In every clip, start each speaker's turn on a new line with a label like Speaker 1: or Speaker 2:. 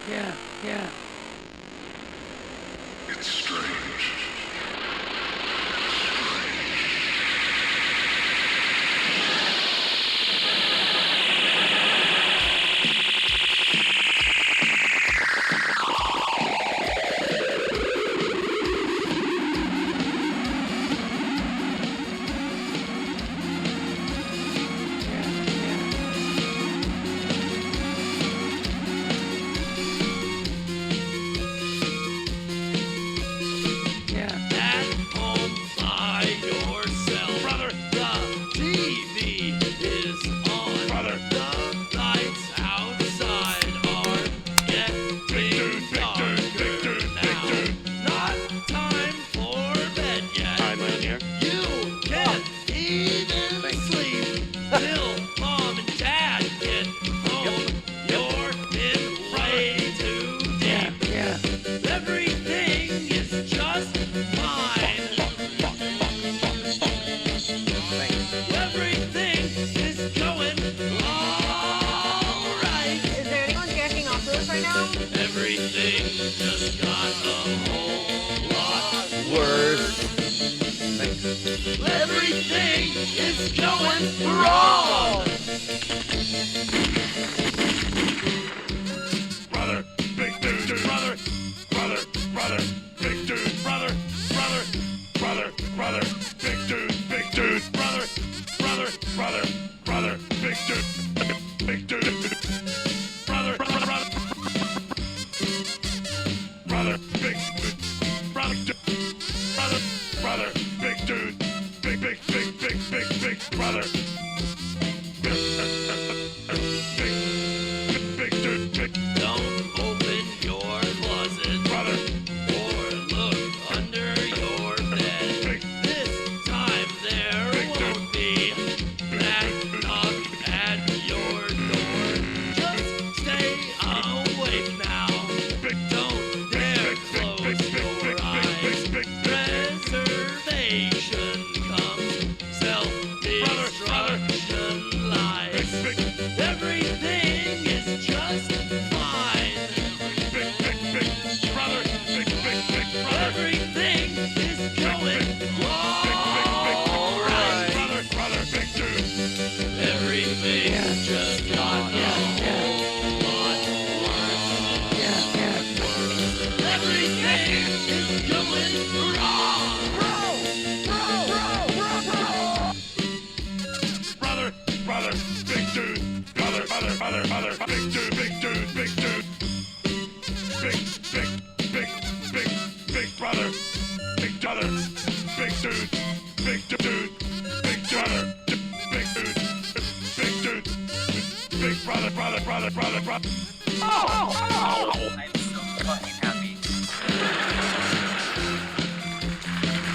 Speaker 1: Yeah.
Speaker 2: It's strange.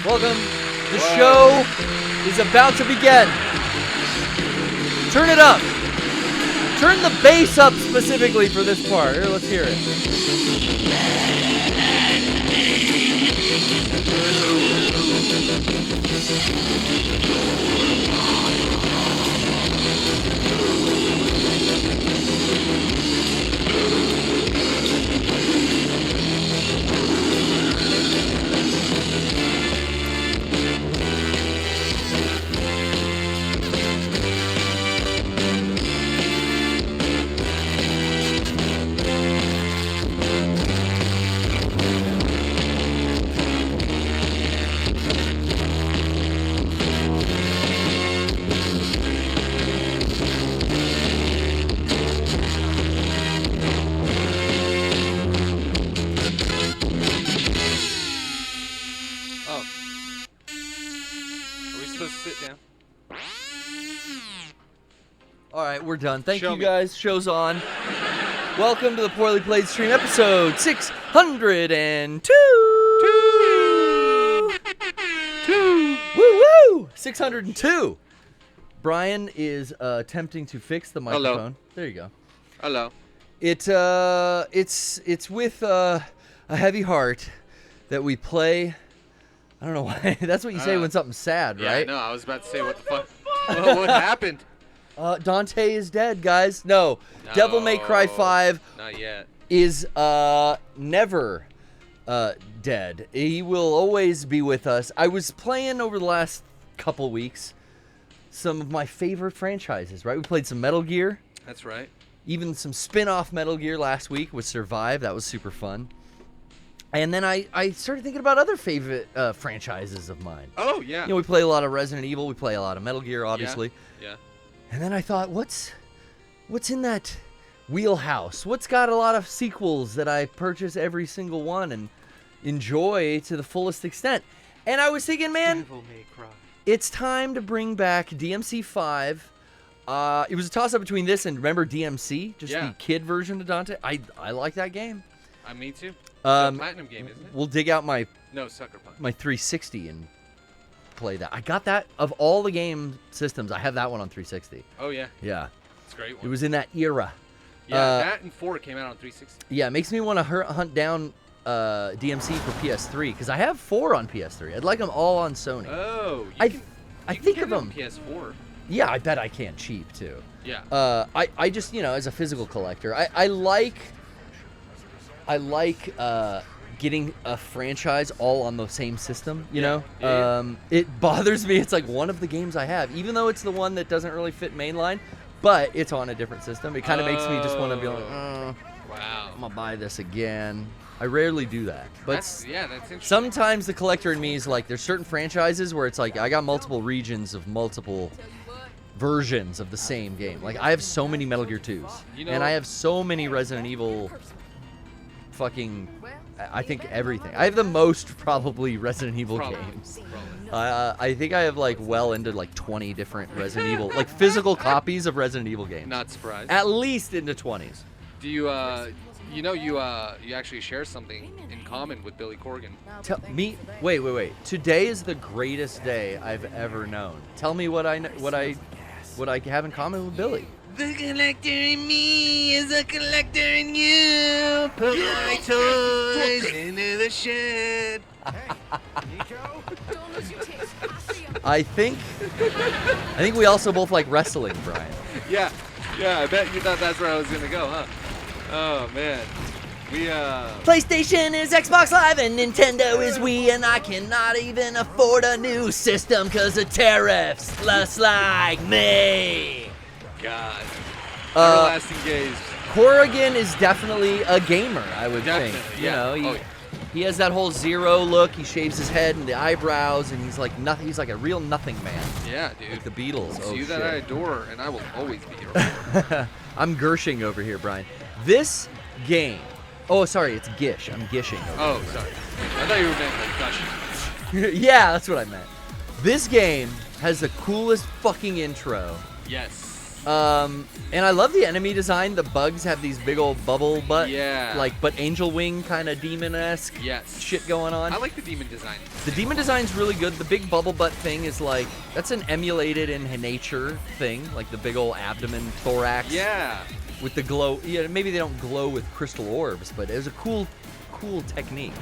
Speaker 1: Welcome. The show is about to begin. Turn it up. Turn the bass up specifically for this part. Here, let's hear it. We're done. Thank you guys. Show's on. Welcome to the Poorly Played Stream, episode 602. Woo woo! 602. Brian is attempting to fix the microphone.
Speaker 3: Hello.
Speaker 1: There you go.
Speaker 3: Hello.
Speaker 1: It's with a heavy heart that we play. I don't know why. That's what you say when something's sad, right?
Speaker 3: Yeah, no, I was about to say what the fuck. What happened?
Speaker 1: Dante is dead, guys. No. Devil May Cry 5
Speaker 2: not yet.
Speaker 1: is never dead. He will always be with us. I was playing over the last couple weeks some of my favorite franchises, right? We played some Metal Gear.
Speaker 2: That's right.
Speaker 1: Even some spin-off Metal Gear last week with Survive. That was super fun. And then I started thinking about other favorite franchises of mine.
Speaker 2: Oh, yeah.
Speaker 1: You know, we play a lot of Resident Evil. We play a lot of Metal Gear, obviously.
Speaker 2: Yeah.
Speaker 1: And then I thought, what's in that wheelhouse? What's got a lot of sequels that I purchase every single one and enjoy to the fullest extent? And I was thinking, man,
Speaker 2: Devil May Cry.
Speaker 1: It's time to bring back DMC 5. It was a toss-up between this and, remember, DMC? Just the kid version of Dante. I like that game.
Speaker 2: Me too. It's a platinum game, isn't it?
Speaker 1: We'll dig out my
Speaker 2: Sucker Punch.
Speaker 1: my 360 and play that. I got that. Of all the game systems, I have that one on 360.
Speaker 2: Oh, yeah.
Speaker 1: Yeah.
Speaker 2: It's a great one.
Speaker 1: It was in that era.
Speaker 2: Yeah, that and 4 came out on 360.
Speaker 1: Yeah, it makes me want to hunt down DMC for PS3, because I have 4 on PS3. I'd like them all on Sony.
Speaker 2: Oh,
Speaker 1: I think of them.
Speaker 2: PS4.
Speaker 1: Yeah, I bet I can cheap too.
Speaker 2: Yeah.
Speaker 1: I just, as a physical collector, I like getting a franchise all on the same system, you know?
Speaker 2: Yeah.
Speaker 1: It bothers me. It's like one of the games I have, even though it's the one that doesn't really fit mainline, but it's on a different system. It kind of makes me just want to be like,
Speaker 2: wow,
Speaker 1: I'm going to buy this again. I rarely do that. But
Speaker 2: that's interesting.
Speaker 1: Sometimes the collector in me is like, there's certain franchises where it's like, I got multiple regions of multiple versions of the same game. Like, I have so many Metal Gear 2s. And I have so many Resident Evil fucking, I think everything. I have the most probably Resident Evil games. I think I have like well into like 20 different Resident Evil, like physical copies of Resident Evil games.
Speaker 2: Not surprised.
Speaker 1: At least into 20s.
Speaker 2: Do you, you actually share something in common with Billy Corgan.
Speaker 1: Tell me, wait. Today is the greatest day I've ever known. Tell me what I have in common with Billy.
Speaker 2: The collector in me is a collector in you. Put my toys into the shed.
Speaker 3: Nico, don't lose your taste.
Speaker 1: I think we also both like wrestling, Brian.
Speaker 2: Yeah, I bet you thought that's where I was gonna go, huh? Oh man.
Speaker 1: PlayStation is Xbox Live and Nintendo is Wii, and I cannot even afford a new system because of tariffs, just like me.
Speaker 2: God. Everlasting gaze.
Speaker 1: Corrigan is definitely a gamer, I would think.
Speaker 2: Yeah.
Speaker 1: He has that whole Zero look. He shaves his head and the eyebrows, and he's like nothing. He's like a real nothing man.
Speaker 2: Yeah, dude.
Speaker 1: Like the Beatles.
Speaker 2: It's you that I adore, and I will always be your friend.
Speaker 1: I'm Gershing over here, Brian. This game. Oh, sorry, it's Gish. I'm Gishing over here.
Speaker 2: Sorry. I thought you were meant like gushing.
Speaker 1: Yeah, that's what I meant. This game has the coolest fucking intro.
Speaker 2: Yes.
Speaker 1: And I love the enemy design. The bugs have these big old bubble butt, but angel wing kind of demon-esque shit going on.
Speaker 2: I like the demon design.
Speaker 1: The demon design's really good. The big bubble butt thing is like, that's an emulated in nature thing, like the big old abdomen thorax.
Speaker 2: Yeah.
Speaker 1: With the glow. Yeah, maybe they don't glow with crystal orbs, but it was a cool technique.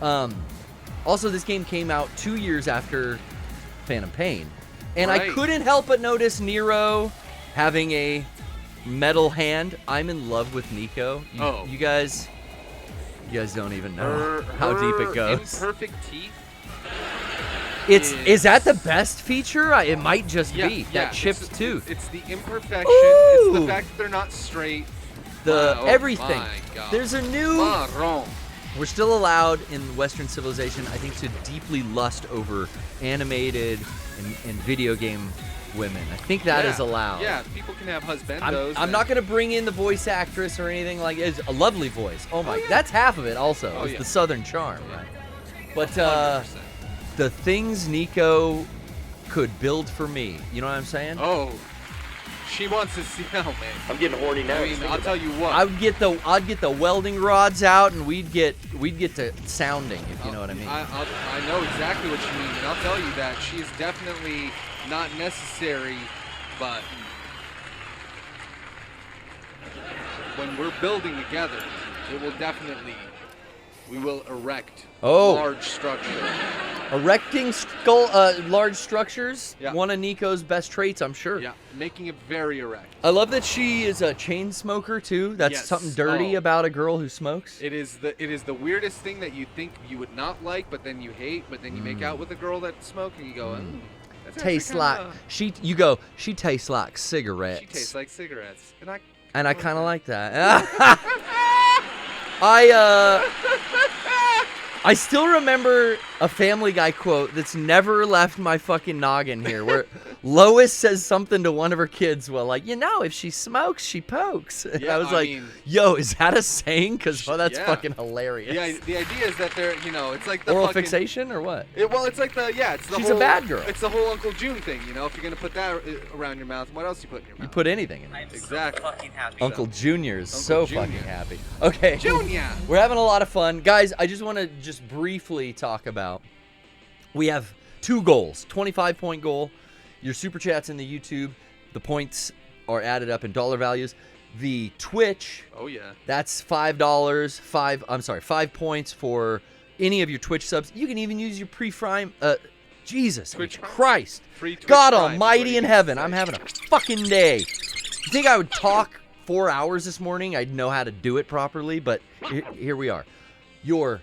Speaker 1: Also, this game came out 2 years after Phantom Pain, and I couldn't help but notice Nero having a metal hand. I'm in love with Nico. You guys don't even know how deep it goes.
Speaker 2: Imperfect teeth.
Speaker 1: Is that the best feature? It might just be that chipped tooth.
Speaker 2: It's the imperfection. It's the fact that they're not straight.
Speaker 1: Everything.
Speaker 2: My God.
Speaker 1: There's a new.
Speaker 2: Marron.
Speaker 1: We're still allowed in Western civilization, I think, to deeply lust over animated and video game women. I think that is allowed.
Speaker 2: Yeah, people can have husbandos.
Speaker 1: I'm not going to bring in the voice actress or anything like it. It's a lovely voice. Oh my, that's half of it also. It's the Southern charm, right? But
Speaker 2: 100%.
Speaker 1: The things Nico could build for me, you know what I'm saying?
Speaker 2: Oh, she wants to see. Oh man,
Speaker 4: I'm getting horny now.
Speaker 2: I mean, I'll tell you what.
Speaker 1: I'd get the welding rods out, and we'd get to sounding, if you know what I mean.
Speaker 2: I know exactly what you mean, and I'll tell you that she is definitely not necessary, but when we're building together, we will erect a large structure.
Speaker 1: Erecting large structures,
Speaker 2: Yeah.
Speaker 1: one of Nico's best traits, I'm sure.
Speaker 2: Yeah, making it very erect.
Speaker 1: I love that she is a chain smoker too. That's
Speaker 2: Yes.
Speaker 1: something dirty
Speaker 2: Oh.
Speaker 1: about a girl who smokes.
Speaker 2: It is the weirdest thing that you think you would not like, but then you hate, but then you make out with a girl that smokes, and you go, that's actually
Speaker 1: Tastes like
Speaker 2: kinda-
Speaker 1: she tastes like cigarettes.
Speaker 2: She tastes like cigarettes, and
Speaker 1: I kind of like that. I still remember a Family Guy quote that's never left my fucking noggin here, where Lois says something to one of her kids, well, like, if she smokes, she pokes. And
Speaker 2: Yeah,
Speaker 1: I was
Speaker 2: I
Speaker 1: like,
Speaker 2: mean-
Speaker 1: yo, is that a saying? Because, that's
Speaker 2: Yeah.
Speaker 1: fucking hilarious.
Speaker 2: the idea is that they're, it's like the
Speaker 1: Oral
Speaker 2: fucking,
Speaker 1: fixation or what?
Speaker 2: it's like it's the
Speaker 1: She's
Speaker 2: whole,
Speaker 1: a bad girl.
Speaker 2: It's the whole Uncle June thing, If you're gonna put that around your mouth, what else you put in your mouth?
Speaker 1: You put anything in it.
Speaker 2: Exactly.
Speaker 1: Uncle Junior is
Speaker 2: Uncle
Speaker 1: so
Speaker 2: Junior.
Speaker 1: fucking happy. Okay.
Speaker 2: Junior.
Speaker 1: We're having a lot of fun. Guys, I just want to briefly talk about, we have 2 goals. 25-point goal. Your super chats in the YouTube, the points are added up in dollar values. The Twitch,
Speaker 2: Oh yeah.
Speaker 1: that's $5. 5 points for any of your Twitch subs. You can even use your pre-Prime. Jesus
Speaker 2: Twitch Prime?
Speaker 1: Christ.
Speaker 2: Free Twitch
Speaker 1: God
Speaker 2: Prime is what
Speaker 1: almighty
Speaker 2: he
Speaker 1: in
Speaker 2: can
Speaker 1: heaven.
Speaker 2: say.
Speaker 1: I'm having a fucking day. You think I would talk 4 hours this morning? I'd know how to do it properly, but here we are. Your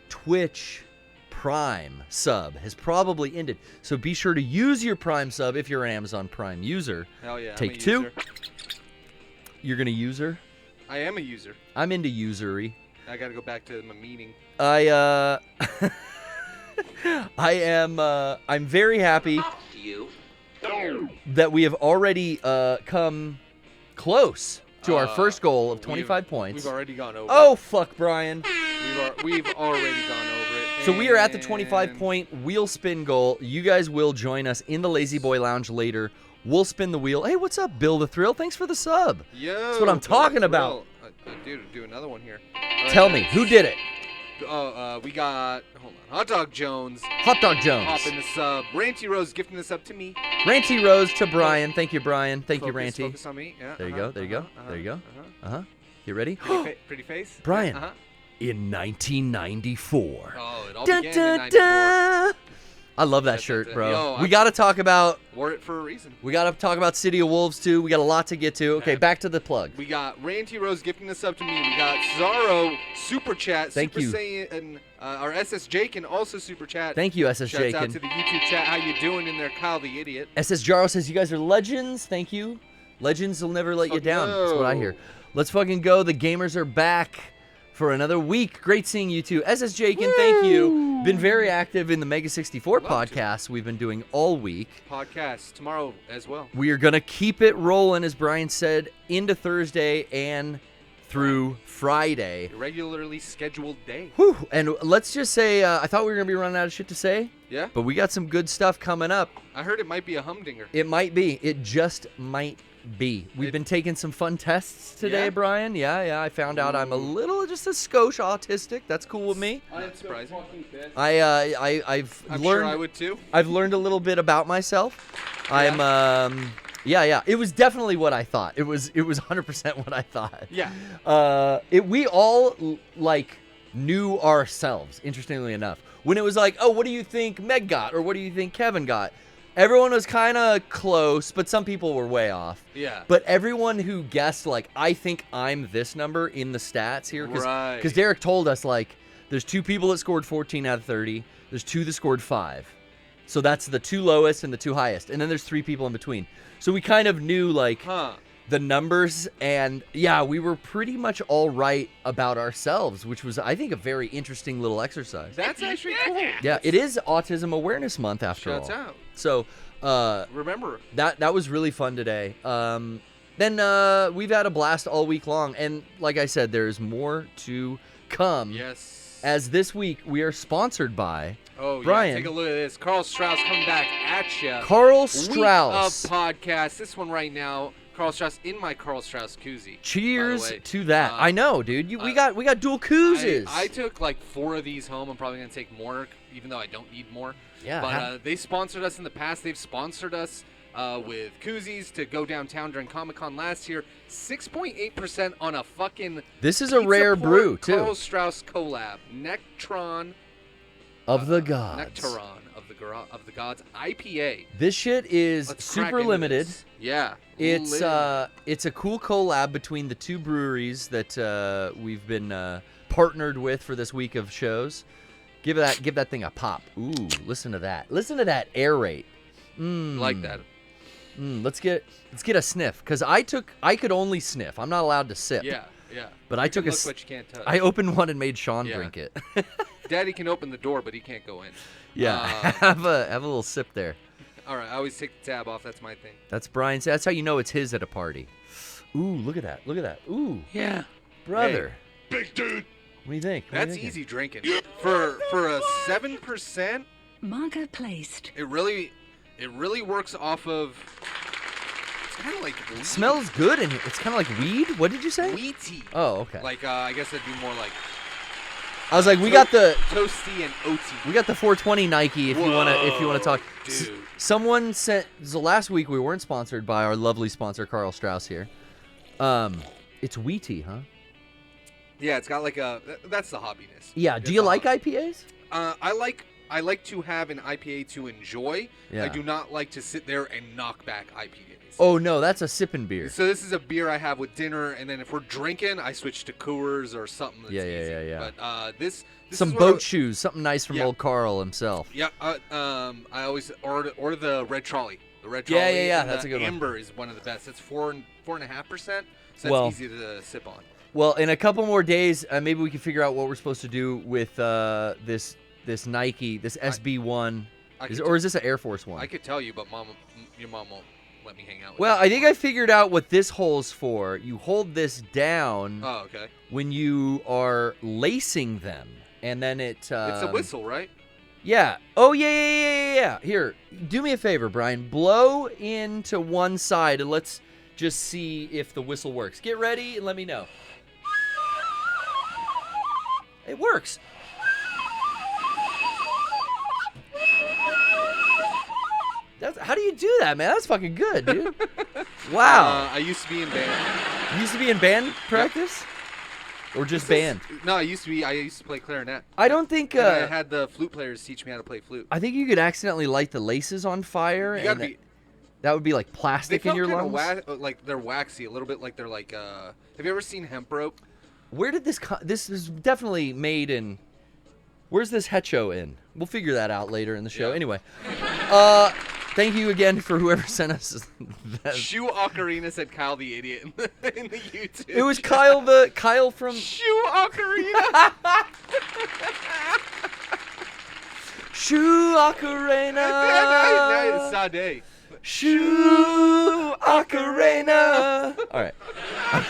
Speaker 1: Twitch Prime sub has probably ended. So be sure to use your Prime sub if you're an Amazon Prime user.
Speaker 2: Hell yeah.
Speaker 1: Take
Speaker 2: I'm a
Speaker 1: 2.
Speaker 2: user.
Speaker 1: You're going to user?
Speaker 2: I am a user.
Speaker 1: I'm into usery.
Speaker 2: I gotta go back to my meeting.
Speaker 1: I'm very happy that we have already come close to our first goal of 25 points.
Speaker 2: We've already gone over.
Speaker 1: Oh, fuck, Brian.
Speaker 2: We've already gone over it.
Speaker 1: So we are at the
Speaker 2: and
Speaker 1: 25-point wheel spin goal. You guys will join us in the Lazy Boy Lounge later. We'll spin the wheel. Hey, what's up, Bill the Thrill? Thanks for the sub.
Speaker 2: Yo,
Speaker 1: That's what I'm talking about.
Speaker 2: Dude, do another one here.
Speaker 1: Tell me, who did it?
Speaker 2: We got, hold on, Hot Dog Jones.
Speaker 1: Hot Dog Jones.
Speaker 2: Hopping the sub. Ranty Rose gifting this up to me.
Speaker 1: Ranty Rose to Brian. Thank you, Brian. Thank you,
Speaker 2: Focus,
Speaker 1: Ranty.
Speaker 2: Focus on me. Yeah,
Speaker 1: There you go, there you go, there you go. You ready?
Speaker 2: Pretty face.
Speaker 1: Brian.
Speaker 2: Uh-huh.
Speaker 1: In 1994.
Speaker 2: Oh, it all
Speaker 1: Dun,
Speaker 2: began in
Speaker 1: dun,
Speaker 2: 94.
Speaker 1: dun. I love that
Speaker 2: Dun,
Speaker 1: shirt,
Speaker 2: dun,
Speaker 1: bro.
Speaker 2: yo,
Speaker 1: We
Speaker 2: I-
Speaker 1: got to talk about
Speaker 2: Wore it for a reason.
Speaker 1: City of Wolves too. We got a lot to get to. Okay,
Speaker 2: Yeah.
Speaker 1: back to the plug.
Speaker 2: We got Ranty Rose gifting this up to me. We got Zaro super chat.
Speaker 1: Thank
Speaker 2: super
Speaker 1: you.
Speaker 2: Saiyan, and our SSJ can also super chat.
Speaker 1: Thank you, SSJ.
Speaker 2: Shouts out to the YouTube chat. How you doing in there, Kyle the idiot?
Speaker 1: SS Jaro says you guys are legends. Thank you. Legends will never let you
Speaker 2: Fuck
Speaker 1: down. That's what I
Speaker 2: no.
Speaker 1: hear. Let's fucking go. The gamers are back for another week. Great seeing you too. SS Jakin, thank you. Been very active in the Mega 64
Speaker 2: Love to.
Speaker 1: podcast we've been doing all week.
Speaker 2: Podcast tomorrow as well.
Speaker 1: We are going to keep it rolling, as Brian said, into Thursday and through Friday.
Speaker 2: Regularly scheduled day.
Speaker 1: Whew. And let's just say, I thought we were going to be running out of shit to say,
Speaker 2: Yeah.
Speaker 1: but we got some good stuff coming up.
Speaker 2: I heard it might be a humdinger.
Speaker 1: It might be. It just might be. We've been taking some fun tests today,
Speaker 2: Yeah?
Speaker 1: Brian. Yeah. I found out I'm a little, just a skosh autistic. That's cool with me.
Speaker 2: That's surprising.
Speaker 1: I've
Speaker 2: I'm
Speaker 1: learned.
Speaker 2: sure I would too.
Speaker 1: I've learned a little bit about myself. Yeah. It was definitely what I thought. It was 100% what I thought.
Speaker 2: Yeah.
Speaker 1: We all like knew ourselves, interestingly enough. When it was like, oh, what do you think Meg got? Or what do you think Kevin got? Everyone was kind of close, but some people were way off.
Speaker 2: Yeah.
Speaker 1: But everyone who guessed, like, I think I'm this number in the stats here.
Speaker 2: Right.
Speaker 1: Because Derek told us, like, there's 2 people that scored 14 out of 30. There's 2 that scored 5. So that's the 2 lowest and the 2 highest. And then there's 3 people in between. So we kind of knew, like, the numbers. And, yeah, we were pretty much all right about ourselves, which was, I think, a very interesting little exercise.
Speaker 2: That's actually cool.
Speaker 1: Yeah, it is Autism Awareness Month after
Speaker 2: Shouts
Speaker 1: all.
Speaker 2: out.
Speaker 1: So,
Speaker 2: Remember.
Speaker 1: that was really fun today. Then we've had a blast all week long, and like I said, there's more to come.
Speaker 2: Yes.
Speaker 1: As this week we are sponsored by
Speaker 2: Oh,
Speaker 1: Brian.
Speaker 2: yeah. Take a look at this. Carl Strauss coming back at you.
Speaker 1: Carl
Speaker 2: Week
Speaker 1: Strauss.
Speaker 2: of podcast. This one right now. Carl Strauss in my Carl Strauss koozie.
Speaker 1: Cheers
Speaker 2: by the way.
Speaker 1: to that. I know, dude. We got dual koozes.
Speaker 2: I took like 4 of these home. I'm probably gonna take more, even though I don't need more.
Speaker 1: Yeah,
Speaker 2: But they sponsored us in the past. They've sponsored us with koozies to go downtown during Comic-Con last year. 6.8% on a fucking.
Speaker 1: This is a
Speaker 2: Pizza
Speaker 1: rare
Speaker 2: Port
Speaker 1: brew too.
Speaker 2: Carl Strauss collab. Nectron
Speaker 1: Of the gods.
Speaker 2: Nectaron of the gods IPA.
Speaker 1: This shit is
Speaker 2: Let's crack
Speaker 1: super
Speaker 2: into
Speaker 1: limited.
Speaker 2: this. Yeah.
Speaker 1: It's
Speaker 2: limited.
Speaker 1: it's a cool collab between the two breweries that we've been partnered with for this week of shows. Give that thing a pop. Ooh, listen to that. Listen to that air rate.
Speaker 2: Like that.
Speaker 1: Let's get a sniff, because I could only sniff. I'm not allowed to sip.
Speaker 2: Yeah.
Speaker 1: But
Speaker 2: You
Speaker 1: I took
Speaker 2: can
Speaker 1: a.
Speaker 2: look, but you can't touch.
Speaker 1: I opened one and made Sean
Speaker 2: Yeah.
Speaker 1: drink it.
Speaker 2: Daddy can open the door, but he can't go in.
Speaker 1: Yeah, have a little sip there.
Speaker 2: All right, I always take the tab off. That's my thing.
Speaker 1: That's Brian's. That's how you know it's his at a party. Ooh, look at that. Look at that. Ooh,
Speaker 2: Yeah.
Speaker 1: brother.
Speaker 4: Big dude.
Speaker 1: What do you think? What are you
Speaker 2: That's
Speaker 1: thinking?
Speaker 2: easy drinking. For a 7%,
Speaker 3: Marker placed.
Speaker 2: it really works off of. It's kind of like weed.
Speaker 1: Smells good in here. It's kind of like weed. What did you say?
Speaker 2: Weedy.
Speaker 1: Oh, okay.
Speaker 2: Like I guess it'd be more like
Speaker 1: I was like, we got the
Speaker 2: toasty and oaty.
Speaker 1: 420 Nike if you wanna talk.
Speaker 2: Dude.
Speaker 1: Someone sent. So last week we weren't sponsored by our lovely sponsor Carl Strauss here. It's wheaty, huh?
Speaker 2: Yeah, it's got like a. That's the hobbiness.
Speaker 1: Yeah.
Speaker 2: It's
Speaker 1: Do you
Speaker 2: the
Speaker 1: like
Speaker 2: hobby.
Speaker 1: IPAs?
Speaker 2: I like to have an IPA to enjoy.
Speaker 1: Yeah.
Speaker 2: I do not like to sit there and knock back IPAs.
Speaker 1: Oh no, that's a sipping beer.
Speaker 2: So this is a beer I have with dinner, and then if we're drinking, I switch to Coors or something that's
Speaker 1: Yeah.
Speaker 2: easy. But this
Speaker 1: Some
Speaker 2: is what
Speaker 1: boat shoes, something nice from
Speaker 2: Yeah.
Speaker 1: old Carl himself.
Speaker 2: Yeah, I always order the red trolley. The red trolley.
Speaker 1: Yeah,
Speaker 2: and
Speaker 1: that's
Speaker 2: the
Speaker 1: a good one.
Speaker 2: Amber is one of the best. It's 4.5%. So
Speaker 1: Well-
Speaker 2: that's easy to sip on.
Speaker 1: Well, in a couple more days, maybe we can figure out what we're supposed to do with this Nike, this SB1, or is this an Air Force One?
Speaker 2: I could tell you, but your mom won't let me hang out with
Speaker 1: Well,
Speaker 2: you.
Speaker 1: I think I figured out what this hole's for. You hold this down
Speaker 2: Oh, okay.
Speaker 1: when you are lacing them, and then it.
Speaker 2: It's a whistle, right?
Speaker 1: Yeah. Oh yeah. Here, do me a favor, Brian. Blow into one side, and let's just see if the whistle works. Get ready and let me know. It works. How do you do that, man? That's fucking good, dude. Wow.
Speaker 2: I used to be in band.
Speaker 1: You used to be in band practice? Or just band?
Speaker 2: No, I used to play clarinet.
Speaker 1: I don't think.
Speaker 2: And I had the flute players teach me how to play flute.
Speaker 1: I think you could accidentally light the laces on fire,
Speaker 2: You gotta
Speaker 1: and
Speaker 2: be.
Speaker 1: that would be like
Speaker 2: They
Speaker 1: plastic in
Speaker 2: felt
Speaker 1: your
Speaker 2: kind
Speaker 1: lungs.
Speaker 2: of like they're waxy, a little bit like they're like. Have you ever seen hemp rope?
Speaker 1: Where did this? This is definitely made in. Where's this hecho in? We'll figure that out later in the show.
Speaker 2: Yeah.
Speaker 1: Anyway, thank you again for whoever sent us. That.
Speaker 2: Shoe Ocarina said Kyle the idiot in the YouTube.
Speaker 1: It was Kyle from
Speaker 2: Shoe Ocarina.
Speaker 1: Shoe Ocarina.
Speaker 2: Sade.
Speaker 1: Shoe Ocarina. All right, I'm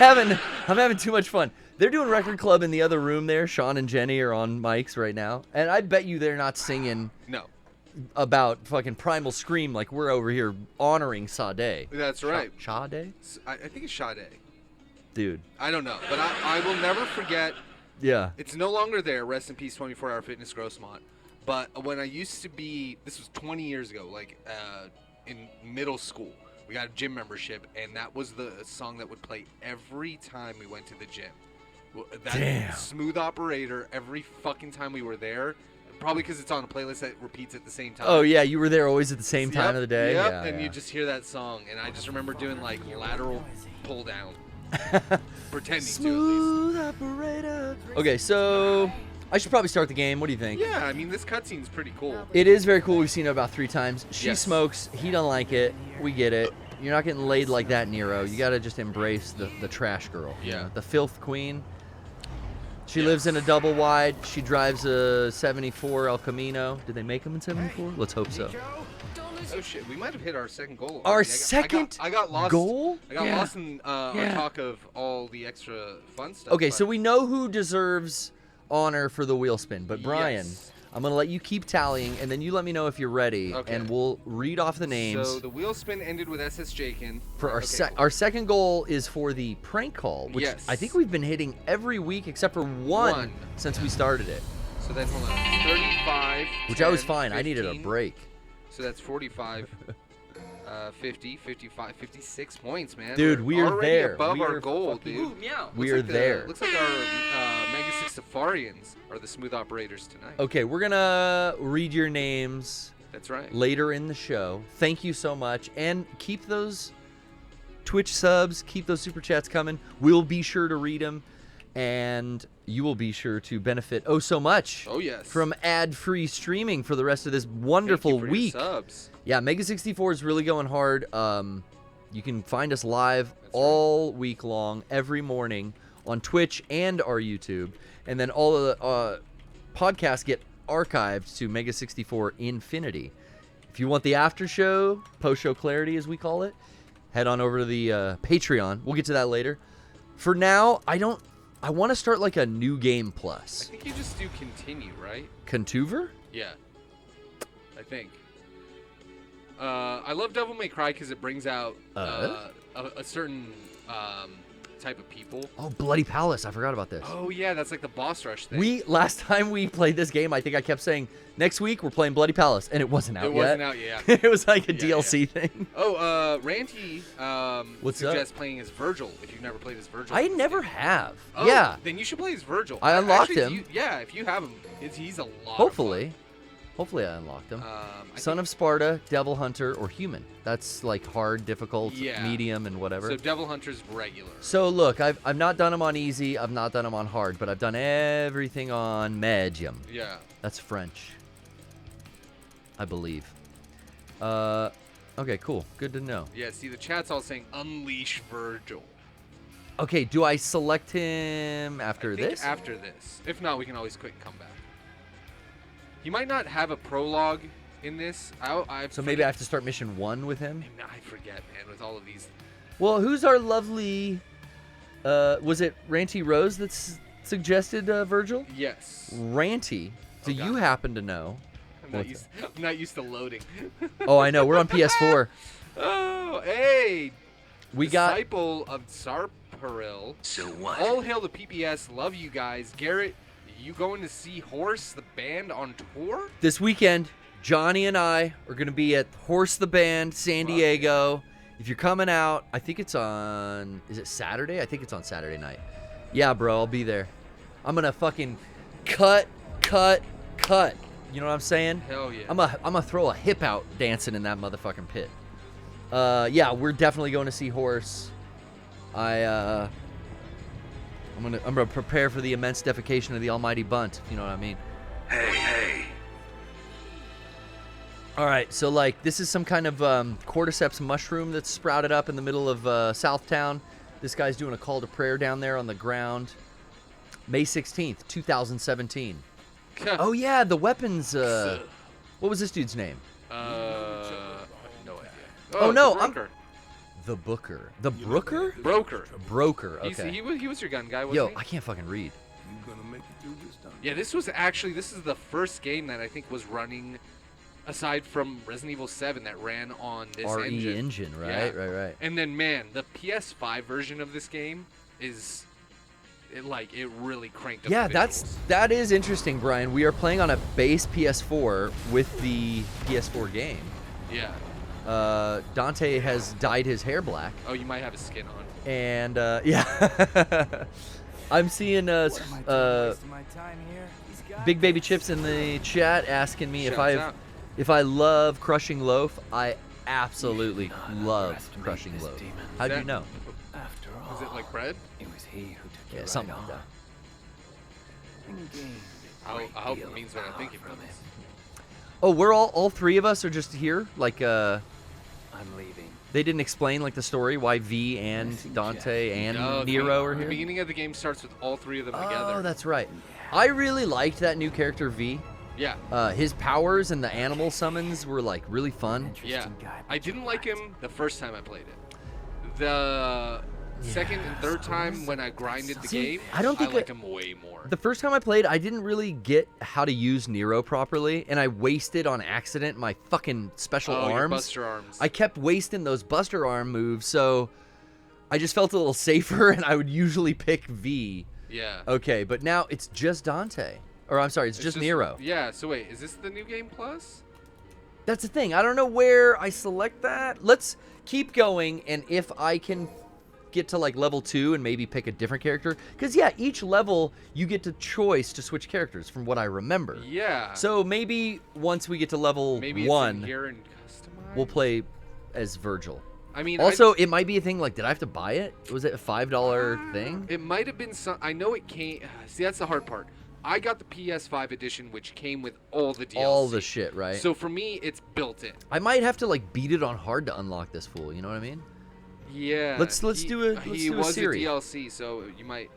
Speaker 1: having too much fun. They're doing record club in the other room there. Sean and Jenny are on mics right now, and I bet you they're not singing
Speaker 2: No,
Speaker 1: about fucking Primal Scream like we're over here honoring Sade.
Speaker 2: that's right.
Speaker 1: Sade?
Speaker 2: I think it's Sade.
Speaker 1: Dude.
Speaker 2: I don't know, but I will never forget.
Speaker 1: Yeah.
Speaker 2: It's no longer there. Rest in peace, 24-Hour Fitness Grossmont. But when I used to be, this was 20 years ago, like in middle school, we got a gym membership, and that was the song that would play every time we went to the gym. That
Speaker 1: Damn.
Speaker 2: Smooth Operator every fucking time we were there. Probably because it's on a playlist that repeats at the same time.
Speaker 1: Oh, yeah, you were there always at the same time
Speaker 2: Yep,
Speaker 1: of the day?
Speaker 2: Yep,
Speaker 1: Yeah,
Speaker 2: and
Speaker 1: yeah.
Speaker 2: you just hear that song, and I just remember doing like lateral pull down. Pretending
Speaker 1: Smooth operator. Okay, so I should probably start the game. What do you
Speaker 2: to at
Speaker 1: think?
Speaker 2: least. Yeah, I mean, this cutscene's pretty cool.
Speaker 1: It is very cool. We've seen it about 3 times. She
Speaker 2: Yes.
Speaker 1: smokes. He doesn't like it. We get it. You're not getting laid like that, Nero. You got to just embrace the trash girl. you
Speaker 2: Yeah.
Speaker 1: know, the filth queen. She
Speaker 2: Yes.
Speaker 1: lives in a double wide. She drives a 74 El Camino. Did they make them in 74? Let's hope so.
Speaker 2: Oh shit, we might have hit our second goal.
Speaker 1: Our
Speaker 2: already.
Speaker 1: second
Speaker 2: I got lost.
Speaker 1: goal?
Speaker 2: I got
Speaker 3: Yeah.
Speaker 2: lost in our
Speaker 3: Yeah.
Speaker 2: talk of all the extra fun stuff.
Speaker 1: Okay,
Speaker 2: but-
Speaker 1: so we know who deserves honor for the wheel spin, but Brian,
Speaker 2: Yes.
Speaker 1: I'm going to let you keep tallying, and then you let me know if you're ready,
Speaker 2: Okay.
Speaker 1: and we'll read off the names.
Speaker 2: So the wheel spin ended with SS Jakin.
Speaker 1: For our
Speaker 2: Okay, cool.
Speaker 1: our second goal is for the prank call, which
Speaker 2: Yes.
Speaker 1: I think we've been hitting every week except for one
Speaker 2: One.
Speaker 1: since we started it,
Speaker 2: So then hold on, 35.
Speaker 1: which I was
Speaker 2: 10,
Speaker 1: fine. I needed a
Speaker 2: 15.
Speaker 1: break.
Speaker 2: So that's 45. 50, 55, 56 points, man.
Speaker 1: Dude,
Speaker 2: We're
Speaker 1: we are
Speaker 2: already
Speaker 1: there.
Speaker 2: above
Speaker 1: We
Speaker 2: our
Speaker 1: are
Speaker 2: goal,
Speaker 1: fucking-
Speaker 2: dude.
Speaker 4: Ooh, meow.
Speaker 1: We
Speaker 2: Looks
Speaker 1: are
Speaker 2: like
Speaker 1: there.
Speaker 2: Looks like our Mega 6 Safarians are the smooth operators tonight.
Speaker 1: Okay, we're gonna read your names
Speaker 2: That's right.
Speaker 1: later in the show. Thank you so much, and keep those Twitch subs, keep those super chats coming. We'll be sure to read them, and you will be sure to benefit so much
Speaker 2: Oh, yes.
Speaker 1: from ad-free streaming for the rest of this
Speaker 2: Thank
Speaker 1: wonderful
Speaker 2: you for your
Speaker 1: week.
Speaker 2: subs.
Speaker 1: Yeah, Mega 64 is really going hard. You can find us live
Speaker 2: That's
Speaker 1: all week long, every morning on Twitch and our YouTube, and then all of the podcasts get archived to Mega 64 Infinity. If you want the after show, post-show clarity as we call it, head on over to the Patreon. We'll get to that later. For now, I want to start like a new game
Speaker 2: I
Speaker 1: plus.
Speaker 2: think you just do continue, right?
Speaker 1: Contuver?
Speaker 2: Yeah. I think. I love Devil May Cry because it brings out a certain type of people.
Speaker 1: Oh, Bloody Palace. I forgot about this.
Speaker 2: Oh, yeah, that's like the boss rush thing.
Speaker 1: Last time we played this game, I think I kept saying, next week we're playing Bloody Palace, and it wasn't out
Speaker 2: It
Speaker 1: yet.
Speaker 2: wasn't out yet, yeah.
Speaker 1: It was like a
Speaker 2: Yeah,
Speaker 1: DLC thing.
Speaker 2: Oh, Ranty
Speaker 1: What's
Speaker 2: suggests playing as Virgil if you've never played as Virgil.
Speaker 1: I
Speaker 2: in this
Speaker 1: never
Speaker 2: game.
Speaker 1: have.
Speaker 2: Oh,
Speaker 1: Yeah,
Speaker 2: Then you should play as Virgil.
Speaker 1: I unlocked
Speaker 2: Actually,
Speaker 1: him.
Speaker 2: if you have him, he's a lot of
Speaker 1: hopefully. Hopefully I unlocked them.
Speaker 2: fun.
Speaker 1: Son of Sparta, Devil Hunter, or Human. That's like hard, difficult,
Speaker 2: Yeah.
Speaker 1: medium, and whatever.
Speaker 2: So Devil Hunter's regular.
Speaker 1: So look, I've not done them on easy, I've not done them on hard, but I've done everything on medium.
Speaker 2: Yeah.
Speaker 1: That's French, I believe. Okay, cool. Good to know.
Speaker 2: Yeah, see, the chat's all saying unleash Virgil.
Speaker 1: Okay, do I select him after
Speaker 2: I think
Speaker 1: this?
Speaker 2: after this. If not, we can always quit and come back. You might not have a prologue in this.
Speaker 1: So maybe I have to start mission 1 with him?
Speaker 2: I forget, man, with all of these.
Speaker 1: Well, who's our lovely... was it Ranty Rose that's suggested Virgil?
Speaker 2: Yes.
Speaker 1: Ranty, do
Speaker 2: Okay.
Speaker 1: you happen to know?
Speaker 2: I'm not used to loading.
Speaker 1: Oh, I know. We're on PS4.
Speaker 2: Oh, hey!
Speaker 1: We got...
Speaker 2: Disciple of Sarparil.
Speaker 4: So what?
Speaker 2: All hail the PPS. Love you guys. Garrett, you going to see Horse the band on tour?
Speaker 1: This weekend, Johnny and I are going to be at Horse the Band, San
Speaker 2: Fuck
Speaker 1: Diego. If you're coming out, I think it's on... Is it Saturday? I think it's on Saturday night. Yeah, bro, I'll be there. I'm going to fucking cut. You know what I'm saying?
Speaker 2: Hell yeah.
Speaker 1: I'm gonna throw a hip out dancing in that motherfucking pit. Yeah, we're definitely going to see Horse. I'm gonna prepare for the immense defecation of the almighty bunt, if you know what I mean.
Speaker 4: Hey.
Speaker 1: All right, so like this is some kind of cordyceps mushroom that's sprouted up in the middle of Southtown. This guy's doing a call to prayer down there on the ground. May 16th, 2017. Oh yeah, the weapons. What was this dude's name?
Speaker 2: I have no idea.
Speaker 1: Oh, no,
Speaker 2: the
Speaker 1: I'm-
Speaker 2: Broker.
Speaker 1: The Booker. The Brooker?
Speaker 2: Broker.
Speaker 1: Broker.
Speaker 2: He's-
Speaker 1: Okay.
Speaker 2: He was your gun guy, wasn't
Speaker 1: Yo,
Speaker 2: he?
Speaker 1: I can't fucking read.
Speaker 2: Yeah, this is the first game that I think was running, aside from Resident Evil 7, that ran on this
Speaker 1: RE engine, right?
Speaker 2: Yeah.
Speaker 1: Right.
Speaker 2: And then, man, the PS5 version of this game is, it really cranked up.
Speaker 1: Yeah,
Speaker 2: the
Speaker 1: that is interesting, Brian. We are playing on a base PS4 with the PS4 game.
Speaker 2: Yeah.
Speaker 1: Dante has dyed his hair black,
Speaker 2: Oh, you might have a skin on.
Speaker 1: and yeah, I'm seeing Big Baby Chips in the chat asking me
Speaker 2: Shouts
Speaker 1: if I love Crushing Loaf. I absolutely love Crushing Loaf. How do you know?
Speaker 4: After all,
Speaker 2: Is it like bread?
Speaker 4: it was he who took
Speaker 1: Yeah,
Speaker 4: you
Speaker 1: something
Speaker 4: right
Speaker 1: like
Speaker 4: on.
Speaker 1: that.
Speaker 4: And gained a
Speaker 2: I
Speaker 4: great
Speaker 2: hope
Speaker 4: deal
Speaker 2: it means
Speaker 4: of
Speaker 2: what I
Speaker 4: power
Speaker 2: think it
Speaker 4: from
Speaker 2: means.
Speaker 1: Oh, we're all three of us are just here. Like,
Speaker 4: I'm leaving.
Speaker 1: they didn't explain like the story why V and Dante and Nero are
Speaker 2: The
Speaker 1: here.
Speaker 2: beginning of the game starts with all three of them
Speaker 1: Oh,
Speaker 2: together.
Speaker 1: that's right. I really liked that new character V.
Speaker 2: Yeah.
Speaker 1: His powers and the animal summons were like really fun.
Speaker 2: Yeah.
Speaker 4: Interesting guy,
Speaker 2: I
Speaker 4: but
Speaker 2: didn't
Speaker 4: you're
Speaker 2: like
Speaker 4: right.
Speaker 2: him the first time I played it. The second and third time when I grinded the
Speaker 1: See,
Speaker 2: game,
Speaker 1: I don't think
Speaker 2: liked him way more.
Speaker 1: The first time I played, I didn't really get how to use Nero properly, and I wasted on accident my fucking special
Speaker 2: Your
Speaker 1: arms.
Speaker 2: Buster arms.
Speaker 1: I kept wasting those Buster arm moves, so I just felt a little safer, and I would usually pick V.
Speaker 2: Yeah.
Speaker 1: Okay, but now it's just Dante. Or I'm sorry, it's just Nero.
Speaker 2: Yeah, so wait, is this the new game plus?
Speaker 1: That's the thing. I don't know where I select that. Let's keep going, and if I can get to like level 2 and maybe pick a different character, because yeah, each level you get the choice to switch characters from what I remember.
Speaker 2: Yeah.
Speaker 1: So maybe once we get to level
Speaker 2: Maybe
Speaker 1: 1,
Speaker 2: it's in here and customize.
Speaker 1: we'll play as Virgil.
Speaker 2: I mean,
Speaker 1: also, it might be a thing like, did I have to buy it? Was it a $5 thing?
Speaker 2: It might have been some. I know it came. See, that's the hard part. I got the PS5 edition, which came with all the DLC.
Speaker 1: All the shit, right?
Speaker 2: So for me, it's built in.
Speaker 1: I might have to like beat it on hard to unlock this fool. You know what I mean?
Speaker 2: Yeah.
Speaker 1: Let's do a
Speaker 2: He
Speaker 1: do a
Speaker 2: was
Speaker 1: Siri.
Speaker 2: a DLC, so you might.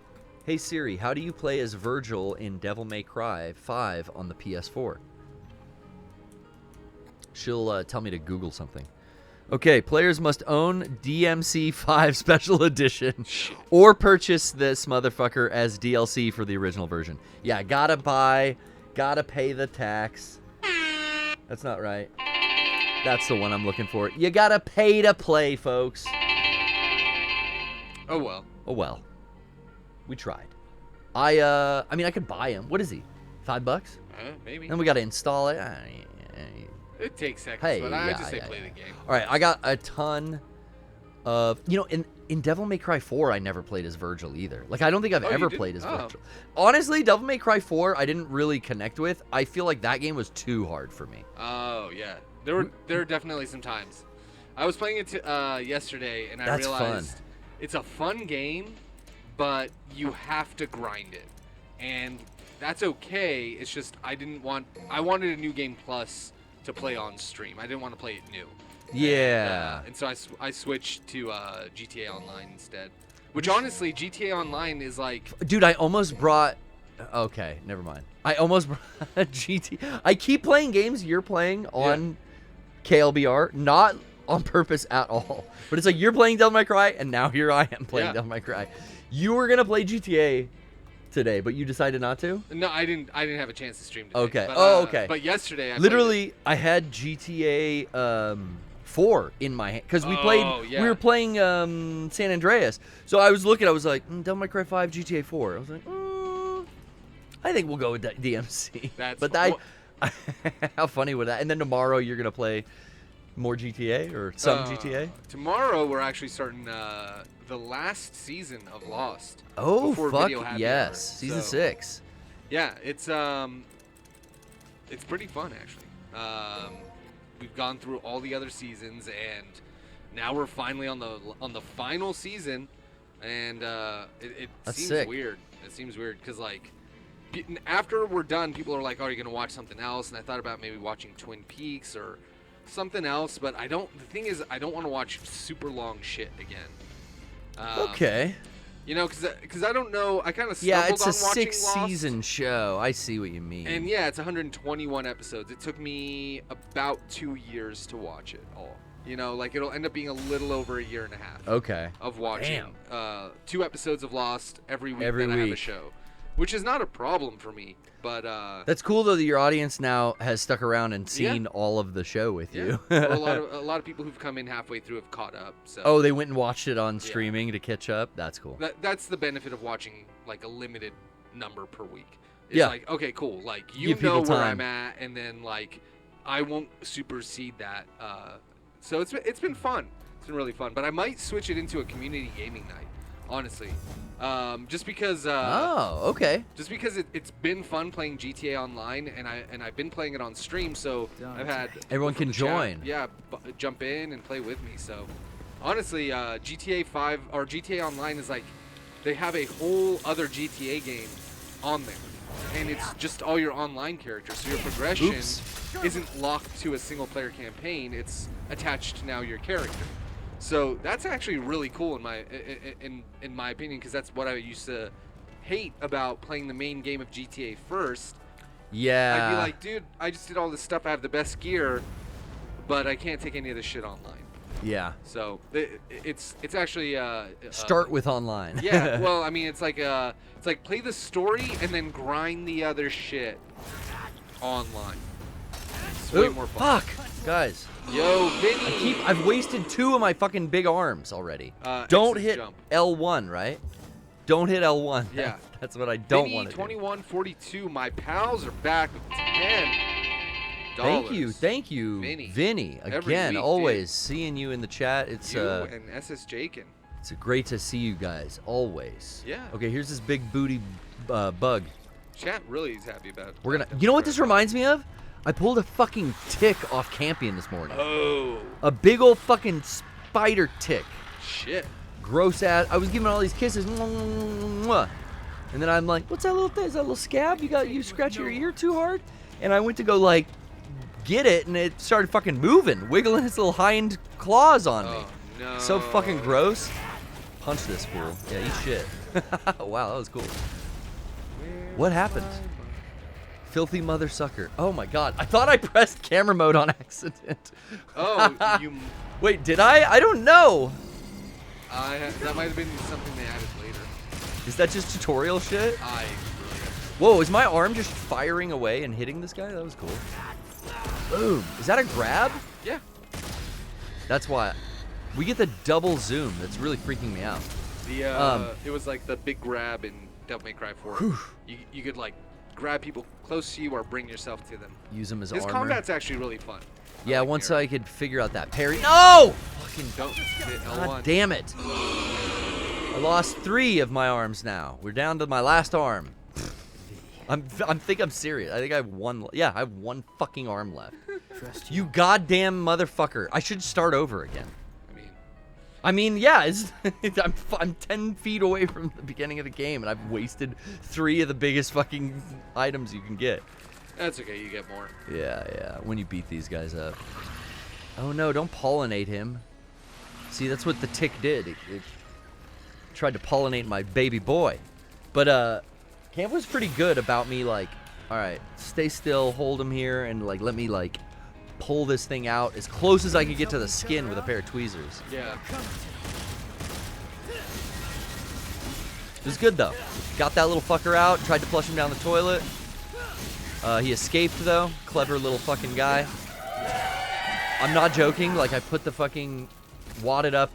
Speaker 1: Hey Siri, how do you play as Virgil in Devil May Cry 5 on the PS4? She'll tell me to Google something. Okay, players must own DMC 5 Special Edition or purchase this motherfucker as DLC for the original version. Yeah, gotta pay the tax. That's not right. That's the one I'm looking for. You gotta pay to play, folks.
Speaker 2: Oh well.
Speaker 1: Oh well. We tried. I mean, I could buy him. What is he? $5?
Speaker 2: Maybe.
Speaker 1: Then we gotta install it.
Speaker 2: It takes seconds,
Speaker 1: Hey,
Speaker 2: but I
Speaker 1: yeah,
Speaker 2: just say
Speaker 1: yeah,
Speaker 2: play
Speaker 1: yeah.
Speaker 2: the game.
Speaker 1: All right, I got a ton of, in Devil May Cry 4, I never played as Virgil either. Like, I don't think I've
Speaker 2: Oh, you
Speaker 1: ever
Speaker 2: didn't?
Speaker 1: played as
Speaker 2: Oh.
Speaker 1: Virgil. Honestly, Devil May Cry 4, I didn't really connect with. I feel like that game was too hard for me.
Speaker 2: Oh yeah, there were definitely some times. I was playing it yesterday, and I
Speaker 1: That's
Speaker 2: realized
Speaker 1: fun.
Speaker 2: it's a fun game, but you have to grind it, and that's okay. It's just I wanted a new game plus to play on stream. I didn't want to play it new.
Speaker 1: Yeah.
Speaker 2: And so I switched to GTA Online instead. Which honestly, GTA Online is like.
Speaker 1: Dude, I almost brought... Okay, never mind. I almost brought GTA... I keep playing games you're playing on KLBR, not on purpose at all. But it's like, you're playing Devil May Cry, and now here I am playing Devil May Cry. You were going to play GTA today, but you decided not to?
Speaker 2: No, I didn't have a chance to stream today.
Speaker 1: Okay.
Speaker 2: But,
Speaker 1: Okay.
Speaker 2: But yesterday, I
Speaker 1: literally, I had GTA 4 in my hand because we were playing San Andreas. So I was looking, I was like, Devil May Cry 5, GTA 4. I was like, I think we'll go with DMC. How funny would that? And then tomorrow you're gonna play more GTA or some GTA?
Speaker 2: Tomorrow we're actually starting the last season of Lost.
Speaker 1: Oh fuck
Speaker 2: Video Happy
Speaker 1: yes,
Speaker 2: Hour.
Speaker 1: season 6.
Speaker 2: Yeah, it's pretty fun actually. We've gone through all the other seasons, and now we're finally on the final season, and it seems
Speaker 1: sick.
Speaker 2: weird. It seems weird because like after we're done, people are like, "Oh, are you gonna watch something else?" And I thought about maybe watching Twin Peaks or something else, but I don't. The thing is, I don't want to watch super long shit again.
Speaker 1: Okay.
Speaker 2: You know, because I don't know. I kind of
Speaker 1: Yeah,
Speaker 2: stumbled
Speaker 1: it's a
Speaker 2: on watching
Speaker 1: 6-season
Speaker 2: Lost.
Speaker 1: show. I see what you mean.
Speaker 2: And yeah, it's 121 episodes. It took me about 2 years to watch it all. You know, like it'll end up being a little over a year and a half.
Speaker 1: Okay.
Speaker 2: Of watching 2 episodes of Lost every week.
Speaker 1: Every
Speaker 2: that I have a
Speaker 1: week.
Speaker 2: show, which is not a problem for me. But
Speaker 1: that's cool though that your audience now has stuck around and seen all of the show with you.
Speaker 2: Well, a lot of people who've come in halfway through have caught up. So.
Speaker 1: Oh, they went and watched it on streaming to catch up. That's cool.
Speaker 2: That's the benefit of watching like a limited number per week. It's
Speaker 1: Yeah.
Speaker 2: like, okay, cool. Like you
Speaker 1: Give people
Speaker 2: know where
Speaker 1: time.
Speaker 2: I'm at, and then like I won't supersede that. So it's been fun. It's been really fun. But I might switch it into a community gaming night, honestly. Just because.
Speaker 1: Oh, okay.
Speaker 2: Just because it's been fun playing GTA Online, and I've been playing it on stream, so I've had
Speaker 1: Everyone
Speaker 2: people
Speaker 1: can
Speaker 2: from the chat,
Speaker 1: join.
Speaker 2: yeah, jump in and play with me. So honestly, GTA 5 or GTA Online is like they have a whole other GTA game on there, and it's just all your online characters. So your progression isn't locked to a single player campaign. It's attached to now your character. So that's actually really cool in my opinion, because that's what I used to hate about playing the main game of GTA first.
Speaker 1: Yeah.
Speaker 2: I'd be like, dude, I just did all this stuff. I have the best gear, but I can't take any of this shit online.
Speaker 1: Yeah.
Speaker 2: So it's actually
Speaker 1: Start with online.
Speaker 2: yeah. Well, I mean, it's like play the story and then grind the other shit online. It's way more fun.
Speaker 1: Fuck, guys.
Speaker 2: Yo, Vinny.
Speaker 1: I've wasted 2 of my fucking big arms already.
Speaker 2: X
Speaker 1: Don't
Speaker 2: is
Speaker 1: hit
Speaker 2: jump.
Speaker 1: L1, right? Don't hit L1.
Speaker 2: Yeah.
Speaker 1: That's what I don't
Speaker 2: Vinny
Speaker 1: want to do.
Speaker 2: 2142. My pals are back with 10.
Speaker 1: Thank you, Vinny. Again, always seeing you in the chat. It's
Speaker 2: you and SS Jakin.
Speaker 1: It's great to see you guys, always.
Speaker 2: Yeah.
Speaker 1: Okay, here's this big booty bug.
Speaker 2: Chat really is happy about it.
Speaker 1: We're gonna. You know what this reminds me of? I pulled a fucking tick off Campion this morning.
Speaker 2: Oh.
Speaker 1: A big old fucking spider tick.
Speaker 2: Shit.
Speaker 1: Gross ass. I was giving all these kisses. And then I'm like, what's that little thing? Is that a little scab? You scratch your ear too hard? And I went to go like get it, and it started fucking moving, wiggling its little hind claws on me.
Speaker 2: No.
Speaker 1: So fucking gross. Punch this fool. Yeah, eat shit. Wow, that was cool. What happened? Filthy mother sucker. Oh my god. I thought I pressed camera mode on accident.
Speaker 2: Oh, you...
Speaker 1: Wait, did I? I don't know.
Speaker 2: That might have been something they added later.
Speaker 1: Is that just tutorial shit?
Speaker 2: I really
Speaker 1: Whoa, is my arm just firing away and hitting this guy? That was cool. Boom. Is that a grab?
Speaker 2: Yeah.
Speaker 1: That's why. We get the double zoom. That's really freaking me out.
Speaker 2: It was like the big grab in Devil May Cry 4. You could like grab people close to you or bring yourself to them.
Speaker 1: Use them as
Speaker 2: This
Speaker 1: armor.
Speaker 2: combat's actually really fun.
Speaker 1: Yeah, once I could figure out that parry. No!
Speaker 2: Fucking don't hit L1.
Speaker 1: God damn it. I lost 3 of my arms now. We're down to my last arm. I think I'm serious. I think I have one. Yeah, I have one fucking arm left. You goddamn motherfucker. I should start over again. I mean, yeah, I'm 10 feet away from the beginning of the game, and I've wasted 3 of the biggest fucking items you can get.
Speaker 2: That's okay, you get more.
Speaker 1: Yeah, when you beat these guys up. Oh no, don't pollinate him. See, that's what the tick did. It tried to pollinate my baby boy. But, Camp was pretty good about me, like, alright, stay still, hold him here, and, like, let me, like, pull this thing out as close as I could get to the skin with a pair of tweezers.
Speaker 2: Yeah.
Speaker 1: It was good, though. Got that little fucker out, tried to flush him down the toilet. He escaped, though. Clever little fucking guy. I'm not joking. Like, I put the fucking wadded up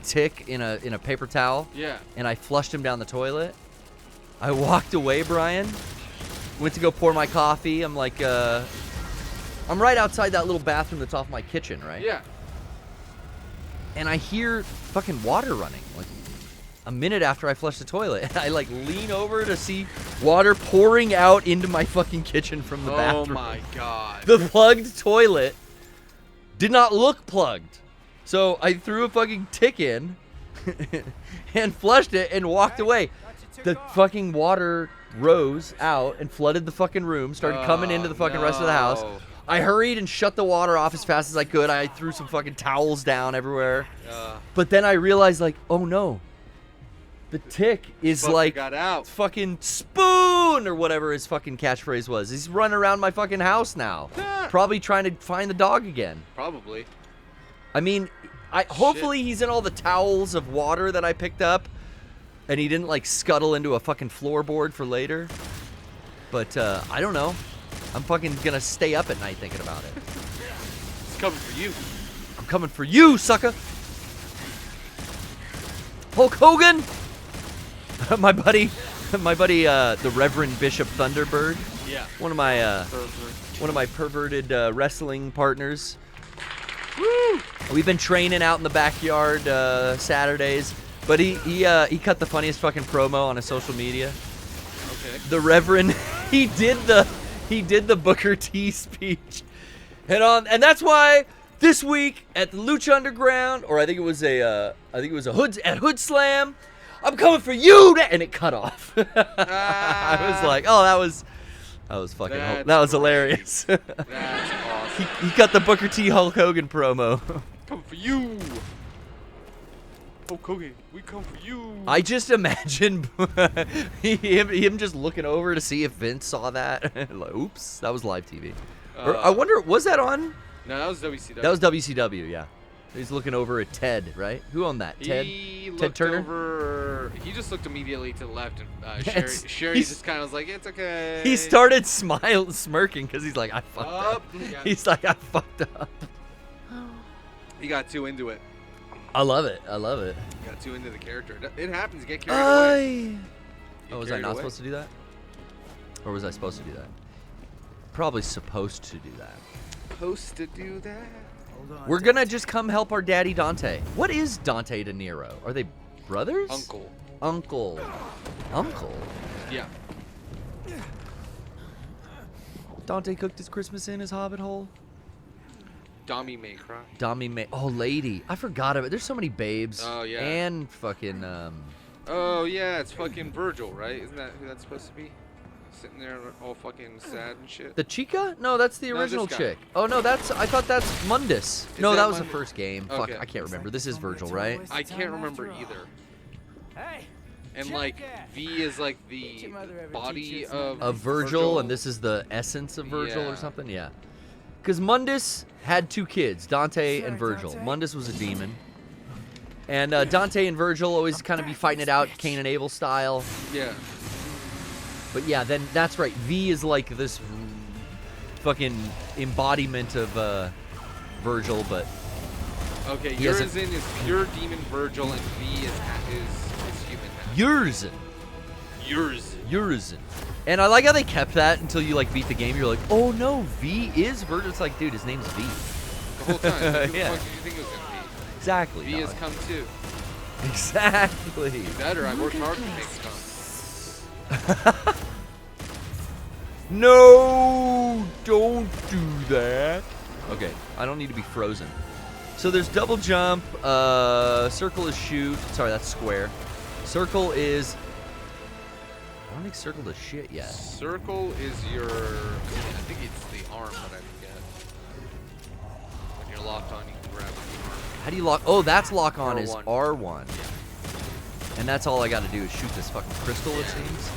Speaker 1: tick in a paper towel.
Speaker 2: Yeah.
Speaker 1: And I flushed him down the toilet. I walked away, Brian. Went to go pour my coffee. I'm like, I'm right outside that little bathroom that's off my kitchen, right?
Speaker 2: Yeah.
Speaker 1: And I hear fucking water running, like a minute after I flush the toilet. And I like lean over to see water pouring out into my fucking kitchen from the bathroom.
Speaker 2: Oh my god.
Speaker 1: The plugged toilet did not look plugged. So I threw a fucking tick in and flushed it and walked away. The fucking water rose out and flooded the fucking room, started coming into the fucking rest of the house. I hurried and shut the water off as fast as I could. I threw some fucking towels down everywhere. But then I realized, like, oh no. The tick is like
Speaker 2: got out.
Speaker 1: fucking spoon or whatever his fucking catchphrase was. He's running around my fucking house now. Probably trying to find the dog again.
Speaker 2: Probably.
Speaker 1: I mean, hopefully he's in all the towels of water that I picked up. And he didn't, like, scuttle into a fucking floorboard for later. But, I don't know. I'm fucking gonna stay up at night thinking about it.
Speaker 2: It's coming for you.
Speaker 1: I'm coming for you, sucker! Hulk Hogan! my buddy, the Reverend Bishop Thunderbird.
Speaker 2: Yeah.
Speaker 1: One of my perverted wrestling partners.
Speaker 2: Woo!
Speaker 1: We've been training out in the backyard Saturdays. But he cut the funniest fucking promo on his social media.
Speaker 2: Okay.
Speaker 1: The Reverend, he did the Booker T speech, and that's why this week at the Lucha Underground, or I think it was a Hood Slam, I'm coming for you, and it cut off. I was like, oh, that was fucking, that was hilarious.
Speaker 2: That's awesome.
Speaker 1: He cut the Booker T Hulk Hogan promo.
Speaker 2: Coming for you. Oh, Hogan, we come for you.
Speaker 1: I just imagine him just looking over to see if Vince saw that. Like, oops, that was live TV. Or, I wonder, was that on?
Speaker 2: No, that was WCW.
Speaker 1: That was WCW, yeah. He's looking over at Ted, right? Who owned that? Ted Turner?
Speaker 2: He just looked immediately to the left, and Sherry just kind of was like, it's okay.
Speaker 1: He started smirking because he's like, I fucked up.
Speaker 2: Yeah.
Speaker 1: He's like, I fucked up.
Speaker 2: He got too into it.
Speaker 1: I love it.
Speaker 2: He got too into the character. It happens. You get carried away.
Speaker 1: Oh, was I not supposed to do that? Or was I supposed to do that? probably supposed to do that.
Speaker 2: Supposed to do that?
Speaker 1: We're gonna just come help our daddy Dante. What is Dante De Niro? Are they brothers?
Speaker 2: Uncle.
Speaker 1: Uncle?
Speaker 2: Yeah.
Speaker 1: Dante cooked his Christmas in his hobbit hole?
Speaker 2: Dami may cry.
Speaker 1: Dami May. Oh, lady. I forgot about it. There's so many babes.
Speaker 2: Oh, yeah.
Speaker 1: And fucking,
Speaker 2: Oh, yeah, it's fucking Virgil, right? Isn't that who that's supposed to be? Sitting there all fucking sad and shit.
Speaker 1: The Chica? No, that's the
Speaker 2: No,
Speaker 1: original
Speaker 2: this guy.
Speaker 1: chick. Oh, no, I thought that's Mundus. No,
Speaker 2: that
Speaker 1: that was the
Speaker 2: Mundus?
Speaker 1: first game.
Speaker 2: Okay.
Speaker 1: Fuck, I can't remember. This is Virgil, right?
Speaker 2: I can't remember either.
Speaker 5: Hey,
Speaker 2: And like V is like the body of
Speaker 1: Virgil, and this is the essence of Virgil
Speaker 2: Yeah.
Speaker 1: or something? Yeah. Because Mundus had two kids, Dante and Virgil. Mundus was a demon. And Dante and Virgil always kind of be fighting it out, Cain and Abel style.
Speaker 2: Yeah.
Speaker 1: But yeah, then that's right. V is like this fucking embodiment of Virgil, but
Speaker 2: Okay,
Speaker 1: He has a-
Speaker 2: Urizen is pure demon Virgil, and V is human.
Speaker 1: Urizen. Urizen. And I like how they kept that until you like beat the game. You're like, oh no, V is Virgil. It's like, dude, his name's V.
Speaker 2: The whole time. Like, who
Speaker 1: Yeah.
Speaker 2: the fuck did you think it was gonna
Speaker 1: Exactly.
Speaker 2: be? V has
Speaker 1: dog.
Speaker 2: come too.
Speaker 1: Exactly.
Speaker 2: Better. I worked hard to make it come.
Speaker 1: No, don't do that. Okay, I don't need to be frozen. So there's double jump. Circle is shoot. Sorry, that's square. Circle is. I don't think circle does shit yet.
Speaker 2: Circle is your. I think it's the arm that I forget. When you're locked on, you can grab the arm.
Speaker 1: How do you lock? Oh, that's lock on is
Speaker 2: R1.
Speaker 1: R1. And that's all I got to do is shoot this fucking crystal, it seems.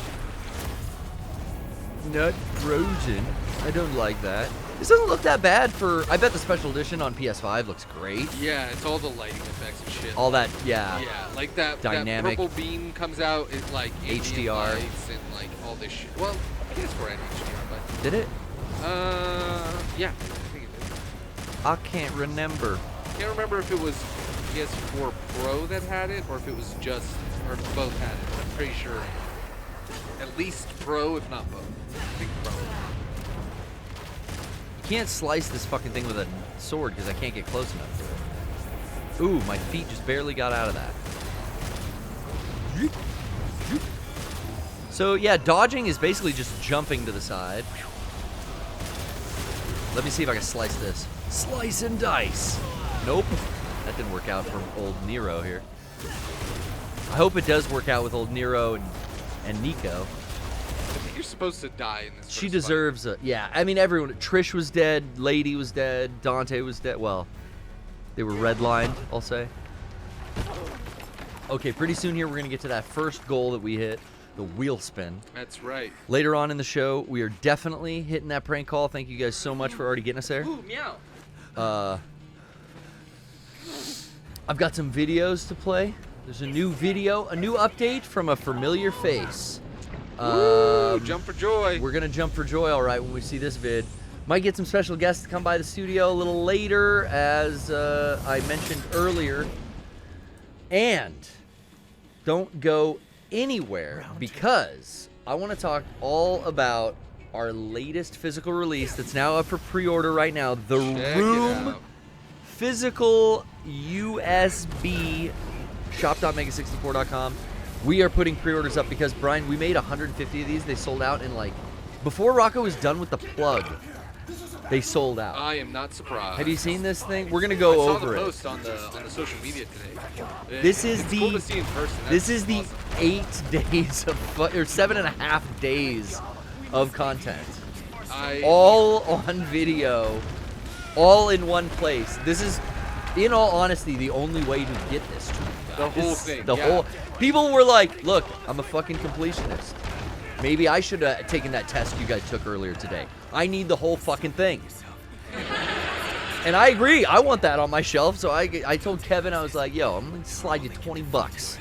Speaker 1: Not frozen. I don't like that. This doesn't look that bad for. I bet the special edition on PS5 looks great.
Speaker 2: Yeah, it's all the lighting effects and shit.
Speaker 1: All that, yeah.
Speaker 2: Yeah, like that
Speaker 1: Dynamic.
Speaker 2: purple beam comes out, it's like ambient
Speaker 1: HDR.
Speaker 2: lights and like all this shit. Well, PS4 had HDR, but
Speaker 1: Did it?
Speaker 2: yeah, I think it did.
Speaker 1: I can't remember.
Speaker 2: Can't remember if it was PS4 Pro that had it or if it was just or if both had it. I'm pretty sure at least Pro, if not both. I think Pro.
Speaker 1: You can't slice this fucking thing with a sword because I can't get close enough to it. Ooh, my feet just barely got out of that. So yeah, dodging is basically just jumping to the side. Let me see if I can slice this. Slice and dice. Nope. That didn't work out for old Nero here. I hope it does work out with old Nero and Nico.
Speaker 2: I think you're supposed to die in this.
Speaker 1: She
Speaker 2: first
Speaker 1: deserves a. Yeah, I mean, everyone. Trish was dead. Lady was dead. Dante was dead. Well, they were redlined, I'll say. Okay, pretty soon here, we're going to get to that first goal that we hit, the wheel spin.
Speaker 2: fight. That's right.
Speaker 1: Later on in the show, we are definitely hitting that prank call. Thank you guys so much for already getting us there.
Speaker 2: Ooh, meow.
Speaker 1: I've got some videos to play. There's a new video, a new update from a familiar face.
Speaker 2: Woo, jump for joy.
Speaker 1: We're going to jump for joy, all right, when we see this vid. Might get some special guests to come by the studio a little later, as I mentioned earlier. And don't go anywhere, because I want to talk all about our latest physical release that's now up for pre-order right now. The
Speaker 2: Check it
Speaker 1: Room
Speaker 2: out.
Speaker 1: Physical USB shop.mega64.com. We are putting pre-orders up because, Brian, we made 150 of these. They sold out in like, before Rocco was done with the plug, they sold out.
Speaker 2: I am not surprised.
Speaker 1: Have you seen this thing? We're gonna
Speaker 2: I
Speaker 1: go
Speaker 2: saw
Speaker 1: over
Speaker 2: the
Speaker 1: it.
Speaker 2: post on the social media today.
Speaker 1: This is
Speaker 2: it's
Speaker 1: the-
Speaker 2: cool to see in person.
Speaker 1: This
Speaker 2: That's
Speaker 1: is the
Speaker 2: awesome.
Speaker 1: 8 days of or 7.5 days of content,
Speaker 2: I
Speaker 1: all on video, all in one place. This is, in all honesty, the only way to get this to you guys.
Speaker 2: The whole thing,
Speaker 1: The
Speaker 2: yeah.
Speaker 1: whole. People were like, "Look, I'm a fucking completionist. Maybe I should have taken that test you guys took earlier today. I need the whole fucking thing." And I agree. I want that on my shelf. So I told Kevin, I was like, "Yo, I'm gonna slide you $20.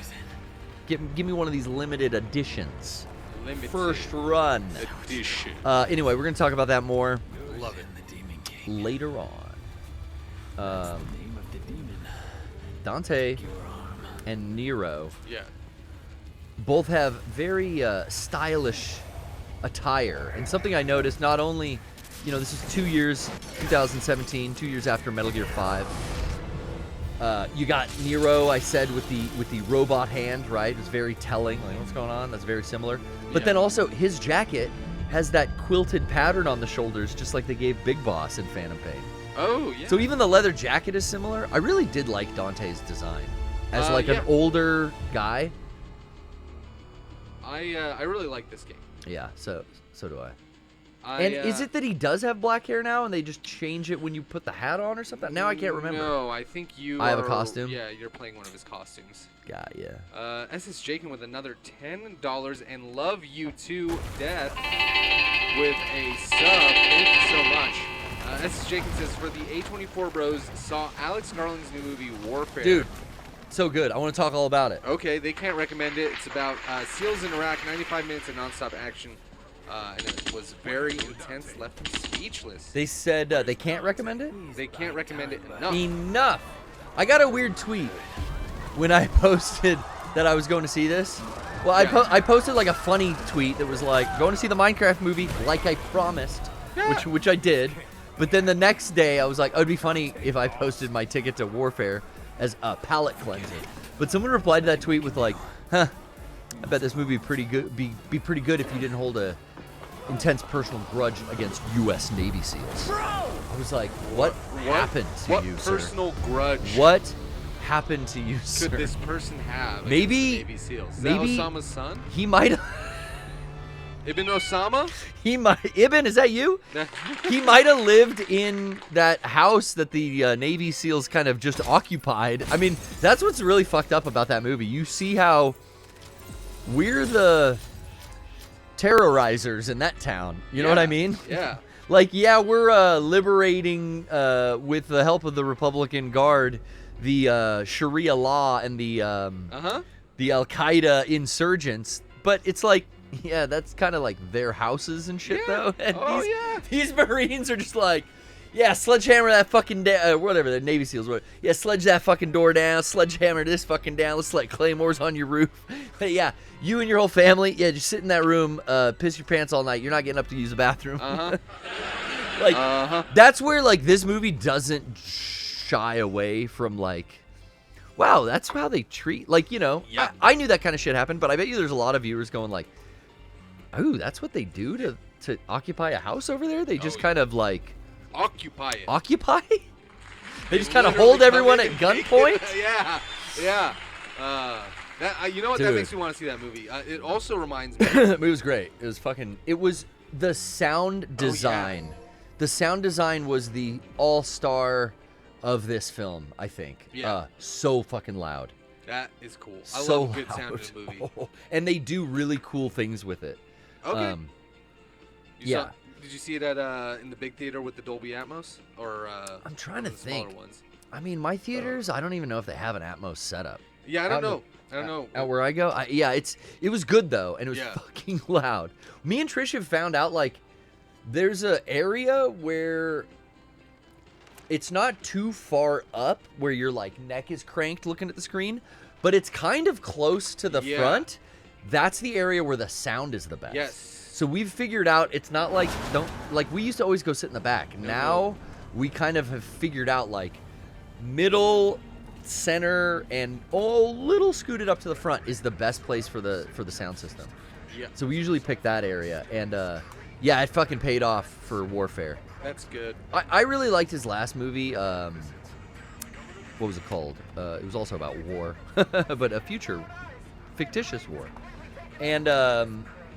Speaker 1: Give me one of these limited editions,
Speaker 2: Limited
Speaker 1: first run."
Speaker 2: edition.
Speaker 1: Anyway, we're gonna talk about that more
Speaker 2: Love it.
Speaker 1: later on. Dante and Nero
Speaker 2: Yeah.
Speaker 1: both have very stylish attire, and something I noticed, not only this is 2 years, 2017, 2 years after Metal Gear 5. You got Nero, I said, with the robot hand, right? It was very telling. Like, what's going on? That's very similar. But then also, his jacket has that quilted pattern on the shoulders, just like they gave Big Boss in Phantom Pain.
Speaker 2: Oh, yeah.
Speaker 1: So even the leather jacket is similar. I really did like Dante's design as an older guy.
Speaker 2: I really like this game.
Speaker 1: Yeah, so do I. And is it that he does have black hair now, and they just change it when you put the hat on or something? Now I can't remember.
Speaker 2: No, I think
Speaker 1: I have a costume?
Speaker 2: Yeah, you're playing one of his costumes.
Speaker 1: God, yeah.
Speaker 2: SS Jakin with another $10 and love you to death with a sub. Thank you so much. SS Jakin says, for the A24 bros, saw Alex Garland's new movie Warfare.
Speaker 1: Dude, so good. I want to talk all about it.
Speaker 2: Okay, they can't recommend it. It's about SEALs in Iraq, 95 minutes of nonstop action. And it was very intense, left me speechless.
Speaker 1: They said they can't recommend it?
Speaker 2: They can't recommend it enough.
Speaker 1: Enough! I got a weird tweet when I posted that I was going to see this. Well, I posted like a funny tweet that was like, going to see the Minecraft movie like I promised, which I did. But then the next day I was like, oh, it'd be funny if I posted my ticket to Warfare as a palate cleanser. But someone replied to that tweet with like, I bet this movie would be pretty good if you didn't hold a intense personal grudge against U.S. Navy SEALs. I was like, what happened to you, sir?
Speaker 2: What personal grudge?
Speaker 1: What happened to you, sir?
Speaker 2: Could this person have
Speaker 1: maybe
Speaker 2: against Navy SEALs? Is
Speaker 1: maybe
Speaker 2: that Osama's son?
Speaker 1: He might.
Speaker 2: Ibn Osama?
Speaker 1: He might. Ibn, is that you? He might have lived in that house that the Navy SEALs kind of just occupied. I mean, that's what's really fucked up about that movie. You see how we're the terrorizers in that town. You know what I mean?
Speaker 2: Yeah.
Speaker 1: Like, yeah, we're liberating, with the help of the Republican Guard, the Sharia law and the Al-Qaeda insurgents. But it's like, yeah, that's kind of like their houses and shit, though. And these Marines are just like, yeah, sledgehammer that fucking whatever, the Navy SEALs. Whatever. Yeah, sledge that fucking door down. Sledgehammer this fucking down. Let's let claymores on your roof. But yeah, you and your whole family, yeah, just sit in that room, piss your pants all night. You're not getting up to use the bathroom. That's where like this movie doesn't shy away from like, wow, that's how they treat. Like, I knew that kind of shit happened, but I bet you there's a lot of viewers going like, ooh, that's what they do to occupy a house over there. They just kind of like.
Speaker 2: Occupy it.
Speaker 1: Occupy? They just kind of hold everyone at gunpoint?
Speaker 2: Yeah. You know what?
Speaker 1: Dude.
Speaker 2: That makes me want to see that movie. It also reminds me.
Speaker 1: It was great. It was the sound design.
Speaker 2: Oh, yeah.
Speaker 1: The sound design was the all-star of this film, I think.
Speaker 2: Yeah.
Speaker 1: So fucking loud.
Speaker 2: That is cool. I
Speaker 1: So
Speaker 2: love a good
Speaker 1: loud.
Speaker 2: sound in a movie.
Speaker 1: Oh, and they do really cool things with it.
Speaker 2: Okay.
Speaker 1: Yeah.
Speaker 2: Did you see it at in the big theater with the Dolby Atmos, or
Speaker 1: I'm trying to
Speaker 2: the smaller
Speaker 1: think.
Speaker 2: ones?
Speaker 1: I mean, my theaters, I don't even know if they have an Atmos setup.
Speaker 2: Yeah, I don't know.
Speaker 1: Out where I go, it was good though, and it was fucking loud. Me and Trish have found out like there's a area where it's not too far up where your like neck is cranked looking at the screen, but it's kind of close to the front. That's the area where the sound is the best.
Speaker 2: Yes.
Speaker 1: So we've figured out it's not like we used to always go sit in the back. Now we kind of have figured out like middle, center, and little scooted up to the front is the best place for the sound system.
Speaker 2: Yeah.
Speaker 1: So we usually pick that area, and it fucking paid off for Warfare.
Speaker 2: That's good.
Speaker 1: I really liked his last movie. What was it called? It was also about war, but a future fictitious war, and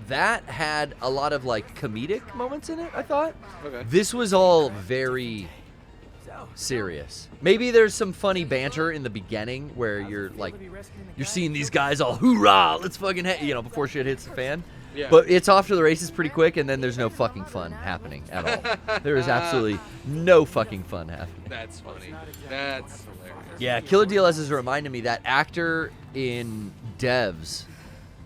Speaker 1: that had a lot of like comedic moments in it, I thought.
Speaker 2: Okay.
Speaker 1: This was all very serious. Maybe there's some funny banter in the beginning where you're seeing these guys all hoorah, let's fucking before shit hits the fan.
Speaker 2: Yeah.
Speaker 1: But it's off to the races pretty quick, and then there's no fucking fun happening at all. There is absolutely no fucking fun happening.
Speaker 2: That's funny. That's hilarious.
Speaker 1: Yeah, Killer DLS has reminded me that actor in Devs,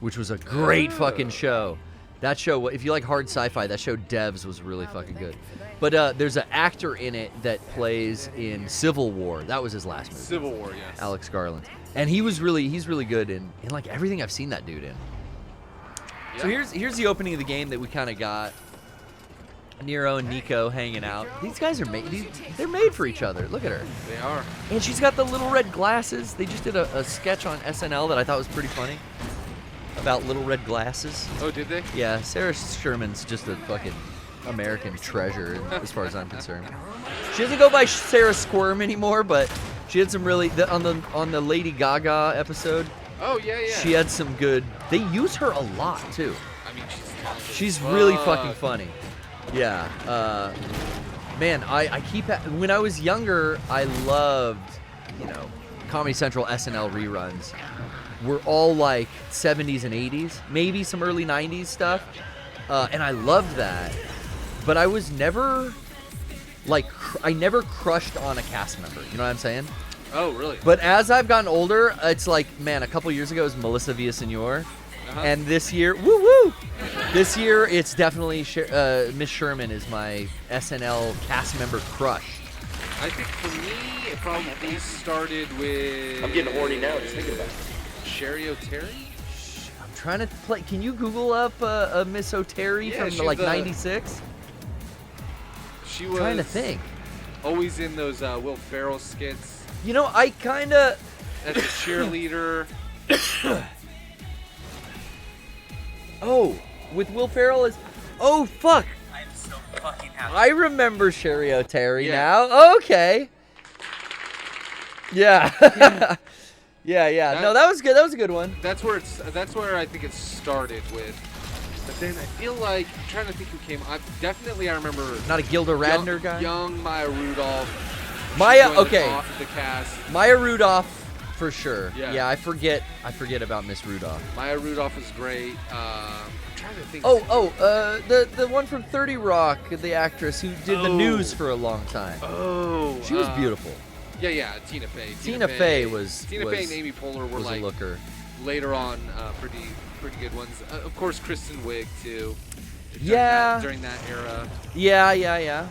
Speaker 1: which was a great fucking show. That show, if you like hard sci-fi, that show Devs was really fucking good. But there's an actor in it that plays in Civil War. That was his last movie.
Speaker 2: Civil War, yes.
Speaker 1: Alex Garland. And he's really good in like everything I've seen that dude in. Yeah. So here's the opening of the game that we kind of got Nero and Nico hanging out. These guys are they're made for each other. Look at her.
Speaker 2: They are.
Speaker 1: And she's got the little red glasses. They just did a sketch on SNL that I thought was pretty funny about little red glasses.
Speaker 2: Oh, did they?
Speaker 1: Yeah, Sarah Sherman's just a fucking American treasure as far as I'm concerned. She doesn't go by Sarah Squirm anymore, but she had some really on the Lady Gaga episode.
Speaker 2: Oh yeah, yeah.
Speaker 1: She had some good. They use her a lot too.
Speaker 2: I mean,
Speaker 1: She's really fucking funny. Yeah. Man, I keep when I was younger, I loved, Comedy Central SNL reruns. Were all like 70s and 80s, maybe some early 90s stuff, and I loved that. But I was never I never crushed on a cast member. You know what I'm saying?
Speaker 2: Oh, really?
Speaker 1: But as I've gotten older, it's like, man, a couple years ago it was Melissa Villaseñor. And this year, this year it's definitely Miss Sherman is my SNL cast member crush.
Speaker 2: I think for me, it probably started with...
Speaker 5: I'm getting horny now just thinking about it.
Speaker 2: Sherry O'Terry?
Speaker 1: I'm trying to play. Can you Google up Miss O'Terry from like 96?
Speaker 2: She was
Speaker 1: trying to think.
Speaker 2: Always in those Will Ferrell skits.
Speaker 1: I kind of...
Speaker 2: As a cheerleader.
Speaker 1: Oh, with Will Ferrell as... Oh, fuck.
Speaker 5: I am so fucking happy.
Speaker 1: I remember Sherry O'Terry now. Okay. Yeah. Yeah. No, that was good. That was a good one.
Speaker 2: That's where I think it started with. But then I feel like I'm trying to think who came. I remember.
Speaker 1: Not a Gilda Radner guy.
Speaker 2: Young Maya Rudolph.
Speaker 1: The
Speaker 2: cast.
Speaker 1: Maya Rudolph for sure.
Speaker 2: Yeah.
Speaker 1: I forget about Miss Rudolph.
Speaker 2: Maya Rudolph was great. I'm trying to think.
Speaker 1: The one from 30 Rock, the actress who did the news for a long time.
Speaker 2: Oh.
Speaker 1: She was beautiful.
Speaker 2: Yeah, Tina Fey.
Speaker 1: Tina Fey and
Speaker 2: Amy Poehler were
Speaker 1: was
Speaker 2: like
Speaker 1: a looker.
Speaker 2: Later on, pretty good ones. Of course, Kristen Wiig too. During that era.
Speaker 1: Yeah.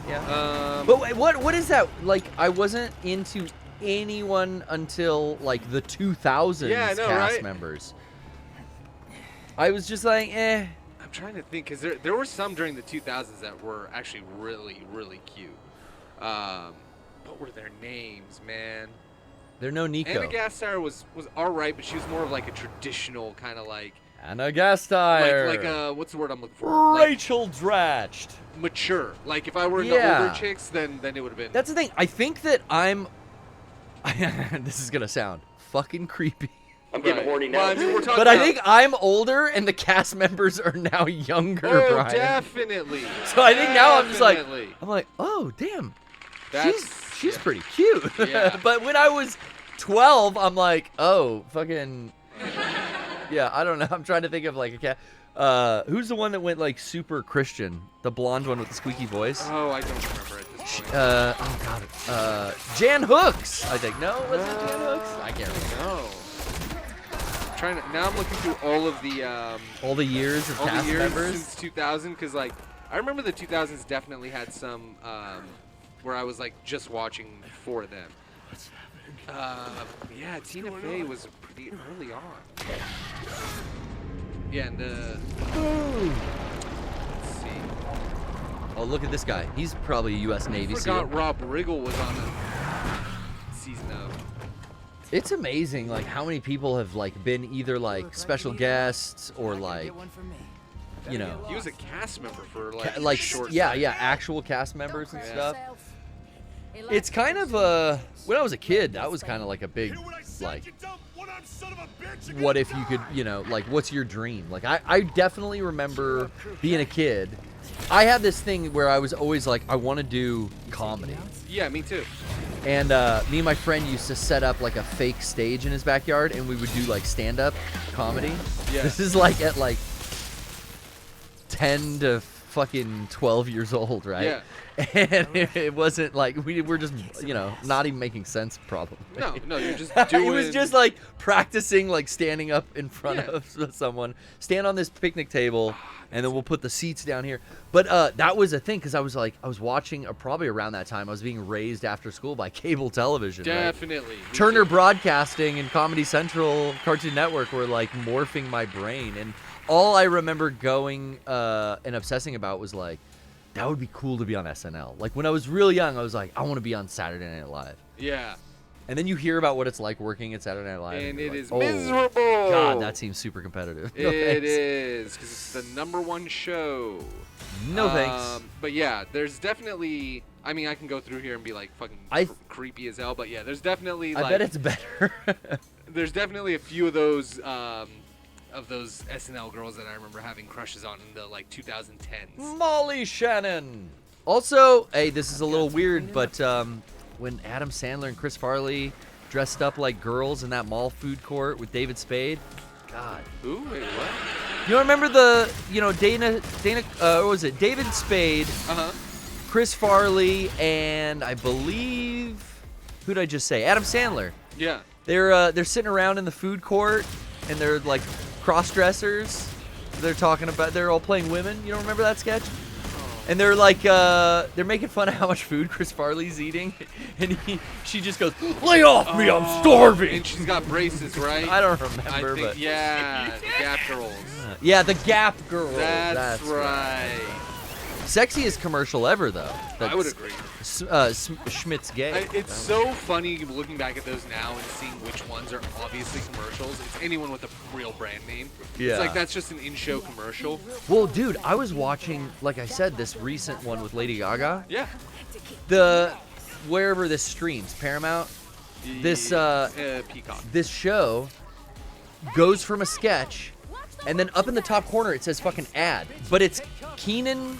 Speaker 1: But wait, what is that? Like, I wasn't into anyone until like the 2000s cast members. I was just like, eh.
Speaker 2: I'm trying to think because there were some during the 2000s that were actually really, really cute. What were their names, man?
Speaker 1: They're no Nico.
Speaker 2: Anna Gasteyer was all right, but she was more of like a traditional kind of like.
Speaker 1: Anna Gasteyer.
Speaker 2: Like what's the word I'm looking for?
Speaker 1: Rachel Dratch.
Speaker 2: Mature. Like if I were into older chicks, then it would have been.
Speaker 1: That's the thing. I think that I'm. This is gonna sound fucking creepy.
Speaker 5: I'm getting horny now.
Speaker 2: Well, I mean, we're talking
Speaker 1: but
Speaker 2: about...
Speaker 1: I think I'm older and the cast members are now younger,
Speaker 2: oh,
Speaker 1: Brian.
Speaker 2: Definitely.
Speaker 1: So I think now I'm just like, oh, damn. She's pretty cute.
Speaker 2: Yeah.
Speaker 1: But when I was 12, I'm like, oh, fucking... Yeah, I don't know. I'm trying to think of like a cat. Who's the one that went like super Christian? The blonde one with the squeaky voice?
Speaker 2: Oh, I don't remember at this point.
Speaker 1: Oh, God. Jan Hooks, I think. No, was it Jan Hooks? I can't remember.
Speaker 2: No. Now I'm looking through all of the
Speaker 1: years of cast members
Speaker 2: since 2000 because like I remember the 2000s definitely had some where I was like just watching for them. Yeah, Tina Fey was pretty early on. Yeah, and let's see.
Speaker 1: Oh, look at this guy. He's probably a U.S. Navy SEAL.
Speaker 2: I forgot Rob Riggle was on a season of.
Speaker 1: It's amazing, like how many people have like been either like special guests or like, you know.
Speaker 2: He was a cast member for like short.
Speaker 1: Yeah, actual cast members and stuff. It's kind of when I was a kid, that was kind of like a big like. What if you could, like, what's your dream? Like, I definitely remember being a kid. I had this thing where I was always like, I want to do comedy.
Speaker 2: Yeah, me too.
Speaker 1: And me and my friend used to set up like a fake stage in his backyard, and we would do like stand-up comedy.
Speaker 2: Yeah.
Speaker 1: This is like at like 10 to fucking 12 years old, right?
Speaker 2: Yeah.
Speaker 1: And it wasn't like we were just, not even making sense probably.
Speaker 2: No, you're just doing.
Speaker 1: It was just like practicing, like standing up in front of someone, stand on this picnic table, and then we'll put the seats down here. But that was a thing because I was watching probably around that time. I was being raised after school by cable television.
Speaker 2: Definitely.
Speaker 1: Right? Turner Broadcasting and Comedy Central, Cartoon Network were like morphing my brain, and all I remember going and obsessing about was like, that would be cool to be on SNL. Like when I was real young, I was like, I want to be on Saturday Night Live.
Speaker 2: Yeah.
Speaker 1: And then you hear about what it's like working at Saturday Night Live.
Speaker 2: And
Speaker 1: you're
Speaker 2: it
Speaker 1: like,
Speaker 2: is
Speaker 1: oh,
Speaker 2: miserable.
Speaker 1: God, that seems super competitive. No
Speaker 2: It
Speaker 1: thanks.
Speaker 2: is, because it's the #1 show.
Speaker 1: No thanks.
Speaker 2: But yeah, there's definitely. I mean, I can go through here and be like fucking creepy as hell. But yeah, there's definitely.
Speaker 1: I
Speaker 2: Like,
Speaker 1: bet it's better.
Speaker 2: there's definitely a few of those SNL girls that I remember having crushes on in the like 2010s.
Speaker 1: Molly Shannon. Also, hey, this is a little weird, but when Adam Sandler and Chris Farley dressed up like girls in that mall food court with David Spade, God.
Speaker 2: Ooh, wait, what?
Speaker 1: You don't remember what was it? David Spade, Chris Farley, and I believe, who'd I just say? Adam Sandler.
Speaker 2: Yeah.
Speaker 1: They're sitting around in the food court, and they're like cross-dressers. They're all playing women. You don't remember that sketch? And they're like, they're making fun of how much food Chris Farley's eating, and she just goes, "Lay off me, I'm starving."
Speaker 2: And she's got braces, right?
Speaker 1: I don't remember,
Speaker 2: I think,
Speaker 1: but
Speaker 2: yeah, the Gap girls.
Speaker 1: yeah, the Gap girl.
Speaker 2: That's right.
Speaker 1: Sexiest commercial ever, though.
Speaker 2: I would agree.
Speaker 1: Schmidt's gay.
Speaker 2: It's so funny looking back at those now and seeing which ones are obviously commercials. It's anyone with a real brand name.
Speaker 1: Yeah.
Speaker 2: It's like that's just an in-show commercial.
Speaker 1: Well, dude, I was watching, like I said, this recent one with Lady Gaga.
Speaker 2: Yeah.
Speaker 1: Wherever this streams, Paramount. This
Speaker 2: Peacock.
Speaker 1: This show goes from a sketch, and then up in the top corner it says fucking ad, but it's Keenan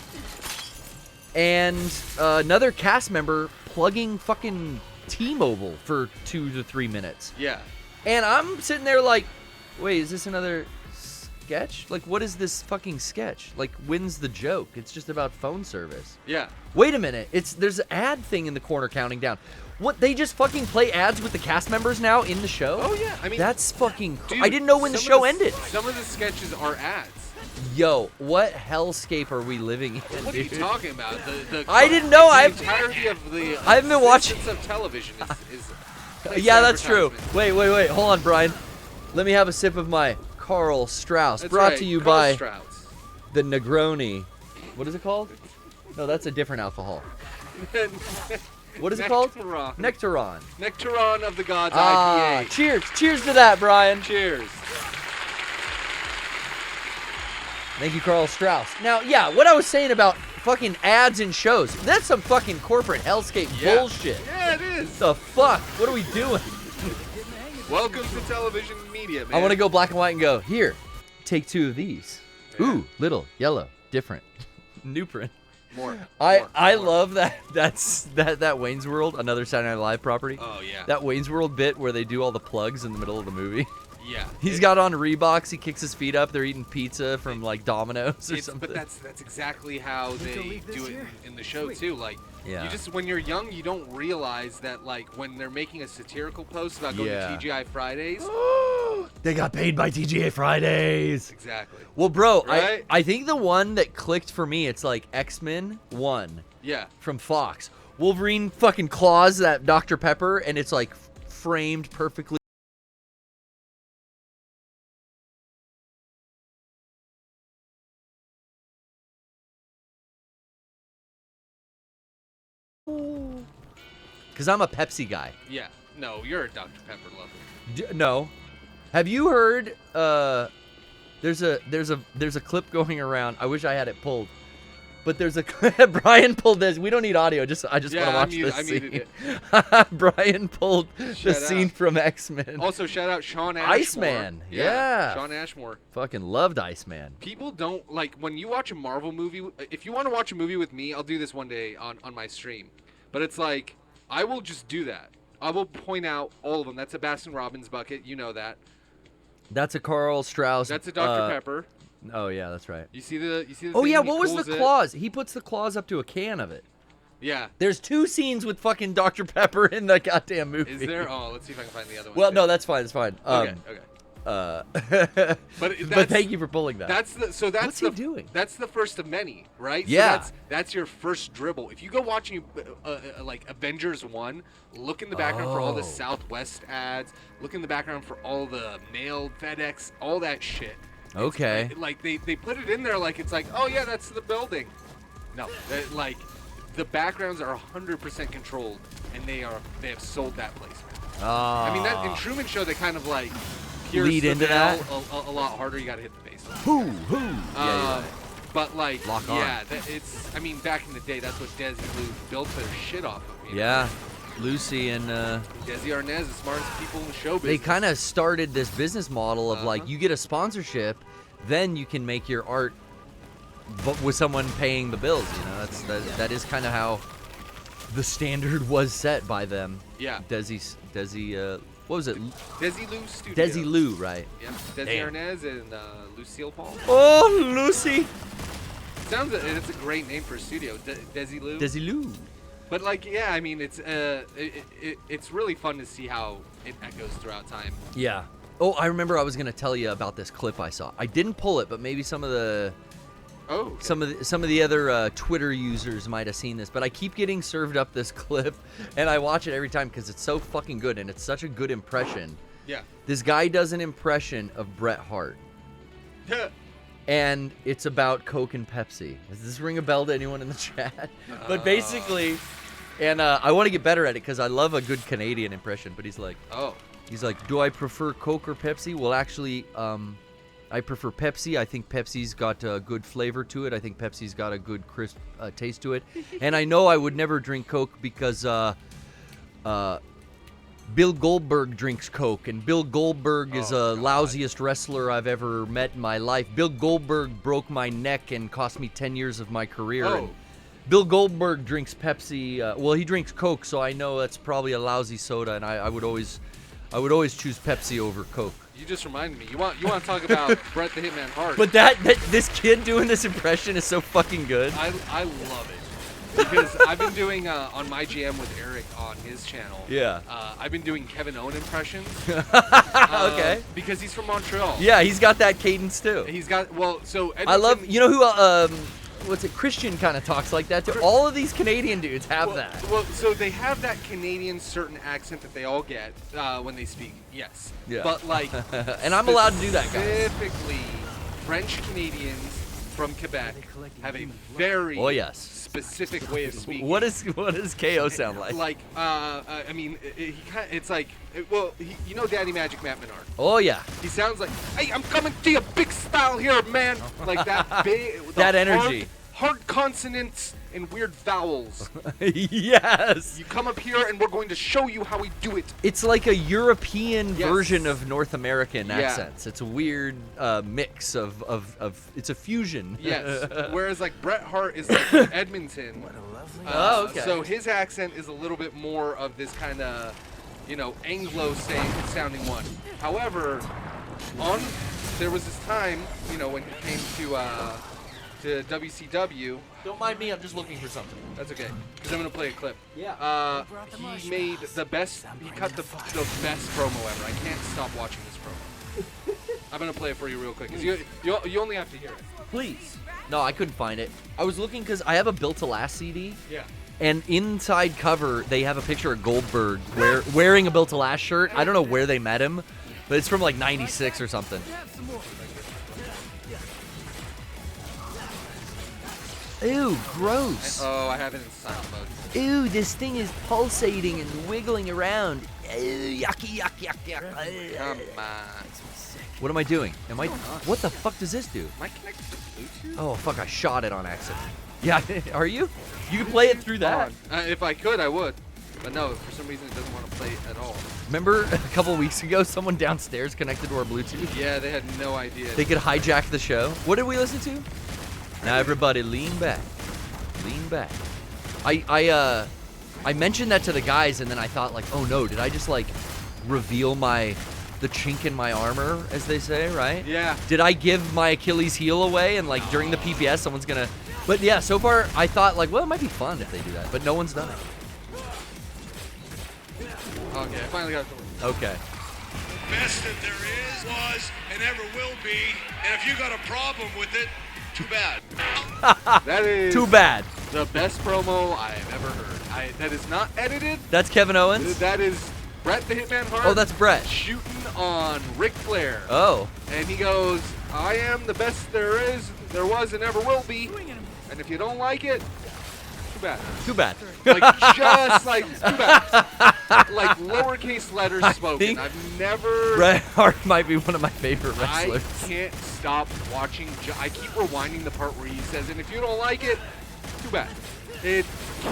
Speaker 1: and another cast member plugging fucking T-Mobile for 2 to 3 minutes.
Speaker 2: Yeah.
Speaker 1: And I'm sitting there like, wait, is this another sketch? Like, what is this fucking sketch? Like, when's the joke? It's just about phone service.
Speaker 2: Yeah.
Speaker 1: Wait a minute. There's an ad thing in the corner counting down. What, they just fucking play ads with the cast members now in the show?
Speaker 2: Oh yeah. I mean,
Speaker 1: that's fucking
Speaker 2: dude,
Speaker 1: I didn't know when the show ended.
Speaker 2: Some of the sketches are ads.
Speaker 1: Yo, what hellscape are we living in,
Speaker 2: What are you
Speaker 1: dude?
Speaker 2: talking about?
Speaker 1: I didn't know.
Speaker 2: The entirety of the
Speaker 1: I haven't been watching
Speaker 2: of television is
Speaker 1: yeah, that's true.
Speaker 2: advertisement.
Speaker 1: Wait. Hold on, Brian. Let me have a sip of my Carl Strauss,
Speaker 2: That's
Speaker 1: brought
Speaker 2: right,
Speaker 1: to you
Speaker 2: Carl
Speaker 1: by
Speaker 2: Strauss.
Speaker 1: the Negroni. What is it called? No, that's a different alcohol. What is it called? Nectaron.
Speaker 2: Nectaron of the Gods
Speaker 1: Ah,
Speaker 2: IPA.
Speaker 1: cheers. Cheers to that, Brian.
Speaker 2: Cheers.
Speaker 1: Thank you, Carl Strauss. Now, yeah, what I was saying about fucking ads and shows, that's some fucking corporate hellscape bullshit.
Speaker 2: Yeah, it is.
Speaker 1: The fuck? What are we doing?
Speaker 2: Welcome to television media, man.
Speaker 1: I want to go black and white and go, here, take 2 of these. Ooh, little, yellow, different. New print.
Speaker 2: More.
Speaker 1: I love that Wayne's World, another Saturday Night Live property.
Speaker 2: Oh, yeah.
Speaker 1: That Wayne's World bit where they do all the plugs in the middle of the movie.
Speaker 2: Yeah.
Speaker 1: He's got on Reeboks, he kicks his feet up, they're eating pizza from like Domino's or something.
Speaker 2: But that's exactly how they do it in the show too. Like,
Speaker 1: Yeah.
Speaker 2: you just, when you're young, you don't realize that like when they're making a satirical post about going to TGI Fridays.
Speaker 1: They got paid by TGA Fridays.
Speaker 2: Exactly.
Speaker 1: Well, bro,
Speaker 2: Right?
Speaker 1: I think the one that clicked for me, it's like X-Men 1
Speaker 2: Yeah.
Speaker 1: from Fox. Wolverine fucking claws that Dr. Pepper, and it's like framed perfectly. Because I'm a Pepsi guy.
Speaker 2: Yeah. No, you're a Dr. Pepper lover.
Speaker 1: No. Have you heard? There's a clip going around. I wish I had it pulled, but there's a Brian pulled this. We don't need audio. I just want to watch this
Speaker 2: I muted
Speaker 1: scene.
Speaker 2: it.
Speaker 1: Brian pulled the
Speaker 2: Shout
Speaker 1: scene
Speaker 2: out.
Speaker 1: from X-Men.
Speaker 2: Also, shout out Sean Ashmore.
Speaker 1: Iceman. Yeah.
Speaker 2: Sean Ashmore.
Speaker 1: Fucking loved Iceman.
Speaker 2: People don't like when you watch a Marvel movie. If you want to watch a movie with me, I'll do this one day on my stream. But it's like I will just do that. I will point out all of them. That's a Baskin Robbins bucket. You know that.
Speaker 1: That's a Carl Strauss.
Speaker 2: That's a Dr. Pepper.
Speaker 1: Oh yeah, that's right.
Speaker 2: You see the
Speaker 1: Oh
Speaker 2: thing?
Speaker 1: yeah,
Speaker 2: He
Speaker 1: what was
Speaker 2: pulls
Speaker 1: the
Speaker 2: it?
Speaker 1: claws? He puts the claws up to a can of it.
Speaker 2: Yeah.
Speaker 1: There's 2 scenes with fucking Dr. Pepper in the goddamn movie.
Speaker 2: Is there? Oh, let's see if I can find the other one.
Speaker 1: Well,
Speaker 2: too.
Speaker 1: no, that's fine. It's fine.
Speaker 2: Okay.
Speaker 1: But thank you for pulling that.
Speaker 2: That's
Speaker 1: What's he doing?
Speaker 2: That's the first of many, right?
Speaker 1: Yeah.
Speaker 2: So that's your first dribble. If you go watching like Avengers 1, look in the background for all the Southwest ads. Look in the background for all the mail, FedEx, all that shit.
Speaker 1: Okay.
Speaker 2: Like they put it in there like it's like, oh yeah, that's the building. No, like the backgrounds are 100% controlled, and they have sold that placement. I mean, that in Truman Show they kind of like pierce
Speaker 1: Lead
Speaker 2: the
Speaker 1: into
Speaker 2: nail
Speaker 1: that?
Speaker 2: a lot harder. You got to hit the base.
Speaker 1: Who? Yeah,
Speaker 2: But like,
Speaker 1: Lock on.
Speaker 2: yeah, it's. I mean, back in the day, that's what Desi Lou built their shit off of. You know?
Speaker 1: yeah. Lucy and
Speaker 2: Desi Arnaz, the smartest people in the show
Speaker 1: they
Speaker 2: business.
Speaker 1: kind of started this business model of like you get a sponsorship, then you can make your art, but with someone paying the bills. You know, that is kind of how the standard was set by them.
Speaker 2: Yeah.
Speaker 1: Desi. What was it?
Speaker 2: Desi Lou Studios.
Speaker 1: Desi Lou, right?
Speaker 2: Yeah. Desi
Speaker 1: Damn.
Speaker 2: Arnaz and Lucille Paul.
Speaker 1: Oh, Lucy.
Speaker 2: It's a great name for a studio, Desi Lou.
Speaker 1: Desi Lou.
Speaker 2: But like, yeah, I mean, it's really fun to see how it echoes throughout time.
Speaker 1: Yeah. Oh, I remember I was gonna tell you about this clip I saw. I didn't pull it, but maybe some of the some of the other Twitter users might have seen this. But I keep getting served up this clip, and I watch it every time because it's so fucking good, and it's such a good impression.
Speaker 2: Yeah.
Speaker 1: This guy does an impression of Bret Hart, and it's about Coke and Pepsi. Does this ring a bell to anyone in the chat? But basically, and I want to get better at it because I love a good Canadian impression. But he's like, do I prefer Coke or Pepsi? Well, actually, I prefer Pepsi. I think Pepsi's got a good flavor to it. I think Pepsi's got a good crisp taste to it. And I know I would never drink Coke because Bill Goldberg drinks Coke, and Bill Goldberg is the lousiest wrestler I've ever met in my life. Bill Goldberg broke my neck and cost me 10 years of my career. And Bill Goldberg drinks Pepsi. Well, he drinks Coke, so I know that's probably a lousy soda, and I would always choose Pepsi over Coke.
Speaker 2: You just reminded me. You want to talk about Bret the Hitman Hart?
Speaker 1: But this kid doing this impression is so fucking good.
Speaker 2: I love it. Because I've been doing on my GM with Eric on his channel.
Speaker 1: Yeah.
Speaker 2: I've been doing Kevin Owen impressions.
Speaker 1: Okay.
Speaker 2: Because he's from Montreal.
Speaker 1: Yeah, he's got that cadence too.
Speaker 2: He's got so. Edmonton,
Speaker 1: I love. You know who? What's it? Christian kind of talks like that too. All of these Canadian dudes have that.
Speaker 2: Well, so they have that Canadian certain accent that they all get when they speak. Yes.
Speaker 1: Yeah.
Speaker 2: But like.
Speaker 1: And I'm allowed to do that, guys.
Speaker 2: Specifically, French Canadians from Quebec have a very specific way of speaking.
Speaker 1: What does KO sound like?
Speaker 2: Like, I mean, it's like, well, you know Daddy Magic Matt Menard.
Speaker 1: Oh yeah.
Speaker 2: He sounds like, hey, I'm coming to you big style here, man. Like that big.
Speaker 1: That energy.
Speaker 2: Hard consonants and weird vowels.
Speaker 1: Yes.
Speaker 2: You come up here and we're going to show you how we do it.
Speaker 1: It's like a European version of North American accents. It's a weird mix of it's a fusion.
Speaker 2: Yes. Whereas like Bret Hart is like from Edmonton. What a lovely. Okay. So his accent is a little bit more of this kind of, Anglo sounding one. However, there was this time, when he came to WCW.
Speaker 1: Don't mind me, I'm just looking for something.
Speaker 2: That's okay, because I'm gonna play a clip.
Speaker 1: Yeah.
Speaker 2: He made the best. He cut the best promo ever. I can't stop watching this promo. I'm gonna play it for you real quick, because you only have to hear it.
Speaker 1: Please. No, I couldn't find it. I was looking because I have a Built to Last CD.
Speaker 2: Yeah.
Speaker 1: And inside cover, they have a picture of Goldberg wearing a Built to Last shirt. I don't know where they met him, but it's from like '96 or something. Ew, gross.
Speaker 2: Oh, I have it in silent mode.
Speaker 1: Ew, this thing is pulsating and wiggling around. Ew, yucky, yuck, yuck, yuck.
Speaker 2: Come on.
Speaker 1: What am I doing? What the fuck does this do?
Speaker 2: Am I connected to Bluetooth?
Speaker 1: Oh, fuck, I shot it on accident. Yeah, are you? You can play it through that.
Speaker 2: If I could, I would. But no, for some reason it doesn't want to play it at all.
Speaker 1: Remember a couple weeks ago, someone downstairs connected to our Bluetooth?
Speaker 2: Yeah, they had no idea.
Speaker 1: They could hijack the show. What did we listen to? Now everybody lean back. Lean back. I mentioned that to the guys, and then I thought, like, oh no, did I just like reveal the chink in my armor, as they say, right?
Speaker 2: Yeah.
Speaker 1: Did I give my Achilles heel away, and like during the PPS someone's gonna... But yeah, so far I thought like, well, it might be fun if they do that, but no one's done it.
Speaker 2: Okay, I finally got it.
Speaker 1: Okay.
Speaker 6: Best that there is, was, and ever will be, and if you got a problem with it, too bad.
Speaker 2: That is
Speaker 1: too bad.
Speaker 2: The best promo I've ever heard. That is not edited.
Speaker 1: That's Kevin Owens?
Speaker 2: That is Bret the Hitman Hart.
Speaker 1: Oh, that's Bret.
Speaker 2: Shooting on Ric Flair.
Speaker 1: Oh.
Speaker 2: And he goes, I am the best there is, there was, and ever will be. And if you don't like it, too bad.
Speaker 1: Too bad.
Speaker 2: Like, just like, too bad. Like, lowercase letters spoken.
Speaker 1: think
Speaker 2: I've never...
Speaker 1: Bret Hart might be one of my favorite wrestlers.
Speaker 2: I can't stop watching. I keep rewinding the part where he says, and if you don't like it, too bad. It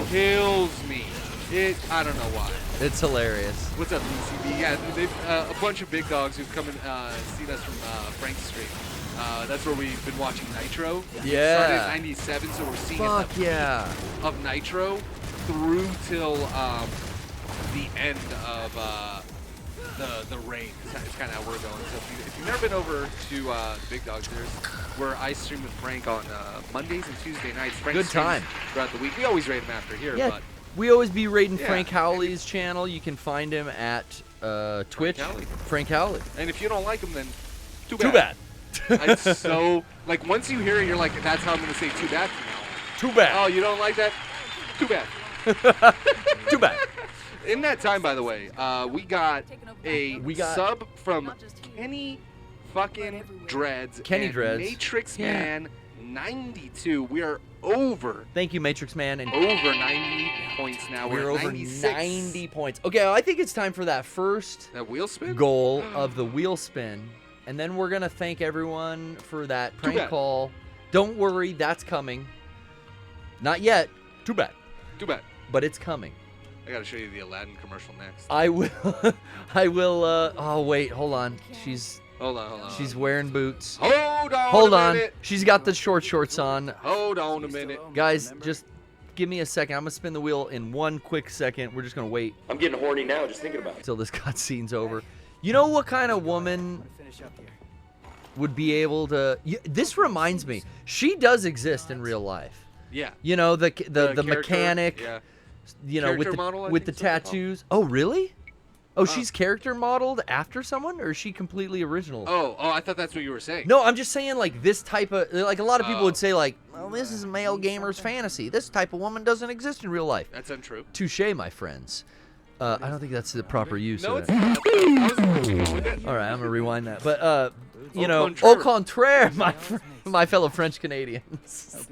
Speaker 2: kills me. I don't know why.
Speaker 1: It's hilarious.
Speaker 2: What's up, ECB? Yeah, they've a bunch of big dogs who've come and seen us from Frank's stream. That's where we've been watching Nitro.
Speaker 1: Yeah.
Speaker 2: Started in '97, so we're seeing
Speaker 1: Fuck
Speaker 2: the
Speaker 1: yeah.
Speaker 2: peak of Nitro through till the end of the reign. It's kind of how we're going. So if you've never been over to Big Dogs, there's where I stream with Frank on Mondays and Tuesday nights. Frank
Speaker 1: Good
Speaker 2: streams
Speaker 1: time.
Speaker 2: throughout the week. We always rate him after here,
Speaker 1: Yeah.
Speaker 2: but
Speaker 1: We always be rating
Speaker 2: Yeah.
Speaker 1: Frank Howley's channel. You can find him at Twitch.
Speaker 2: Howley.
Speaker 1: Frank Howley.
Speaker 2: and if you don't like him, then too
Speaker 1: Too
Speaker 2: bad.
Speaker 1: bad.
Speaker 2: It's so like once you hear it, you're like, that's how I'm gonna say too bad from now on.
Speaker 1: Too bad.
Speaker 2: Oh, you don't like that? Too bad.
Speaker 1: Too bad.
Speaker 2: In that time, by the way, we got a sub from Kenny fucking Dreads.
Speaker 1: Kenny
Speaker 2: and
Speaker 1: Dreads.
Speaker 2: Matrix
Speaker 1: Yeah.
Speaker 2: Man 92. We are over
Speaker 1: Thank you, Matrix Man. And
Speaker 2: 90 points now.
Speaker 1: we're
Speaker 2: We're at
Speaker 1: over
Speaker 2: 96.
Speaker 1: 90 points. Okay, I think it's time for that first
Speaker 2: That wheel spin?
Speaker 1: goal of the wheel spin. And then we're going to thank everyone for that prank
Speaker 2: bad.
Speaker 1: call. Don't worry, that's coming. Not yet. Too bad.
Speaker 2: Too bad.
Speaker 1: But it's coming.
Speaker 2: I gotta show you the Aladdin commercial next.
Speaker 1: I will. I will. Oh, wait. Hold on. She's
Speaker 2: Hold on.
Speaker 1: She's wearing boots.
Speaker 2: Hold on.
Speaker 1: Hold
Speaker 2: a
Speaker 1: on.
Speaker 2: minute.
Speaker 1: She's got the short shorts on.
Speaker 2: Hold on a minute.
Speaker 1: Guys, just give me a second. I'm going to spin the wheel in one quick second. We're just going to wait
Speaker 5: I'm getting horny now just thinking about it.
Speaker 1: until this cutscene's over. You know what kind of woman would be able to... This reminds me. She does exist in real life.
Speaker 2: Yeah.
Speaker 1: You know, the
Speaker 2: character,
Speaker 1: mechanic,
Speaker 2: Yeah.
Speaker 1: you know, with
Speaker 2: Character
Speaker 1: the,
Speaker 2: model, I
Speaker 1: with the
Speaker 2: think some people.
Speaker 1: tattoos. Oh, really? Oh, she's character modeled after someone, or is she completely original?
Speaker 2: Oh, I thought that's what you were saying.
Speaker 1: No, I'm just saying, like, this type of... Like, a lot of people
Speaker 2: Oh.
Speaker 1: would say, like, well, this is male gamer's fantasy. This type of woman doesn't exist in real life.
Speaker 2: That's untrue.
Speaker 1: Touche, my friends. I don't think that's the proper use
Speaker 2: No,
Speaker 1: of
Speaker 2: it's
Speaker 1: it.
Speaker 2: not. I was going with it.
Speaker 1: All right, I'm going to rewind that. But, you
Speaker 2: Au
Speaker 1: know,
Speaker 2: contraire.
Speaker 1: au contraire, my fellow French Canadians.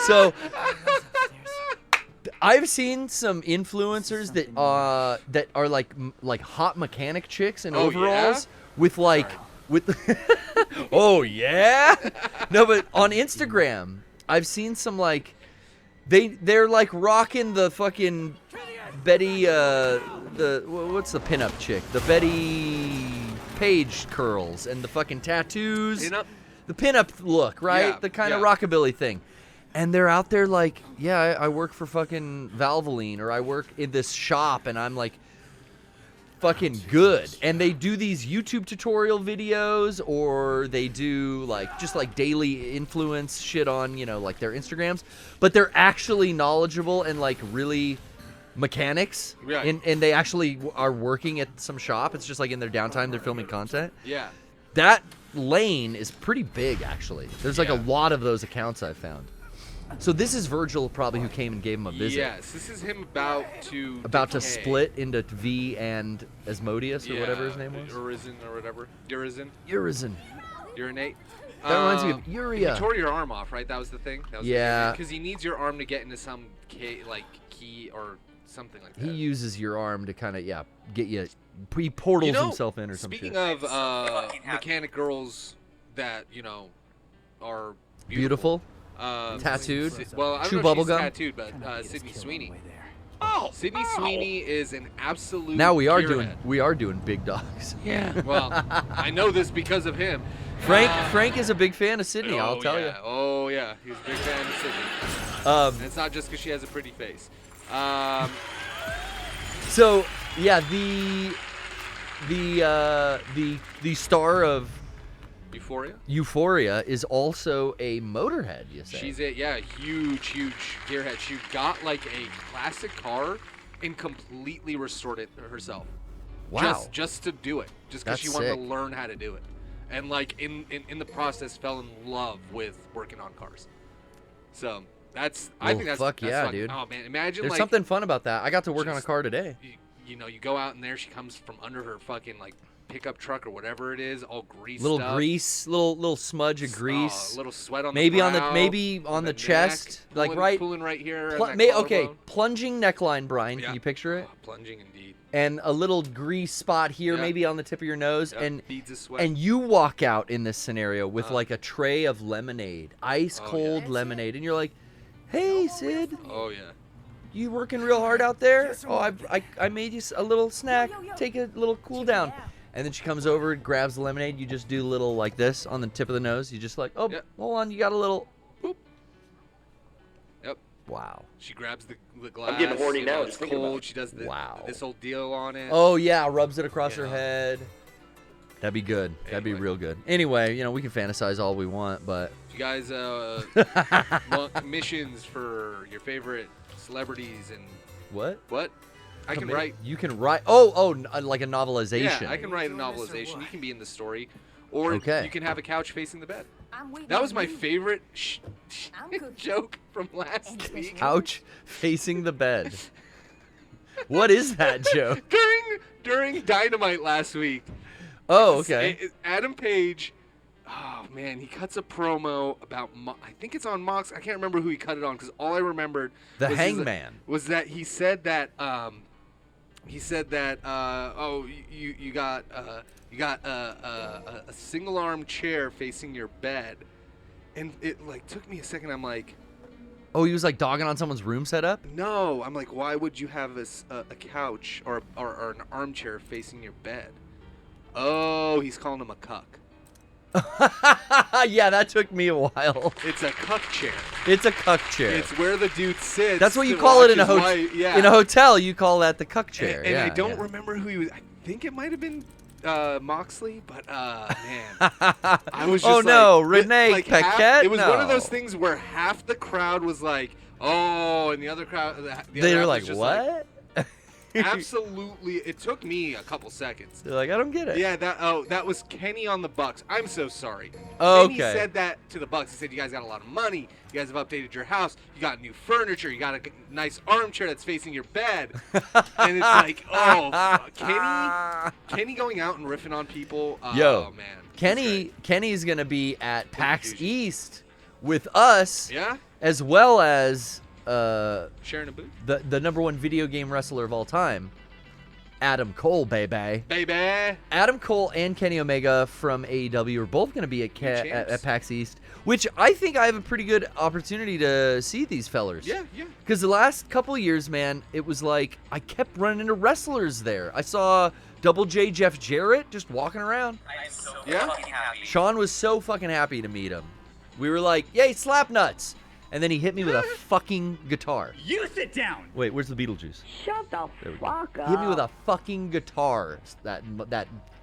Speaker 1: So... I've seen some influencers that are like hot mechanic chicks in
Speaker 2: Oh,
Speaker 1: overalls
Speaker 2: yeah?
Speaker 1: with like with oh yeah no, but on Instagram I've seen some like they're like rocking the fucking Betty what's the pinup chick, the Betty Page curls and the fucking tattoos,
Speaker 2: Pinup?
Speaker 1: the pinup look, right?
Speaker 2: Yeah,
Speaker 1: The kind of
Speaker 2: yeah.
Speaker 1: rockabilly thing. And they're out there like, yeah, I work for fucking Valvoline, or I work in this shop, and I'm like fucking good. And they do these YouTube tutorial videos, or they do like just like daily influence shit on, you know, like their Instagrams. But they're actually knowledgeable and like really mechanics.
Speaker 2: Yeah.
Speaker 1: And they actually are working at some shop. It's just like in their downtime, they're filming content.
Speaker 2: Yeah.
Speaker 1: That lane is pretty big, actually. There's like a
Speaker 2: Yeah.
Speaker 1: lot of those accounts I've found. So this is Virgil probably who came and gave him a visit.
Speaker 2: Yes, this is him about to
Speaker 1: About to
Speaker 2: decay.
Speaker 1: split into V and Asmodeus, or
Speaker 2: Yeah,
Speaker 1: whatever his name was.
Speaker 2: Urizen or whatever. Urizen.
Speaker 1: Urizen.
Speaker 2: Urinate.
Speaker 1: That reminds me of Uria.
Speaker 2: You tore your arm off, right? That was the thing? That was
Speaker 1: Yeah.
Speaker 2: Because he needs your arm to get into some key or something like that.
Speaker 1: He uses your arm to kind of, get you. He portals
Speaker 2: You know,
Speaker 1: himself in or some
Speaker 2: speaking
Speaker 1: shit.
Speaker 2: of mechanic girls that, are
Speaker 1: Beautiful. Tattooed.
Speaker 2: Well, I
Speaker 1: Chew
Speaker 2: don't know if she's
Speaker 1: bubblegum?
Speaker 2: tattooed, but Sydney Sweeney. Oh, Sydney Sweeney is an absolute.
Speaker 1: Now we are
Speaker 2: gearhead.
Speaker 1: doing big dogs.
Speaker 2: Yeah. Well, I know this because of him.
Speaker 1: Frank is a big fan of Sydney. I'll tell you.
Speaker 2: Oh yeah, he's a big fan of Sydney. And it's not just because she has a pretty face.
Speaker 1: So yeah, the star of Euphoria is also a motorhead. You say?
Speaker 2: She's a huge gearhead. She got like a classic car and completely restored it herself.
Speaker 1: Wow.
Speaker 2: Just to do it, just because
Speaker 1: That's
Speaker 2: she wanted
Speaker 1: sick.
Speaker 2: to learn how to do it, and like in the process fell in love with working on cars. So I think that's
Speaker 1: fuck
Speaker 2: that's
Speaker 1: yeah,
Speaker 2: fun.
Speaker 1: dude.
Speaker 2: Oh man, imagine
Speaker 1: There's
Speaker 2: like
Speaker 1: something fun about that. I got to work on a car today.
Speaker 2: you go out and there she comes from under her fucking like pickup truck or whatever it is, all greased
Speaker 1: Little
Speaker 2: up.
Speaker 1: grease, little smudge of
Speaker 2: Oh,
Speaker 1: grease.
Speaker 2: a little sweat on
Speaker 1: maybe
Speaker 2: the
Speaker 1: on the
Speaker 2: brow,
Speaker 1: maybe on the
Speaker 2: neck,
Speaker 1: chest, like
Speaker 2: pulling right here.
Speaker 1: Pl-
Speaker 2: on that
Speaker 1: okay,
Speaker 2: collarbone.
Speaker 1: plunging neckline, Brian.
Speaker 2: Yeah.
Speaker 1: Can you picture it?
Speaker 2: Oh, plunging indeed.
Speaker 1: And a little grease spot here,
Speaker 2: Yeah.
Speaker 1: maybe on the tip of your nose,
Speaker 2: Yep,
Speaker 1: and
Speaker 2: beads of sweat.
Speaker 1: and you walk out in this scenario with like a tray of lemonade, ice cold
Speaker 2: yeah.
Speaker 1: lemonade, and you're like, "Hey, Sid,
Speaker 2: Oh yeah.
Speaker 1: you working real hard out there? Oh, I made you a little snack. Take a little cool down." And then she comes over, grabs the lemonade. You just do a little like this on the tip of the nose. You just like, "Oh,
Speaker 2: Yep.
Speaker 1: hold on, you got a little."
Speaker 2: Boop. Yep.
Speaker 1: Wow.
Speaker 2: She grabs the glass.
Speaker 5: getting horny
Speaker 2: you know,
Speaker 5: now
Speaker 2: It's
Speaker 5: just thinking about
Speaker 2: cold.
Speaker 5: it.
Speaker 2: She does
Speaker 1: Wow.
Speaker 2: this whole deal on it.
Speaker 1: Oh yeah, rubs it across her
Speaker 2: Yeah.
Speaker 1: head. That'd be good. That'd be
Speaker 2: Anyway.
Speaker 1: real good. Anyway, we can fantasize all we want, but
Speaker 2: You guys want commissions for your favorite celebrities and
Speaker 1: what?
Speaker 2: what? I can write.
Speaker 1: You can write. Oh, like a novelization.
Speaker 2: Yeah, I can write a novelization. You can be in the story, or
Speaker 1: Okay.
Speaker 2: you can have a couch facing the bed.
Speaker 3: I'm waiting
Speaker 2: That was
Speaker 3: on
Speaker 2: my
Speaker 3: you.
Speaker 2: favorite
Speaker 3: I'm cooking.
Speaker 2: joke from last week.
Speaker 1: Couch facing the bed. What is that joke?
Speaker 2: During Dynamite last week.
Speaker 1: Oh, okay.
Speaker 2: Adam Page. Oh man, he cuts a promo about. I think it's on Mox. I can't remember who he cut it on because all I remembered
Speaker 1: The
Speaker 2: was
Speaker 1: Hangman.
Speaker 2: was that he said that. Oh, you got a single arm chair facing your bed, and it like took me a second. I'm like,
Speaker 1: Oh, he was like dogging on someone's room setup?
Speaker 2: no. I'm like, why would you have a couch or an armchair facing your bed? Oh, he's calling him a cuck.
Speaker 1: Yeah, that took me a while.
Speaker 2: It's a cuck chair.
Speaker 1: It's a cuck chair.
Speaker 2: It's where the dude sits.
Speaker 1: That's what you
Speaker 2: to
Speaker 1: call it
Speaker 2: watch
Speaker 1: in a
Speaker 2: his
Speaker 1: hotel.
Speaker 2: wife. Yeah.
Speaker 1: In a hotel, you call that the cuck chair.
Speaker 2: And
Speaker 1: yeah,
Speaker 2: I don't
Speaker 1: yeah.
Speaker 2: remember who he was. I think it might have been Moxley, but man, I was just
Speaker 1: Oh, no,
Speaker 2: like,
Speaker 1: Renee
Speaker 2: like
Speaker 1: Paquette?
Speaker 2: It was one of
Speaker 1: No.
Speaker 2: those things where half the crowd was like, "Oh," and the other crowd, the
Speaker 1: They
Speaker 2: other
Speaker 1: were
Speaker 2: half
Speaker 1: like,
Speaker 2: was just
Speaker 1: what?
Speaker 2: absolutely. It took me a couple seconds.
Speaker 1: They're like, I don't get it.
Speaker 2: Yeah, that was Kenny on the Bucks. I'm so sorry.
Speaker 1: Oh,
Speaker 2: Kenny
Speaker 1: okay.
Speaker 2: said that to the Bucks. He said, "You guys got a lot of money. You guys have updated your house. You got new furniture. You got a nice armchair that's facing your bed." And it's like, oh, fuck. Kenny going out and riffing on people.
Speaker 1: Yo,
Speaker 2: Oh man, he's
Speaker 1: Kenny's gonna be at PAX
Speaker 2: douche.
Speaker 1: East with us,
Speaker 2: great. Yeah,
Speaker 1: as well as
Speaker 2: sharing a booth,
Speaker 1: the number one video game wrestler of all time, Adam Cole, baby.
Speaker 2: baby.
Speaker 1: Adam Cole and Kenny Omega from AEW are both going to be at
Speaker 2: champs.
Speaker 1: PAX East, which I think I have a pretty good opportunity to see these fellers.
Speaker 2: Yeah.
Speaker 1: Because the last couple of years, man, it was like I kept running into wrestlers there. I saw Double J Jeff Jarrett just walking around.
Speaker 2: Yeah.
Speaker 1: Sean was so fucking happy to meet him. We were like, yay, slap nuts. And then he hit me with a fucking guitar.
Speaker 7: You sit down.
Speaker 1: Wait, where's the Beetlejuice?
Speaker 3: Shut the
Speaker 1: There we go.
Speaker 3: fuck up.
Speaker 1: He hit me with a fucking guitar. That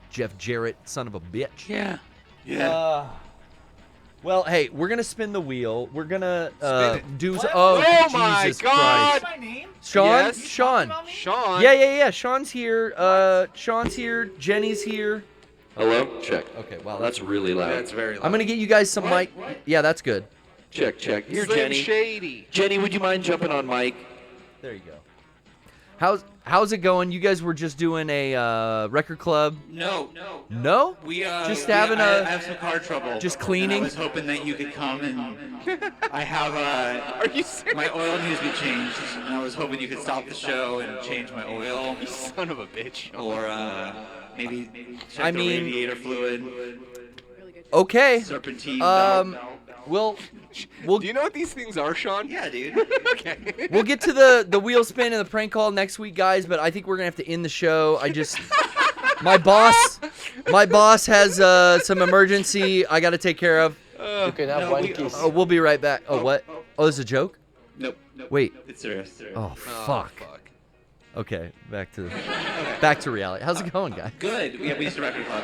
Speaker 1: Jeff Jarrett son of a bitch.
Speaker 2: Yeah.
Speaker 1: Well, hey, we're gonna spin the wheel. We're gonna
Speaker 2: Spin it.
Speaker 1: do.
Speaker 7: What?
Speaker 1: Oh,
Speaker 2: Oh my
Speaker 1: Jesus
Speaker 2: God.
Speaker 1: Christ.
Speaker 7: My name?
Speaker 1: Sean,
Speaker 2: Yes.
Speaker 1: Sean.
Speaker 2: Sean.
Speaker 1: Yeah. Sean's here. Sean's here. Jenny's here.
Speaker 5: Hello? Check.
Speaker 1: Okay, wow,
Speaker 5: That's really loud.
Speaker 2: That's very loud.
Speaker 1: I'm gonna get you guys some mic. Yeah, that's good.
Speaker 5: Check. Here,
Speaker 2: Slim
Speaker 5: Jenny.
Speaker 2: Shady.
Speaker 5: Jenny, would you mind jumping on mic?
Speaker 1: There you go. How's it going? You guys were just doing a record club.
Speaker 8: No.
Speaker 1: No?
Speaker 8: We
Speaker 1: Just
Speaker 8: we-
Speaker 1: having
Speaker 8: I
Speaker 1: a-
Speaker 8: have some car trouble.
Speaker 1: Just
Speaker 8: And
Speaker 1: cleaning?
Speaker 8: I was hoping that you could come and I have
Speaker 2: Are you serious?
Speaker 8: my oil needs to be changed, and I was hoping you could stop the show and change my oil,
Speaker 2: Son of a bitch.
Speaker 8: or maybe check
Speaker 1: I
Speaker 8: the
Speaker 1: mean-
Speaker 8: radiator fluid,
Speaker 1: Okay.
Speaker 8: serpentine.
Speaker 1: We'll
Speaker 2: Do you know what these things are, Sean?
Speaker 8: yeah, dude.
Speaker 2: Okay.
Speaker 1: we'll get to the wheel spin and the prank call next week, guys. But I think we're gonna have to end the show. My boss has some emergency I got to take care of.
Speaker 5: You can have
Speaker 8: No,
Speaker 5: one
Speaker 8: we-
Speaker 5: kiss.
Speaker 1: Oh, we'll be right back. Oh, what? Oh, this is a joke?
Speaker 8: Nope.
Speaker 1: Wait.
Speaker 8: It's serious.
Speaker 1: Oh,
Speaker 2: Oh,
Speaker 1: fuck. Okay, back to reality. How's it going, guys?
Speaker 8: Good. We used to record club.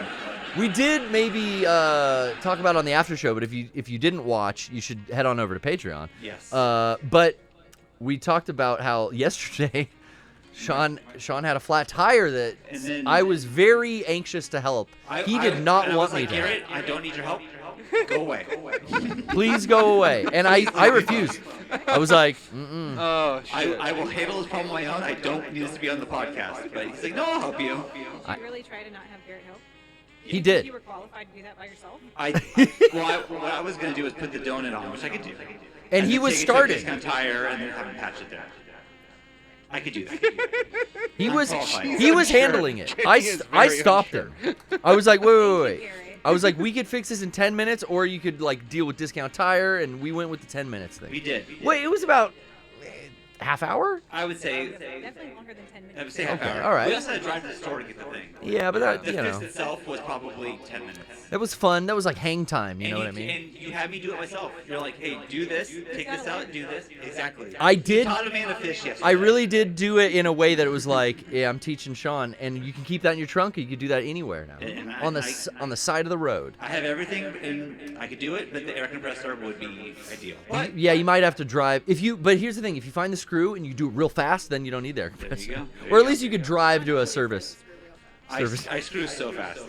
Speaker 1: We did maybe talk about it on the after show, but if you didn't watch, you should head on over to Patreon.
Speaker 8: Yes.
Speaker 1: But we talked about how yesterday Sean had a flat tire that
Speaker 8: And then-
Speaker 1: I was very anxious to help. He did not
Speaker 8: I
Speaker 1: want
Speaker 8: was
Speaker 1: me
Speaker 8: like,
Speaker 1: to.
Speaker 8: Garrett, I don't need your help. Go away.
Speaker 1: Please go away. And I refused. I was like,
Speaker 2: Oh, shit.
Speaker 8: I will handle this problem on my own. I don't need this to be on the podcast. But he's like, no, I'll help you.
Speaker 9: Did you really try to not have Garrett help?
Speaker 1: He did.
Speaker 7: You were qualified to do that by yourself?
Speaker 8: What I was gonna do is put the donut on, which I could do.
Speaker 1: And he
Speaker 8: then
Speaker 1: was
Speaker 8: take it to a
Speaker 1: starting.
Speaker 8: discount tire and then have him patch it there. I could do that.
Speaker 1: He
Speaker 8: I'm
Speaker 1: was
Speaker 8: qualified.
Speaker 1: he was handling it. I stopped him. I was like, wait. I was like, we could fix this in 10 minutes, or you could like deal with discount tire, and we went with the 10 minutes thing.
Speaker 8: We did.
Speaker 1: Wait, it was about half hour?
Speaker 8: I would say.
Speaker 7: Definitely longer than 10 minutes.
Speaker 8: I would say half
Speaker 1: Okay,
Speaker 8: hour.
Speaker 1: all right.
Speaker 8: We also had to drive to the store to get the thing.
Speaker 1: Yeah, but that,
Speaker 8: The
Speaker 1: you
Speaker 8: fix
Speaker 1: know,
Speaker 8: itself was probably 10 minutes.
Speaker 1: that was fun. That was like hang time, you know what I mean?
Speaker 8: And you had me do it myself. You're like, hey, do this, take this out, do this. Exactly.
Speaker 1: I did.
Speaker 8: Taught a man to fish yesterday.
Speaker 1: I really did do it in a way that it was like, yeah, I'm teaching Sean, and you can keep that in your trunk, or you can do that anywhere now,
Speaker 8: And
Speaker 1: on the side of the road.
Speaker 8: I have everything, and I could do it, but the air compressor would be ideal.
Speaker 1: Yeah, you might have to drive but here's the thing: if you find the screw and you do it real fast, then you don't need the air compressor.
Speaker 8: go.
Speaker 1: Or at least you could drive to a service.
Speaker 8: I screw so fast.
Speaker 1: Oh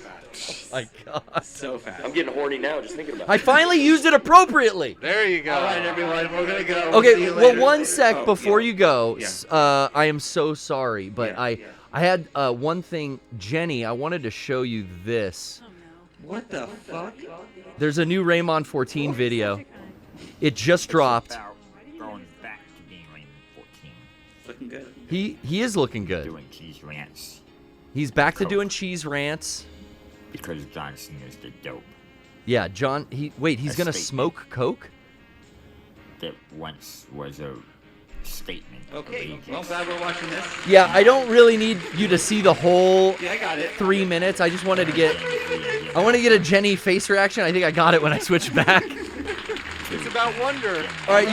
Speaker 1: my God.
Speaker 8: So fast.
Speaker 5: I'm getting horny now just thinking about
Speaker 1: I finally used it appropriately.
Speaker 2: There you go.
Speaker 8: All right, everyone, we're gonna go. We'll see
Speaker 1: Okay,
Speaker 8: you
Speaker 1: well,
Speaker 8: later.
Speaker 1: one sec
Speaker 8: Oh,
Speaker 1: before
Speaker 8: yeah.
Speaker 1: you go.
Speaker 8: Yeah.
Speaker 1: I am so sorry, but
Speaker 8: Yeah.
Speaker 1: I had one thing, Jenny. I wanted to show you this.
Speaker 7: Oh, no.
Speaker 8: What the fuck?
Speaker 1: There's a new Raymond 14 video. It just dropped.
Speaker 9: Going back to being Raymond 14.
Speaker 8: Looking good.
Speaker 1: He is looking good.
Speaker 9: Doing cheese rants.
Speaker 1: He's back to
Speaker 9: Coke.
Speaker 1: doing cheese rants.
Speaker 9: Because John Cena's the dope.
Speaker 1: Yeah, John. He's
Speaker 9: A
Speaker 1: gonna
Speaker 9: statement.
Speaker 1: smoke coke.
Speaker 9: That once was a statement.
Speaker 8: Okay,
Speaker 9: of
Speaker 8: well, I'm
Speaker 9: ages.
Speaker 8: glad we're watching this.
Speaker 1: Yeah, I don't really need you to see the whole
Speaker 8: Yeah, I got it.
Speaker 1: 3 minutes. I just wanted to get. I want to get a Jenny face reaction. I think I got it when I switched back.
Speaker 2: It's about wonder.
Speaker 1: All right,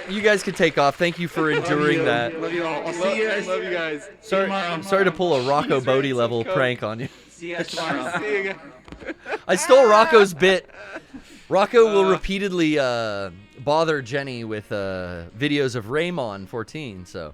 Speaker 1: you guys can take off. Thank you for enduring that.
Speaker 8: Love you all. I'll see you guys.
Speaker 2: Love you guys.
Speaker 1: Sorry to pull a Rocco Bodie level prank on you.
Speaker 8: See you guys tomorrow.
Speaker 2: See you guys.
Speaker 1: I stole Rocco's bit. Rocco will repeatedly bother Jenny with videos of Raymond 14. So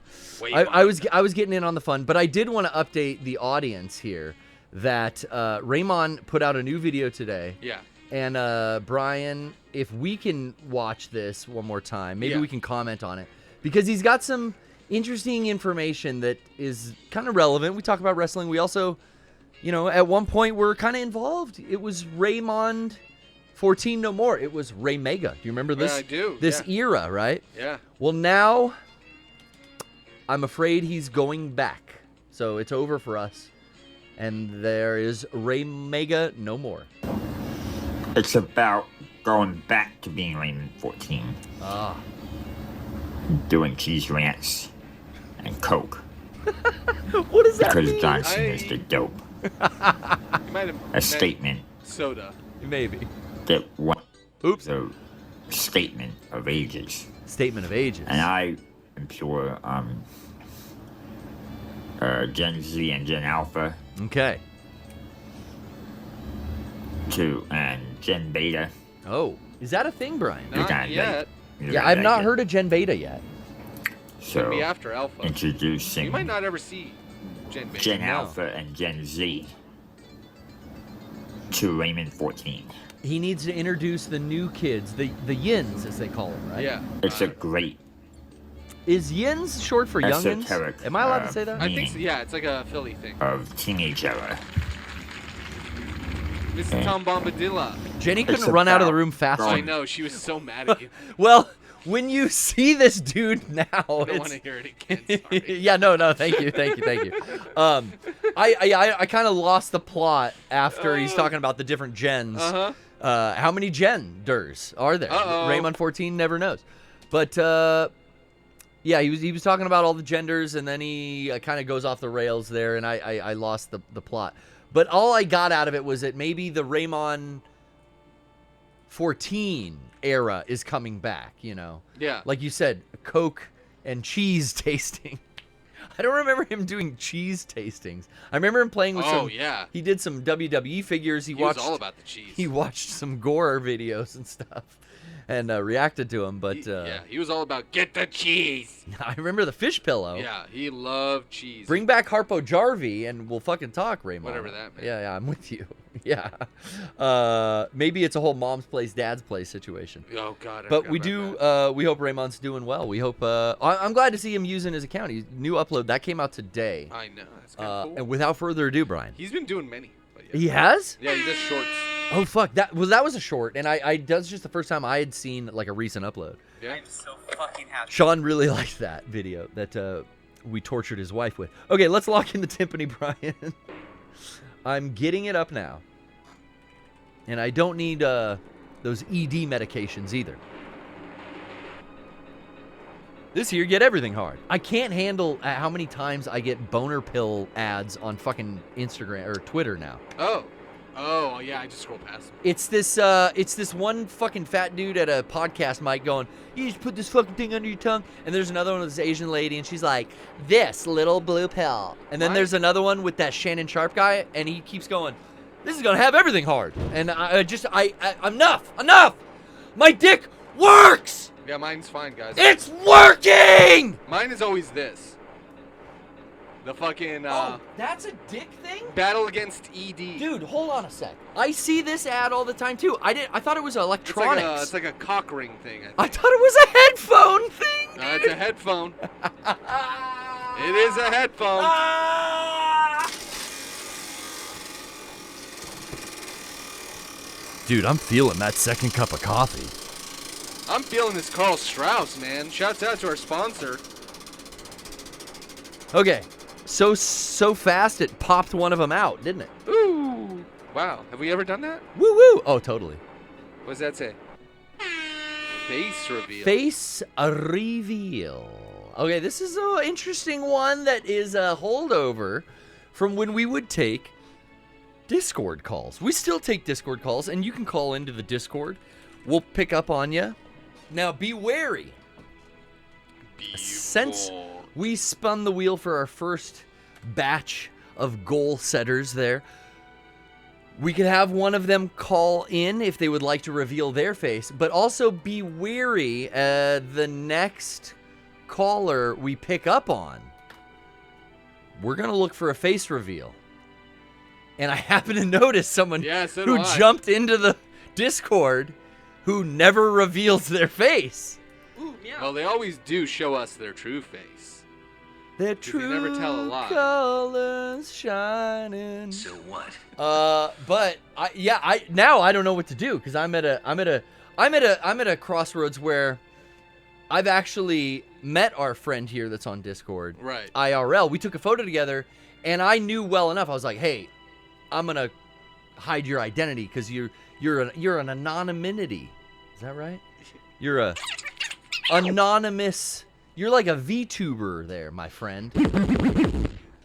Speaker 1: I was getting in on the fun, but I did want to update the audience here that Raymond put out a new video today.
Speaker 2: Yeah.
Speaker 1: And Brian, if we can watch this one more time, maybe
Speaker 2: Yeah.
Speaker 1: we can comment on it, because he's got some interesting information that is kind of relevant. We talk about wrestling. We also, at one point we're kind of involved. It was Raymond 14 no more. It was Remake. Do you remember this?
Speaker 2: Yeah, I do.
Speaker 1: This
Speaker 2: Yeah.
Speaker 1: era, right?
Speaker 2: Yeah.
Speaker 1: Well, now I'm afraid he's going back. So it's over for us. And there is Remake no more.
Speaker 9: It's about going back to being Raymond 14.
Speaker 1: Ah.
Speaker 9: Doing cheese rants and coke.
Speaker 1: What does that
Speaker 9: Because
Speaker 1: mean?
Speaker 9: John Cena's the dope.
Speaker 2: You might have
Speaker 9: A
Speaker 2: meant
Speaker 9: statement
Speaker 2: soda.
Speaker 1: Maybe.
Speaker 9: that was
Speaker 1: Oops.
Speaker 9: a statement of ages.
Speaker 1: Statement of ages.
Speaker 9: And I am sure Gen Z and Gen Alpha
Speaker 1: Okay.
Speaker 9: and Gen Beta.
Speaker 1: Oh, is that a thing, Brian?
Speaker 9: You're
Speaker 2: Not
Speaker 9: gonna
Speaker 2: yet.
Speaker 9: you're
Speaker 1: Yeah,
Speaker 9: gonna
Speaker 1: I've not
Speaker 9: like it.
Speaker 1: heard of Gen Beta yet.
Speaker 2: Should be
Speaker 9: So,
Speaker 2: after Alpha.
Speaker 9: introducing
Speaker 2: You might not ever see Gen Beta.
Speaker 9: Gen
Speaker 1: No.
Speaker 9: Alpha and Gen Z to Raymond 14.
Speaker 1: He needs to introduce the new kids, the yins, as they call them, right?
Speaker 2: Yeah.
Speaker 9: It's a great
Speaker 1: Is yins short for youngins?
Speaker 9: esoteric
Speaker 1: Am I allowed to say that?
Speaker 2: I think so.
Speaker 9: meaning
Speaker 2: Yeah, it's like a Philly thing.
Speaker 9: of teenage era.
Speaker 2: Mrs. Tom Bombadilla.
Speaker 1: Jenny couldn't
Speaker 9: It's
Speaker 1: run out of the
Speaker 9: about
Speaker 1: room fast
Speaker 2: I
Speaker 1: enough.
Speaker 2: know, she was so mad at you.
Speaker 1: Well, when you see this dude now,
Speaker 2: I don't
Speaker 1: it's...
Speaker 2: want to hear it again. Sorry.
Speaker 1: Yeah, no, thank you. I kind of lost the plot after he's talking about the different gens.
Speaker 2: Uh-huh.
Speaker 1: How many genders are there?
Speaker 2: Uh-oh.
Speaker 1: Raymond 14 never knows. But yeah, he was talking about all the genders, and then he kind of goes off the rails there, and I lost the plot. But all I got out of it was that maybe the Raymond 14 era is coming back,
Speaker 2: Yeah.
Speaker 1: Like you said, Coke and cheese tasting. I don't remember him doing cheese tastings. I remember him playing with
Speaker 2: Oh,
Speaker 1: some...
Speaker 2: yeah.
Speaker 1: He did some WWE figures. He
Speaker 2: He was
Speaker 1: watched
Speaker 2: all about the cheese.
Speaker 1: He watched some gore videos and stuff and reacted to them, but...
Speaker 2: Yeah, he was all about get the cheese.
Speaker 1: I remember the fish pillow.
Speaker 2: Yeah, he loved cheese.
Speaker 1: Bring back Harpo Jarvie and we'll fucking talk, Raymond.
Speaker 2: Whatever that meant.
Speaker 1: Yeah, I'm with you. Yeah. Maybe it's a whole mom's place, dad's place situation.
Speaker 2: Oh God. I
Speaker 1: But
Speaker 2: forgot
Speaker 1: we
Speaker 2: about
Speaker 1: do.
Speaker 2: that.
Speaker 1: We hope Raymond's doing well. We hope. I'm glad to see him using his account. New upload that came out today.
Speaker 2: I know. That's kind of cool.
Speaker 1: And without further ado, Brian.
Speaker 2: He's been doing many. But yeah.
Speaker 1: He has?
Speaker 2: Yeah, he does shorts.
Speaker 1: Oh fuck! That was a short, and that's just the first time I had seen like a recent upload.
Speaker 2: Yeah.
Speaker 8: I'm so fucking happy.
Speaker 1: Sean really liked that video that we tortured his wife with. Okay, let's lock in the timpani, Brian. I'm getting it up now, and I don't need those ED medications either. This here, get everything hard. I can't handle how many times I get boner pill ads on fucking Instagram or Twitter now.
Speaker 2: Oh, yeah, I just scroll past him.
Speaker 1: It's this one fucking fat dude at a podcast mic going, you just put this fucking thing under your tongue. And there's another one with this Asian lady, and she's like, this little blue pill. And then there's another one with that Shannon Sharp guy, and he keeps going, this is gonna have everything hard. And enough! My dick works!
Speaker 2: Yeah, mine's fine, guys.
Speaker 1: It's working!
Speaker 2: Mine is always this. The fucking,
Speaker 1: that's a dick thing?
Speaker 2: battle against ED.
Speaker 1: Dude, hold on a sec. I see this ad all the time, too. I thought it was electronics.
Speaker 2: It's like a cock ring thing,
Speaker 1: I thought it was a headphone thing.
Speaker 2: It's a headphone. It is a headphone.
Speaker 1: Dude, I'm feeling that second cup of coffee.
Speaker 2: I'm feeling this Carl Strauss, man. Shouts out to our sponsor.
Speaker 1: Okay, so fast it popped one of them out, didn't it?
Speaker 2: Ooh. Wow. Have we ever done that?
Speaker 1: Woo woo. Oh, totally.
Speaker 2: What does that say? Face reveal.
Speaker 1: Face reveal. Okay, this is an interesting one that is a holdover from when we would take Discord calls. We still take Discord calls, and you can call into the Discord. We'll pick up on you. Now, be wary. Since we spun the wheel for our first batch of goal setters there, we could have one of them call in if they would like to reveal their face, but also be wary the next caller we pick up on. We're going to look for a face reveal. And I happen to notice someone who jumped into the Discord who never reveals their face.
Speaker 7: Ooh, yeah.
Speaker 2: Well, they always do show us their true face.
Speaker 1: Their
Speaker 2: They
Speaker 1: true
Speaker 2: never tell a lie.
Speaker 1: colors shining.
Speaker 8: So what?
Speaker 1: But now I don't know what to do because I'm at a crossroads where I've actually met our friend here that's on Discord.
Speaker 2: Right.
Speaker 1: IRL. We took a photo together, and I knew well enough. I was like, hey, I'm gonna hide your identity because you're an anonymity. Is that right? You're a anonymous. You're like a VTuber there, my friend.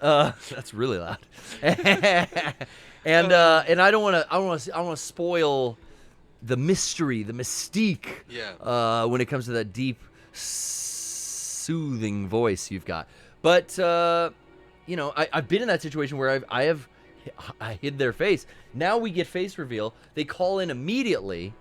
Speaker 1: That's really loud. and I don't want to spoil the mystery, the mystique.
Speaker 2: Yeah.
Speaker 1: When it comes to that deep, soothing voice you've got, but I've been in that situation where I hid their face. Now we get face reveal. They call in immediately.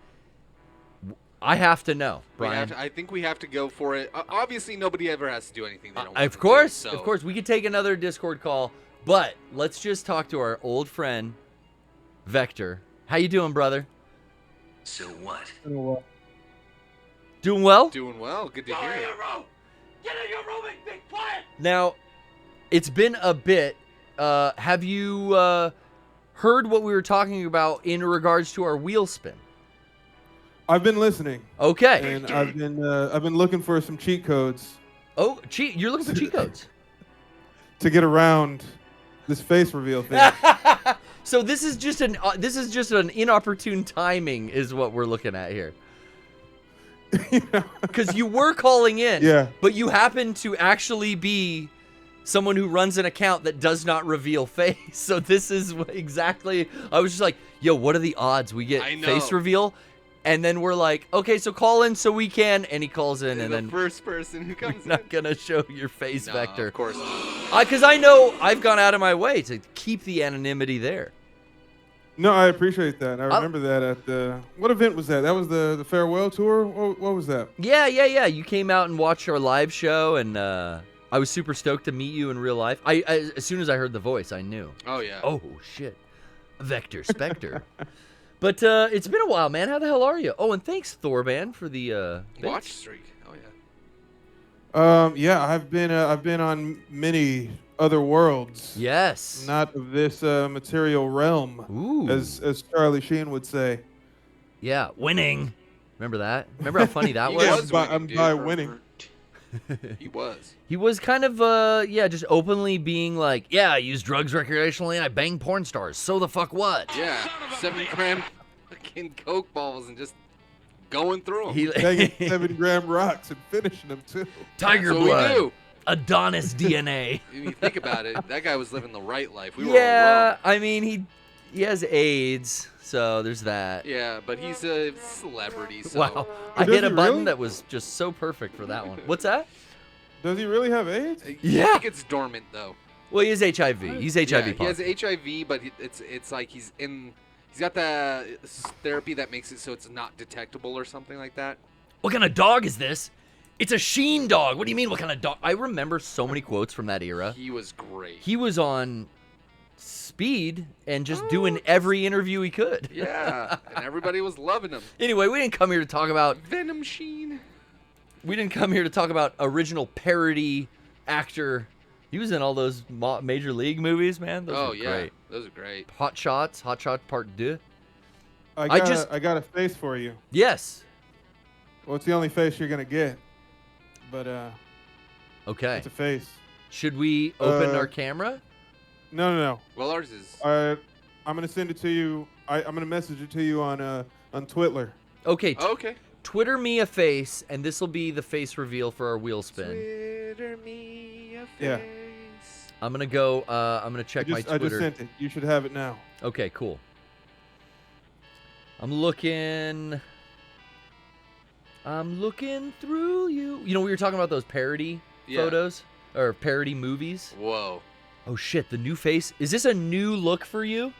Speaker 1: I have to know, Brian.
Speaker 2: I think we have to go for it. Obviously, nobody ever has to do anything they don't want
Speaker 1: Of course,
Speaker 2: to do, so.
Speaker 1: of course. We could take another Discord call, but let's just talk to our old friend, Vector. How you doing, brother?
Speaker 8: So what?
Speaker 1: Doing well?
Speaker 2: Doing well. Good to hear you.
Speaker 8: Get in your room and be quiet!
Speaker 1: Now, it's been a bit. Have you heard what we were talking about in regards to our wheel spin?
Speaker 10: I've been listening.
Speaker 1: Okay.
Speaker 10: And I've been looking for some cheat codes.
Speaker 1: Oh, you're looking for cheat codes
Speaker 10: to get around this face reveal thing.
Speaker 1: So this is just an inopportune timing, is what we're looking at here. Because you were calling in,
Speaker 10: yeah,
Speaker 1: but you happen to actually be someone who runs an account that does not reveal face. So this is exactly. I was just like, yo, what are the odds we get face reveal? And then we're like, okay, so call in so we can. And he calls in, and then
Speaker 2: the first person who comes in.
Speaker 1: Not gonna show your face, Vector.
Speaker 2: Of course not.
Speaker 1: Because I know I've gone out of my way to keep the anonymity there.
Speaker 10: No, I appreciate that. I remember that at the what event was that? That was the farewell tour. What was that?
Speaker 1: Yeah. You came out and watched our live show, and I was super stoked to meet you in real life. I as soon as I heard the voice, I knew.
Speaker 2: Oh yeah.
Speaker 1: Oh shit, Vector Spectre. But it's been a while, man. How the hell are you? Oh, and thanks, Thorban, for the
Speaker 2: watch streak. Oh yeah.
Speaker 10: Yeah, I've been on many other worlds.
Speaker 1: Yes.
Speaker 10: Not of this material realm,
Speaker 1: Ooh.
Speaker 10: as Charlie Sheen would say.
Speaker 1: Yeah, winning. Remember that? Remember how funny that
Speaker 2: He
Speaker 1: was?
Speaker 2: was winning,
Speaker 10: I'm
Speaker 2: dude.
Speaker 10: by winning.
Speaker 2: He was.
Speaker 1: He was kind of, just openly being like, yeah, I use drugs recreationally and I bang porn stars. So the fuck what?
Speaker 2: Yeah, 7-gram fucking coke balls and just going through them.
Speaker 1: He,
Speaker 10: Taking 7-gram rocks and finishing them too.
Speaker 1: Tiger
Speaker 2: That's what we
Speaker 1: blood.
Speaker 2: do.
Speaker 1: Adonis DNA.
Speaker 2: If you think about it, that guy was living the right life. We were all
Speaker 1: Yeah,
Speaker 2: wrong.
Speaker 1: I mean, he has AIDS, so there's that.
Speaker 2: Yeah, but he's a celebrity. So.
Speaker 1: Wow. I
Speaker 10: Does
Speaker 1: hit a
Speaker 10: he
Speaker 1: button
Speaker 10: really?
Speaker 1: that was just so perfect for that one. What's that?
Speaker 10: Does he really have AIDS?
Speaker 1: Yeah.
Speaker 2: I think it's dormant though.
Speaker 1: Well, he has HIV. He's HIV
Speaker 2: Yeah, he
Speaker 1: positive.
Speaker 2: has HIV, but it's like he's got the therapy that makes it so it's not detectable or something like that.
Speaker 1: What kind of dog is this? It's a Sheen dog. What do you mean, what kind of dog? I remember so many quotes from that era.
Speaker 2: He was great.
Speaker 1: He was on speed and just doing every interview he could.
Speaker 2: Yeah, and everybody was loving him.
Speaker 1: Anyway, we didn't come here to talk about
Speaker 2: Venom Sheen.
Speaker 1: we didn't come here to talk about original parody actor. He was in all those Major League movies, man. Those
Speaker 2: Oh
Speaker 1: were
Speaker 2: yeah,
Speaker 1: great.
Speaker 2: those are great.
Speaker 1: Hot Shots Part 2.
Speaker 10: I got a face for you.
Speaker 1: Yes.
Speaker 10: Well, it's the only face you're gonna get. But
Speaker 1: Okay.
Speaker 10: it's a face.
Speaker 1: Should we open
Speaker 10: Uh,
Speaker 1: our camera?
Speaker 10: No.
Speaker 2: Well, ours is.
Speaker 10: I'm gonna send it to you. I'm gonna message it to you on Twitler.
Speaker 1: Okay.
Speaker 2: Okay.
Speaker 1: Twitter me a face, and this will be the face reveal for our wheel spin.
Speaker 2: Twitter me a face.
Speaker 10: Yeah.
Speaker 1: I'm gonna go. I'm gonna check my
Speaker 10: I
Speaker 1: Twitter.
Speaker 10: just sent it. You should have it now.
Speaker 1: Okay, cool. I'm looking through you. You know, we were talking about those parody photos or parody movies.
Speaker 2: Whoa.
Speaker 1: Oh shit, the new face. Is this a new look for you?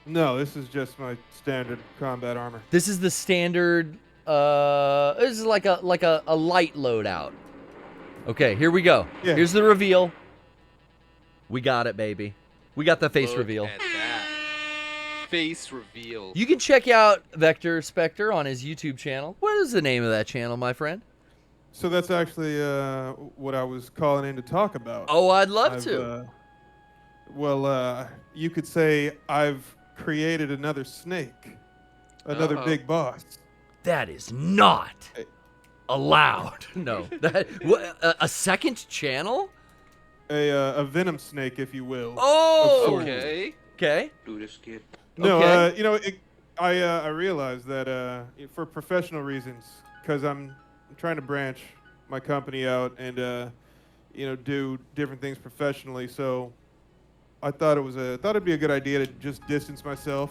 Speaker 10: No, this is just my standard combat armor.
Speaker 1: This is the standard. This is like a light loadout. Okay, here we go.
Speaker 10: Yeah.
Speaker 1: Here's the reveal. We got it, baby. We got the face
Speaker 2: Look
Speaker 1: reveal.
Speaker 2: at that. Face reveal.
Speaker 1: You can check out Vector Spectre on his YouTube channel. What is the name of that channel, my friend?
Speaker 10: So that's actually what I was calling in to talk about.
Speaker 1: Oh, I'd love to.
Speaker 10: You could say I've created another snake, another big boss.
Speaker 1: That is not allowed. No. A second channel?
Speaker 10: A venom snake, if you will.
Speaker 1: Oh,
Speaker 10: of sorts.
Speaker 2: Okay.
Speaker 1: Okay.
Speaker 10: No,
Speaker 1: Okay.
Speaker 10: I realized that for professional reasons, because I'm trying to branch my company out and do different things professionally. So I thought it'd be a good idea to just distance myself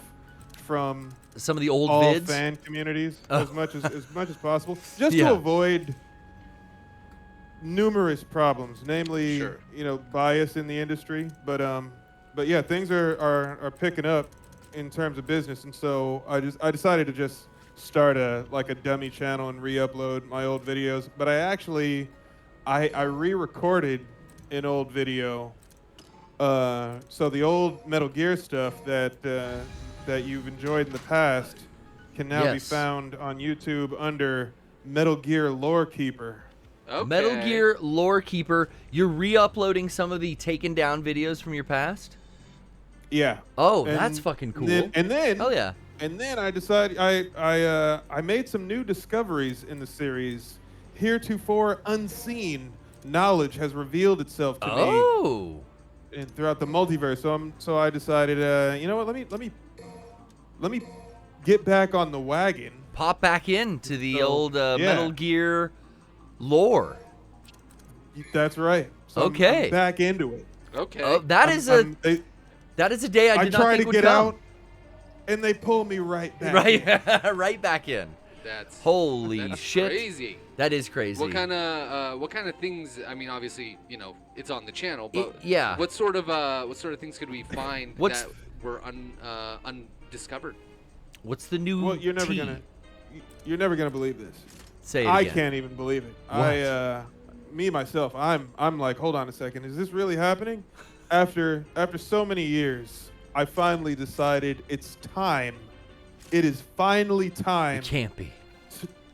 Speaker 10: from
Speaker 1: Some of the old
Speaker 10: all
Speaker 1: vids.
Speaker 10: fan communities
Speaker 1: Oh.
Speaker 10: as much as possible, just
Speaker 1: Yeah.
Speaker 10: to avoid numerous problems, namely
Speaker 2: Sure.
Speaker 10: bias in the industry. But yeah, things are picking up in terms of business, and so I decided to just start a dummy channel and re-upload my old videos. But I re-recorded an old video. So the old Metal Gear stuff that you've enjoyed in the past can now be
Speaker 1: Yes.
Speaker 10: found on YouTube under Metal Gear Lore Keeper.
Speaker 2: Okay.
Speaker 1: Metal Gear Lore Keeper. You're re-uploading some of the taken down videos from your past?
Speaker 10: Yeah.
Speaker 1: Oh,
Speaker 10: And
Speaker 1: that's fucking cool.
Speaker 10: And then
Speaker 1: Hell yeah.
Speaker 10: And then I decided I made some new discoveries in the series. Heretofore unseen knowledge has revealed itself to me
Speaker 1: Oh.
Speaker 10: and throughout the multiverse. So I decided, you know what? Let me get back on the wagon.
Speaker 1: Pop back into the
Speaker 10: So,
Speaker 1: old
Speaker 10: yeah.
Speaker 1: Metal Gear lore.
Speaker 10: That's right. So I'm
Speaker 1: Okay.
Speaker 10: back into it.
Speaker 2: Okay.
Speaker 1: Oh, that is a day I did not
Speaker 10: try
Speaker 1: think
Speaker 10: to
Speaker 1: would
Speaker 10: get
Speaker 1: come.
Speaker 10: out, and they pull me right back.
Speaker 1: Right, right back in.
Speaker 2: That's
Speaker 1: Holy
Speaker 2: that's
Speaker 1: shit.
Speaker 2: crazy.
Speaker 1: That is crazy.
Speaker 2: What kind of things? I mean, obviously, it's on the channel, but
Speaker 1: yeah.
Speaker 2: What sort of things could we find
Speaker 1: What's-
Speaker 2: that were undiscovered?
Speaker 1: What's the new
Speaker 10: Well, you're never
Speaker 1: tea?
Speaker 10: gonna believe this.
Speaker 1: Say it
Speaker 10: I
Speaker 1: again.
Speaker 10: can't even believe it.
Speaker 1: What?
Speaker 10: Me myself, I'm like, hold on a second, is this really happening? After so many years, I finally decided it's time. It is finally time
Speaker 1: It can't be.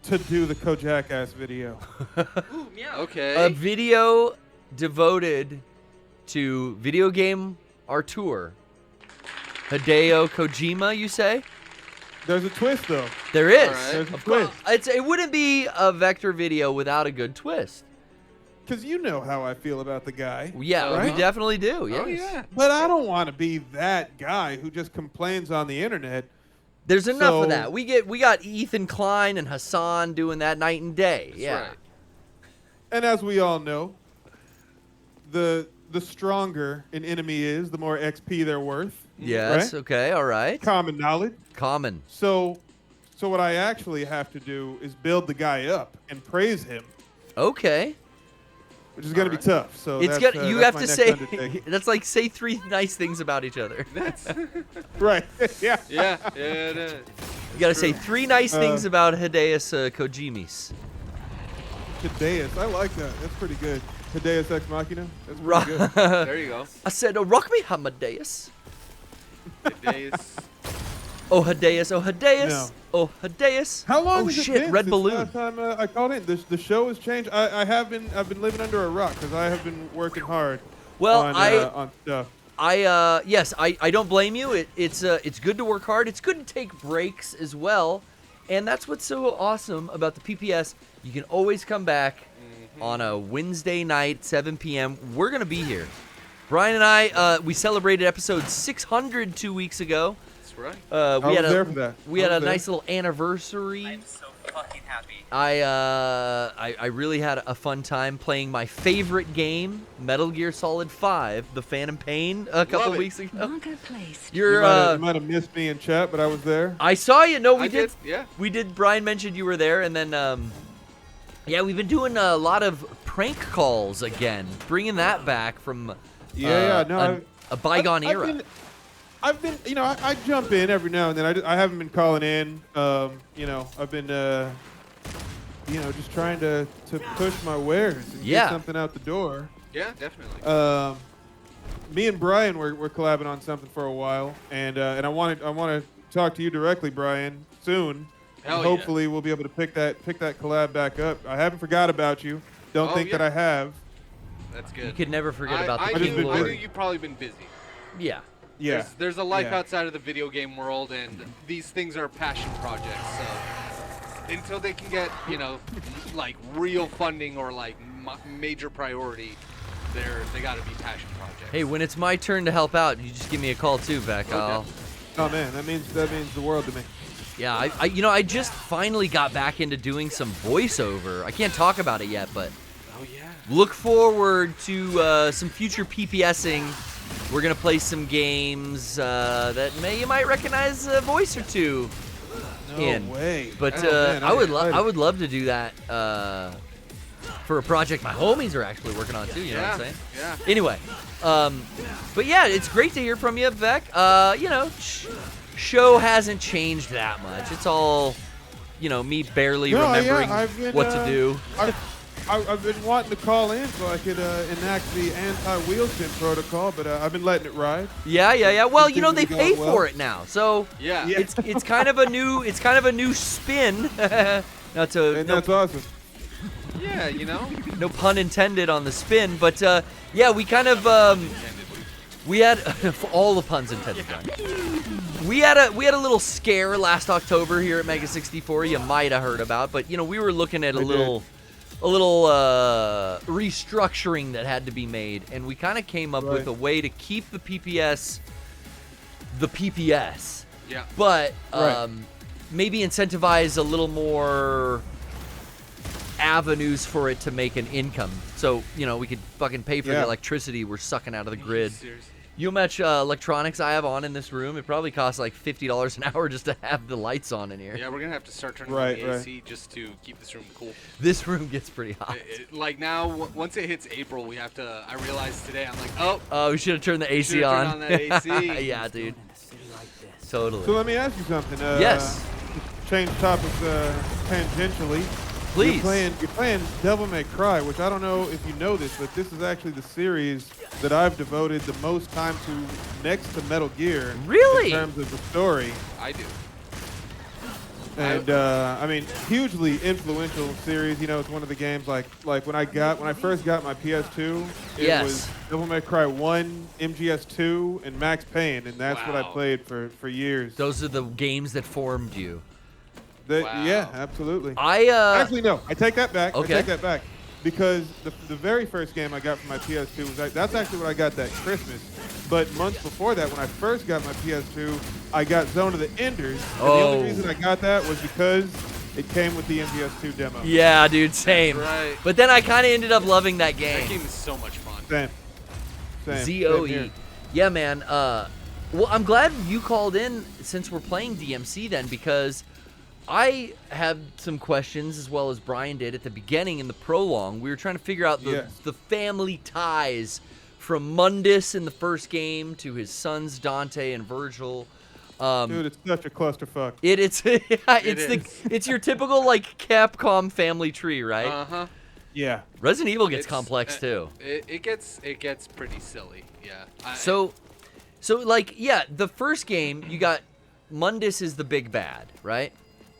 Speaker 10: to do the Kojak-ass video.
Speaker 2: Okay.
Speaker 1: A video devoted to video game auteur Hideo Kojima, you say?
Speaker 10: There's a twist, though.
Speaker 1: There is.
Speaker 2: All right.
Speaker 10: There's a
Speaker 1: Of course.
Speaker 10: twist.
Speaker 1: It wouldn't be a Vector video without a good twist.
Speaker 10: Because you know how I feel about the guy.
Speaker 1: Yeah,
Speaker 10: Right?
Speaker 1: we definitely do. Yes.
Speaker 2: Oh yeah.
Speaker 10: But I don't want to be that guy who just complains on the internet.
Speaker 1: There's enough of
Speaker 10: So-
Speaker 1: that. We got Ethan Klein and Hassan doing that night and day.
Speaker 2: That's
Speaker 1: yeah.
Speaker 2: right.
Speaker 10: And as we all know, the stronger an enemy is, the more XP they're worth.
Speaker 1: Yes.
Speaker 10: Right?
Speaker 1: Okay. All right.
Speaker 10: Common knowledge.
Speaker 1: Common.
Speaker 10: So what I actually have to do is build the guy up and praise him,
Speaker 1: Okay.
Speaker 10: which is going to be tough. So
Speaker 1: It's
Speaker 10: that's,
Speaker 1: good. You
Speaker 10: that's
Speaker 1: have
Speaker 10: my
Speaker 1: to
Speaker 10: next
Speaker 1: say.
Speaker 10: undertaking.
Speaker 1: That's like say 3 nice things about each other.
Speaker 10: Right. Yeah.
Speaker 2: Yeah. Yeah. It is.
Speaker 1: You got to say 3 nice things about Hideo Kojimis.
Speaker 10: Hideus. I like that. That's pretty good. Hideus Ex Machina. That's
Speaker 1: Ro-
Speaker 10: pretty good.
Speaker 2: There you go.
Speaker 1: I said, rock me, Hamadeus.
Speaker 2: Today's.
Speaker 1: Oh, Hideus. Oh, Hideus.
Speaker 10: No.
Speaker 1: Oh, Hideus.
Speaker 10: How long
Speaker 1: Oh,
Speaker 10: has it
Speaker 1: shit.
Speaker 10: been
Speaker 1: Red
Speaker 10: since
Speaker 1: balloon.
Speaker 10: last time I called in? The show has changed. I've been living under a rock because I have been working hard.
Speaker 1: Well,
Speaker 10: on stuff.
Speaker 1: Yes, I don't blame you. It's good to work hard. It's good to take breaks as well, and that's what's so awesome about the PPS. You can always come back on a Wednesday night, 7 p.m. We're gonna be here. Brian and I, we celebrated episode 600 2 weeks ago.
Speaker 2: That's right.
Speaker 10: I was there for that.
Speaker 1: We
Speaker 10: I
Speaker 1: had a
Speaker 10: was there.
Speaker 1: nice little anniversary.
Speaker 8: I'm so fucking happy.
Speaker 1: I really had a fun time playing my favorite game, Metal Gear Solid 5, The Phantom Pain, a couple
Speaker 2: it.
Speaker 1: weeks ago.
Speaker 3: Marker placed.
Speaker 10: You might have missed me in chat, but I was there.
Speaker 1: I saw you. No, we
Speaker 2: I
Speaker 1: did.
Speaker 2: Yeah.
Speaker 1: We did. Brian mentioned you were there, and then yeah, we've been doing a lot of prank calls again, bringing that back from a bygone era.
Speaker 10: I've been, I jump in every now and then. I haven't been calling in. I've been, just trying to push my wares and
Speaker 1: Yeah.
Speaker 10: get something out the door.
Speaker 2: Yeah, definitely.
Speaker 10: Me and Brian were collabing on something for a while, and I want to talk to you directly, Brian, soon.
Speaker 2: Hell
Speaker 10: And hopefully we'll be able to pick that collab back up. I haven't forgot about you. Don't think that I have.
Speaker 2: That's good.
Speaker 1: You could never forget about the
Speaker 2: I
Speaker 1: King
Speaker 2: knew
Speaker 1: Lord.
Speaker 2: you've probably been busy.
Speaker 1: Yeah.
Speaker 10: Yeah.
Speaker 2: There's a life
Speaker 10: Yeah.
Speaker 2: outside of the video game world, and these things are passion projects. So until they can get, like real funding or like major priority, they got to be passion projects.
Speaker 1: Hey, when it's my turn to help out, you just give me a call too, Beck.
Speaker 2: Okay.
Speaker 10: Oh man, that means the world to me.
Speaker 1: Yeah, I just finally got back into doing some voiceover. I can't talk about it yet, but
Speaker 2: Oh yeah.
Speaker 1: look forward to some future PPSing. We're gonna play some games that you might recognize a voice or two in.
Speaker 10: No way.
Speaker 1: But
Speaker 10: Oh, man,
Speaker 1: I would
Speaker 10: excited.
Speaker 1: I would love to do that for a project my homies are actually working on too. You know what I'm saying?
Speaker 2: Yeah.
Speaker 1: Anyway, but yeah, it's great to hear from you, Beck. Show hasn't changed that much. It's all, me barely remembering
Speaker 10: I've been,
Speaker 1: what to do.
Speaker 10: I've been wanting to call in so I could enact the anti-wheel spin protocol, but I've been letting it ride.
Speaker 1: Yeah. Well,
Speaker 10: It seems
Speaker 1: they
Speaker 10: to be
Speaker 1: pay
Speaker 10: going well.
Speaker 1: for it now, so
Speaker 2: Yeah.
Speaker 1: it's kind of a new spin. Not to
Speaker 10: And that's awesome.
Speaker 2: Yeah,
Speaker 1: no pun intended on the spin, but yeah, we kind of we had for all the puns intended. We had a little scare last October here at Mega 64. You might have heard about, but we were looking at a little restructuring that had to be made, and we kind of came up with a way to keep the PPS.
Speaker 2: Yeah.
Speaker 1: But maybe incentivize a little more avenues for it to make an income. So, we could fucking pay for the electricity we're sucking out of the grid.
Speaker 2: Seriously.
Speaker 1: You know how much electronics I have on in this room? It probably costs like $50 an hour just to have the lights on in here.
Speaker 2: Yeah, we're gonna have to start turning
Speaker 10: Right,
Speaker 2: on the AC just to keep this room cool.
Speaker 1: This room gets pretty hot.
Speaker 2: Like now, once it hits April, we have to. I realized today, I'm like,
Speaker 1: Oh, we should have turned the AC
Speaker 2: should've
Speaker 1: on.
Speaker 2: turned on that AC.
Speaker 1: Yeah, dude. Totally.
Speaker 10: So let me ask you something.
Speaker 1: Yes.
Speaker 10: Change topics tangentially.
Speaker 1: Please.
Speaker 10: You're playing Devil May Cry, which I don't know if you know this, but this is actually the series that I've devoted the most time to next to Metal Gear.
Speaker 1: Really?
Speaker 10: In terms of the story.
Speaker 2: I do.
Speaker 10: And I mean, hugely influential series. You know, it's one of the games like when I first got my PS2, it was Devil May Cry 1, MGS2, and Max Payne, and that's what I played for years.
Speaker 1: Those are the games that formed you.
Speaker 10: Yeah, absolutely.
Speaker 1: Actually
Speaker 10: no, I take that back.
Speaker 1: Okay.
Speaker 10: I take that back. Because the very first game I got for my PS2 was that's actually what I got that Christmas. But months before that, when I first got my PS2, I got Zone of the Enders. And the only reason I got that was because it came with the MGS2 demo.
Speaker 1: Yeah, dude, same.
Speaker 2: That's right.
Speaker 1: But then I kind of ended up loving that game.
Speaker 2: That game is so much fun.
Speaker 10: Same.
Speaker 1: ZOE. Yeah, man. Well, I'm glad you called in since we're playing DMC then, because I have some questions, as well as Brian did at the beginning in the prologue. We were trying to figure out the family ties from Mundus in the first game to his sons Dante and Virgil.
Speaker 10: Dude, it's such a clusterfuck.
Speaker 1: It's your typical like Capcom family tree, right?
Speaker 2: Uh-huh.
Speaker 10: Yeah.
Speaker 1: Resident Evil gets complex too.
Speaker 2: It gets pretty silly. Yeah.
Speaker 1: So like the first game you got Mundus is the big bad, right?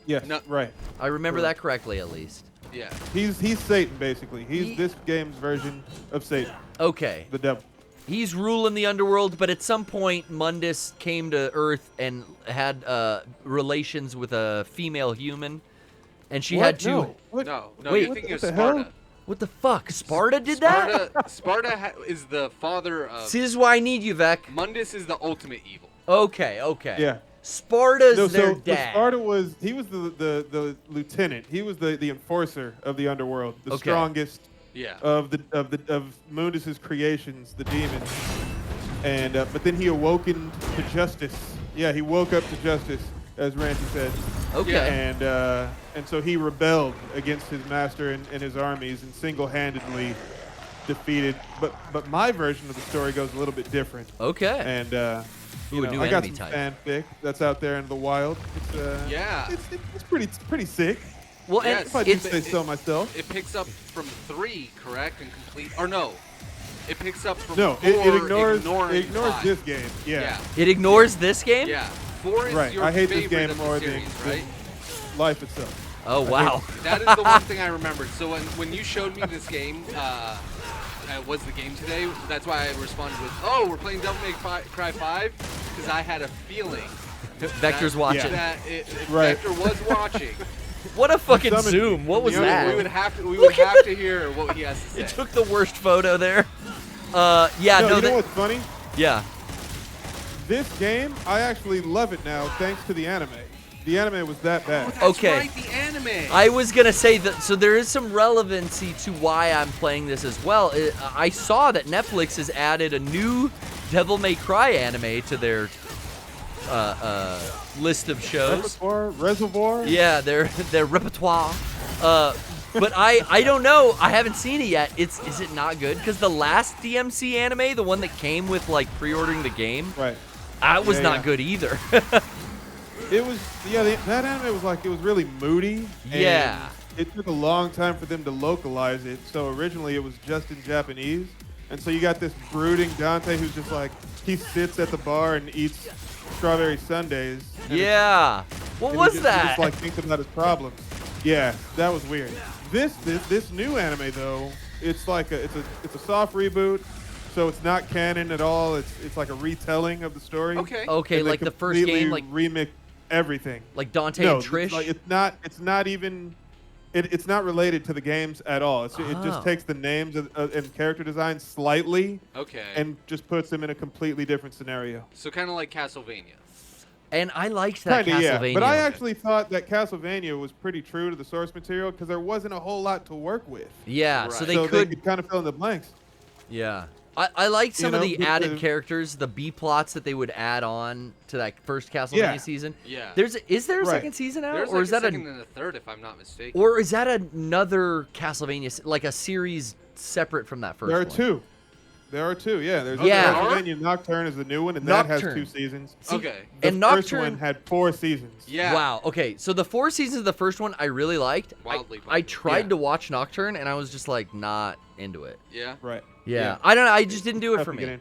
Speaker 10: Yes, right.
Speaker 1: I remember that correctly, at least.
Speaker 2: Yeah.
Speaker 10: He's Satan, basically. He's this game's version of Satan.
Speaker 1: Okay.
Speaker 10: The devil.
Speaker 1: He's ruling the underworld, but at some point, Mundus came to Earth and had relations with a female human, and she had two.
Speaker 2: No,
Speaker 1: wait,
Speaker 2: you're thinking of Sparta.
Speaker 1: What the fuck? Sparta did that?
Speaker 2: Sparta is the father of...
Speaker 1: See, this is why I need you, Vec.
Speaker 2: Mundus is the ultimate evil.
Speaker 1: Okay.
Speaker 10: Yeah.
Speaker 1: Sparta's their dad.
Speaker 10: Sparta was the lieutenant. He was the enforcer of the underworld, the strongest of Mundus's creations, the demons. And but then he awoken to justice. Yeah, he woke up to justice, as Randy said.
Speaker 1: Okay.
Speaker 10: And so he rebelled against his master and his armies and single-handedly defeated. But my version of the story goes a little bit different.
Speaker 1: Okay.
Speaker 10: And I got some fanfic that's out there in the wild. It's pretty sick.
Speaker 1: Well,
Speaker 10: if I do say so myself.
Speaker 2: It picks up from 3, correct, and complete. Or no, it picks up from 4.
Speaker 10: It ignores
Speaker 2: five.
Speaker 10: this game. Yeah.
Speaker 1: It ignores this game.
Speaker 2: Yeah. 4 is your
Speaker 10: I hate
Speaker 2: favorite
Speaker 10: this game
Speaker 2: of the
Speaker 10: more
Speaker 2: series,
Speaker 10: than
Speaker 2: right?
Speaker 10: life itself.
Speaker 1: Oh wow.
Speaker 2: That is the one thing I remembered. So when you showed me this game. Was the game today? That's why I responded with, "Oh, we're playing Devil May Cry 5," because I had a feeling.
Speaker 1: Vector's watching.
Speaker 2: That Vector was watching.
Speaker 1: What a fucking zoom! What was that?
Speaker 2: We would have to hear what he has to say.
Speaker 1: It took the worst photo there.
Speaker 10: You know what's funny?
Speaker 1: Yeah.
Speaker 10: This game, I actually love it now thanks to the anime. The anime was that bad.
Speaker 2: Oh, that's right, the anime.
Speaker 1: I was gonna say that. So there is some relevancy to why I'm playing this as well. I saw that Netflix has added a new Devil May Cry anime to their list of shows.
Speaker 10: Reservoir.
Speaker 1: Yeah, their repertoire. But I don't know. I haven't seen it yet. Is it not good? Because the last DMC anime, the one that came with like pre-ordering the game,
Speaker 10: right?
Speaker 1: That was not good either.
Speaker 10: It was, that anime was like, it was really moody.
Speaker 1: Yeah.
Speaker 10: It took a long time for them to localize it. So originally it was just in Japanese. And so you got this brooding Dante who's just like, he sits at the bar and eats strawberry sundaes.
Speaker 1: Yeah. What was that?
Speaker 10: He just like thinks about his problems. Yeah, that was weird. This new anime though, it's like it's a soft reboot. So it's not canon at all. It's like a retelling of the story.
Speaker 1: Okay, like the first game, like
Speaker 10: remix everything.
Speaker 1: Like Dante and Trish.
Speaker 10: It's not related to the games at all. It just takes the names and character design slightly.
Speaker 2: Okay.
Speaker 10: And just puts them in a completely different scenario.
Speaker 2: So kind of like Castlevania.
Speaker 1: And I liked that Castlevania.
Speaker 10: Yeah. But I actually thought that Castlevania was pretty true to the source material because there wasn't a whole lot to work with.
Speaker 1: Yeah,
Speaker 2: right.
Speaker 1: so
Speaker 10: they could kind of fill in the blanks.
Speaker 1: Yeah. I liked some of the added characters, the B plots that they would add on to that first Castlevania season.
Speaker 2: Yeah.
Speaker 1: Is there a second season out?
Speaker 2: There's
Speaker 1: or is
Speaker 2: that
Speaker 1: a
Speaker 2: second and a third, if I'm not mistaken.
Speaker 1: Or is that another Castlevania, like a series separate from that first one?
Speaker 10: There are two, yeah. There's Castlevania Nocturne is the new one, and that has 2 seasons.
Speaker 1: See,
Speaker 2: okay.
Speaker 10: The
Speaker 1: and
Speaker 10: first
Speaker 1: Nocturne
Speaker 10: one had 4 seasons.
Speaker 2: Yeah.
Speaker 1: Wow. Okay. So the 4 seasons of the first one I really liked.
Speaker 2: Wildly
Speaker 1: I tried to watch Nocturne, and I was just like not into it.
Speaker 2: Yeah.
Speaker 10: Right.
Speaker 1: Yeah. I don't know. I just didn't do it for me.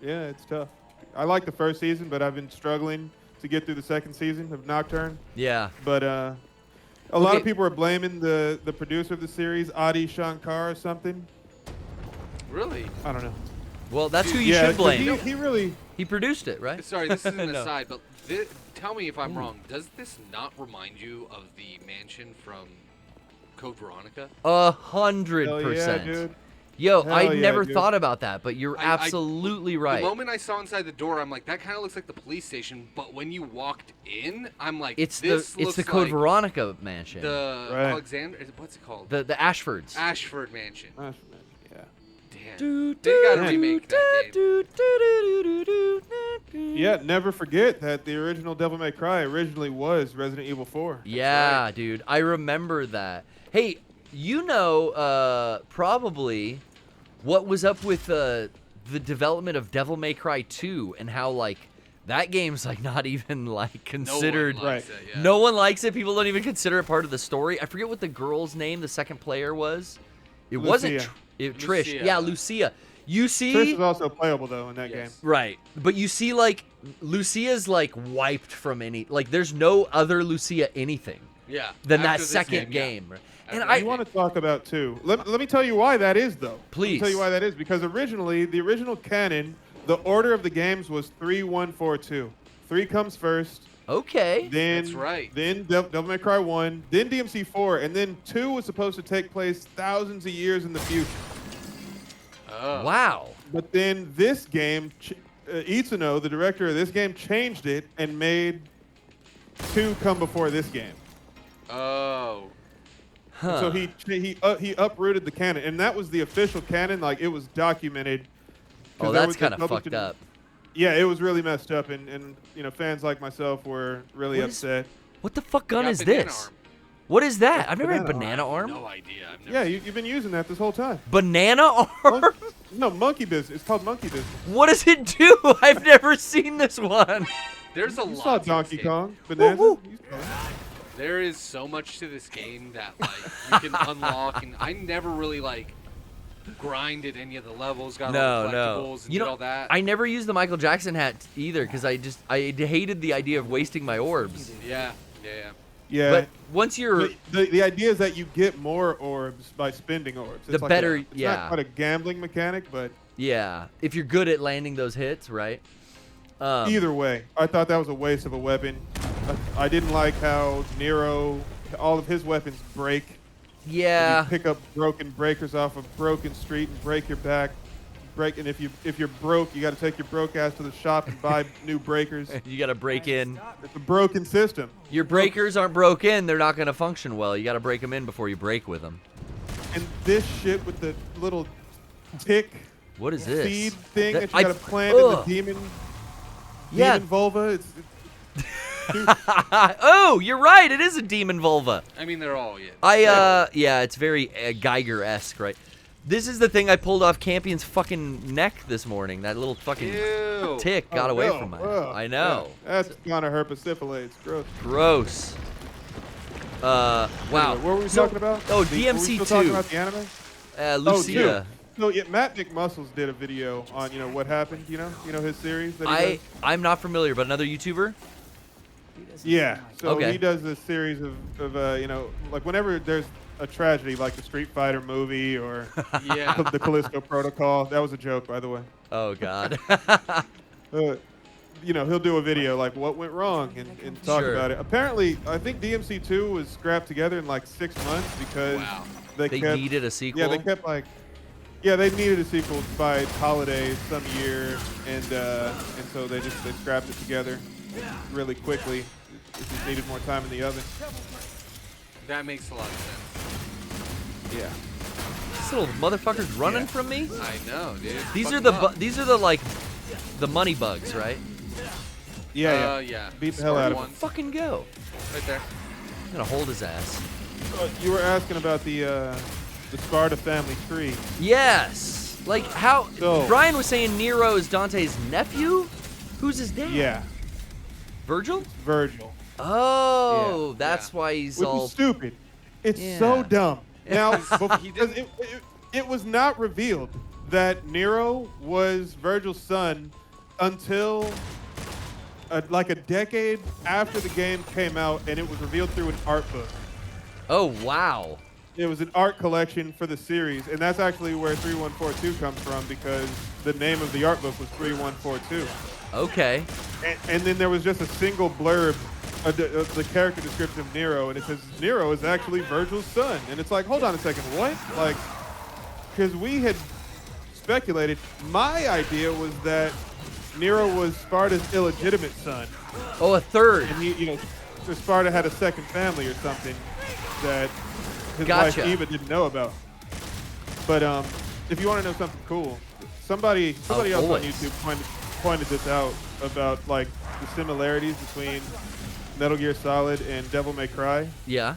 Speaker 10: Yeah, it's tough. I like the first season, but I've been struggling to get through the second season of Nocturne.
Speaker 1: Yeah.
Speaker 10: But a lot of people are blaming the producer of the series, Adi Shankar or something.
Speaker 2: Really?
Speaker 10: I don't know.
Speaker 1: Well, that's who you
Speaker 10: Yeah,
Speaker 1: should blame.
Speaker 10: He really.
Speaker 1: He produced it, right?
Speaker 2: Sorry, this is an
Speaker 1: No.
Speaker 2: aside, but tell me if I'm wrong. Does this not remind you of the mansion from Code Veronica?
Speaker 1: 100%.
Speaker 10: Yeah, dude.
Speaker 1: Yo,
Speaker 10: Hell
Speaker 1: I
Speaker 10: yeah,
Speaker 1: never
Speaker 10: dude.
Speaker 1: thought about that, but you're
Speaker 2: I-
Speaker 1: absolutely right.
Speaker 2: The moment I saw inside the door, I'm like, that kind of looks like the police station. But when you walked in, I'm like,
Speaker 1: It's
Speaker 2: this
Speaker 1: the
Speaker 2: looks
Speaker 1: Code
Speaker 2: like
Speaker 1: Veronica mansion.
Speaker 2: the
Speaker 10: Right.
Speaker 2: Alexander. What's it called?
Speaker 1: The Ashfords.
Speaker 2: Ashford Mansion.
Speaker 10: Yeah.
Speaker 2: Damn. They got to remake that game.
Speaker 10: Yeah, never forget that the original Devil May Cry originally was Resident Evil 4.
Speaker 1: Yeah, dude. I remember that. Hey, you know probably what was up with the development of Devil May Cry 2 and how, like, that game's, like, not even, like, considered.
Speaker 2: No one likes it, yeah.
Speaker 1: No one likes it. People don't even consider it part of the story. I forget what the girl's name, the second player, was. It wasn't
Speaker 10: Lucia.
Speaker 1: Trish.
Speaker 2: Lucia.
Speaker 1: Yeah, Lucia. You see.
Speaker 10: Trish is also playable, though, in that game.
Speaker 1: Right. But you see, like, Lucia's, like, wiped from any. Like, there's no other Lucia anything
Speaker 2: Yeah.
Speaker 1: than
Speaker 2: After
Speaker 1: that
Speaker 2: this
Speaker 1: second
Speaker 2: yeah.
Speaker 1: game. And
Speaker 2: After
Speaker 1: I
Speaker 2: this
Speaker 10: want to talk about two. Let me tell you why that is, though.
Speaker 1: Please.
Speaker 10: Let me tell you why that is. Because originally, the original canon, the order of the games was 3, 1, 4, 2. 3 comes first.
Speaker 1: Okay.
Speaker 10: Then,
Speaker 2: That's right.
Speaker 10: Then Devil May Cry 1. Then DMC 4. And then 2 was supposed to take place thousands of years in the future.
Speaker 2: Oh.
Speaker 1: Wow.
Speaker 10: But then this game, Itsuno, the director of this game, changed it and made 2 come before this game.
Speaker 2: Oh.
Speaker 10: And so he uprooted the canon, and that was the official canon. Like, it was documented. 'Cause
Speaker 1: Oh,
Speaker 10: that
Speaker 1: that's
Speaker 10: was
Speaker 1: kind of
Speaker 10: published
Speaker 1: fucked
Speaker 10: in-
Speaker 1: up.
Speaker 10: Yeah, it was really messed up, and you know, fans like myself were really
Speaker 1: What is-
Speaker 10: upset.
Speaker 1: What the fuck gun
Speaker 2: Got
Speaker 1: is
Speaker 2: banana
Speaker 1: this?
Speaker 2: arm.
Speaker 1: What is that?
Speaker 10: That's
Speaker 1: I've never had
Speaker 10: banana
Speaker 1: banana arm.
Speaker 2: No idea. I've never
Speaker 10: Yeah,
Speaker 2: seen
Speaker 10: you've been using that this whole time.
Speaker 1: Banana arm?
Speaker 10: No, monkey business. It's called monkey business.
Speaker 1: What does it do? I've never seen this one.
Speaker 2: There's a
Speaker 10: You
Speaker 2: lot.
Speaker 10: saw
Speaker 2: to this
Speaker 10: Donkey
Speaker 2: game.
Speaker 10: Kong, Bonanza.
Speaker 1: Woo,
Speaker 10: You saw it.
Speaker 2: There is so much to this game that like you can unlock, and I never really like grinded any of the levels, got all the collectibles, and
Speaker 1: You
Speaker 2: did
Speaker 1: know,
Speaker 2: all that.
Speaker 1: I never used the Michael Jackson hat either because I hated the idea of wasting my orbs.
Speaker 2: Yeah.
Speaker 10: Yeah.
Speaker 1: But once you're
Speaker 10: the idea is that you get more orbs by spending orbs. It's
Speaker 1: The
Speaker 10: like
Speaker 1: better-
Speaker 10: it's
Speaker 1: yeah.
Speaker 10: not quite a gambling mechanic, but
Speaker 1: yeah, if you're good at landing those hits, right?
Speaker 10: either way, I thought that was a waste of a weapon. I didn't like how Nero, all of his weapons break.
Speaker 1: Yeah.
Speaker 10: You pick up broken breakers off a broken street and break your back. And if you're broke, you got to take your broke ass to the shop and buy new breakers.
Speaker 1: You got to break in.
Speaker 10: It's a broken system.
Speaker 1: Your breakers aren't broken; they're not going to function well. You got to break them in before you break with them.
Speaker 10: And this shit with the little tick
Speaker 1: What is this?
Speaker 10: seed thing
Speaker 1: That-
Speaker 10: that you got to plant in the demon vulva. It's
Speaker 1: Oh, you're right. It is a demon vulva.
Speaker 2: I mean, they're all
Speaker 1: Yeah, it's very Geiger-esque, right? This is the thing I pulled off Campion's fucking neck this morning. That little fucking
Speaker 2: Ew.
Speaker 1: tick got away
Speaker 10: no,
Speaker 1: from my.
Speaker 10: ugh,
Speaker 1: I know.
Speaker 10: yeah, that's gonna herpesiphilates. It's gross.
Speaker 1: Gross. Wow.
Speaker 10: Anyway, what were we talking about?
Speaker 1: Oh,
Speaker 10: Were we still
Speaker 1: DMC2.
Speaker 10: talking about the anime?
Speaker 1: Lucia.
Speaker 10: So yeah, Matt McMuscles did a video on what happened. You know his series that he does?
Speaker 1: I'm not familiar, but another YouTuber.
Speaker 10: Yeah. So
Speaker 1: Okay.
Speaker 10: he does this series of like whenever there's a tragedy like the Street Fighter movie or
Speaker 2: Yeah.
Speaker 10: the Callisto Protocol. That was a joke, by the way.
Speaker 1: Oh God.
Speaker 10: He'll do a video like what went wrong and talk
Speaker 1: Sure.
Speaker 10: about it. Apparently, I think DMC2 was scrapped together in like 6 months because
Speaker 1: They
Speaker 10: kept,
Speaker 1: needed a sequel.
Speaker 10: Yeah, they kept they needed a sequel by holidays some year, and so they scrapped it together really quickly. It just needed more time in the oven.
Speaker 2: That makes a lot of
Speaker 10: Yeah.
Speaker 1: This little motherfucker's running from me.
Speaker 2: sense. I know, dude.
Speaker 1: These
Speaker 2: Fuck
Speaker 1: are
Speaker 2: him
Speaker 1: the
Speaker 2: up.
Speaker 1: these are the like the money bugs, right?
Speaker 10: Yeah.
Speaker 2: Yeah.
Speaker 10: Beat the hell out of him.
Speaker 2: One.
Speaker 1: Fucking go.
Speaker 2: Right there.
Speaker 1: I'm gonna hold his ass.
Speaker 10: You were asking about the Sparta family tree.
Speaker 1: Yes. Like how
Speaker 10: So-
Speaker 1: Brian was saying Nero is Dante's nephew? Who's his dad?
Speaker 10: Yeah.
Speaker 1: Virgil?
Speaker 10: Virgil.
Speaker 1: Oh,
Speaker 10: Yeah.
Speaker 1: that's why he's
Speaker 10: Which
Speaker 1: all
Speaker 10: is stupid. It's
Speaker 1: Yeah.
Speaker 10: so dumb. Now,
Speaker 2: He
Speaker 10: because
Speaker 2: didn't-
Speaker 10: it was not revealed that Nero was Virgil's son until like a decade after the game came out, and it was revealed through an art book.
Speaker 1: Oh, wow.
Speaker 10: It was an art collection for the series, and that's actually where 3142 comes from, because the name of the art book was 3142.
Speaker 1: Okay.
Speaker 10: And then there was just a single blurb, the character description of Nero, and it says Nero is actually Virgil's son. And it's like, hold on a second, what? Like, because we had speculated, my idea was that Nero was Sparta's illegitimate son.
Speaker 1: Oh, a third.
Speaker 10: And he, so Sparta had a second family or something that his
Speaker 1: Gotcha.
Speaker 10: wife Eva didn't know about. But if you want to know something cool, somebody else on YouTube pointed this out about like the similarities between Metal Gear Solid and Devil May Cry.
Speaker 1: Yeah.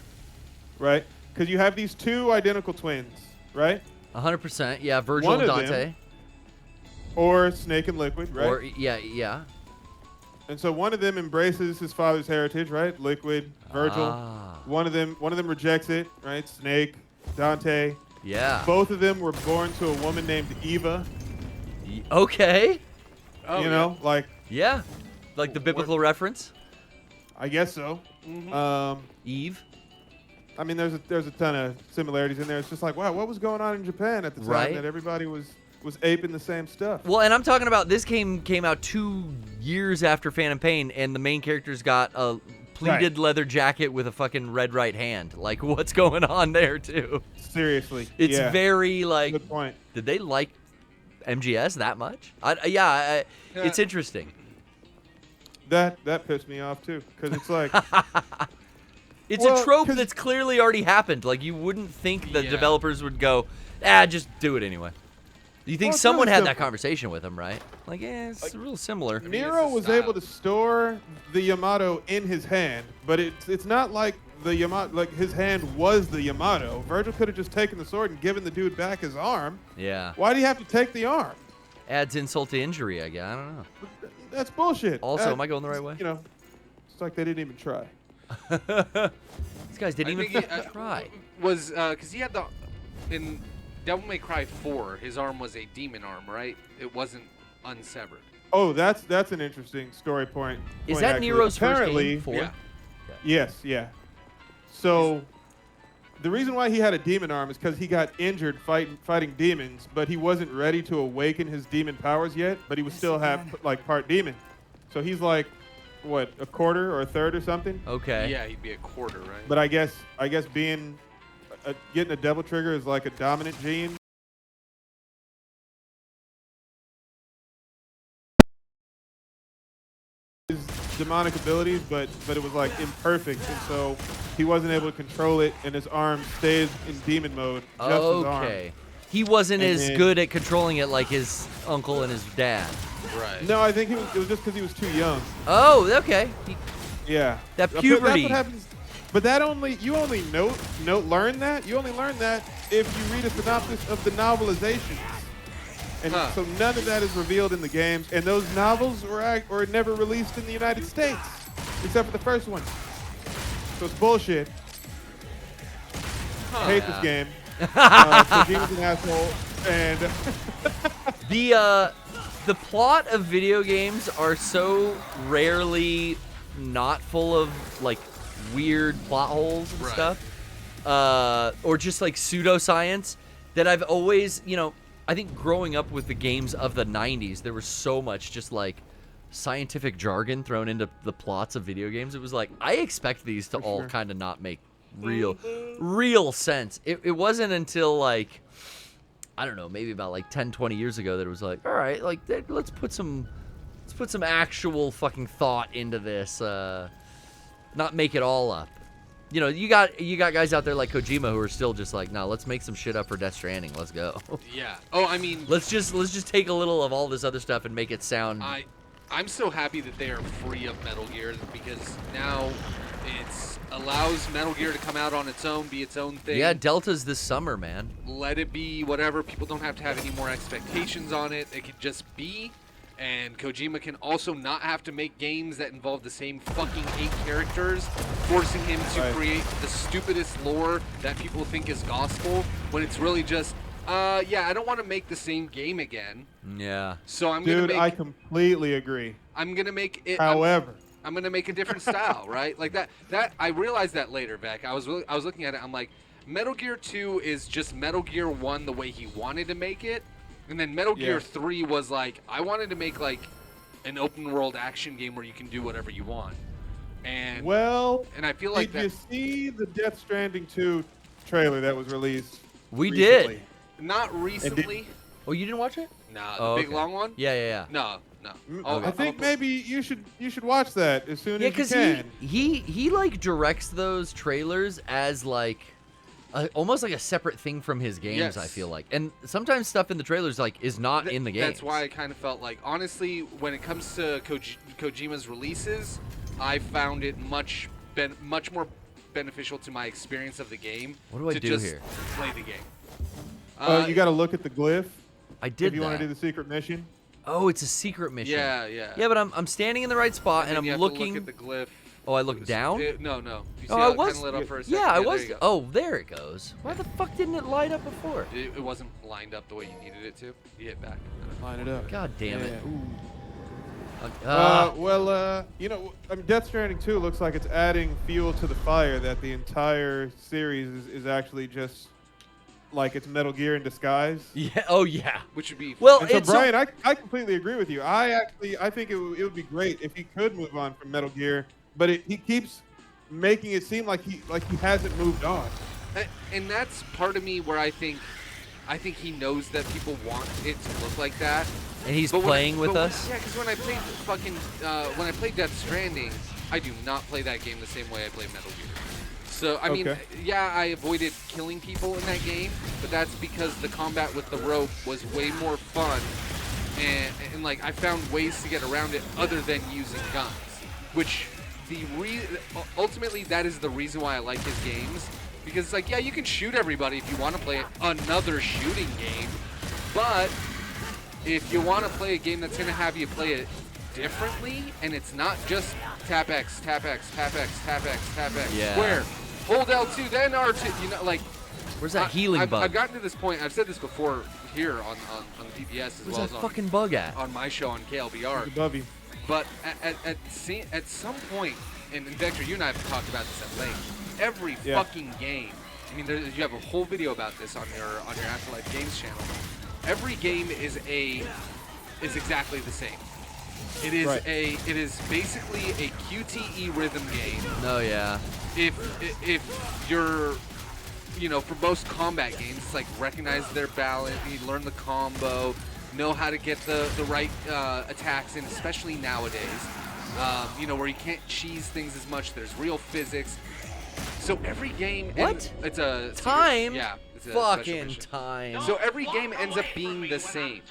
Speaker 10: Right? Because you have these two identical twins, right?
Speaker 1: 100%. Yeah, Virgil and Dante.
Speaker 10: Or Snake and Liquid, right?
Speaker 1: Or yeah.
Speaker 10: And so one of them embraces his father's heritage, right? Liquid, Virgil.
Speaker 1: Ah.
Speaker 10: One of them rejects it, right? Snake, Dante.
Speaker 1: Yeah.
Speaker 10: Both of them were born to a woman named Eva.
Speaker 1: Okay.
Speaker 2: Oh,
Speaker 10: you know, like.
Speaker 1: Yeah. Like the biblical reference.
Speaker 10: I guess so.
Speaker 2: Mm-hmm.
Speaker 1: Eve.
Speaker 10: I mean, there's a ton of similarities in there. It's just like, wow, what was going on in Japan at the time that everybody was aping the same stuff?
Speaker 1: Well, and I'm talking about this game came out 2 years after Phantom Pain, and the main character's got a pleated leather jacket with a fucking red right hand. Like, what's going on there, too?
Speaker 10: Seriously.
Speaker 1: It's very, like...
Speaker 10: Good point.
Speaker 1: Did they like MGS that much? It's interesting.
Speaker 10: That pissed me off, too, because it's like...
Speaker 1: It's a trope that's clearly already happened. Like, you wouldn't think the developers would go, just do it anyway. You think someone had that conversation with him, right? Like, it's real similar.
Speaker 10: Nero was able to store the Yamato in his hand, but it's not like the Yamato, like his hand was the Yamato. Virgil could have just taken the sword and given the dude back his arm.
Speaker 1: Yeah.
Speaker 10: Why do you have to take the arm?
Speaker 1: Adds insult to injury, I guess. I don't know.
Speaker 10: That's bullshit.
Speaker 1: Also, am I going the right way?
Speaker 10: You know, it's like they didn't even try.
Speaker 1: These guys didn't even try.
Speaker 2: Was because he had in Devil May Cry 4, his arm was a demon arm, right? It wasn't unsevered.
Speaker 10: Oh, that's an interesting story point.
Speaker 1: Is that
Speaker 10: actually.
Speaker 1: Nero's
Speaker 10: Apparently,
Speaker 1: first game?
Speaker 2: Yeah.
Speaker 10: Yes, yeah. So the reason why he had a demon arm is because he got injured fighting demons, but he wasn't ready to awaken his demon powers yet, but he was still like part demon. So he's like, what, a quarter or a third or something?
Speaker 1: Okay.
Speaker 2: Yeah, he'd be a quarter, right?
Speaker 10: But I guess being getting a devil trigger is like a dominant gene. His demonic abilities, but it was like imperfect, and so he wasn't able to control it, and his arm stayed in demon mode. Just his arm.
Speaker 1: Okay. He wasn't as good at controlling it like his uncle and his dad.
Speaker 2: Right.
Speaker 10: No, I think it was just because he was too young.
Speaker 1: Oh, okay.
Speaker 10: Yeah.
Speaker 1: That puberty.
Speaker 10: That's what happens. But you only learn that if you read a synopsis of the novelizations. And so none of that is revealed in the games, and those novels were never released in the United States, except for the first one. So it's bullshit. I hate this game. Kojima's an asshole, and
Speaker 1: the plot of video games are so rarely not full of like weird plot holes and stuff, or just like pseudoscience that I've always, I think growing up with the games of the 90s, there was so much just like scientific jargon thrown into the plots of video games. It was like, I expect these to all kind of not make real sense. It wasn't until like, I don't know, maybe about like 10, 20 years ago that it was like, all right, like let's put some actual fucking thought into this, not make it all up. You got guys out there like Kojima who are still just like, no, let's make some shit up for Death Stranding. Let's go.
Speaker 2: Yeah. Oh, I mean,
Speaker 1: let's just take a little of all this other stuff and make it sound.
Speaker 2: I'm so happy that they are free of Metal Gear, because now it allows Metal Gear to come out on its own, be its own thing.
Speaker 1: Yeah, Delta's this summer, man.
Speaker 2: Let it be whatever. People don't have to have any more expectations on it. It could just be. And Kojima can also not have to make games that involve the same fucking 8 characters, forcing him to create the stupidest lore that people think is gospel, when it's really just, I don't want to make the same game again.
Speaker 1: Yeah.
Speaker 2: So I'm gonna make.
Speaker 10: I completely agree.
Speaker 2: I'm gonna make it.
Speaker 10: However,
Speaker 2: I'm gonna make a different style, right? Like that. I realized that later, Vec. I was looking at it. I'm like, Metal Gear 2 is just Metal Gear 1 the way he wanted to make it, and then Metal Gear 3 was like, I wanted to make like an open world action game where you can do whatever you want. And I feel like
Speaker 10: did you see the Death Stranding 2 trailer that was released?
Speaker 1: We
Speaker 10: recently?
Speaker 1: did.
Speaker 2: Not recently.
Speaker 1: Oh, you didn't watch it?
Speaker 2: Nah, the big long one.
Speaker 1: Yeah.
Speaker 2: No.
Speaker 10: I think maybe you should watch that as soon as you
Speaker 1: because
Speaker 10: can.
Speaker 1: he like directs those trailers as like almost like a separate thing from his games.
Speaker 2: Yes.
Speaker 1: I feel like, and sometimes stuff in the trailers like is not in the game.
Speaker 2: That's why I kind of felt like, honestly, when it comes to Kojima's releases, I found it much more beneficial to my experience of the game.
Speaker 1: What do I
Speaker 2: to
Speaker 1: do
Speaker 2: just
Speaker 1: here?
Speaker 2: Play the game.
Speaker 10: You got to look at the glyph.
Speaker 1: I did.
Speaker 10: If you want to do the secret mission.
Speaker 1: Oh, it's a secret mission.
Speaker 2: Yeah.
Speaker 1: Yeah, but I'm standing in the right spot and I'm
Speaker 2: you have
Speaker 1: looking.
Speaker 2: To look at the glyph.
Speaker 1: Oh, I look down?
Speaker 2: No. You see
Speaker 1: Oh,
Speaker 2: how
Speaker 1: I
Speaker 2: it
Speaker 1: was.
Speaker 2: kind of lit up for a second?
Speaker 1: Yeah, I
Speaker 2: there
Speaker 1: was.
Speaker 2: you go.
Speaker 1: Oh, there it goes. Why the fuck didn't it light up before?
Speaker 2: It wasn't lined up the way you needed it to. You hit back.
Speaker 10: Line it up.
Speaker 1: God damn it.
Speaker 10: Death Stranding 2 looks like it's adding fuel to the fire that the entire series is actually just like it's Metal Gear in disguise.
Speaker 1: Yeah. Oh, yeah.
Speaker 2: Which would be
Speaker 1: well.
Speaker 10: And so Brian, I completely agree with you. I think it would be great if he could move on from Metal Gear, but he keeps making it seem like he hasn't moved on.
Speaker 2: And that's part of me where I think he knows that people want it to look like that.
Speaker 1: And he's playing with us.
Speaker 2: Yeah, because when I played Death Stranding, I do not play that game the same way I play Metal Gear. So I mean, yeah, I avoided killing people in that game, but that's because the combat with the rope was way more fun, and like I found ways to get around it other than using guns, which ultimately that is the reason why I like his games, because it's like, yeah, you can shoot everybody if you want to play another shooting game, but if you want to play a game that's going to have you play it differently, and it's not just tap X, tap X, tap X, tap X, tap X, square, hold L2, then R2, you know, like...
Speaker 1: Where's that healing bug?
Speaker 2: I've gotten to this point, I've said this before here on the PBS as
Speaker 1: Where's
Speaker 2: well
Speaker 1: that
Speaker 2: as
Speaker 1: fucking bug at?
Speaker 2: on my show on KLBR.
Speaker 10: Above you.
Speaker 2: But at some point, and Vector, you and I have talked about this at length, every fucking game, I mean, you have a whole video about this on your Afterlife Games channel. Every game is exactly the same. It is basically a QTE rhythm game.
Speaker 1: Oh yeah.
Speaker 2: If you're, for most combat games, it's like recognize their balance, you learn the combo, know how to get the right attacks in, especially nowadays. Where you can't cheese things as much. There's real physics. So every game. It's a
Speaker 1: time.
Speaker 2: Yeah. It's a
Speaker 1: fucking time.
Speaker 2: So every game ends up being the same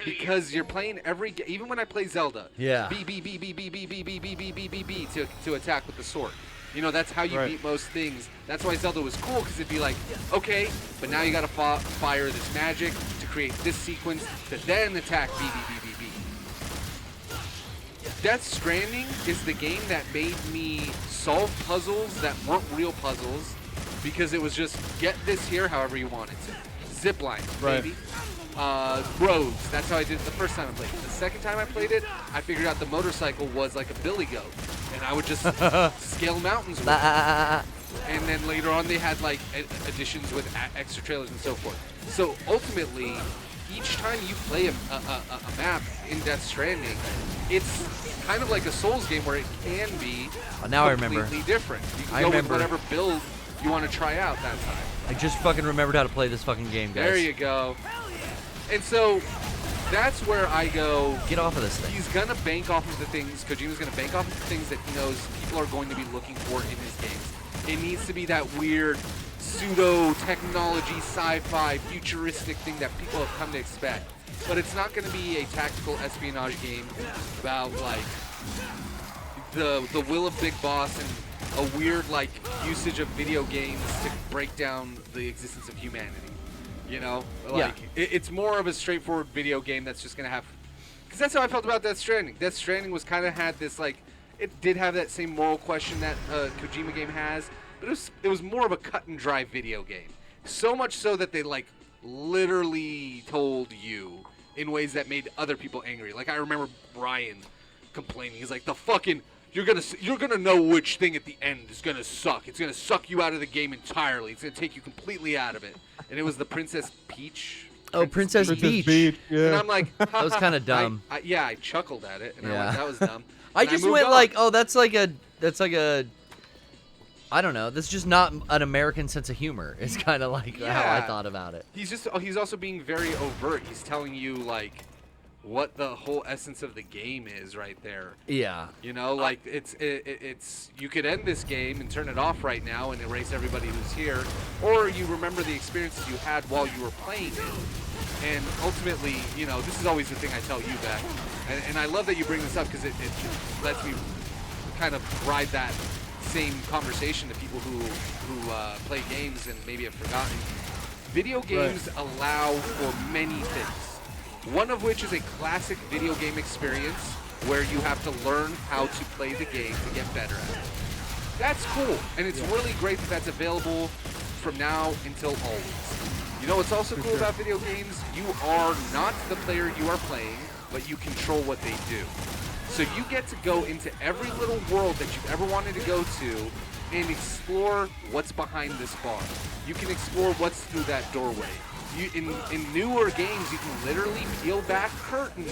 Speaker 2: because you're playing even when I play Zelda.
Speaker 1: Yeah.
Speaker 2: B B B B B B B B B B B B B to attack with the sword. That's how you beat most things. That's why Zelda was cool, because it'd be like, okay, but now you gotta fire this magic to create this sequence to then attack B B B B B. Death Stranding is the game that made me solve puzzles that weren't real puzzles, because it was just get this here however you want it to. Zip lines, baby. Roads. That's how I did it the first time I played it. The second time I played it, I figured out the motorcycle was like a billy goat, and I would just scale mountains with it. And then later on, they had like additions with extra trailers and so forth. So ultimately, each time you play a map in Death Stranding, it's kind of like a Souls game where it can be completely different. You can go with whatever build you want to try out that time.
Speaker 1: I just fucking remembered how to play this fucking game, guys.
Speaker 2: There you go. And so that's where I go.
Speaker 1: Get off of this thing.
Speaker 2: He's gonna bank off of the things. Kojima's gonna bank off of the things that he knows people are going to be looking for in his games. It needs to be that weird pseudo technology, sci-fi, futuristic thing that people have come to expect. But it's not going to be a tactical espionage game about like the will of Big Boss and a weird like usage of video games to break down the existence of humanity. It's more of a straightforward video game that's just going to have, because that's how I felt about Death Stranding. Death Stranding was kind of had this like, it did have that same moral question that Kojima game has, but it was more of a cut and dry video game. So much so that they like literally told you in ways that made other people angry. Like I remember Bryan complaining. He's like, you're gonna know which thing at the end is gonna suck. It's gonna suck you out of the game entirely. It's gonna take you completely out of it. And it was the Princess Peach.
Speaker 1: Oh, Princess Peach.
Speaker 10: Yeah.
Speaker 2: And I'm like,
Speaker 1: That was kind of dumb.
Speaker 2: I chuckled at it, and
Speaker 1: Yeah.
Speaker 2: I went, that was dumb.
Speaker 1: I
Speaker 2: And
Speaker 1: just
Speaker 2: moved
Speaker 1: went
Speaker 2: on.
Speaker 1: like, oh, that's like a. I don't know. That's just not an American sense of humor. It's kind of like how I
Speaker 2: Yeah.
Speaker 1: thought about it.
Speaker 2: He's also being very overt. He's telling you like what the whole essence of the game is right there.
Speaker 1: Yeah.
Speaker 2: You know, like it's you could end this game and turn it off right now and erase everybody who's here, or you remember the experiences you had while you were playing it. And ultimately, you know, this is always the thing I tell you, Beck, and I love that you bring this up because it lets me kind of ride that same conversation to people who play games and maybe have forgotten. Video games allow for many things. One of which is a classic video game experience where you have to learn how to play the game to get better at it. That's cool, and it's really great that that's available from now until always. You know what's also cool about video games? You are not the player you are playing, but you control what they do. So you get to go into every little world that you've ever wanted to go to and explore what's behind this bar. You can explore what's through that doorway. In newer games, you can literally peel back curtains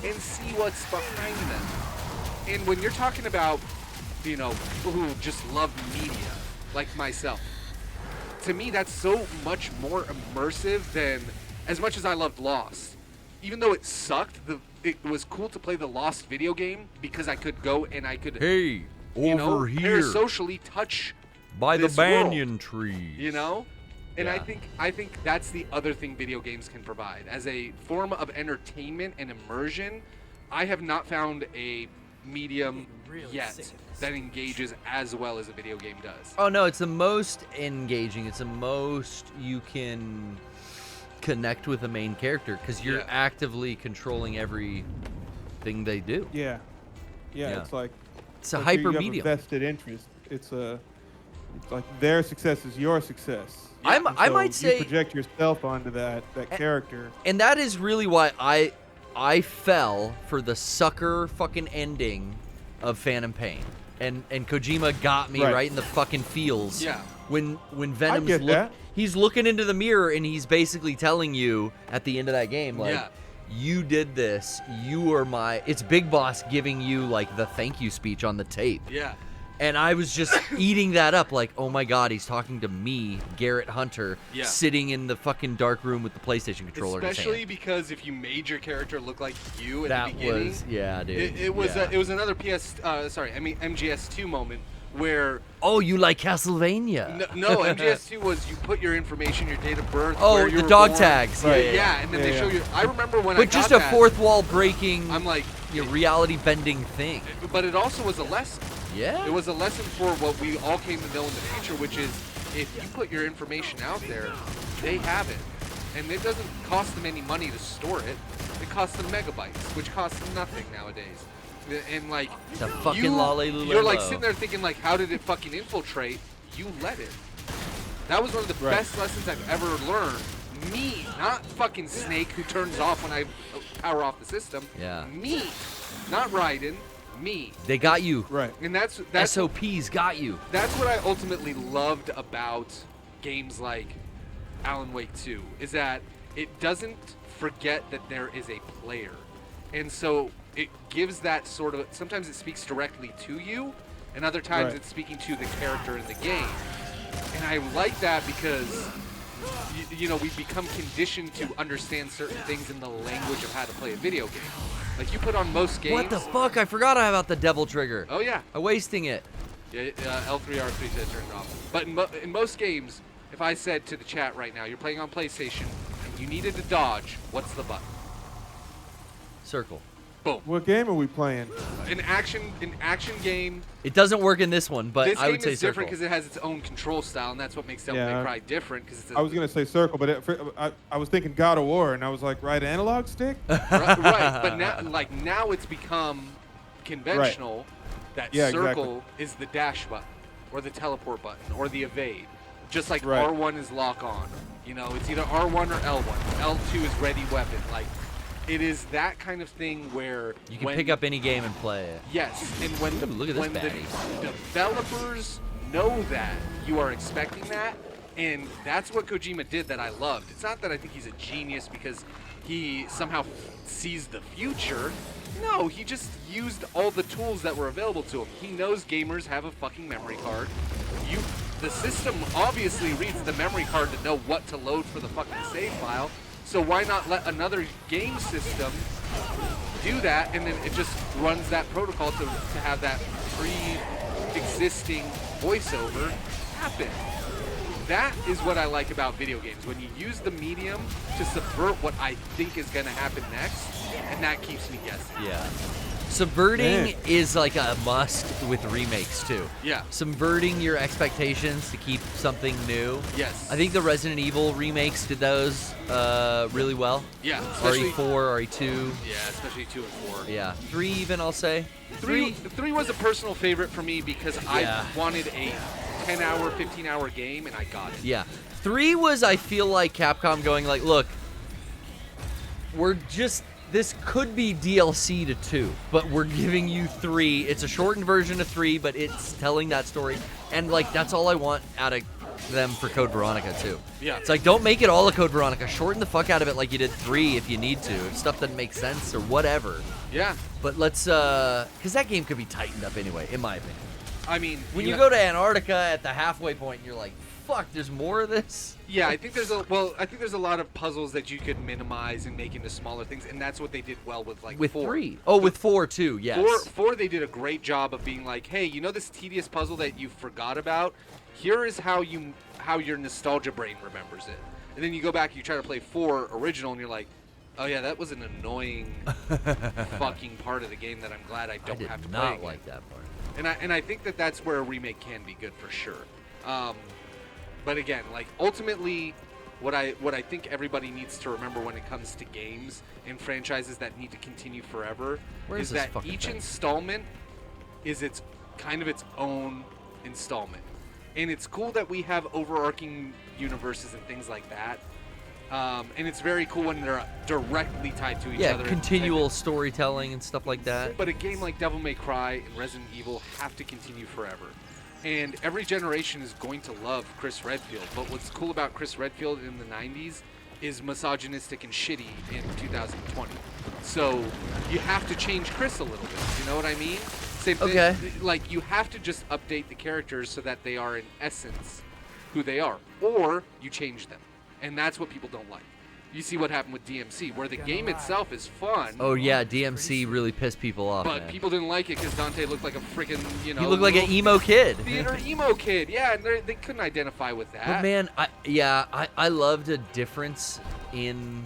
Speaker 2: and see what's behind them. And when you're talking about, you know, people who just love media, like myself, to me that's so much more immersive than, as much as I loved Lost. Even though it sucked, it was cool to play the Lost video game because I could go and I could,
Speaker 1: Hey,
Speaker 2: you know,
Speaker 1: over here
Speaker 2: parasocially touch
Speaker 1: by the
Speaker 2: this world,
Speaker 1: banyan trees.
Speaker 2: you know? And
Speaker 1: Yeah.
Speaker 2: I think that's the other thing video games can provide. As a form of entertainment and immersion, I have not found a medium yet that engages as well as a video game does.
Speaker 1: Oh no, it's the most engaging. It's the most you can connect with the main character because you're
Speaker 2: Yeah.
Speaker 1: actively controlling everything they do.
Speaker 10: Yeah.
Speaker 1: Yeah.
Speaker 10: It's like
Speaker 1: It's a
Speaker 10: like
Speaker 1: hyper
Speaker 10: you have
Speaker 1: medium.
Speaker 10: a vested interest. It's like their success is your success.
Speaker 1: I
Speaker 10: And
Speaker 1: might
Speaker 10: so
Speaker 1: say,
Speaker 10: you project yourself onto that character.
Speaker 1: and that is really why I fell for the sucker fucking ending of Phantom Pain, and Kojima got me right in the fucking feels.
Speaker 2: Yeah.
Speaker 1: When Venom's
Speaker 10: get that.
Speaker 1: he's looking into the mirror and he's basically telling you at the end of that game, like,
Speaker 2: Yeah.
Speaker 1: you did this. You are my. It's Big Boss giving you like the thank you speech on the tape.
Speaker 2: Yeah.
Speaker 1: And I was just eating that up, like, oh my god, he's talking to me, Garrett Hunter,
Speaker 2: Yeah.
Speaker 1: sitting in the fucking dark room with the PlayStation controller in his
Speaker 2: Especially
Speaker 1: hand.
Speaker 2: because if you made your character look like you at
Speaker 1: That
Speaker 2: the beginning,
Speaker 1: was, yeah, dude.
Speaker 2: it was
Speaker 1: yeah.
Speaker 2: it was another MGS2 moment where
Speaker 1: Oh, you like Castlevania?
Speaker 2: no MGS2 was you put your information, your date of birth,
Speaker 1: Oh,
Speaker 2: where you
Speaker 1: the
Speaker 2: were
Speaker 1: dog
Speaker 2: born.
Speaker 1: tags. Yeah, yeah, yeah.
Speaker 2: and then they show you. I remember when I
Speaker 1: But
Speaker 2: got
Speaker 1: just a
Speaker 2: that,
Speaker 1: fourth wall breaking,
Speaker 2: I'm like,
Speaker 1: reality bending thing.
Speaker 2: but it also was a lesson.
Speaker 1: Yeah.
Speaker 2: It was a lesson for what we all came to know in the future, which is if you put your information out there, they have it. And it doesn't cost them any money to store it. It costs them megabytes, which costs them nothing nowadays. And like,
Speaker 1: The fucking lolly-lulay-lo.
Speaker 2: you're like sitting there thinking like, how did it fucking infiltrate? You let it. That was one of the best lessons I've ever learned. Me, not fucking Snake who turns off when I power off the system.
Speaker 1: Yeah.
Speaker 2: Me, not Raiden. Me.
Speaker 1: They got you.
Speaker 10: Right.
Speaker 2: And that's
Speaker 1: SOPs got you.
Speaker 2: that's what I ultimately loved about games like Alan Wake 2, is that it doesn't forget that there is a player. And so it gives that sort of, sometimes it speaks directly to you, and other times it's speaking to the character in the game. And I like that because, you know, we've become conditioned to understand certain things in the language of how to play a video game. Like you put on most games.
Speaker 1: What the fuck? I forgot about the devil trigger.
Speaker 2: Oh yeah.
Speaker 1: I'm wasting it.
Speaker 2: Yeah, L3, R3 said turn it off. But in most games, if I said to the chat right now, you're playing on PlayStation, and you needed to dodge, what's the button?
Speaker 1: Circle.
Speaker 2: Boom.
Speaker 10: What game are we playing?
Speaker 2: An action game.
Speaker 1: It doesn't work in this one, but
Speaker 2: This
Speaker 1: I would
Speaker 2: game
Speaker 1: say
Speaker 2: is different
Speaker 1: circle.
Speaker 2: because it has its own control style, and that's what makes Devil May Cry different. Because
Speaker 10: I was gonna say circle, but I was thinking God of War, and I was like, right analog stick.
Speaker 2: right, but now it's become conventional that circle is the dash button, or the teleport button, or the evade. Just like R1 is lock on. You know, it's either R1 or L1. L2 is ready weapon. Like, It is that kind of thing where
Speaker 1: You can pick up any game and play it.
Speaker 2: Yes, and when
Speaker 1: Ooh, look at this
Speaker 2: when the
Speaker 1: baddie.
Speaker 2: developers know that you are expecting that, and that's what Kojima did that I loved. It's not that I think he's a genius because he somehow sees the future. No, he just used all the tools that were available to him. He knows gamers have a fucking memory card. The system obviously reads the memory card to know what to load for the fucking save file. So why not let another game system do that, and then it just runs that protocol to have that pre-existing voiceover happen. That is what I like about video games, when you use the medium to subvert what I think is going to happen next, and that keeps me guessing.
Speaker 1: Yeah. Subverting is like a must with remakes too.
Speaker 2: Yeah.
Speaker 1: Subverting your expectations to keep something new.
Speaker 2: Yes.
Speaker 1: I think the Resident Evil remakes did those really well.
Speaker 2: Yeah.
Speaker 1: RE4, RE2.
Speaker 2: Yeah, especially 2 and 4.
Speaker 1: Yeah. 3 even, I'll say.
Speaker 2: 3 was a personal favorite for me because I wanted a 10-hour, 15-hour game, and I got it.
Speaker 1: Yeah. 3 was, I feel like, Capcom going like, look, this could be DLC to 2, but we're giving you 3. It's a shortened version of 3, but it's telling that story. And, like, that's all I want out of them for Code Veronica, too.
Speaker 2: Yeah.
Speaker 1: It's like, don't make it all a Code Veronica. Shorten the fuck out of it like you did 3 if you need to. If stuff doesn't make sense or whatever.
Speaker 2: Yeah.
Speaker 1: But let's, because that game could be tightened up anyway, in my opinion.
Speaker 2: I mean,
Speaker 1: When you go to Antarctica at the halfway point and you're like, fuck, there's more of this?
Speaker 2: Yeah, I think there's a lot of puzzles that you could minimize and make into smaller things, and that's what they did well with like
Speaker 1: With
Speaker 2: 4.
Speaker 1: 3. Oh, with 4 too, yes.
Speaker 2: 4 they did a great job of being like, hey, you know this tedious puzzle that you forgot about? Here is how your nostalgia brain remembers it. And then you go back, you try to play 4 original, and you're like, oh yeah, that was an annoying fucking part of the game that I'm glad I don't have to play.
Speaker 1: I did not
Speaker 2: again.
Speaker 1: like that part.
Speaker 2: And I think that's where a remake can be good for sure. But again, like ultimately, what I think everybody needs to remember when it comes to games and franchises that need to continue forever is that each installment is its own installment. And it's cool that we have overarching universes and things like that. And it's very cool when they're directly tied to each other.
Speaker 1: Yeah, continual storytelling and stuff like that.
Speaker 2: But a game like Devil May Cry and Resident Evil have to continue forever. And every generation is going to love Chris Redfield. But what's cool about Chris Redfield in the 90s is misogynistic and shitty in 2020. So you have to change Chris a little bit. You know what I mean? Same thing.
Speaker 1: Okay.
Speaker 2: Like, you have to just update the characters so that they are in essence who they are. Or you change them. And that's what people don't like. You see what happened with DMC, where the game itself is fun.
Speaker 1: Oh yeah, DMC really pissed people off,
Speaker 2: But
Speaker 1: man.
Speaker 2: people didn't like it because Dante looked like a freaking,
Speaker 1: He looked like an emo kid.
Speaker 2: Theater emo kid. Yeah, and they couldn't identify with that.
Speaker 1: But man, I loved a difference in...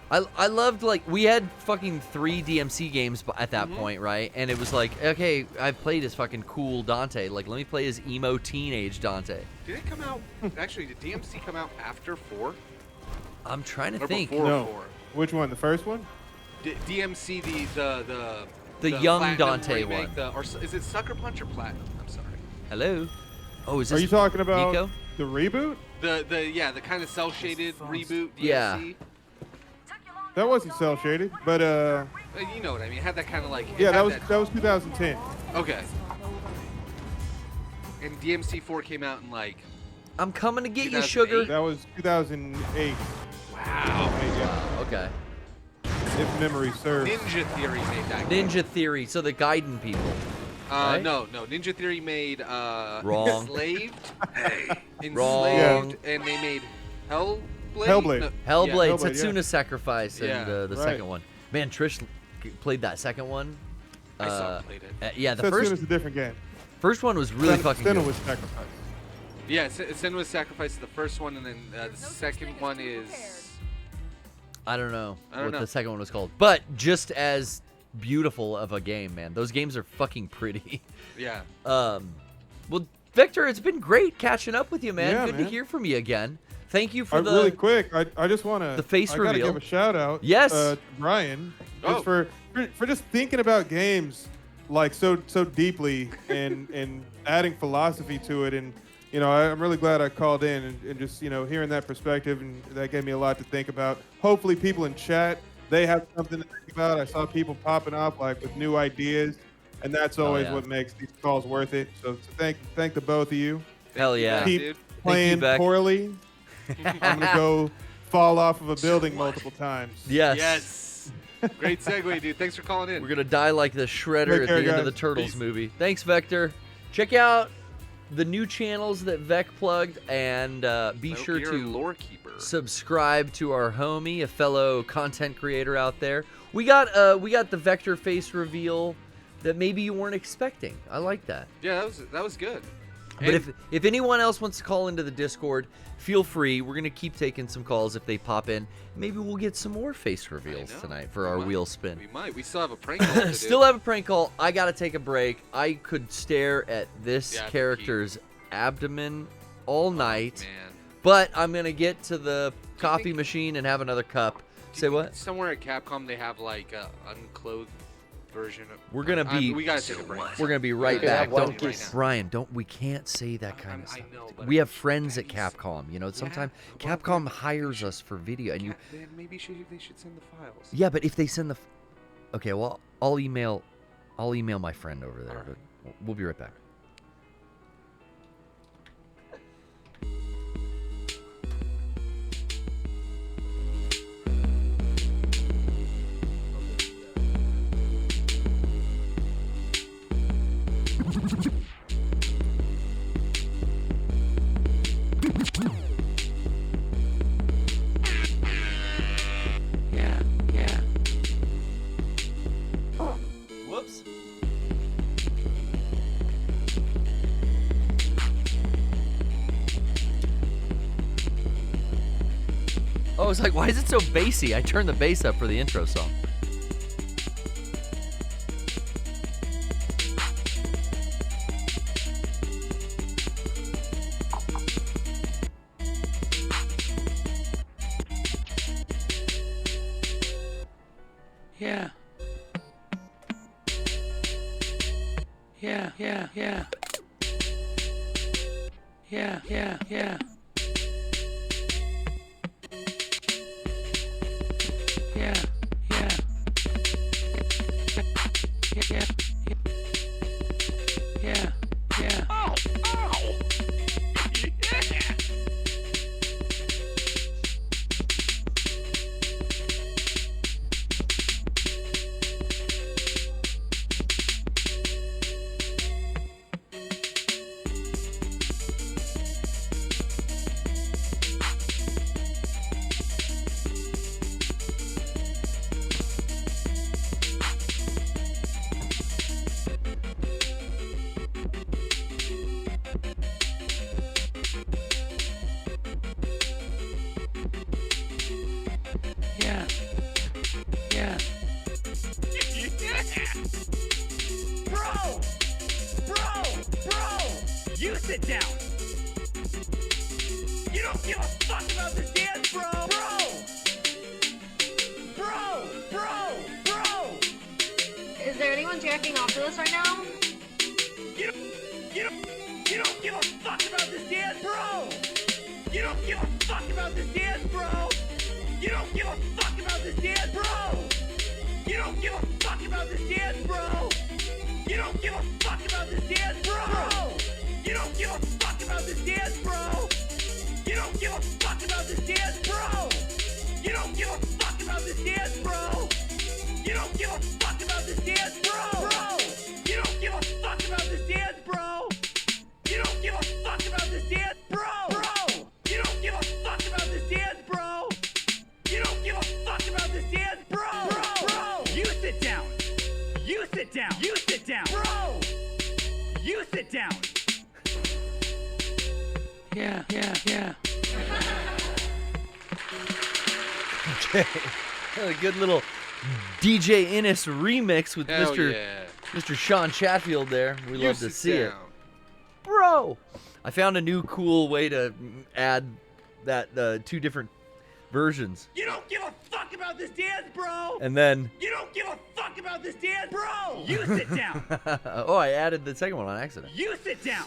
Speaker 1: I loved, like, we had fucking 3 DMC games at that point, right? And it was like, okay, I've played as fucking cool Dante. Like, let me play as emo teenage Dante.
Speaker 2: Did it come out... Actually, did DMC come out after 4?
Speaker 1: I'm trying to
Speaker 2: Or
Speaker 1: think.
Speaker 2: before
Speaker 10: No.
Speaker 2: 4?
Speaker 10: Which one? The first one?
Speaker 2: DMC, the
Speaker 1: young
Speaker 2: Platinum
Speaker 1: Dante
Speaker 2: remake,
Speaker 1: one.
Speaker 2: Or is it Sucker Punch or Platinum? I'm sorry.
Speaker 1: Hello? Oh, is this
Speaker 10: Are you talking about
Speaker 1: Nico?
Speaker 10: the reboot?
Speaker 2: The kind of cel-shaded reboot DMC.
Speaker 1: Yeah.
Speaker 10: That wasn't cel shaded, but
Speaker 2: You know what I mean? It had that kind of like...
Speaker 10: yeah, that was 2010.
Speaker 2: Okay. And DMC 4 came out in like...
Speaker 1: I'm coming to get you,
Speaker 2: 2008?
Speaker 1: sugar.
Speaker 10: That was 2008.
Speaker 2: Wow.
Speaker 10: Yeah,
Speaker 1: Okay.
Speaker 10: if memory serves.
Speaker 2: Ninja Theory made that game.
Speaker 1: Ninja Theory, so the Gaiden people. right?
Speaker 2: No. Ninja Theory made
Speaker 1: Wrong.
Speaker 2: Enslaved.
Speaker 1: Wrong.
Speaker 2: Enslaved, and they made Hellblade.
Speaker 10: Hellblade.
Speaker 2: No,
Speaker 1: Hellblade,
Speaker 10: Hellblade,
Speaker 1: Setsuna's Sacrifice, and
Speaker 2: Yeah.
Speaker 1: the
Speaker 10: Right.
Speaker 1: second one. Man, Trish played that second one.
Speaker 2: I saw it played it.
Speaker 1: Yeah, the
Speaker 10: Setsuna's a different game.
Speaker 1: first one was really fucking
Speaker 10: Senna
Speaker 1: good.
Speaker 10: was sacrificed.
Speaker 2: Yeah, Senua's Sacrifice is the first one, and then the second one is...
Speaker 1: I don't know
Speaker 2: I don't
Speaker 1: what
Speaker 2: know.
Speaker 1: the second one was called, but just as beautiful of a game, man. Those games are fucking pretty.
Speaker 2: Yeah.
Speaker 1: Well, Victor, it's been great catching up with you, man.
Speaker 10: Yeah,
Speaker 1: Good
Speaker 10: man.
Speaker 1: to hear from you again. Thank you for the
Speaker 10: Really quick, I just want to...
Speaker 1: the face
Speaker 10: I gotta
Speaker 1: reveal.
Speaker 10: give a shout out
Speaker 1: Yes.
Speaker 10: to Brian just
Speaker 2: Oh.
Speaker 10: for just thinking about games like so deeply and adding philosophy to it. And, you know, I'm really glad I called in and just, you know, hearing that perspective, and that gave me a lot to think about. Hopefully people in chat they have something to think about. I saw people popping up like with new ideas, and that's always what makes these calls worth it. So thank the both of you.
Speaker 1: Hell yeah.
Speaker 10: Keep playing poorly. I'm gonna go fall off of a building multiple times.
Speaker 1: Yes.
Speaker 2: Yes. Great segue, dude. Thanks for calling in.
Speaker 1: We're going to die like the Shredder at
Speaker 10: care,
Speaker 1: the end of
Speaker 10: guys.
Speaker 1: the Turtles
Speaker 2: Peace.
Speaker 1: movie. Thanks, Vector. Check out the new channels that Vec plugged, and be
Speaker 2: I hope
Speaker 1: sure
Speaker 2: you're
Speaker 1: to
Speaker 2: a lore keeper.
Speaker 1: subscribe to our homie, a fellow content creator out there. We got the Vector face reveal that maybe you weren't expecting. I like that.
Speaker 2: Yeah, that was good.
Speaker 1: But
Speaker 2: And-
Speaker 1: if anyone else wants to call into the Discord, feel free. We're gonna keep taking some calls if they pop in. Maybe we'll get some more face reveals tonight for our wheel spin.
Speaker 2: We might. We still have a prank call to do.
Speaker 1: Still have a prank call. I gotta take a break. I could stare at this
Speaker 2: Yeah,
Speaker 1: character's abdomen all night,
Speaker 2: man.
Speaker 1: but I'm gonna get to the coffee machine and have another cup. Say what?
Speaker 2: Somewhere at Capcom they have like a unclothed version of.
Speaker 1: We're gonna be.
Speaker 2: We gotta take a break.
Speaker 1: We're gonna be right
Speaker 2: Okay,
Speaker 1: back.
Speaker 2: that one
Speaker 1: Don't,
Speaker 2: piece.
Speaker 1: Brian. We can't say that kind of
Speaker 2: I
Speaker 1: stuff.
Speaker 2: know, but
Speaker 1: We have friends at Capcom. You know, sometimes
Speaker 2: well,
Speaker 1: Capcom hires us for video, and you.
Speaker 2: Then maybe they should send the files.
Speaker 1: Yeah, but if they send the. Okay, well, I'll email my friend over there. But we'll be right back.
Speaker 4: Yeah.
Speaker 1: Whoops. Oh, I was like, why is it so bassy? I turned the bass up for the intro song.
Speaker 4: Yeah. Yeah. Yeah. Yeah. Yeah. Yeah. Yeah. Yeah. Yeah. Yeah. Yeah. Yeah.
Speaker 6: Oh, oh. Yeah.
Speaker 4: Yeah. Yeah.
Speaker 6: Bro! You sit down! You don't give a fuck about this dance, bro! Bro!
Speaker 7: Is there anyone jacking off to this right now?
Speaker 6: You don't give a fuck about this dance, bro! You don't give a fuck about this dance, bro! You don't give a fuck about this dance, bro! You don't give a fuck about this dance, bro! You don't give a fuck about this dance, bro! You don't give a fuck about this dance, bro! You don't give a fuck about this dance, bro! You don't give a fuck about this dance, bro! You don't give a fuck about this dance, bro! You don't give a fuck about this dance, bro! You don't give a fuck about this dance, bro! You don't give a fuck about this dance, bro! You don't give a fuck about this dance, bro! You sit down! You sit down! You sit down! Bro! You sit down!
Speaker 4: Yeah. Yeah. Yeah.
Speaker 1: Okay. A good little DJ Innes remix with
Speaker 2: Hell
Speaker 1: Mr.
Speaker 2: yeah.
Speaker 1: Mr. Sean Chatfield there. We
Speaker 2: You
Speaker 1: love to
Speaker 2: sit
Speaker 1: see it.
Speaker 2: down.
Speaker 1: Bro! I found a new cool way to add that two different versions.
Speaker 6: You don't give a fuck about about this dance, bro.
Speaker 1: And then
Speaker 6: You don't give a fuck about this dance, bro. You sit down.
Speaker 1: oh, I added the second one on accident.
Speaker 6: You sit down.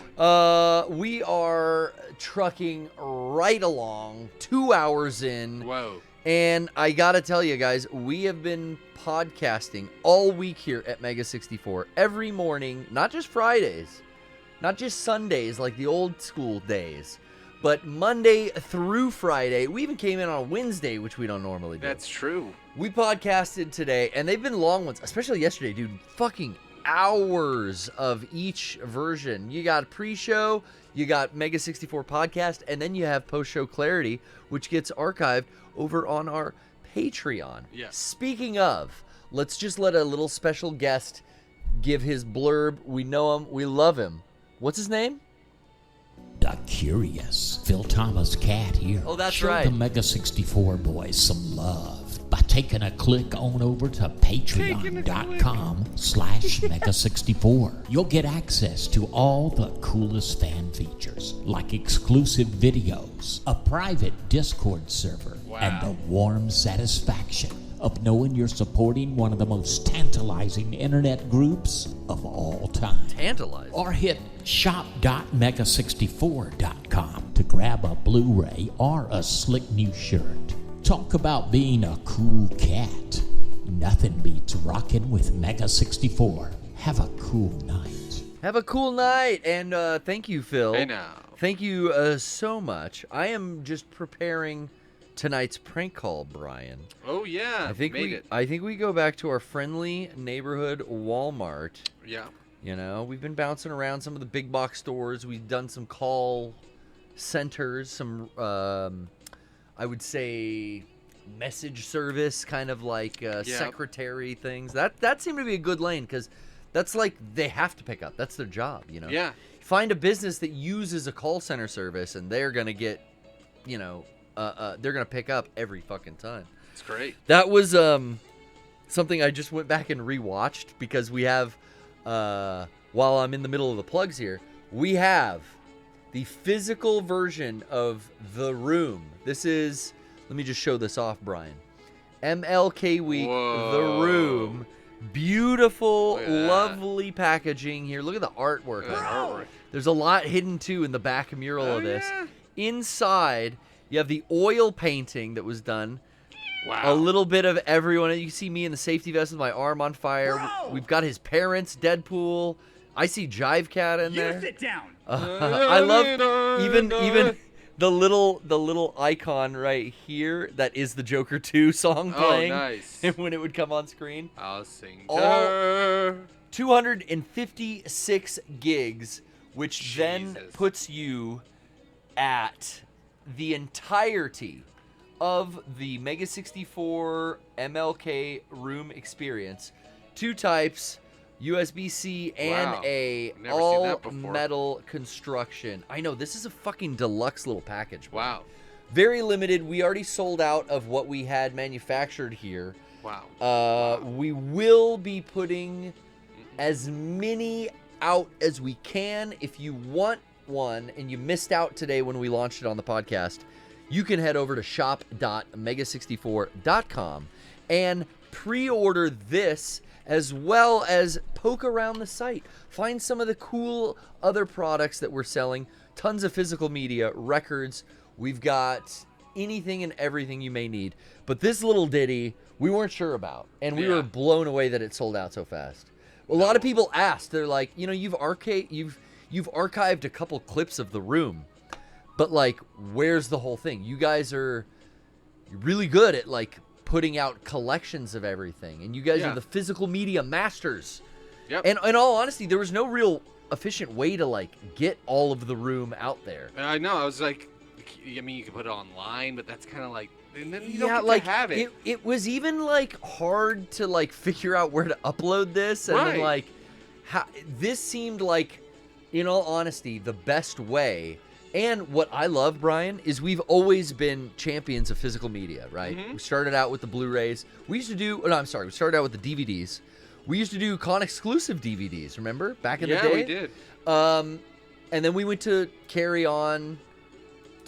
Speaker 1: We are trucking right along, 2 hours in.
Speaker 2: Whoa.
Speaker 1: And I gotta tell you guys, we have been podcasting all week here at Mega 64 every morning, not just Fridays, not just Sundays like the old school days, but Monday through Friday. We even came in on a Wednesday, which we don't normally do.
Speaker 2: That's true.
Speaker 1: We podcasted today, and they've been long ones, especially yesterday, dude. Fucking hours of each version. You got pre-show, you got Mega 64 podcast, and then you have post-show clarity, which gets archived over on our Patreon.
Speaker 2: Yes.
Speaker 1: Speaking of, let's just let a little special guest give his blurb. We know him. We love him. What's his name?
Speaker 11: The Curious. Phil Thomas Cat here.
Speaker 1: Oh, that's
Speaker 11: Show
Speaker 1: right.
Speaker 11: the Mega 64 boys some love by taking a click on over to patreon.com/Mega64. You'll get access to all the coolest fan features, like exclusive videos, a private Discord server, and the warm satisfaction of knowing you're supporting one of the most tantalizing internet groups of all time.
Speaker 1: Tantalizing.
Speaker 11: Or hit shop.mega64.com to grab a Blu-ray or a slick new shirt. Talk about being a cool cat. Nothing beats rocking with Mega 64. Have a cool night.
Speaker 1: Have a cool night, and thank you, Phil.
Speaker 2: Hey now.
Speaker 1: Thank you so much. I am just preparing tonight's prank call, Brian.
Speaker 2: Oh yeah.
Speaker 1: I think
Speaker 2: made it.
Speaker 1: I think we go back to our friendly neighborhood Walmart.
Speaker 2: Yeah.
Speaker 1: You know, we've been bouncing around some of the big box stores. We've done some call centers, some I would say message service, kind of like secretary things. That seemed to be a good lane, because that's like they have to pick up. That's their job, you know.
Speaker 2: Yeah.
Speaker 1: Find a business that uses a call center service, and they're gonna get, you know, they're gonna pick up every fucking time.
Speaker 2: It's great.
Speaker 1: That was something I just went back and rewatched, because we have, while I'm in the middle of the plugs here, we have the physical version of The Room. This is, let me just show this off, Brian. MLK Week,
Speaker 2: Whoa.
Speaker 1: The Room. Beautiful,
Speaker 2: Look at that.
Speaker 1: lovely packaging here. Look at the artwork.
Speaker 2: Look at that artwork.
Speaker 1: There's a lot hidden, too, in the back mural
Speaker 2: Oh,
Speaker 1: of this.
Speaker 2: yeah.
Speaker 1: Inside, you have the oil painting that was done.
Speaker 2: Wow.
Speaker 1: A little bit of everyone. You can see me in the safety vest with my arm on fire.
Speaker 6: Bro!
Speaker 1: We've got his parents, Deadpool. I see Jive Cat in
Speaker 6: You
Speaker 1: there.
Speaker 6: sit down.
Speaker 1: I love even the little icon right here that is the Joker 2 song playing.
Speaker 2: Oh, nice.
Speaker 1: When it would come on screen.
Speaker 2: I'll sing.
Speaker 1: All-
Speaker 2: her.
Speaker 1: 256 gigs, which then
Speaker 2: Jesus.
Speaker 1: puts you at the entirety of the Mega 64 MLK Room experience. 2 types, USB-C and
Speaker 2: Wow.
Speaker 1: A,
Speaker 2: Never seen that
Speaker 1: all
Speaker 2: before.
Speaker 1: metal construction. I know, this is a fucking deluxe little package.
Speaker 2: Wow.
Speaker 1: Very limited. We already sold out of what we had manufactured here.
Speaker 2: Wow.
Speaker 1: We will be putting as many out as we can. If you want one and you missed out today when we launched it on the podcast, you can head over to shop.mega64.com and pre-order this, as well as poke around the site. Find some of the cool other products that we're selling. Tons of physical media, records. We've got anything and everything you may need. But this little ditty, we weren't sure about. And we were blown away that it sold out so fast. A lot of people asked. They're like, you know, you've archived a couple clips of The Room. But, like, where's the whole thing? You guys are really good at, like, putting out collections of everything. And you guys are the physical media masters.
Speaker 2: Yep.
Speaker 1: And in all honesty, there was no real efficient way to, like, get all of The Room out there.
Speaker 2: I know. I was like, I mean, you can put it online, but that's kind of like, and then you don't get
Speaker 1: like
Speaker 2: to have it.
Speaker 1: It was even like hard to like figure out where to upload this, and then like this seemed like, in all honesty, the best way. And what I love, Brian, is we've always been champions of physical media, right?
Speaker 2: Mm-hmm.
Speaker 1: We started out with the Blu-rays. We used to do, we started out with the DVDs. We used to do con-exclusive DVDs, remember? Back in the day?
Speaker 2: Yeah, we did.
Speaker 1: And then we went to carry on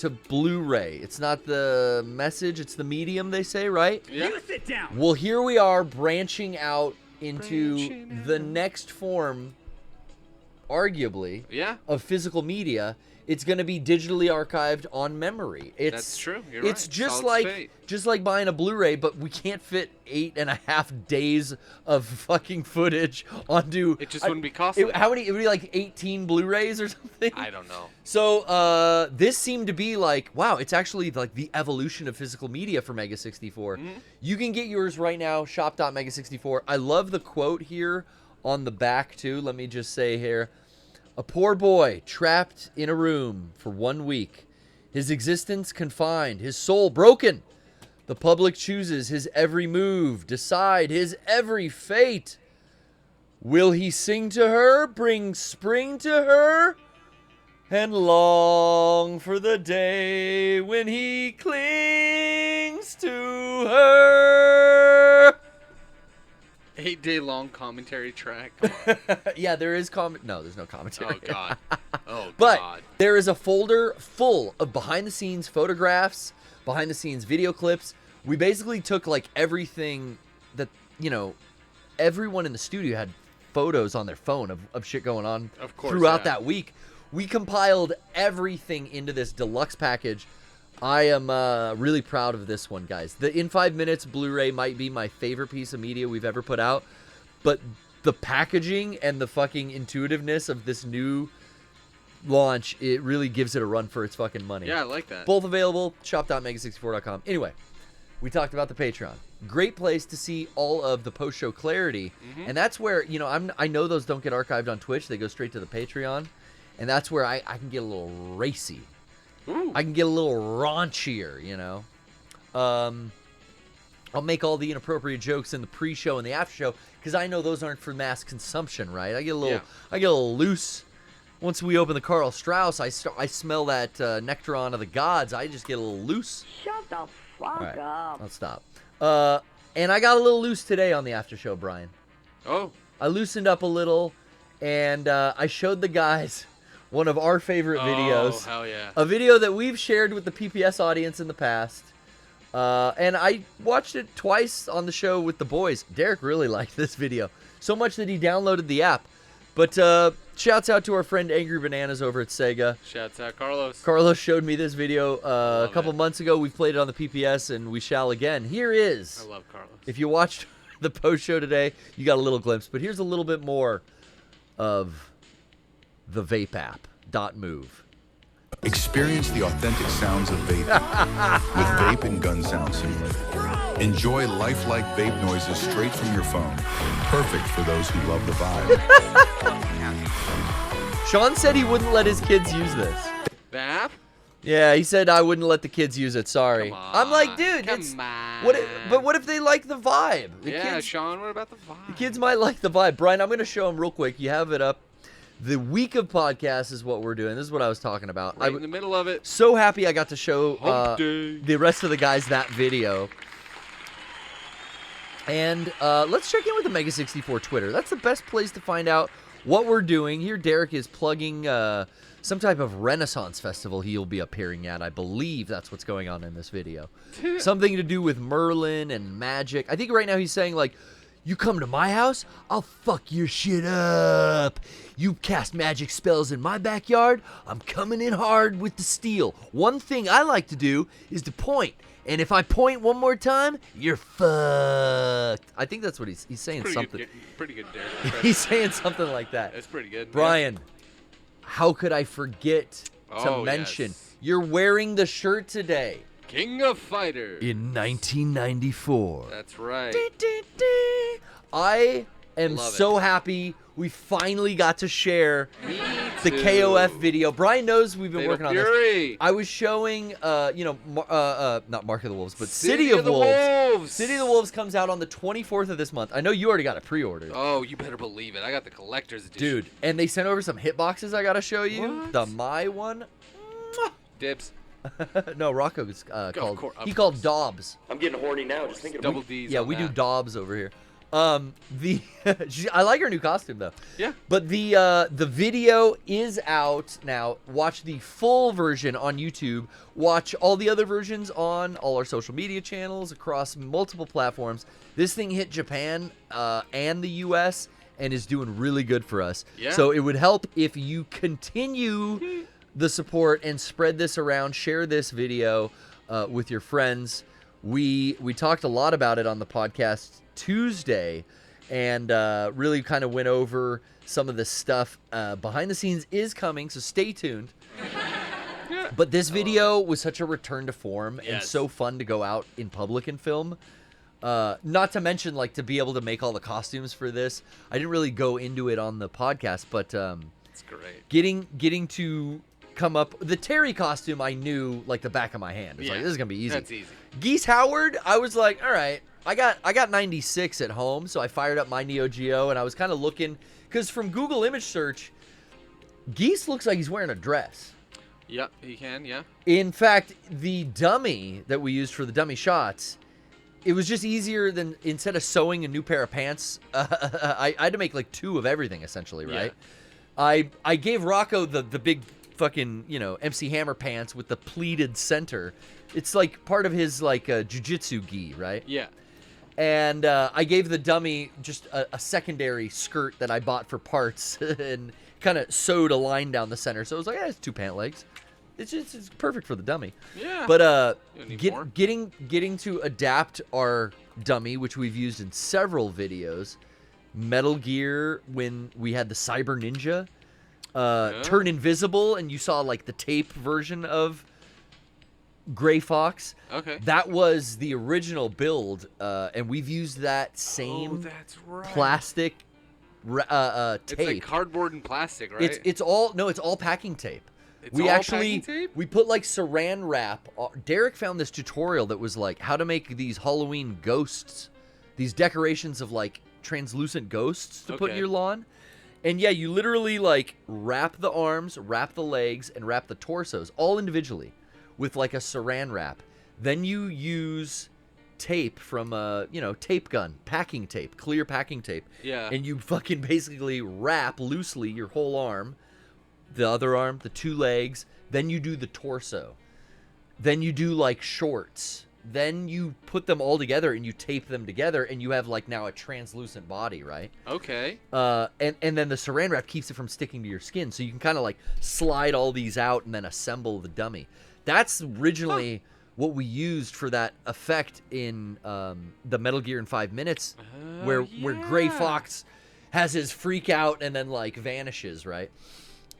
Speaker 1: to Blu-ray. It's not the message, it's the medium, they say, right?
Speaker 2: Yeah.
Speaker 6: You sit down.
Speaker 1: Well, here we are branching out into the next form, arguably, of physical media. It's going to be digitally archived on memory.
Speaker 2: That's true. You're
Speaker 1: it's
Speaker 2: right.
Speaker 1: just
Speaker 2: Solid
Speaker 1: like
Speaker 2: fate.
Speaker 1: just like buying a Blu-ray, but we can't fit 8.5 days of fucking footage onto.
Speaker 2: It just wouldn't be costly.
Speaker 1: How many? It would be like 18 Blu-rays or something.
Speaker 2: I don't know.
Speaker 1: So this seemed to be like, wow, it's actually like the evolution of physical media for Mega 64. You can get yours right now, shop.mega64. I love the quote here on the back too. Let me just say here. A poor boy trapped in a room for 1 week. His existence confined, his soul broken. The public chooses his every move, decide his every fate. Will he sing to her, bring spring to her, and long for the day when he clings to her?
Speaker 2: 8-day long commentary track.
Speaker 1: Yeah, there is no, there's no commentary.
Speaker 2: Oh God. Oh
Speaker 1: But
Speaker 2: God.
Speaker 1: there is a folder full of behind-the-scenes photographs, behind-the-scenes video clips. We basically took like everything that, everyone in the studio had photos on their phone of shit going on
Speaker 2: Of course,
Speaker 1: throughout
Speaker 2: yeah.
Speaker 1: that week. We compiled everything into this deluxe package. I am really proud of this one, guys. The In 5 Minutes Blu-ray might be my favorite piece of media we've ever put out, but the packaging and the fucking intuitiveness of this new launch, it really gives it a run for its fucking money.
Speaker 2: Yeah, I like that.
Speaker 1: Both available, shop.mega64.com. Anyway, we talked about the Patreon. Great place to see all of the post-show clarity, and that's where, I know those don't get archived on Twitch. They go straight to the Patreon, and that's where I can get a little racy.
Speaker 2: Ooh.
Speaker 1: I can get a little raunchier, I'll make all the inappropriate jokes in the pre-show and the after-show because I know those aren't for mass consumption, right? I get a little loose. Once we open the Carl Strauss, I smell that Nectaron of the Gods. I just get a little loose.
Speaker 3: Shut the fuck up.
Speaker 1: I'll stop. And I got a little loose today on the after-show, Brian.
Speaker 2: Oh.
Speaker 1: I loosened up a little, and I showed the guys one of our favorite videos.
Speaker 2: Oh, hell yeah.
Speaker 1: A video that we've shared with the PPS audience in the past. And I watched it twice on the show with the boys. Derek really liked this video. So much that he downloaded the app. But shouts out to our friend Angry Bananas over at Sega.
Speaker 2: Shouts out Carlos.
Speaker 1: Carlos showed me this video a couple months ago. We've played it on the PPS, and we shall again. Here is.
Speaker 2: I love Carlos.
Speaker 1: If you watched the post show today, you got a little glimpse. But here's a little bit more of the vape app. .move.
Speaker 12: Experience the authentic sounds of vaping with Vape and Gun Sound Simulator. Enjoy lifelike vape noises straight from your phone. Perfect for those who love the vibe.
Speaker 1: Sean said he wouldn't let his kids use this.
Speaker 2: The app?
Speaker 1: Yeah, he said I wouldn't let the kids use it. Sorry.
Speaker 2: Come on.
Speaker 1: I'm like, dude,
Speaker 2: Come
Speaker 1: it's
Speaker 2: on.
Speaker 1: what if they like the vibe?
Speaker 2: Yeah, Sean, what about the vibe?
Speaker 1: The kids might like the vibe. Brian, I'm going to show them real quick. You have it up. The week of podcasts is what we're doing. This is what I was talking about.
Speaker 2: Right in the middle of it.
Speaker 1: So happy I got to show
Speaker 2: the
Speaker 1: rest of the guys that video. And let's check in with the Mega 64 Twitter. That's the best place to find out what we're doing. Here, Derek is plugging some type of Renaissance festival he'll be appearing at. I believe that's what's going on in this video. Something to do with Merlin and magic. I think right now he's saying, like, you come to my house, I'll fuck your shit up. You cast magic spells in my backyard, I'm coming in hard with the steel. One thing I like to do is to point. And if I point one more time, you're fucked. I think that's what he's saying.
Speaker 2: Pretty good, Derek.
Speaker 1: He's saying something like that.
Speaker 2: That's pretty good.
Speaker 1: Brian, how could I forget to
Speaker 2: Oh,
Speaker 1: mention
Speaker 2: yes.
Speaker 1: you're wearing the shirt today.
Speaker 2: King of Fighters.
Speaker 1: In 1994.
Speaker 2: That's right.
Speaker 1: I am
Speaker 2: Love
Speaker 1: so happy we finally got to share the
Speaker 2: too.
Speaker 1: KOF video. Brian knows we've been
Speaker 2: Fatal
Speaker 1: working on
Speaker 2: Fury.
Speaker 1: this. I was showing, not Mark of the Wolves, but City of Wolves. City of the Wolves comes out on the 24th of this month. I know you already got it pre-ordered.
Speaker 2: Oh, you better believe it. I got the collector's edition.
Speaker 1: Dude, and they sent over some hitboxes I got to show you.
Speaker 2: What?
Speaker 1: The My one.
Speaker 2: Dibs.
Speaker 1: No, Rocco's
Speaker 2: Of
Speaker 1: called.
Speaker 2: course.
Speaker 1: He called Dobbs.
Speaker 5: I'm getting horny now just thinking
Speaker 2: Double
Speaker 5: about
Speaker 2: D's.
Speaker 1: Yeah,
Speaker 2: on
Speaker 1: we do
Speaker 2: that.
Speaker 1: Dobbs over here. I like her new costume though.
Speaker 2: Yeah.
Speaker 1: But the video is out now. Watch the full version on YouTube. Watch all the other versions on all our social media channels across multiple platforms. This thing hit Japan and the US and is doing really good for us.
Speaker 2: Yeah.
Speaker 1: So it would help if you continue the support and spread this around. Share this video with your friends. We talked a lot about it on the podcast Tuesday and really kind of went over some of the stuff. Behind the scenes is coming, so stay tuned. But this video was such a return to form and so fun to go out in public and film. Not to mention, like, to be able to make all the costumes for this. I didn't really go into it on the podcast, but
Speaker 2: it's great.
Speaker 1: Getting to come up the Terry costume, I knew like the back of my hand. It's like, this is gonna be easy.
Speaker 2: That's easy.
Speaker 1: Geese Howard, I was like, all right, I got 96 at home, so I fired up my Neo Geo and I was kind of looking because from Google image search, Geese looks like he's wearing a dress.
Speaker 2: Yep, he can. Yeah.
Speaker 1: In fact, the dummy that we used for the dummy shots, it was just easier than instead of sewing a new pair of pants. I had to make like 2 of everything essentially, right? Yeah. I gave Rocco the big fucking, MC Hammer pants with the pleated center. It's like part of his like jiu-jitsu gi, right?
Speaker 2: Yeah.
Speaker 1: And I gave the dummy just a secondary skirt that I bought for parts and kind of sewed a line down the center. So it was like, it's 2 pant legs. It's perfect for the dummy.
Speaker 2: Yeah.
Speaker 1: But getting to adapt our dummy, which we've used in several videos, Metal Gear when we had the Cyber Ninja turn invisible, and you saw like the tape version of Gray Fox.
Speaker 2: Okay.
Speaker 1: That was the original build, and we've used that same plastic tape.
Speaker 2: It's like cardboard and plastic, right?
Speaker 1: It's all packing tape. We put like saran wrap. Derek found this tutorial that was like how to make these Halloween ghosts, these decorations of like translucent ghosts to put in your lawn. And yeah, you literally like wrap the arms, wrap the legs, and wrap the torsos all individually with like a saran wrap. Then you use tape from tape gun, packing tape, clear packing tape.
Speaker 2: Yeah.
Speaker 1: And you fucking basically wrap loosely your whole arm, the other arm, the 2 legs, then you do the torso. Then you do like shorts. Then you put them all together and you tape them together and you have like now a translucent body, right?
Speaker 2: Okay.
Speaker 1: And then the saran wrap keeps it from sticking to your skin, so you can kind of like slide all these out and then assemble the dummy. That's originally what we used for that effect in the Metal Gear in 5 Minutes, where Gray Fox has his freak out and then like vanishes, right?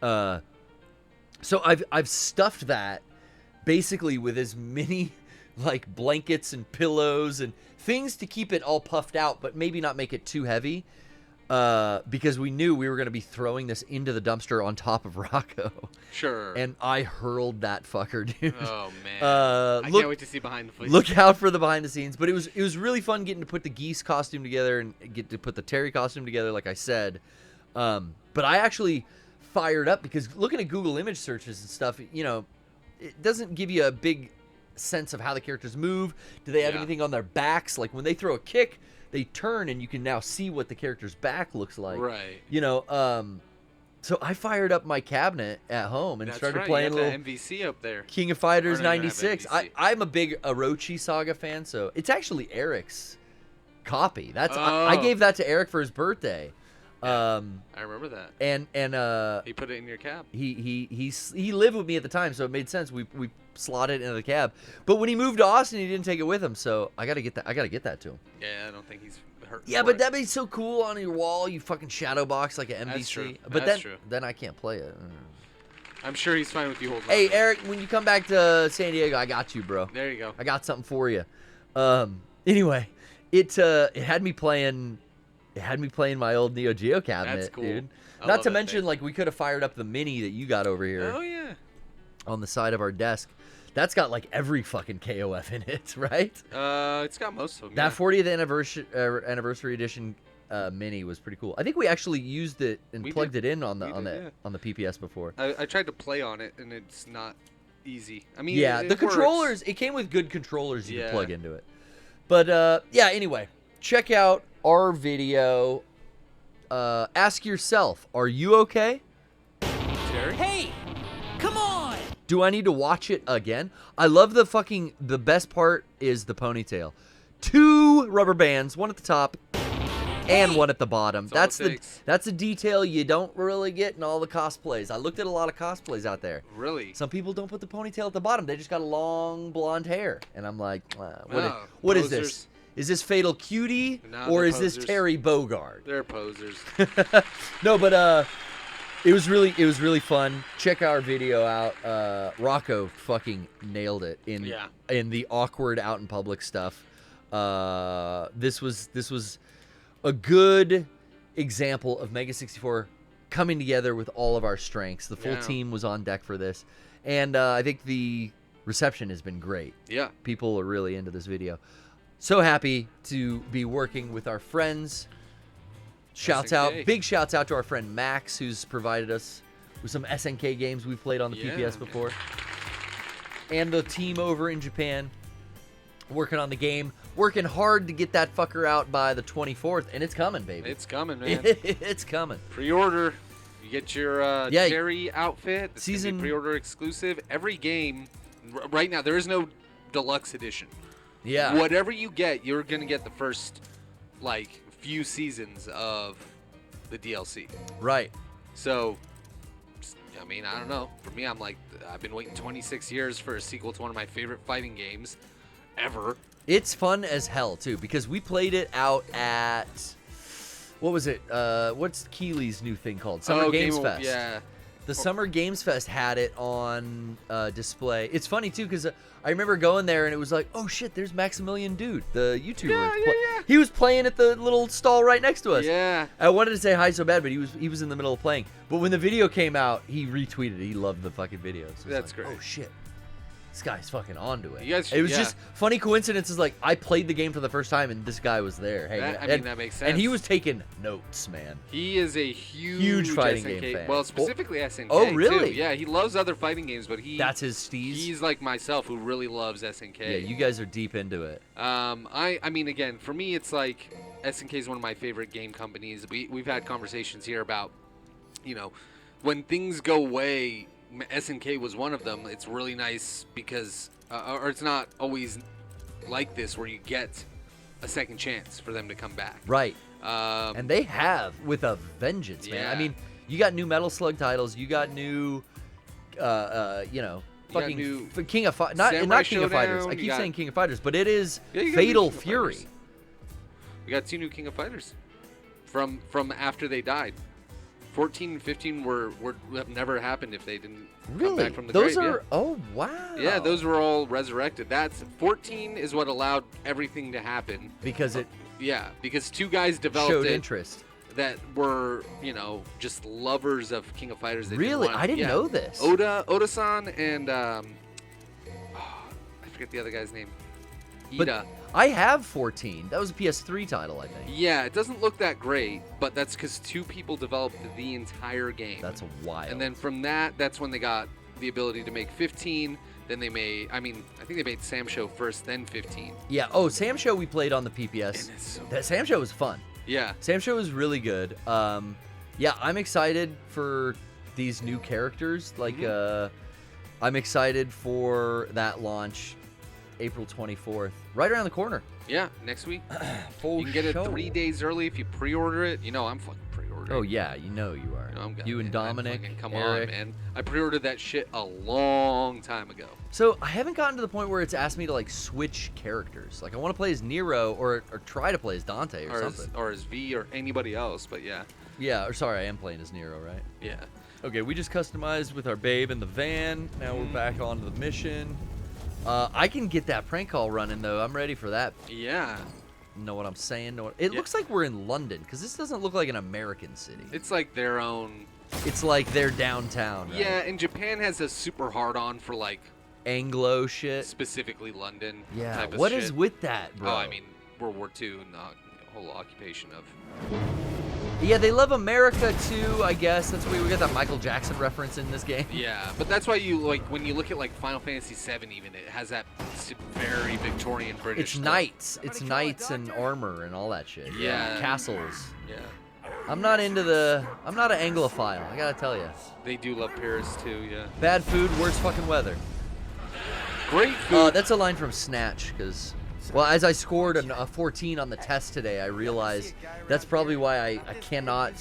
Speaker 1: So I've stuffed that basically with as many like blankets and pillows and things to keep it all puffed out, but maybe not make it too heavy, because we knew we were going to be throwing this into the dumpster on top of Rocco.
Speaker 2: Sure.
Speaker 1: And I hurled that fucker, dude.
Speaker 2: Oh man. I can't wait to see behind the scenes.
Speaker 1: Look out for the behind the scenes. But it was really fun getting to put the Geese costume together and get to put the Terry costume together, like I said. But I actually fired up because looking at Google image searches and stuff, it doesn't give you a big sense of how the characters move. Do they have anything on their backs? Like when they throw a kick, they turn and you can now see what the character's back looks like.
Speaker 2: Right.
Speaker 1: So I fired up my cabinet at home and started playing
Speaker 2: you
Speaker 1: little
Speaker 2: have the MVC up there.
Speaker 1: King of Fighters 96. I'm a big Orochi Saga fan, so it's actually Eric's copy. I gave that to Eric for his birthday.
Speaker 2: I remember that.
Speaker 1: And
Speaker 2: he put it in your cab.
Speaker 1: He lived with me at the time, so it made sense. We slotted it into the cab. But when he moved to Austin, he didn't take it with him, so I gotta get that to him.
Speaker 2: Yeah, I don't think he's hurt.
Speaker 1: Yeah, but that'd be so cool on your wall. You fucking shadow box like an MVC.
Speaker 2: That's true.
Speaker 1: But then I can't play it.
Speaker 2: I'm sure he's fine with you holding.
Speaker 1: Hey, Eric, when you come back to San Diego, I got you, bro.
Speaker 2: There you go.
Speaker 1: I got something for you. Anyway, it had me playing. It had me playing my old Neo Geo cabinet,
Speaker 2: That's cool.
Speaker 1: dude.
Speaker 2: I
Speaker 1: Not
Speaker 2: love
Speaker 1: to
Speaker 2: that
Speaker 1: mention,
Speaker 2: thing.
Speaker 1: like, we could have fired up the Mini that you got over here.
Speaker 2: Oh yeah.
Speaker 1: On the side of our desk. That's got like every fucking KOF in it, right?
Speaker 2: It's got most of them.
Speaker 1: That 40th anniversary edition Mini was pretty cool. I think we actually used it and plugged it in on the PPS before.
Speaker 2: I tried to play on it and it's not easy. I mean,
Speaker 1: yeah, the controllers. It came with good controllers you could plug into it. But yeah, anyway, check out our video. Ask yourself, are you okay?
Speaker 4: Hey, come on!
Speaker 1: Do I need to watch it again? I love the best part is the ponytail. 2 rubber bands, one at the top and one at the bottom. That's a detail you don't really get in all the cosplays. I looked at a lot of cosplays out there.
Speaker 2: Really?
Speaker 1: Some people don't put the ponytail at the bottom. They just got long blonde hair. And I'm like, what is this? Is this Fatal Cutie or is this Terry Bogard?
Speaker 2: They're posers.
Speaker 1: No, but it was really fun. Check our video out. Rocco fucking nailed it in the awkward out in public stuff. This was a good example of Mega 64 coming together with all of our strengths. The full team was on deck for this, and I think the reception has been great.
Speaker 2: Yeah,
Speaker 1: people are really into this video. So happy to be working with our friends. Big shouts out to our friend Max, who's provided us with some SNK games we've played on the PPS before. And the team over in Japan working on the game, working hard to get that fucker out by the 24th, and it's coming, baby.
Speaker 2: It's coming, man.
Speaker 1: It's coming.
Speaker 2: Pre-order. You get your Cherry outfit. This season pre-order exclusive. Every game, right now, there is no deluxe edition.
Speaker 1: Yeah.
Speaker 2: Whatever you get, you're going to get the first, few seasons of the DLC.
Speaker 1: Right.
Speaker 2: So, I mean, I don't know. For me, I've been waiting 26 years for a sequel to one of my favorite fighting games ever.
Speaker 1: It's fun as hell, too, because we played it out at, what was it? What's Keeley's new thing called? Summer Games Fest.
Speaker 2: Yeah.
Speaker 1: The Summer Games Fest had it on display. It's funny, too, because I remember going there, and it was like, oh, shit, there's Maximilian Dude, the YouTuber.
Speaker 2: Yeah.
Speaker 1: He was playing at the little stall right next to us.
Speaker 2: Yeah.
Speaker 1: I wanted to say hi so bad, but he was in the middle of playing. But when the video came out, he retweeted it. He loved the fucking video. So
Speaker 2: that's great.
Speaker 1: Oh, shit. This guy's fucking onto it.
Speaker 2: It
Speaker 1: was just funny coincidences. Like, I played the game for the first time, and this guy was there.
Speaker 2: That makes sense.
Speaker 1: And he was taking notes, man.
Speaker 2: He is a huge
Speaker 1: fighting
Speaker 2: SNK,
Speaker 1: game fan.
Speaker 2: Well, specifically SNK.
Speaker 1: Oh, really?
Speaker 2: Too. Yeah, he loves other fighting games, but
Speaker 1: that's his steez.
Speaker 2: He's like myself, who really loves SNK.
Speaker 1: Yeah, you guys are deep into it.
Speaker 2: I mean, again, for me, it's like SNK is one of my favorite game companies. We've had conversations here about, when things go away. SNK was one of them. It's really nice because, or it's not always like this where you get a second chance for them to come back.
Speaker 1: Right. And they have with a vengeance, man.
Speaker 2: Yeah.
Speaker 1: I mean, you got new Metal Slug titles. You got new, fucking
Speaker 2: new
Speaker 1: King of Fighters. Not King of Fighters. I keep saying King of Fighters, but it is Fatal Fury.
Speaker 2: We got 2 new King of Fighters from after they died. 14 and 15 have never happened if they didn't come back from the grave.
Speaker 1: Oh, wow.
Speaker 2: Yeah, those were all resurrected. 14 is what allowed everything to happen.
Speaker 1: Because
Speaker 2: because 2 guys developed
Speaker 1: showed interest.
Speaker 2: That were, just lovers of King of Fighters.
Speaker 1: Really? I didn't know this.
Speaker 2: Oda-san and, I forget the other guy's name. Ida.
Speaker 1: But I have 14. That was a PS3 title, I think.
Speaker 2: Yeah, it doesn't look that great, but that's because 2 people developed the entire game.
Speaker 1: That's wild.
Speaker 2: And then from that's when they got the ability to make 15. Then they made, I think they made Sam Show first, then 15.
Speaker 1: Yeah. Oh, Sam Show we played on the PPS. That Sam Show was fun.
Speaker 2: Yeah.
Speaker 1: Sam Show was really good. Yeah, I'm excited for these new characters. I'm excited for that launch. April 24th, right around the corner.
Speaker 2: Yeah, next week. You can get it 3 days early if you pre-order it. I'm fucking pre-ordering.
Speaker 1: Oh yeah, you are. You and Dominic,
Speaker 2: come
Speaker 1: Eric.
Speaker 2: on, man. I pre-ordered that shit a long time ago.
Speaker 1: So I haven't gotten to the point where it's asked me to switch characters. I want to play as Nero or try to play as Dante or something.
Speaker 2: Or as V or anybody else, but yeah.
Speaker 1: Yeah, or sorry, I am playing as Nero, right?
Speaker 2: Yeah.
Speaker 1: Okay, we just customized with our babe in the van. Now we're back on the mission. I can get that prank call running, though. I'm ready for that.
Speaker 2: Yeah.
Speaker 1: Know what I'm saying? It looks like we're in London, because this doesn't look like an American city.
Speaker 2: It's like their own...
Speaker 1: It's like their downtown, right?
Speaker 2: Yeah, and Japan has a super hard-on for,
Speaker 1: Anglo shit.
Speaker 2: Specifically London.
Speaker 1: Yeah,
Speaker 2: type of
Speaker 1: what
Speaker 2: shit.
Speaker 1: is with that, bro?
Speaker 2: Oh, I mean, World War II and the whole occupation of...
Speaker 1: Yeah, they love America too, I guess. That's why we got that Michael Jackson reference in this game.
Speaker 2: Yeah, but that's why you like when you look at like Final Fantasy VII, even it has that very Victorian British.
Speaker 1: It's
Speaker 2: stuff.
Speaker 1: knights. It's knights and armor and all that shit.
Speaker 2: Yeah.
Speaker 1: Castles.
Speaker 2: Yeah.
Speaker 1: I'm not an Anglophile, I gotta tell you.
Speaker 2: They do love Paris too, yeah.
Speaker 1: Bad food, worse fucking weather.
Speaker 2: Great food.
Speaker 1: That's a line from Snatch, because, well, as I scored a 14 on the test today, I realized that's probably why I cannot.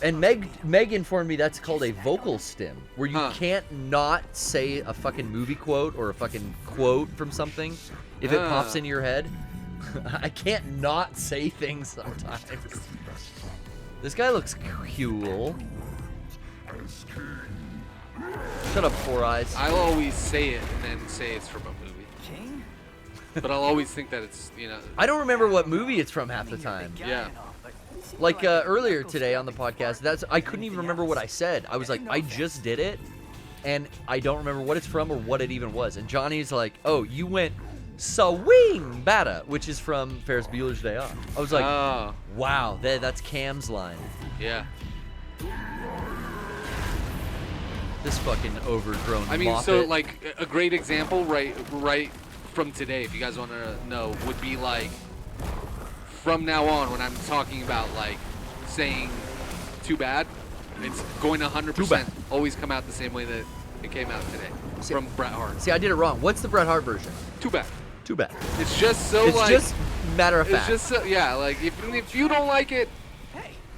Speaker 1: And Meg informed me that's called a vocal stim, where you can't not say a fucking movie quote or a fucking quote from something if it pops into your head. I can't not say things sometimes. This guy looks cool. Shut up, Four Eyes.
Speaker 2: I'll always say it and then say it's from a movie. But I'll always think that it's, you know.
Speaker 1: I don't remember what movie it's from half the time.
Speaker 2: Yeah.
Speaker 1: Like earlier today on the podcast, I couldn't even remember what I said. I was like, I just did it, and I don't remember what it's from or what it even was. And Johnny's like, oh, you went swing bada, which is from Ferris Bueller's Day Off. I was like, wow, that's Cam's line.
Speaker 2: Yeah.
Speaker 1: This fucking overgrown
Speaker 2: I mean,
Speaker 1: moppet.
Speaker 2: so like a great example right from today, if you guys want to know, would be like from now on when I'm talking about like saying too bad, it's going to 100% always come out the same way that it came out today from Bret Hart.
Speaker 1: See, I did it wrong. What's the Bret Hart version?
Speaker 2: Too bad.
Speaker 1: Too bad.
Speaker 2: It's just so
Speaker 1: it's
Speaker 2: like.
Speaker 1: It's just matter of fact.
Speaker 2: It's just so, yeah, like if you don't like it,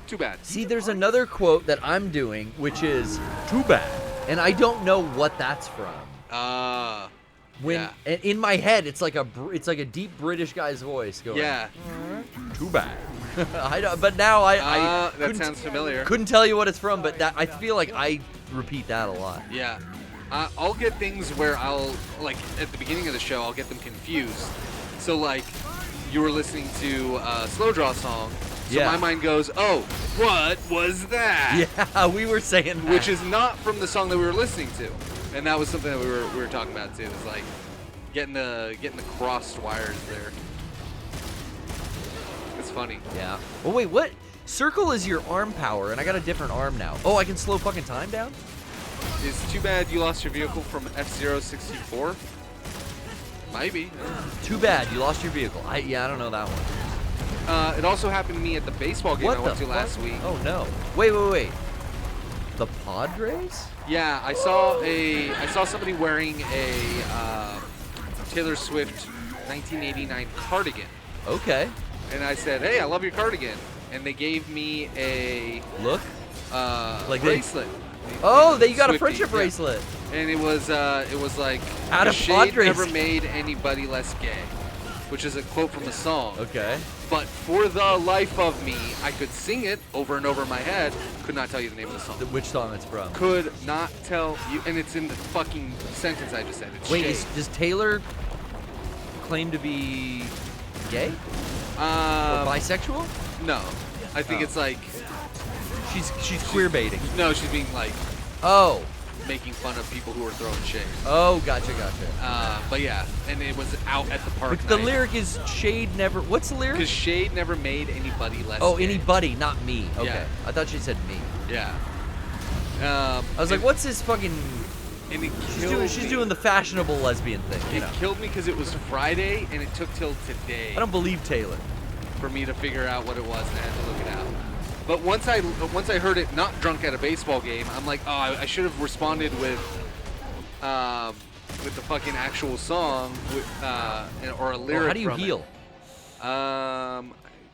Speaker 2: too bad.
Speaker 1: See, there's another quote that I'm doing, which is too bad, and I don't know what that's from. And in my head, it's like a deep British guy's voice going.
Speaker 2: Yeah.
Speaker 1: Too bad. But now I
Speaker 2: that sounds familiar.
Speaker 1: Couldn't tell you what it's from, but I feel like I repeat that a lot.
Speaker 2: Yeah. I'll get things where I'll, like, at the beginning of the show, I'll get them confused. So, like, you were listening to a Slow Draw song, so my mind goes, oh, what was that?
Speaker 1: Yeah, we were saying that.
Speaker 2: Which is not from the song that we were listening to. And that was something that we were talking about, too. It's like getting the crossed wires there. It's funny.
Speaker 1: Yeah. Oh, wait, what? Circle is your arm power, and I got a different arm now. Oh, I can slow fucking time down?
Speaker 2: It's too bad you lost your vehicle from F-Zero 64. Maybe.
Speaker 1: Too bad you lost your vehicle. I don't know that one.
Speaker 2: It also happened to me at the baseball game I went to last week.
Speaker 1: Oh no! Wait. The Padres?
Speaker 2: Yeah, I saw somebody wearing a Taylor Swift 1989 cardigan.
Speaker 1: Okay.
Speaker 2: And I said, "Hey, I love your cardigan," and they gave me a bracelet.
Speaker 1: You got a friendship bracelet.
Speaker 2: And it was like,
Speaker 1: out of
Speaker 2: shade
Speaker 1: Padres.
Speaker 2: never made anybody less gay, which is a quote from the song.
Speaker 1: Okay.
Speaker 2: But for the life of me, I could sing it over and over in my head. Could not tell you the name of the song.
Speaker 1: Which song it's from?
Speaker 2: Could not tell you, and it's in the fucking sentence I just said. It's shade.
Speaker 1: Does Taylor claim to be gay? Or bisexual?
Speaker 2: No, I think it's like
Speaker 1: she's queer baiting.
Speaker 2: No, she's being like making fun of people who are throwing shade.
Speaker 1: Oh, gotcha.
Speaker 2: But yeah, and it was out at the park.
Speaker 1: But the lyric is shade never. What's the lyric?
Speaker 2: Because shade never made anybody less.
Speaker 1: Oh,
Speaker 2: gay.
Speaker 1: anybody, not me. Okay,
Speaker 2: Yeah.
Speaker 1: I thought she said me.
Speaker 2: Yeah.
Speaker 1: I was like, what's this fucking?
Speaker 2: And
Speaker 1: She's doing the fashionable lesbian thing.
Speaker 2: It killed me because it was Friday and it took till today.
Speaker 1: I don't believe Taylor.
Speaker 2: For me to figure out what it was, and I had to look it out. But once I heard it not drunk at a baseball game, I'm like, oh, I should have responded with the fucking actual song or a lyric.
Speaker 1: How do you
Speaker 2: from
Speaker 1: heal?
Speaker 2: I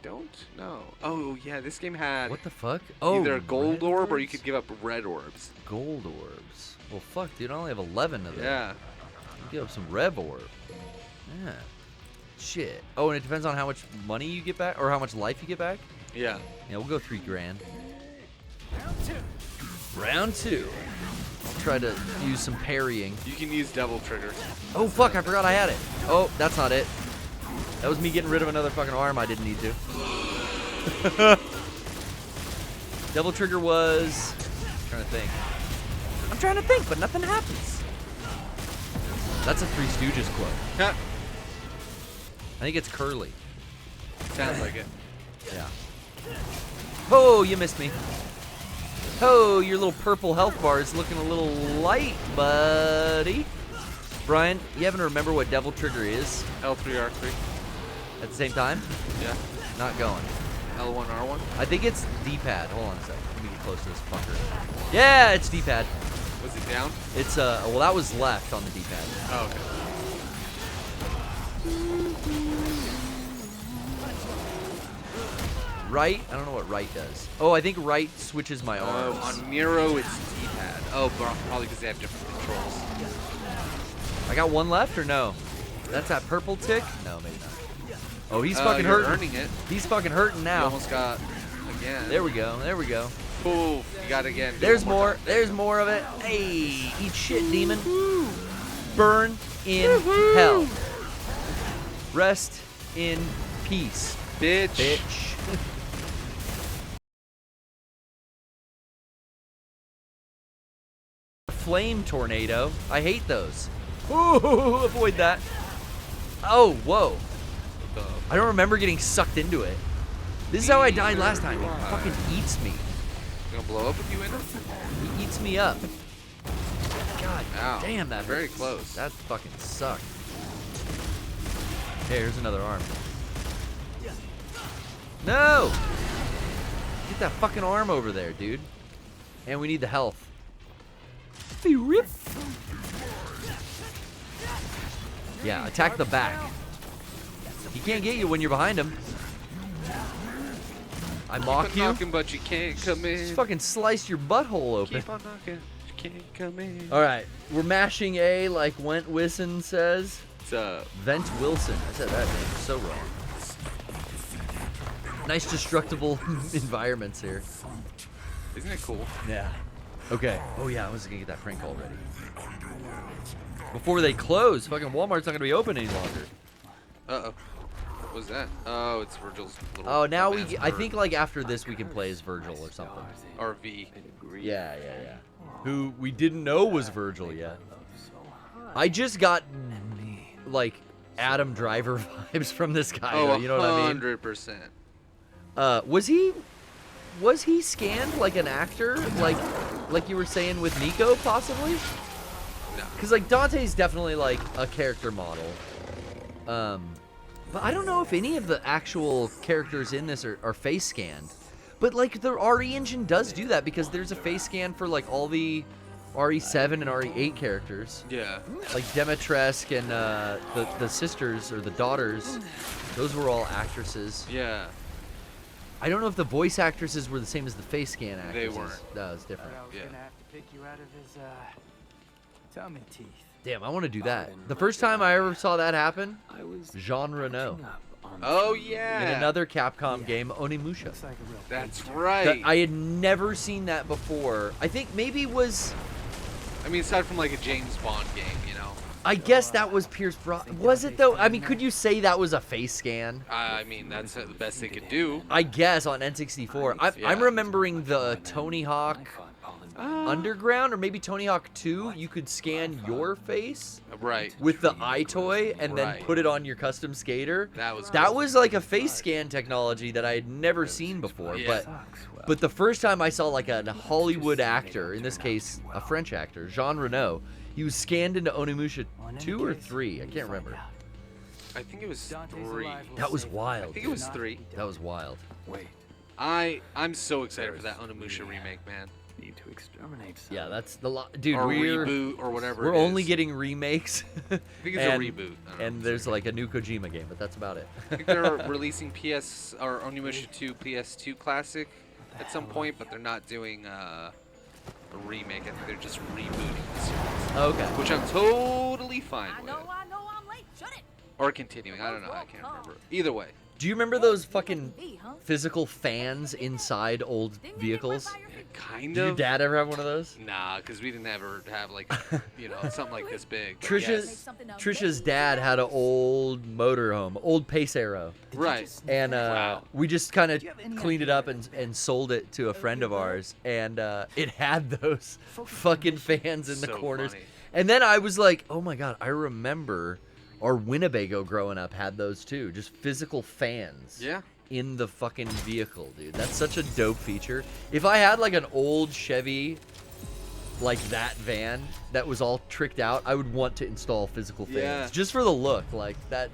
Speaker 2: don't know. Oh yeah, this game had
Speaker 1: what the fuck? Oh,
Speaker 2: either a gold orb or you could give up red orbs.
Speaker 1: Gold orbs. Well, fuck, dude, I only have 11 of them.
Speaker 2: Yeah.
Speaker 1: Give up some rev orb. Yeah. Shit. Oh, and it depends on how much money you get back or how much life you get back.
Speaker 2: Yeah.
Speaker 1: Yeah, we'll go $3,000. Round two. I'll try to use some parrying.
Speaker 2: You can use double trigger.
Speaker 1: Oh fuck, I forgot I had it. Oh, that's not it. That was me getting rid of another fucking arm I didn't need to. Double trigger was I'm trying to think, but nothing happens. That's a Three Stooges quote.
Speaker 2: Huh.
Speaker 1: I think it's Curly.
Speaker 2: Sounds like it.
Speaker 1: Yeah. Oh, you missed me. Oh, your little purple health bar is looking a little light, buddy. Brian, you happen to remember what Devil Trigger is?
Speaker 2: L3, R3.
Speaker 1: At the same time?
Speaker 2: Yeah.
Speaker 1: Not going.
Speaker 2: L1, R1.
Speaker 1: I think it's D-pad. Hold on a second. Let me get close to this fucker. Yeah, it's D-pad.
Speaker 2: Was it down?
Speaker 1: It's, well, that was left on the D-pad.
Speaker 2: Oh, okay.
Speaker 1: Right? I don't know what right does. Oh, I think right switches my arms.
Speaker 2: On Nero, it's D-pad. Oh, probably because they have different controls.
Speaker 1: I got one left or no? That's that purple tick? No, maybe not. Oh, he's fucking
Speaker 2: you're
Speaker 1: hurting.
Speaker 2: earning it.
Speaker 1: He's fucking hurting now.
Speaker 2: You almost got again.
Speaker 1: There we go. There we go.
Speaker 2: Cool. You got it again.
Speaker 1: There's more. There's more of it. Hey, eat shit, demon. Burn in hell. Rest in peace,
Speaker 2: bitch.
Speaker 1: Flame tornado. I hate those. Ooh, avoid that. Oh, whoa. I don't remember getting sucked into it. This is how I died last time. He fucking eats me.
Speaker 2: Gonna blow up with you in it?
Speaker 1: He eats me up. God
Speaker 2: Ow.
Speaker 1: damn, that
Speaker 2: Very
Speaker 1: hurts.
Speaker 2: close.
Speaker 1: That fucking sucked. Hey, here's another arm. No! Get that fucking arm over there, dude. And we need the health. Rip. Yeah, attack the back. He can't get you when you're behind him. I mock
Speaker 2: Keep
Speaker 1: you.
Speaker 2: on knocking, but you can't come in.
Speaker 1: Just fucking slice your butthole open.
Speaker 2: Keep on knocking, you can't come in.
Speaker 1: All right, we're mashing A like Went Wilson says.
Speaker 2: What's up?
Speaker 1: Vent Wilson. I said that name so wrong. Nice destructible environments here.
Speaker 2: Isn't it cool?
Speaker 1: Yeah. Okay. Oh yeah, I was gonna get that prank call ready. Before they close, fucking Walmart's not gonna be open any longer.
Speaker 2: Uh-oh. What was that? Oh, it's Virgil's little...
Speaker 1: Oh, now
Speaker 2: man's
Speaker 1: I
Speaker 2: bird.
Speaker 1: think like after this we can play as Virgil or something.
Speaker 2: Or V.
Speaker 1: Yeah. Who we didn't know was Virgil yet. I just got like Adam Driver vibes from this guy.
Speaker 2: Oh,
Speaker 1: you know what I mean?
Speaker 2: 100%.
Speaker 1: Was he scanned like an actor, like you were saying with Nico, possibly?
Speaker 2: No.
Speaker 1: Because like Dante's definitely like a character model. But I don't know if any of the actual characters in this are face scanned. But like the RE engine does do that because there's a face scan for like all the RE7 and RE8 characters.
Speaker 2: Yeah.
Speaker 1: Like Demetresk and the sisters or the daughters, those were all actresses.
Speaker 2: Yeah.
Speaker 1: I don't know if the voice actresses were the same as the face scan actresses.
Speaker 2: They weren't.
Speaker 1: That was different.
Speaker 2: Yeah.
Speaker 4: Gonna have to pick you out of his tummy teeth.
Speaker 1: Damn, I want to do that. The first time I ever saw that happen, Jean Reno.
Speaker 2: Oh, yeah.
Speaker 1: In another Capcom game, Onimusha.
Speaker 2: That's right.
Speaker 1: That I had never seen that before. I think maybe was...
Speaker 2: I mean, aside from like a James Bond game, you know?
Speaker 1: I guess that was Pierce Brosnan. Was it though? I mean, could you say that was a face scan?
Speaker 2: I mean, that's the best they could do.
Speaker 1: I guess on N64. I'm remembering the Tony Hawk Underground, or maybe Tony Hawk 2. You could scan your face
Speaker 2: Right.
Speaker 1: with the iToy and then
Speaker 2: Right.
Speaker 1: put it on your custom skater.
Speaker 2: That
Speaker 1: That was like a face scan technology that I had never seen before.
Speaker 2: Yeah.
Speaker 1: But the first time I saw like a Hollywood actor, in this case a French actor, Jean Reno, he was scanned into Onimusha 2 or 3. I can't remember.
Speaker 2: I think it was 3.
Speaker 1: That was wild.
Speaker 2: I think it was 3.
Speaker 1: That was wild.
Speaker 2: I'm so excited for that Onimusha remake, man.
Speaker 4: Need to exterminate.
Speaker 1: Yeah, that's the dude.
Speaker 2: Or
Speaker 1: we're
Speaker 2: reboot or whatever.
Speaker 1: We're
Speaker 2: it
Speaker 1: only
Speaker 2: is.
Speaker 1: getting remakes.
Speaker 2: I think it's a reboot. I don't know.
Speaker 1: And there's like a new Kojima game, but that's about it.
Speaker 2: I think they're releasing Onimusha 2 PS2 Classic at some point, but they're not doing a remake. I think they're just rebooting the series.
Speaker 1: Okay.
Speaker 2: Which I'm totally fine with.
Speaker 6: I know I'm late. Shut it.
Speaker 2: Or continuing. I don't know. I can't remember. Either way.
Speaker 1: Do you remember those fucking physical fans inside old vehicles?
Speaker 2: Kind
Speaker 1: Did your
Speaker 2: of.
Speaker 1: dad ever have one of those?
Speaker 2: Nah, because we didn't ever have like, something like this big. but
Speaker 1: Trisha's dad had an old motorhome, old Pace Arrow.
Speaker 2: Right.
Speaker 1: And we just kind of cleaned it up and sold it to a friend of ours. And it had those fucking fans in the
Speaker 2: So
Speaker 1: corners.
Speaker 2: funny.
Speaker 1: And then I was like, oh my God, I remember our Winnebago growing up had those too. Just physical fans.
Speaker 2: Yeah.
Speaker 1: in the fucking vehicle, dude. That's such a dope feature. If I had like an old Chevy, like that van that was all tricked out, I would want to install physical fans just for the look. Like that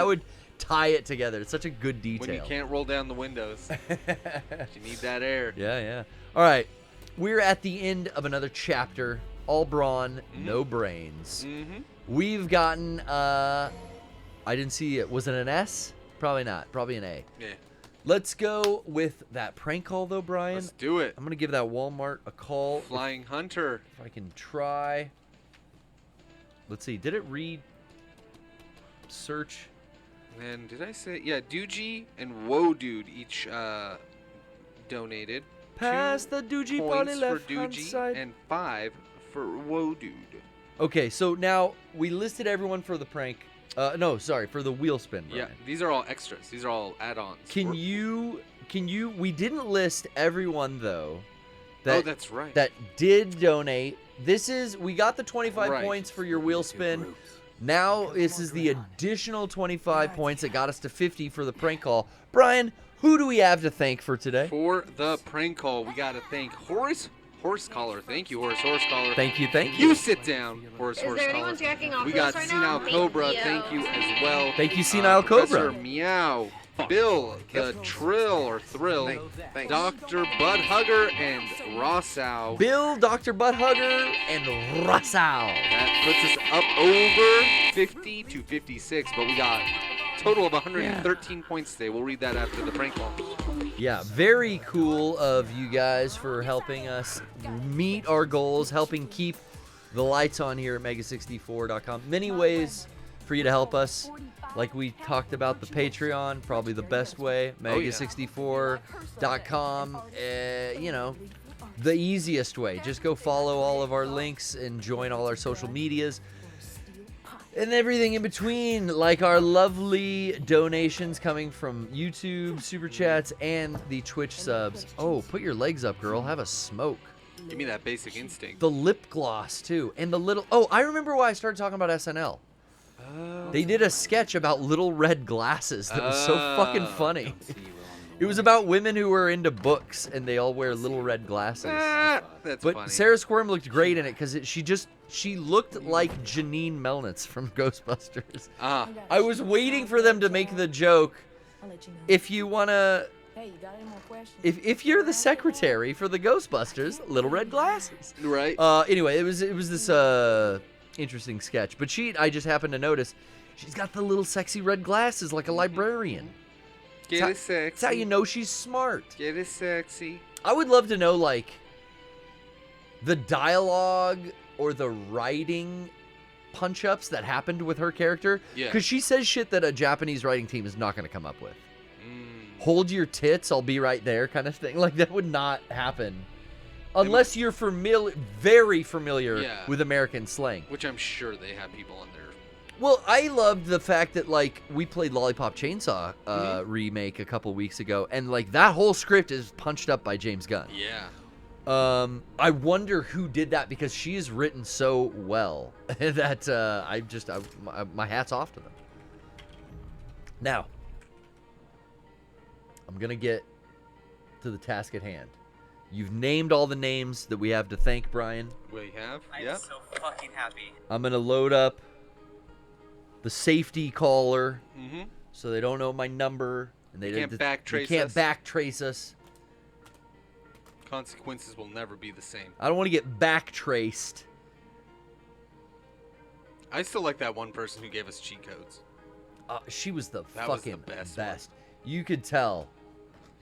Speaker 1: would tie it together. It's such a good detail.
Speaker 2: When you can't roll down the windows, you need that air.
Speaker 1: Yeah. All right, we're at the end of another chapter. All brawn, no brains. We've gotten. I didn't see it. Was it an S? Probably not. Probably an A.
Speaker 2: Yeah.
Speaker 1: Let's go with that prank call, though, Brian.
Speaker 2: Let's do it.
Speaker 1: I'm going to give that Walmart a call.
Speaker 2: Flying Hunter.
Speaker 1: If I can try. Let's see. Did it read search?
Speaker 2: And did I say? Yeah, Doogie and Whoa Dude each donated.
Speaker 1: Pass the Doogie on the
Speaker 2: points
Speaker 1: left
Speaker 2: for
Speaker 1: hand
Speaker 2: Doogie
Speaker 1: side.
Speaker 2: and 5 for Whoa Dude.
Speaker 1: Okay, so now we listed everyone for the prank. No, sorry, for the wheel spin, Brian.
Speaker 2: Yeah, these are all extras. These are all add-ons.
Speaker 1: Can you, we didn't list everyone, though.
Speaker 2: Oh, that's right.
Speaker 1: That did donate. We got the 25 points for your wheel spin. Now this is the additional 25 points that got us to 50 for the prank call. Brian, who do we have to thank for today?
Speaker 2: For the prank call, we got to thank Horace Horsecaller. Thank you, Horace Horsecaller.
Speaker 1: Thank you.
Speaker 2: You sit down, Horace Horsecaller.
Speaker 7: Is there anyone jacking off
Speaker 2: We
Speaker 7: to
Speaker 2: got
Speaker 7: us right
Speaker 2: Senile
Speaker 7: now?
Speaker 2: Cobra.
Speaker 7: Thank
Speaker 2: Thank you as well.
Speaker 1: Thank you, Senile Cobra.
Speaker 2: Professor Meow. Bill, the Trill or Thrill, Dr. Bud Hugger, and Rossow.
Speaker 1: Bill, Dr. Butt Hugger, and Rossow.
Speaker 2: That puts us up over 50 to 56, but we got a total of 113 points today. We'll read that after the prank call.
Speaker 1: Yeah, very cool of you guys for helping us meet our goals, helping keep the lights on here at Mega64.com. Many ways for you to help us. Like we talked about, the Patreon, probably the best way. Mega64.com, the easiest way. Just go follow all of our links and join all our social medias. And everything in between, like our lovely donations coming from YouTube, Super Chats, and the Twitch subs. Oh, put your legs up, girl. Have a smoke.
Speaker 2: Give me that basic instinct.
Speaker 1: The lip gloss, too. And the little... Oh, I remember why I started talking about SNL. They did a sketch about little red glasses that was so fucking funny. It was about women who were into books, and they all wear little red glasses.
Speaker 2: That's
Speaker 1: but
Speaker 2: funny.
Speaker 1: Sarah Squirm looked great in it because she looked like Janine Melnitz from Ghostbusters. I was waiting for them to make the joke. If you wanna, if you're the secretary for the Ghostbusters, little red glasses.
Speaker 2: Right.
Speaker 1: Anyway, it was this interesting sketch. But I just happened to notice, she's got the little sexy red glasses like a librarian.
Speaker 2: Get it sexy.
Speaker 1: That's how you know she's smart.
Speaker 2: Get it sexy.
Speaker 1: I would love to know, like, the dialogue or the writing punch-ups that happened with her character.
Speaker 2: Yeah.
Speaker 1: Because she says shit that a Japanese writing team is not going to come up with. Hold your tits, I'll be right there kind of thing. Like, that would not happen. Unless you're very familiar with American slang.
Speaker 2: Which I'm sure they have people on there.
Speaker 1: Well, I loved the fact that, like, we played Lollipop Chainsaw remake a couple weeks ago, and, like, that whole script is punched up by James Gunn.
Speaker 2: Yeah.
Speaker 1: I wonder who did that, because she is written so well that my hat's off to them. Now, I'm going to get to the task at hand. You've named all the names that we have to thank, Brian.
Speaker 2: We have?
Speaker 8: I'm so fucking happy.
Speaker 1: I'm going to load up the safety caller, so they don't know my number, and they
Speaker 2: can't backtrace
Speaker 1: can't
Speaker 2: us.
Speaker 1: backtrace us.
Speaker 2: Consequences will never be the same.
Speaker 1: I don't want to get backtraced.
Speaker 2: I still like that one person who gave us cheat codes.
Speaker 1: She was the
Speaker 2: That was
Speaker 1: fucking
Speaker 2: the best.
Speaker 1: You could tell.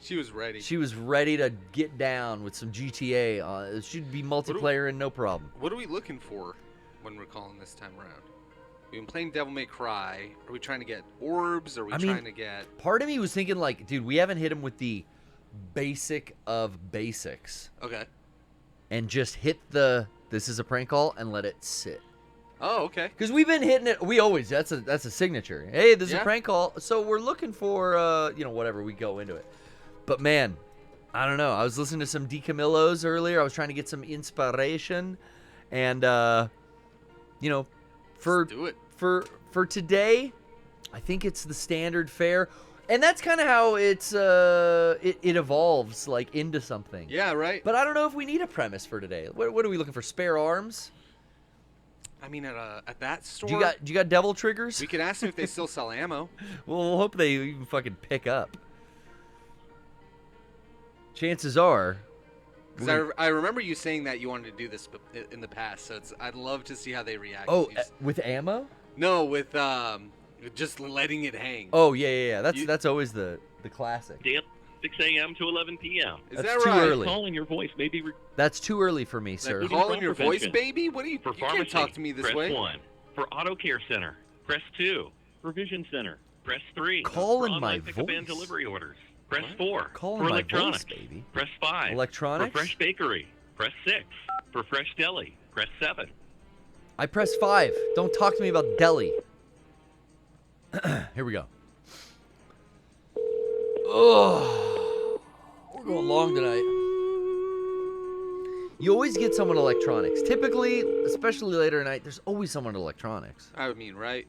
Speaker 2: She was ready.
Speaker 1: She was ready to get down with some GTA. It should be multiplayer and no problem.
Speaker 2: What are we looking for when we're calling this time around? We've been playing Devil May Cry. Are we trying to get orbs? Are we trying to get...
Speaker 1: Part of me was thinking, like, dude, we haven't hit him with the basic of basics.
Speaker 2: Okay.
Speaker 1: And just hit the, this is a prank call, and let it sit.
Speaker 2: Oh, okay.
Speaker 1: Because we've been hitting it. We always, that's a signature. Hey, this is a prank call. So we're looking for, whatever, we go into it. But, man, I don't know. I was listening to some DiCamillo's earlier. I was trying to get some inspiration. And, for today, I think it's the standard fare. And that's kind of how it's it evolves like into something.
Speaker 2: Yeah, right.
Speaker 1: But I don't know if we need a premise for today. What are we looking for? Spare arms?
Speaker 2: I mean, at that store.
Speaker 1: Do you got devil triggers?
Speaker 2: We could ask them if they still sell ammo.
Speaker 1: Well, we'll hope they even fucking pick up. Chances are.
Speaker 2: Because I remember you saying that you wanted to do this in the past, so I'd love to see how they react.
Speaker 1: Oh, with ammo?
Speaker 2: No, with just letting it hang.
Speaker 1: Oh yeah. That's always the classic.
Speaker 13: 6 a.m. to 11 p.m.
Speaker 2: Is
Speaker 1: That's
Speaker 2: that right?
Speaker 1: Too early.
Speaker 13: Calling your voice may be.
Speaker 1: That's too early for me, sir.
Speaker 2: Calling your voice, baby? What are you?
Speaker 13: For
Speaker 2: You
Speaker 13: pharmacy,
Speaker 2: can't talk to me this
Speaker 13: press
Speaker 2: way.
Speaker 13: 1. For auto care center, press 2. For vision center, press 3.
Speaker 1: Calling
Speaker 13: for
Speaker 1: my
Speaker 13: online pickup and
Speaker 1: voice.
Speaker 13: delivery orders, press 4.
Speaker 1: Calling
Speaker 13: for
Speaker 1: my
Speaker 13: electronics,
Speaker 1: voice, baby.
Speaker 13: press 5.
Speaker 1: Electronics?
Speaker 13: For fresh bakery, press 6. For fresh deli, press 7.
Speaker 1: I press 5. Don't talk to me about deli. Here we go. Oh, we're going long tonight. You always get someone electronics. Typically, especially later at night, there's always someone electronics.
Speaker 2: I mean, right?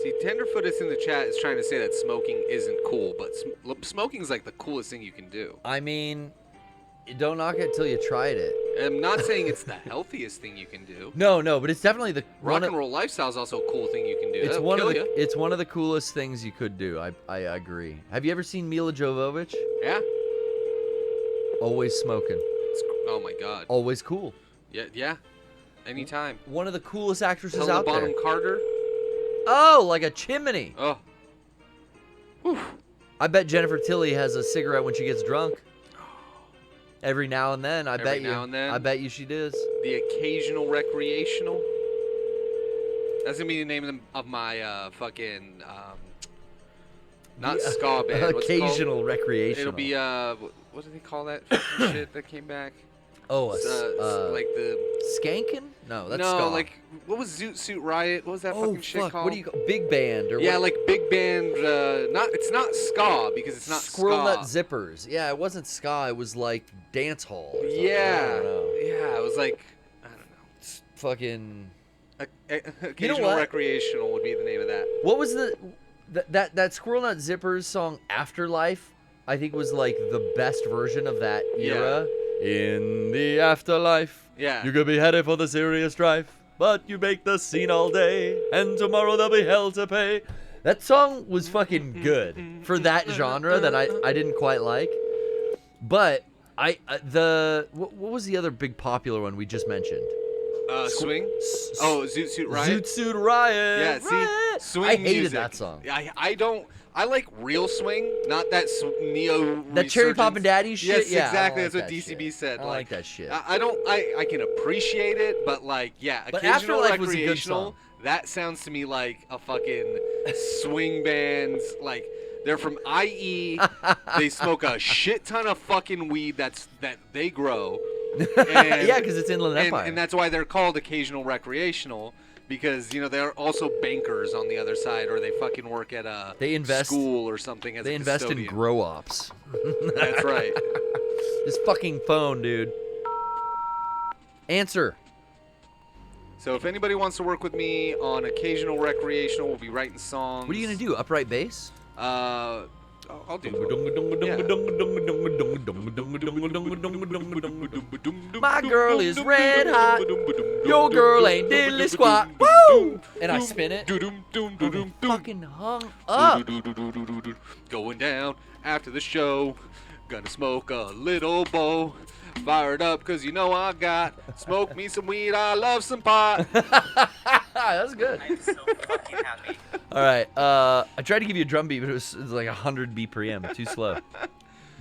Speaker 2: See, Tenderfoot is in the chat is trying to say that smoking isn't cool, but smoking is like the coolest thing you can do.
Speaker 1: I mean, don't knock it till you tried it.
Speaker 2: I'm not saying it's the healthiest thing you can do.
Speaker 1: No, but it's definitely the
Speaker 2: Rock and roll lifestyle is also a cool thing you can do.
Speaker 1: It's
Speaker 2: That'll
Speaker 1: one of
Speaker 2: kill
Speaker 1: the
Speaker 2: ya.
Speaker 1: it's one of the coolest things you could do. I agree. Have you ever seen Mila Jovovich?
Speaker 2: Yeah.
Speaker 1: Always smoking.
Speaker 2: Oh my God.
Speaker 1: Always cool.
Speaker 2: Yeah. Anytime.
Speaker 1: One of the coolest actresses
Speaker 2: Helena
Speaker 1: out
Speaker 2: Bonham
Speaker 1: there.
Speaker 2: Carter.
Speaker 1: Oh, like a chimney.
Speaker 2: Oh. Whew.
Speaker 1: I bet Jennifer Tilly has a cigarette when she gets drunk. Every now and then, I bet you she does.
Speaker 2: The occasional recreational. That's gonna be the name of my fucking not ska band. What's it called?
Speaker 1: Occasional recreational.
Speaker 2: It'll be what do they call that fucking shit that came back?
Speaker 1: Oh,
Speaker 2: like the
Speaker 1: Skankin'? No, that's
Speaker 2: no,
Speaker 1: ska.
Speaker 2: like what was Zoot Suit Riot? What was that fucking shit called?
Speaker 1: What do you call big band or
Speaker 2: yeah,
Speaker 1: what?
Speaker 2: like big band. It's not ska because it's not
Speaker 1: Squirrel
Speaker 2: ska.
Speaker 1: Nut Zippers. Yeah, it wasn't ska. It was like dance hall. Or something.
Speaker 2: Yeah,
Speaker 1: I don't know.
Speaker 2: yeah, it was like I don't know.
Speaker 1: It's fucking.
Speaker 2: Occasional recreational would be the name of that.
Speaker 1: What was that Squirrel Nut Zippers song Afterlife? I think was like the best version of that era. In the afterlife,
Speaker 2: yeah,
Speaker 1: you could be headed for the serious strife, but you make the scene all day, and tomorrow there'll be hell to pay. That song was fucking good for that genre that I didn't quite like. But what was the other big popular one we just mentioned?
Speaker 2: Swing. Oh, Zoot Suit Riot.
Speaker 1: Zoot Suit Riot.
Speaker 2: Yeah, see,
Speaker 1: Riot.
Speaker 2: swing
Speaker 1: I hated
Speaker 2: music.
Speaker 1: that song.
Speaker 2: I don't. I like real swing, not that neo.
Speaker 1: That Cherry Poppin' Daddy shit.
Speaker 2: Yes,
Speaker 1: yeah,
Speaker 2: exactly.
Speaker 1: That's
Speaker 2: what DCB said.
Speaker 1: I like that shit.
Speaker 2: I can appreciate it, but like, yeah,
Speaker 1: But
Speaker 2: occasional
Speaker 1: Afterlife was a good
Speaker 2: recreational.
Speaker 1: song.
Speaker 2: That sounds to me like a fucking swing bands. Like they're from IE. They smoke a shit ton of fucking weed that they grow. And,
Speaker 1: yeah, because it's Inland Empire.
Speaker 2: and that's why they're called occasional recreational. Because they're also bankers on the other side, or they fucking work at a school or something as
Speaker 1: they
Speaker 2: a
Speaker 1: invest in
Speaker 2: custodian.
Speaker 1: grow ops.
Speaker 2: That's right.
Speaker 1: This fucking phone, dude. Answer.
Speaker 2: So if anybody wants to work with me on occasional recreational, we'll be writing songs.
Speaker 1: What are you gonna do? Upright bass?
Speaker 2: I'll do.
Speaker 1: My girl is red hot. Your girl ain't diddly squat. Woo! And I spin it. I'm fucking hung up.
Speaker 2: Going down after the show. Gonna smoke a little bowl. Fired up because I got smoke me some weed. I love some pot.
Speaker 1: That's good.
Speaker 4: I'm so fucking happy.
Speaker 1: All right. I tried to give you a drum beat, but it was like 100 BPM. Too slow.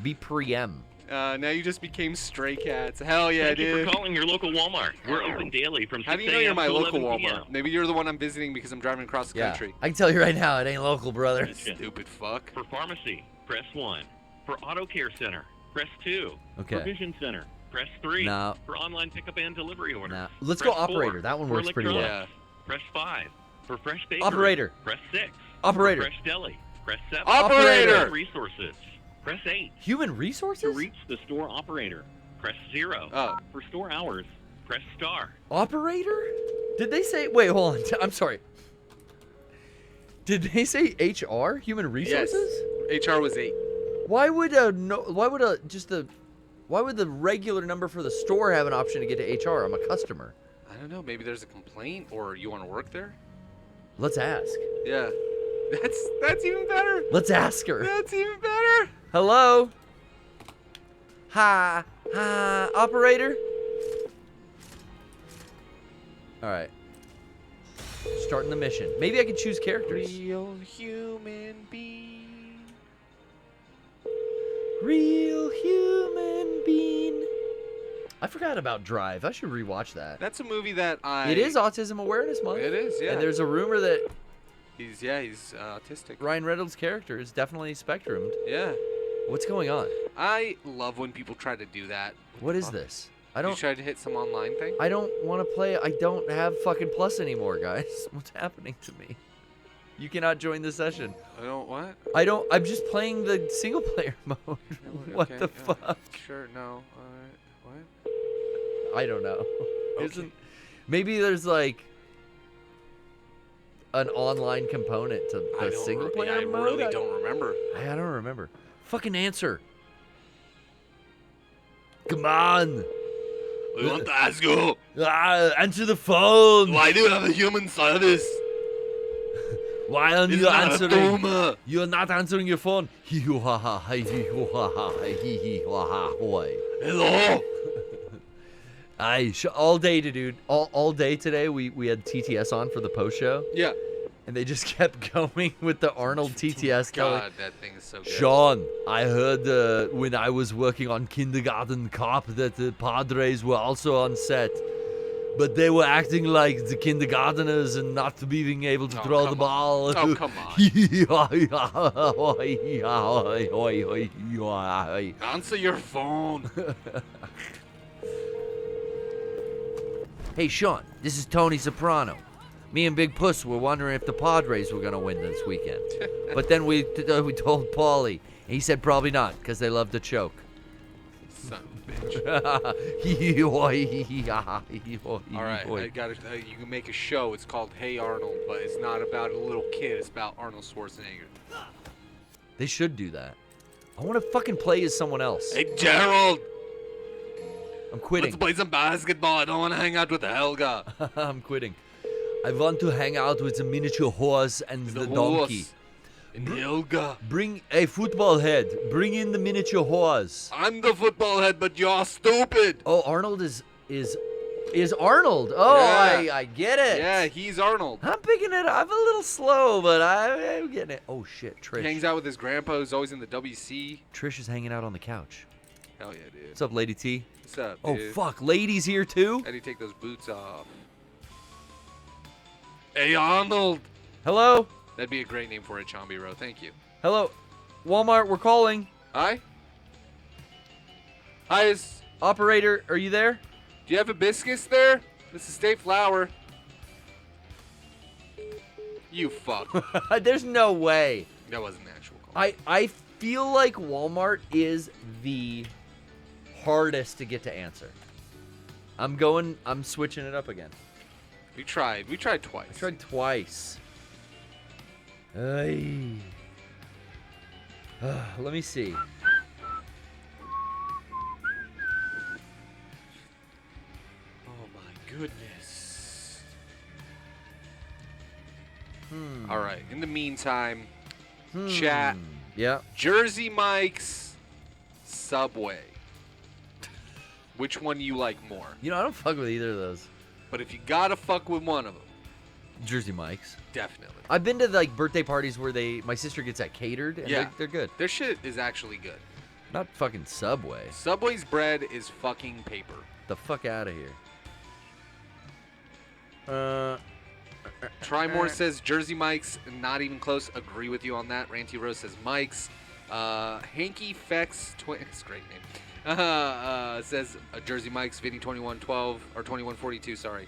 Speaker 1: BPM.
Speaker 2: Now you just became Stray Cats. Hell yeah,
Speaker 13: Thank
Speaker 2: dude.
Speaker 13: you for calling your local Walmart. We're open daily from 6
Speaker 2: How do you know you're my
Speaker 13: to
Speaker 2: local
Speaker 13: 11
Speaker 2: Walmart?
Speaker 13: p.m.
Speaker 2: Maybe you're the one I'm visiting because I'm driving across the country.
Speaker 1: I can tell you right now, it ain't local, brother.
Speaker 2: Stupid fuck.
Speaker 13: For pharmacy, press 1. For auto care center, press 2.
Speaker 1: Okay.
Speaker 13: For vision center, press 3.
Speaker 1: No.
Speaker 13: For online pickup and delivery orders.
Speaker 1: No. Let's
Speaker 13: press
Speaker 1: go operator.
Speaker 13: 4.
Speaker 1: That one
Speaker 13: For
Speaker 1: works pretty well.
Speaker 13: electronics, Press 5. For fresh bakery,
Speaker 1: Operator.
Speaker 13: press 6.
Speaker 1: Operator.
Speaker 13: For fresh deli, press 7.
Speaker 2: Operator.
Speaker 13: For resources, press 8.
Speaker 1: Human resources?
Speaker 13: To reach the store operator, press 0.
Speaker 2: Oh.
Speaker 13: For store hours, press star.
Speaker 1: Operator? Did they say... Wait, hold on. I'm sorry. Did they say HR? Human resources?
Speaker 2: Yes. HR was 8.
Speaker 1: Why would the regular number for the store have an option to get to HR? I'm a customer.
Speaker 2: I don't know. Maybe there's a complaint, or you want to work there.
Speaker 1: Let's ask.
Speaker 2: Yeah. That's even better.
Speaker 1: Let's ask her.
Speaker 2: That's even better.
Speaker 1: Hello? Hi, operator? Alright. Starting the mission. Maybe I can choose characters.
Speaker 2: Real human being.
Speaker 1: Real human being. I forgot about Drive. I should rewatch that.
Speaker 2: That's a movie that I...
Speaker 1: It is Autism Awareness Month.
Speaker 2: It is, yeah.
Speaker 1: And there's a rumor that...
Speaker 2: He's autistic.
Speaker 1: Ryan Reynolds' character is definitely spectrumed.
Speaker 2: Yeah.
Speaker 1: What's going on?
Speaker 2: I love when people try to do that.
Speaker 1: What is this? I don't...
Speaker 2: You tried to hit some online thing?
Speaker 1: I don't want to play... I don't have fucking Plus anymore, guys. What's happening to me? You cannot join the session.
Speaker 2: I don't what?
Speaker 1: I'm just playing the single player mode. What
Speaker 2: Okay,
Speaker 1: the fuck?
Speaker 2: Sure, no. What?
Speaker 1: I don't know.
Speaker 2: Okay.
Speaker 1: Maybe there's like an online component to the single player
Speaker 2: I
Speaker 1: mode?
Speaker 2: really don't remember.
Speaker 1: I don't remember. Fucking answer. Come on.
Speaker 2: We want to ask you.
Speaker 1: Answer the phone.
Speaker 2: Why do you have a human service?
Speaker 1: Why aren't
Speaker 2: It's
Speaker 1: you
Speaker 2: not a
Speaker 1: answering?
Speaker 2: tumor.
Speaker 1: You're not answering your phone. Hello. All day, dude. All day today, we had TTS on for the post show.
Speaker 2: Yeah.
Speaker 1: And they just kept going with the Arnold TTS.
Speaker 2: God, that thing is so good.
Speaker 1: Sean, I heard when I was working on Kindergarten Cop that the Padres were also on set. But they were acting like the kindergarteners and not being able to throw the ball.
Speaker 2: Oh, come on. Answer your phone.
Speaker 1: Hey, Sean, this is Tony Soprano. Me and Big Puss were wondering if the Padres were going to win this weekend. But then we told Paulie, and he said probably not, because they love to choke.
Speaker 2: Son of a bitch. All right, you can make a show. It's called Hey Arnold, but it's not about a little kid. It's about Arnold Schwarzenegger.
Speaker 1: They should do that. I want to fucking play as someone else.
Speaker 2: Hey, Gerald.
Speaker 1: I'm quitting.
Speaker 2: Let's play some basketball. I don't want to hang out with Helga.
Speaker 1: I'm quitting. I want to hang out with the miniature horse and the donkey.
Speaker 2: And Helga.
Speaker 1: Bring a football head. Bring in the miniature horse.
Speaker 2: I'm the football head, but you're stupid.
Speaker 1: Oh, Arnold is Arnold. Oh,
Speaker 2: Yeah.
Speaker 1: I get it.
Speaker 2: Yeah, he's Arnold.
Speaker 1: I'm picking it up. I'm a little slow, but I'm getting it. Oh, shit. Trish.
Speaker 2: He hangs out with his grandpa, who's always in the WC.
Speaker 1: Trish is hanging out on the couch.
Speaker 2: Hell yeah, dude.
Speaker 1: What's up, Lady T?
Speaker 2: What's up,
Speaker 1: Oh,
Speaker 2: dude?
Speaker 1: fuck. Lady's here, too?
Speaker 2: How do you take those boots off? Hey, Arnold.
Speaker 1: Hello?
Speaker 2: That'd be a great name for it, Chombiro. Thank you.
Speaker 1: Hello. Walmart, we're calling.
Speaker 2: Hi? Hi,
Speaker 1: Operator, are you there?
Speaker 2: Do you have hibiscus there? This is State Flower. You fuck.
Speaker 1: There's no way.
Speaker 2: That wasn't an actual call.
Speaker 1: I feel like Walmart is the hardest to get to answer. I'm switching it up again.
Speaker 2: We tried twice.
Speaker 1: I tried twice. Ay. Let me see.
Speaker 2: Oh my goodness. All right. In the meantime, chat.
Speaker 1: Yeah.
Speaker 2: Jersey Mike's, Subway. Which one you like more?
Speaker 1: You know, I don't fuck with either of those.
Speaker 2: But if you gotta fuck with one of them,
Speaker 1: Jersey Mike's.
Speaker 2: definitely.
Speaker 1: I've been to like birthday parties where my sister gets that catered, and
Speaker 2: Yeah.
Speaker 1: they're good.
Speaker 2: Their shit is actually good.
Speaker 1: Not fucking Subway.
Speaker 2: Subway's bread is fucking paper.
Speaker 1: The fuck out of here.
Speaker 2: Trimore says Jersey Mike's, not even close. Agree with you on that. Ranty Rose says Mike's. Hanky Fex, it's a great name. Says Jersey Mike's, Vinny 2112 or 2142. Sorry.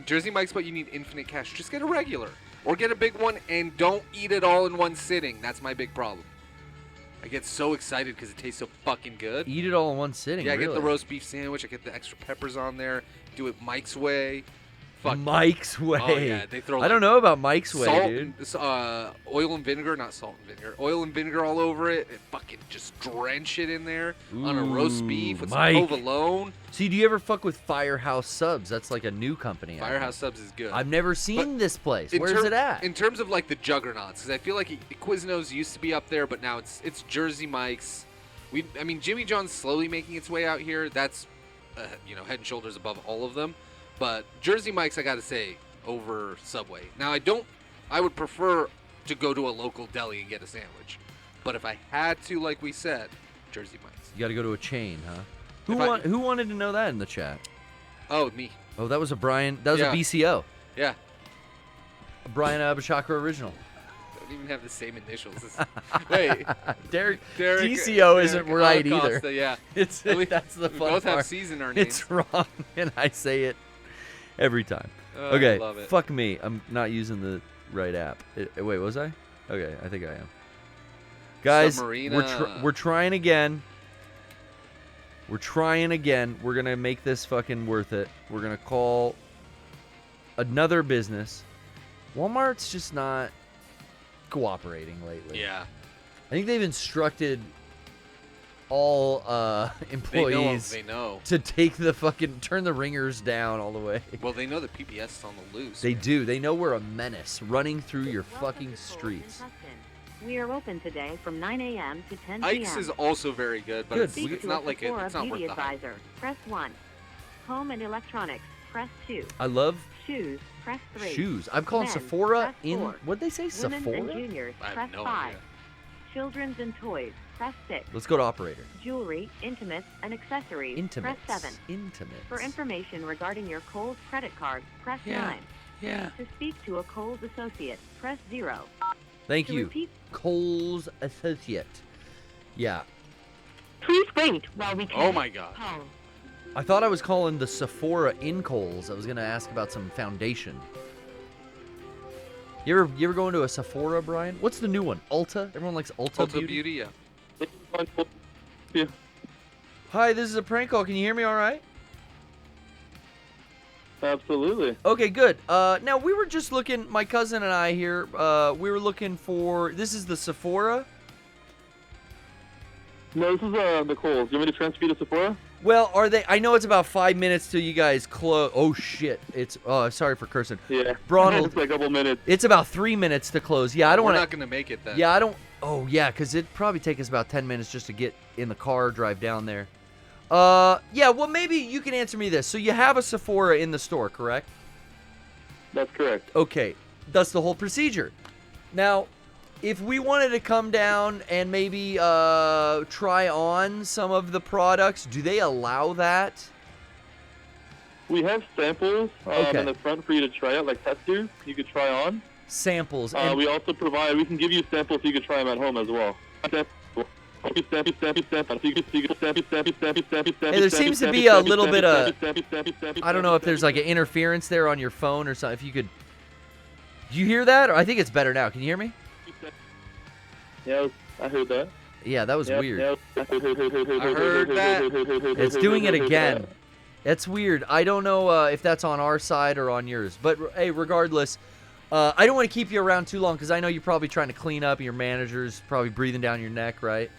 Speaker 2: Jersey Mike's, but you need infinite cash. Just get a regular or get a big one and don't eat it all in one sitting. That's my big problem. I get so excited because it tastes so fucking good.
Speaker 1: Eat it all in one sitting.
Speaker 2: Yeah, I
Speaker 1: really.
Speaker 2: get the roast beef sandwich. I get the extra peppers on there. Do it Mike's way.
Speaker 1: Mike's Way.
Speaker 2: Oh yeah, they throw.
Speaker 1: I don't know about Mike's Way,
Speaker 2: salt,
Speaker 1: dude.
Speaker 2: Oil and vinegar, not salt and vinegar. Oil and vinegar all over it. And fucking just drench it in there on a roast beef with some provolone.
Speaker 1: See, do you ever fuck with Firehouse Subs? That's like a new company.
Speaker 2: Firehouse Subs is good.
Speaker 1: I've never seen this place. Where's it at?
Speaker 2: In terms of like the juggernauts, because I feel like Quiznos used to be up there, but now it's Jersey Mike's. I mean, Jimmy John's slowly making its way out here. That's head and shoulders above all of them. But Jersey Mike's, I gotta say, over Subway. Now I would prefer to go to a local deli and get a sandwich. But if I had to, like we said, Jersey Mike's.
Speaker 1: You got to go to a chain, huh? Who wanted to know that in the chat?
Speaker 2: Oh, me.
Speaker 1: Oh, that was a Brian. That was a BCO.
Speaker 2: Yeah.
Speaker 1: A Brian Chacra original.
Speaker 2: Don't even have the same initials. Wait.
Speaker 1: Derek DCO isn't right either.
Speaker 2: Yeah.
Speaker 1: That's the fun
Speaker 2: We both
Speaker 1: part.
Speaker 2: have C's in our names.
Speaker 1: It's wrong, and I say it every time.
Speaker 2: Oh,
Speaker 1: okay,
Speaker 2: I love it.
Speaker 1: fuck me. I'm not using the right app. Wait, was I? Okay, I think I am. Guys, we're trying again. We're trying again. We're going to make this fucking worth it. We're going to call another business. Walmart's just not cooperating lately.
Speaker 2: Yeah.
Speaker 1: I think they've instructed all employees
Speaker 2: they know.
Speaker 1: to take the fucking turn the ringers down all the way.
Speaker 2: Well, they know the PBS is on the loose.
Speaker 1: They do. They know we're a menace running through your fucking streets.
Speaker 3: We are open today from 9 a.m. to 10 p.m.
Speaker 2: Ike's is also very good, but it's not like it's not worth the hype.
Speaker 3: Advisor, press 1. Home and electronics, press 2.
Speaker 1: I love
Speaker 3: shoes, press 3.
Speaker 1: Shoes. I'm calling
Speaker 3: Men,
Speaker 1: Sephora
Speaker 3: press
Speaker 1: in.
Speaker 3: 4.
Speaker 1: What'd they say?
Speaker 3: Women's
Speaker 1: Sephora?
Speaker 3: and juniors,
Speaker 2: I have
Speaker 3: press
Speaker 2: no
Speaker 3: 5.
Speaker 2: idea.
Speaker 3: Children's and toys, press 6.
Speaker 1: Let's go to operator.
Speaker 3: Jewelry, intimates, and accessories,
Speaker 1: Intimates.
Speaker 3: press 7.
Speaker 1: Intimates.
Speaker 3: For information regarding your Kohl's credit card, press 9.
Speaker 2: Yeah.
Speaker 3: To speak to a Kohl's associate, press 0.
Speaker 1: Thank
Speaker 3: To
Speaker 1: you.
Speaker 3: repeat-
Speaker 1: Kohl's associate. Yeah.
Speaker 3: Please wait while we
Speaker 2: Oh my God.
Speaker 1: I thought I was calling the Sephora in Kohl's. I was gonna ask about some foundation. You ever go into a Sephora, Brian? What's the new one? Ulta? Everyone likes Ulta Beauty?
Speaker 2: Yeah.
Speaker 1: Hi, this is a prank call. Can you hear me all right?
Speaker 14: Absolutely.
Speaker 1: Okay, good. Now, we were just looking, my cousin and I here, we were looking for, this is the Sephora?
Speaker 14: No, this is the Kohl's. You want me to transfer you to Sephora?
Speaker 1: Well, I know it's about 5 minutes till you guys close. Oh, shit. Sorry for cursing.
Speaker 14: Yeah.
Speaker 1: Bronald,
Speaker 14: It's like a couple minutes.
Speaker 1: it's about 3 minutes to close. Yeah, I don't
Speaker 2: We're
Speaker 1: want to.
Speaker 2: not going to make it then.
Speaker 1: Yeah, I don't. Oh, yeah, because it'd probably take us about 10 minutes just to get in the car, drive down there. Yeah, well, maybe you can answer me this. So you have a Sephora in the store, correct?
Speaker 14: That's correct.
Speaker 1: Okay, that's the whole procedure. Now, if we wanted to come down and maybe try on some of the products, do they allow that?
Speaker 14: We have samples
Speaker 1: Okay.
Speaker 14: in the front for you to try out, like testers you could try on.
Speaker 1: Samples.
Speaker 14: We also provide, we can give you samples so you can try them at home as well. Hey,
Speaker 1: there seems to be a little bit of, I don't know if there's like an interference there on your phone or something. If you could, do you hear that? Or I think it's better now. Can you hear me?
Speaker 14: Yeah, I heard that.
Speaker 1: Yeah, that was weird.
Speaker 14: I
Speaker 2: heard that.
Speaker 1: It's doing it again. That's weird. I don't know if that's on our side or on yours. But, hey, regardless, I don't want to keep you around too long because I know you're probably trying to clean up and your manager's probably breathing down your neck, right?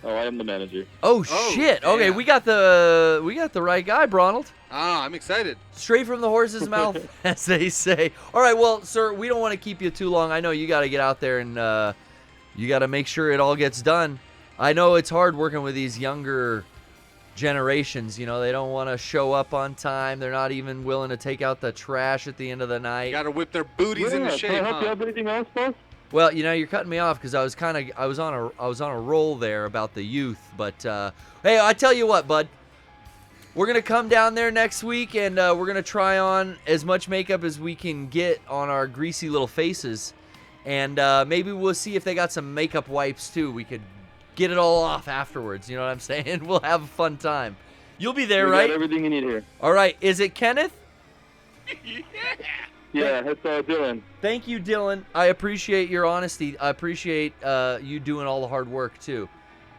Speaker 14: Oh, I am the manager.
Speaker 1: Oh, shit. Okay,
Speaker 2: damn.
Speaker 1: we got the right guy, Bronald.
Speaker 2: Ah, I'm excited.
Speaker 1: Straight from the horse's mouth, as they say. All right, well, sir, we don't want to keep you too long. I know you got to get out there and you got to make sure it all gets done. I know it's hard working with these younger generations. You know, they don't want to show up on time. They're not even willing to take out the trash at the end of the night.
Speaker 2: You got to whip their booties into shape,
Speaker 14: Can I help you out with anything else, boss?
Speaker 1: Well, you know, you're cutting me off because I was on a roll there about the youth. But hey, I tell you what, bud, we're gonna come down there next week and we're gonna try on as much makeup as we can get on our greasy little faces, and maybe we'll see if they got some makeup wipes too. We could get it all off afterwards. You know what I'm saying? We'll have a fun time. You'll be there,
Speaker 14: We
Speaker 1: right?
Speaker 14: got everything you need here.
Speaker 1: All right. Is it Kenneth?
Speaker 14: Yeah, it's Dylan.
Speaker 1: Thank you, Dylan. I appreciate your honesty. I appreciate you doing all the hard work, too.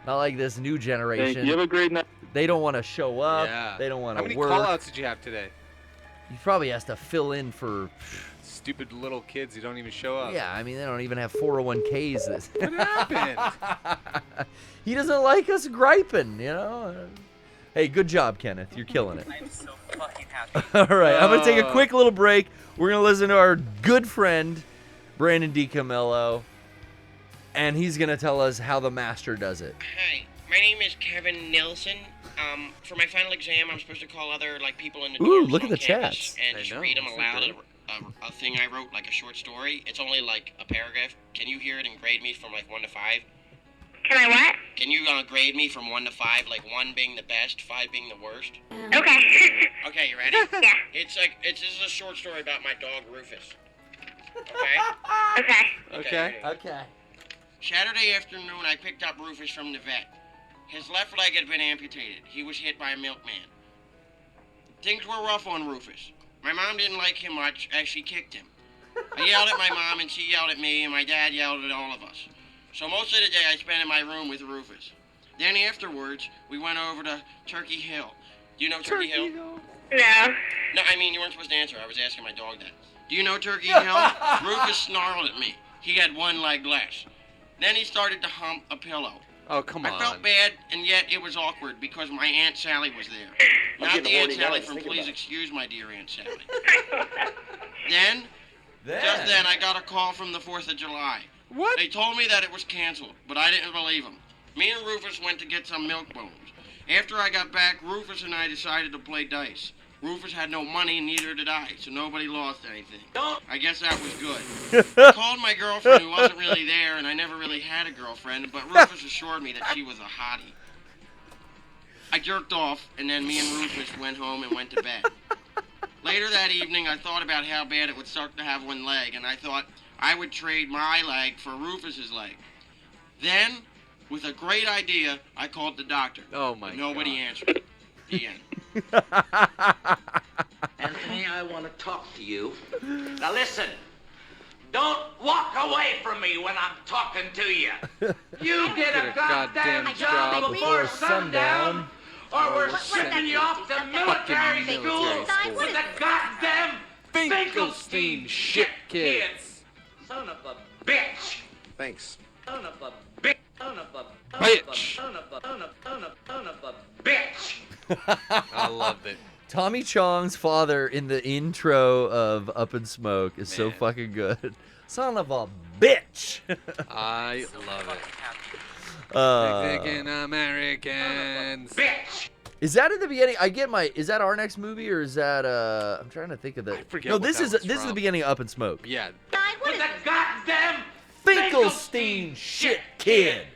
Speaker 1: Not like this new generation.
Speaker 14: Thank you. Have a great night.
Speaker 1: They don't want to show up.
Speaker 2: Yeah.
Speaker 1: They don't want
Speaker 2: How
Speaker 1: to
Speaker 2: many
Speaker 1: work.
Speaker 2: call-outs did you have today?
Speaker 1: He probably has to fill in for
Speaker 2: stupid little kids who don't even show up.
Speaker 1: Yeah, I mean, they don't even have 401ks.
Speaker 2: What happened?
Speaker 1: He doesn't like us griping, you know? Hey, good job, Kenneth. You're killing it.
Speaker 4: I'm so fucking happy.
Speaker 1: All right, I'm going to take a quick little break. We're going to listen to our good friend, Brandon DiCamillo, and he's going to tell us how the master does it.
Speaker 15: Hi, my name is Kevin Nelson. For my final exam, I'm supposed to call other people in the
Speaker 1: Ooh,
Speaker 15: dorms
Speaker 1: look at
Speaker 15: on
Speaker 1: the
Speaker 15: campus
Speaker 1: chats.
Speaker 15: and just read them aloud a thing I wrote, like a short story. It's only like a paragraph. Can you hear it and grade me from like 1 to 5?
Speaker 3: Can I what?
Speaker 15: Can you grade me from 1 to 5, like 1 being the best, 5 being the worst?
Speaker 3: Okay.
Speaker 15: Okay, you ready?
Speaker 3: Yeah.
Speaker 15: This is a short story about my dog Rufus. Okay?
Speaker 1: Okay.
Speaker 15: Saturday afternoon, I picked up Rufus from the vet. His left leg had been amputated. He was hit by a milkman. Things were rough on Rufus. My mom didn't like him much as she kicked him. I yelled at my mom and she yelled at me and my dad yelled at all of us. So most of the day I spent in my room with Rufus. Then afterwards, we went over to Turkey Hill. Do you know Turkey Hill?
Speaker 3: No.
Speaker 15: No, I mean, you weren't supposed to answer. I was asking my dog that. Do you know Turkey Hill? Rufus snarled at me. He had 1 leg less. Then he started to hump a pillow.
Speaker 2: Oh, come on.
Speaker 15: I felt bad, and yet it was awkward because my Aunt Sally was there. Not the Aunt Sally from Please Excuse My Dear Aunt Sally. Then, just then, I got a call from the 4th of July.
Speaker 2: What?
Speaker 15: They told me that it was canceled, but I didn't believe them. Me and Rufus went to get some milk bones. After I got back, Rufus and I decided to play dice. Rufus had no money, and neither did I, so nobody lost anything. I guess that was good. I called my girlfriend, who wasn't really there, and I never really had a girlfriend, but Rufus assured me that she was a hottie. I jerked off, and then me and Rufus went home and went to bed. Later that evening, I thought about how bad it would suck to have 1 leg, and I thought I would trade my leg for Rufus's leg. Then, with a great idea, I called the doctor.
Speaker 2: Oh my
Speaker 15: Nobody
Speaker 2: God.
Speaker 15: answered. The end.
Speaker 16: Anthony, I want to talk to you. Now listen, don't walk away from me when I'm talking to you. You get a goddamn job before sundown, or we're shipping you off to military school with the goddamn Finkelstein shit kids. Son of a bitch.
Speaker 2: Thanks.
Speaker 16: Son of a bitch. Son of a
Speaker 2: Bitch.
Speaker 16: Son of a bitch.
Speaker 2: I loved it.
Speaker 1: Tommy Chong's father in the intro of Up in Smoke is so fucking good. Son of a bitch.
Speaker 2: I love it. Mexican Americans.
Speaker 16: Bitch.
Speaker 1: Is that at the beginning? Is that our next movie or is that I'm trying to think of the.
Speaker 2: I forget
Speaker 1: No,
Speaker 2: what
Speaker 1: this
Speaker 2: that
Speaker 1: is
Speaker 2: was
Speaker 1: the
Speaker 2: from.
Speaker 1: beginning of Up in Smoke.
Speaker 2: Yeah.
Speaker 16: With the goddamn
Speaker 1: Finkelstein shit kid.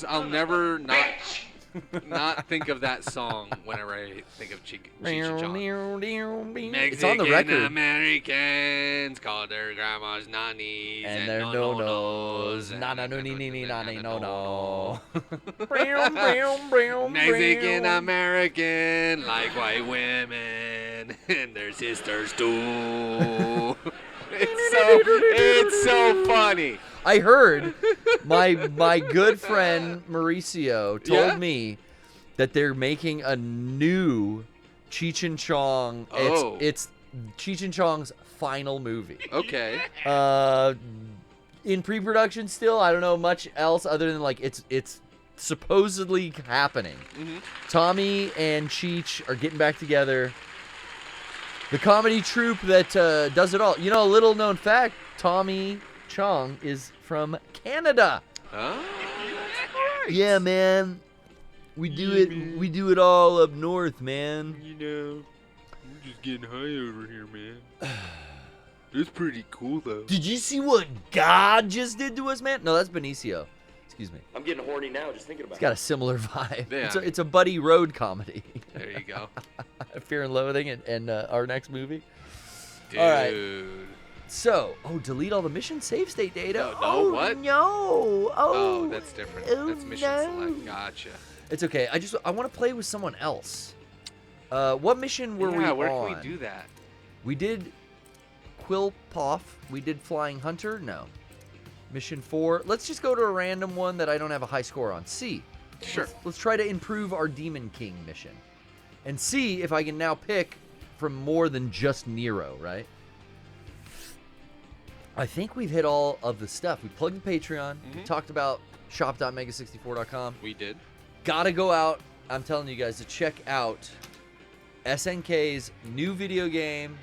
Speaker 2: I'll never not think of that song whenever I think of Cheech and Chong.
Speaker 1: It's on the record.
Speaker 2: Mexican Americans call their grandmas nannies
Speaker 1: And their no-nos. No-no-no-no-no-no-no.
Speaker 2: Mexican American like white women and their sisters too. It's so funny.
Speaker 1: I heard my good friend Mauricio told me that they're making a new Cheech and Chong.
Speaker 2: Oh.
Speaker 1: It's Cheech and Chong's final movie.
Speaker 2: Okay.
Speaker 1: In pre-production still. I don't know much else other than like it's supposedly happening.
Speaker 2: Mm-hmm.
Speaker 1: Tommy and Cheech are getting back together. The comedy troupe that does it all. You know, a little known fact, Tommy Chong is from Canada.
Speaker 2: Oh.
Speaker 1: Yeah, man. We do it all up north, man.
Speaker 2: You know, we're just getting high over here, man. It's pretty cool, though.
Speaker 1: Did you see what God just did to us, man? No, that's Benicio. Excuse me.
Speaker 5: I'm getting horny now just thinking about
Speaker 1: It's got a similar vibe.
Speaker 2: Yeah.
Speaker 1: It's a buddy road comedy.
Speaker 2: There you go.
Speaker 1: Fear and Loathing and our next movie.
Speaker 2: Dude.
Speaker 1: All right. So, delete all the mission save state data.
Speaker 2: No, what?
Speaker 1: No.
Speaker 2: Oh, that's different. That's mission
Speaker 1: no.
Speaker 2: select. Gotcha.
Speaker 1: It's okay. I want to play with someone else. What mission were we on?
Speaker 2: Where can we do that?
Speaker 1: We did Quilpoff. We did Flying Hunter. No. Mission 4. Let's just go to a random one that I don't have a high score on. C.
Speaker 2: Sure.
Speaker 1: Let's try to improve our Demon King mission. And see if I can now pick from more than just Nero, right? I think we've hit all of the stuff. We plugged the Patreon. We talked about shop.mega64.com.
Speaker 2: We did.
Speaker 1: Gotta go out. I'm telling you guys to check out SNK's new video game,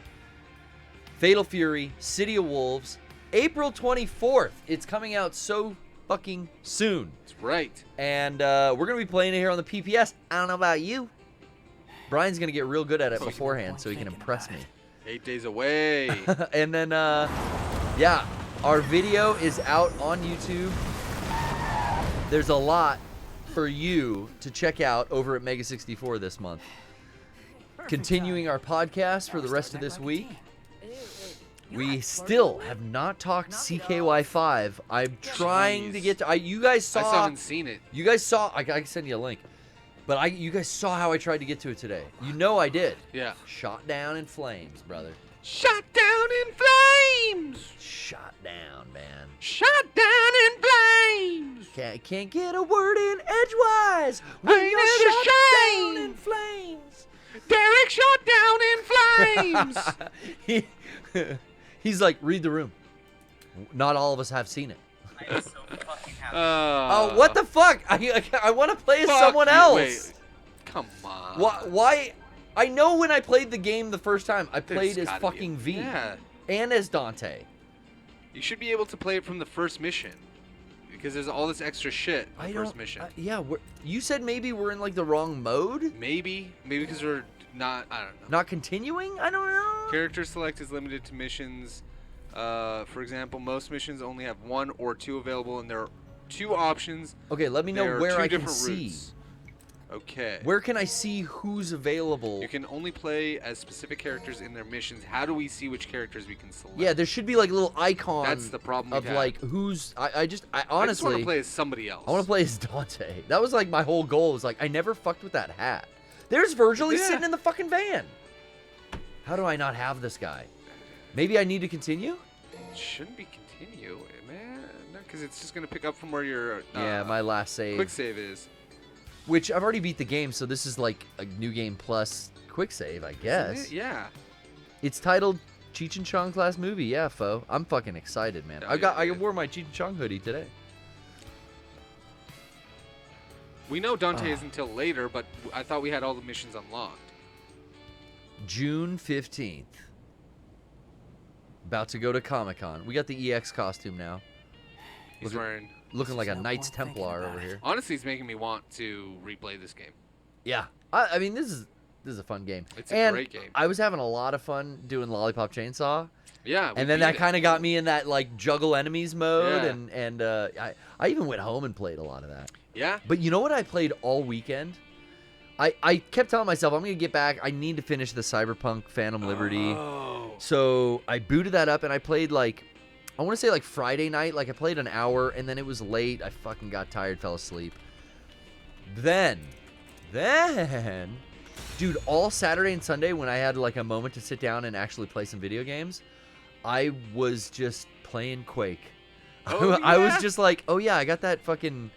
Speaker 1: Fatal Fury, City of Wolves, April 24th. It's coming out so fucking soon.
Speaker 2: That's right.
Speaker 1: And we're going to be playing it here on the PPS. I don't know about you. Brian's going to get real good at it beforehand so he can impress me.
Speaker 2: 8 days away.
Speaker 1: And then, yeah, our video is out on YouTube. There's a lot for you to check out over at Mega64 this month. Continuing our podcast for the rest of this week. We still have not talked CKY5. I'm trying to get to. You guys saw.
Speaker 2: I still haven't seen it.
Speaker 1: You guys saw. I can send you a link. But you guys saw how I tried to get to it today. You know I did.
Speaker 2: Yeah.
Speaker 1: Shot down in flames, brother.
Speaker 2: Shot down in flames.
Speaker 1: Shot down, man.
Speaker 2: Shot down in flames.
Speaker 1: Can't get a word in edgewise when
Speaker 2: Ain't
Speaker 1: you're
Speaker 2: it a
Speaker 1: shot
Speaker 2: shame?
Speaker 1: down in flames.
Speaker 2: Derek shot down in flames.
Speaker 1: He's like, read the room. Not all of us have seen it.
Speaker 2: Oh,
Speaker 1: what the fuck? I want to play as someone else.
Speaker 2: Wait, come on.
Speaker 1: Why? I know when I played the game the first time, I played as
Speaker 2: gotta
Speaker 1: fucking
Speaker 2: be
Speaker 1: V.
Speaker 2: Yeah.
Speaker 1: And as Dante.
Speaker 2: You should be able to play it from the first mission. Because there's all this extra shit in the first mission.
Speaker 1: Yeah, you said maybe we're in like the wrong mode?
Speaker 2: Maybe because we're not, I don't know.
Speaker 1: Not continuing? I don't know.
Speaker 2: Character select is limited to missions. For example, most missions only have 1 or 2 available, and there are 2 options.
Speaker 1: Okay, let me know
Speaker 2: There are
Speaker 1: where
Speaker 2: 2
Speaker 1: I can
Speaker 2: different
Speaker 1: see.
Speaker 2: routes. Okay.
Speaker 1: Where can I see who's available?
Speaker 2: You can only play as specific characters in their missions. How do we see which characters we can select?
Speaker 1: Yeah, there should be like a little icon.
Speaker 2: That's the problem
Speaker 1: of
Speaker 2: we've had.
Speaker 1: like who's. I honestly.
Speaker 2: I just want to play as somebody else.
Speaker 1: I want to play as Dante. That was like my whole goal. Was like I never fucked with that hat. There's Virgil. He's sitting in the fucking van. How do I not have this guy? Maybe I need to continue.
Speaker 2: It shouldn't be continue, man. No, because it's just gonna pick up from where your
Speaker 1: yeah, my last save.
Speaker 2: Quick save is.
Speaker 1: Which I've already beat the game, so this is like a new game plus quick save, I guess.
Speaker 2: Isn't it? Yeah.
Speaker 1: It's titled Cheech and Chong class movie. Yeah, fo. I'm fucking excited, man. I wore my Cheech and Chong hoodie today.
Speaker 2: We know Dante is until later, but I thought we had all the missions unlocked.
Speaker 1: June 15th. About to go to Comic-Con. We got the EX costume now.
Speaker 2: He's wearing...
Speaker 1: Looking like a Knights Templar over here.
Speaker 2: Honestly, it's making me want to replay this game.
Speaker 1: Yeah. I mean, this is a fun game.
Speaker 2: It's a great game.
Speaker 1: I was having a lot of fun doing Lollipop Chainsaw.
Speaker 2: Yeah.
Speaker 1: And then that kind of got me in that like juggle enemies mode,
Speaker 2: Yeah.
Speaker 1: and I even went home and played a lot of that.
Speaker 2: Yeah.
Speaker 1: But you know what I played all weekend? I kept telling myself I'm gonna get back. I need to finish the Cyberpunk Phantom Liberty.
Speaker 2: Oh.
Speaker 1: So I booted that up and I played like, I want to say like Friday night. Like I played an hour and then it was late. I fucking got tired, fell asleep. Then, dude, all Saturday and Sunday when I had like a moment to sit down and actually play some video games, I was just playing Quake.
Speaker 2: Oh,
Speaker 1: I was
Speaker 2: yeah?
Speaker 1: just like, oh yeah, I got that fucking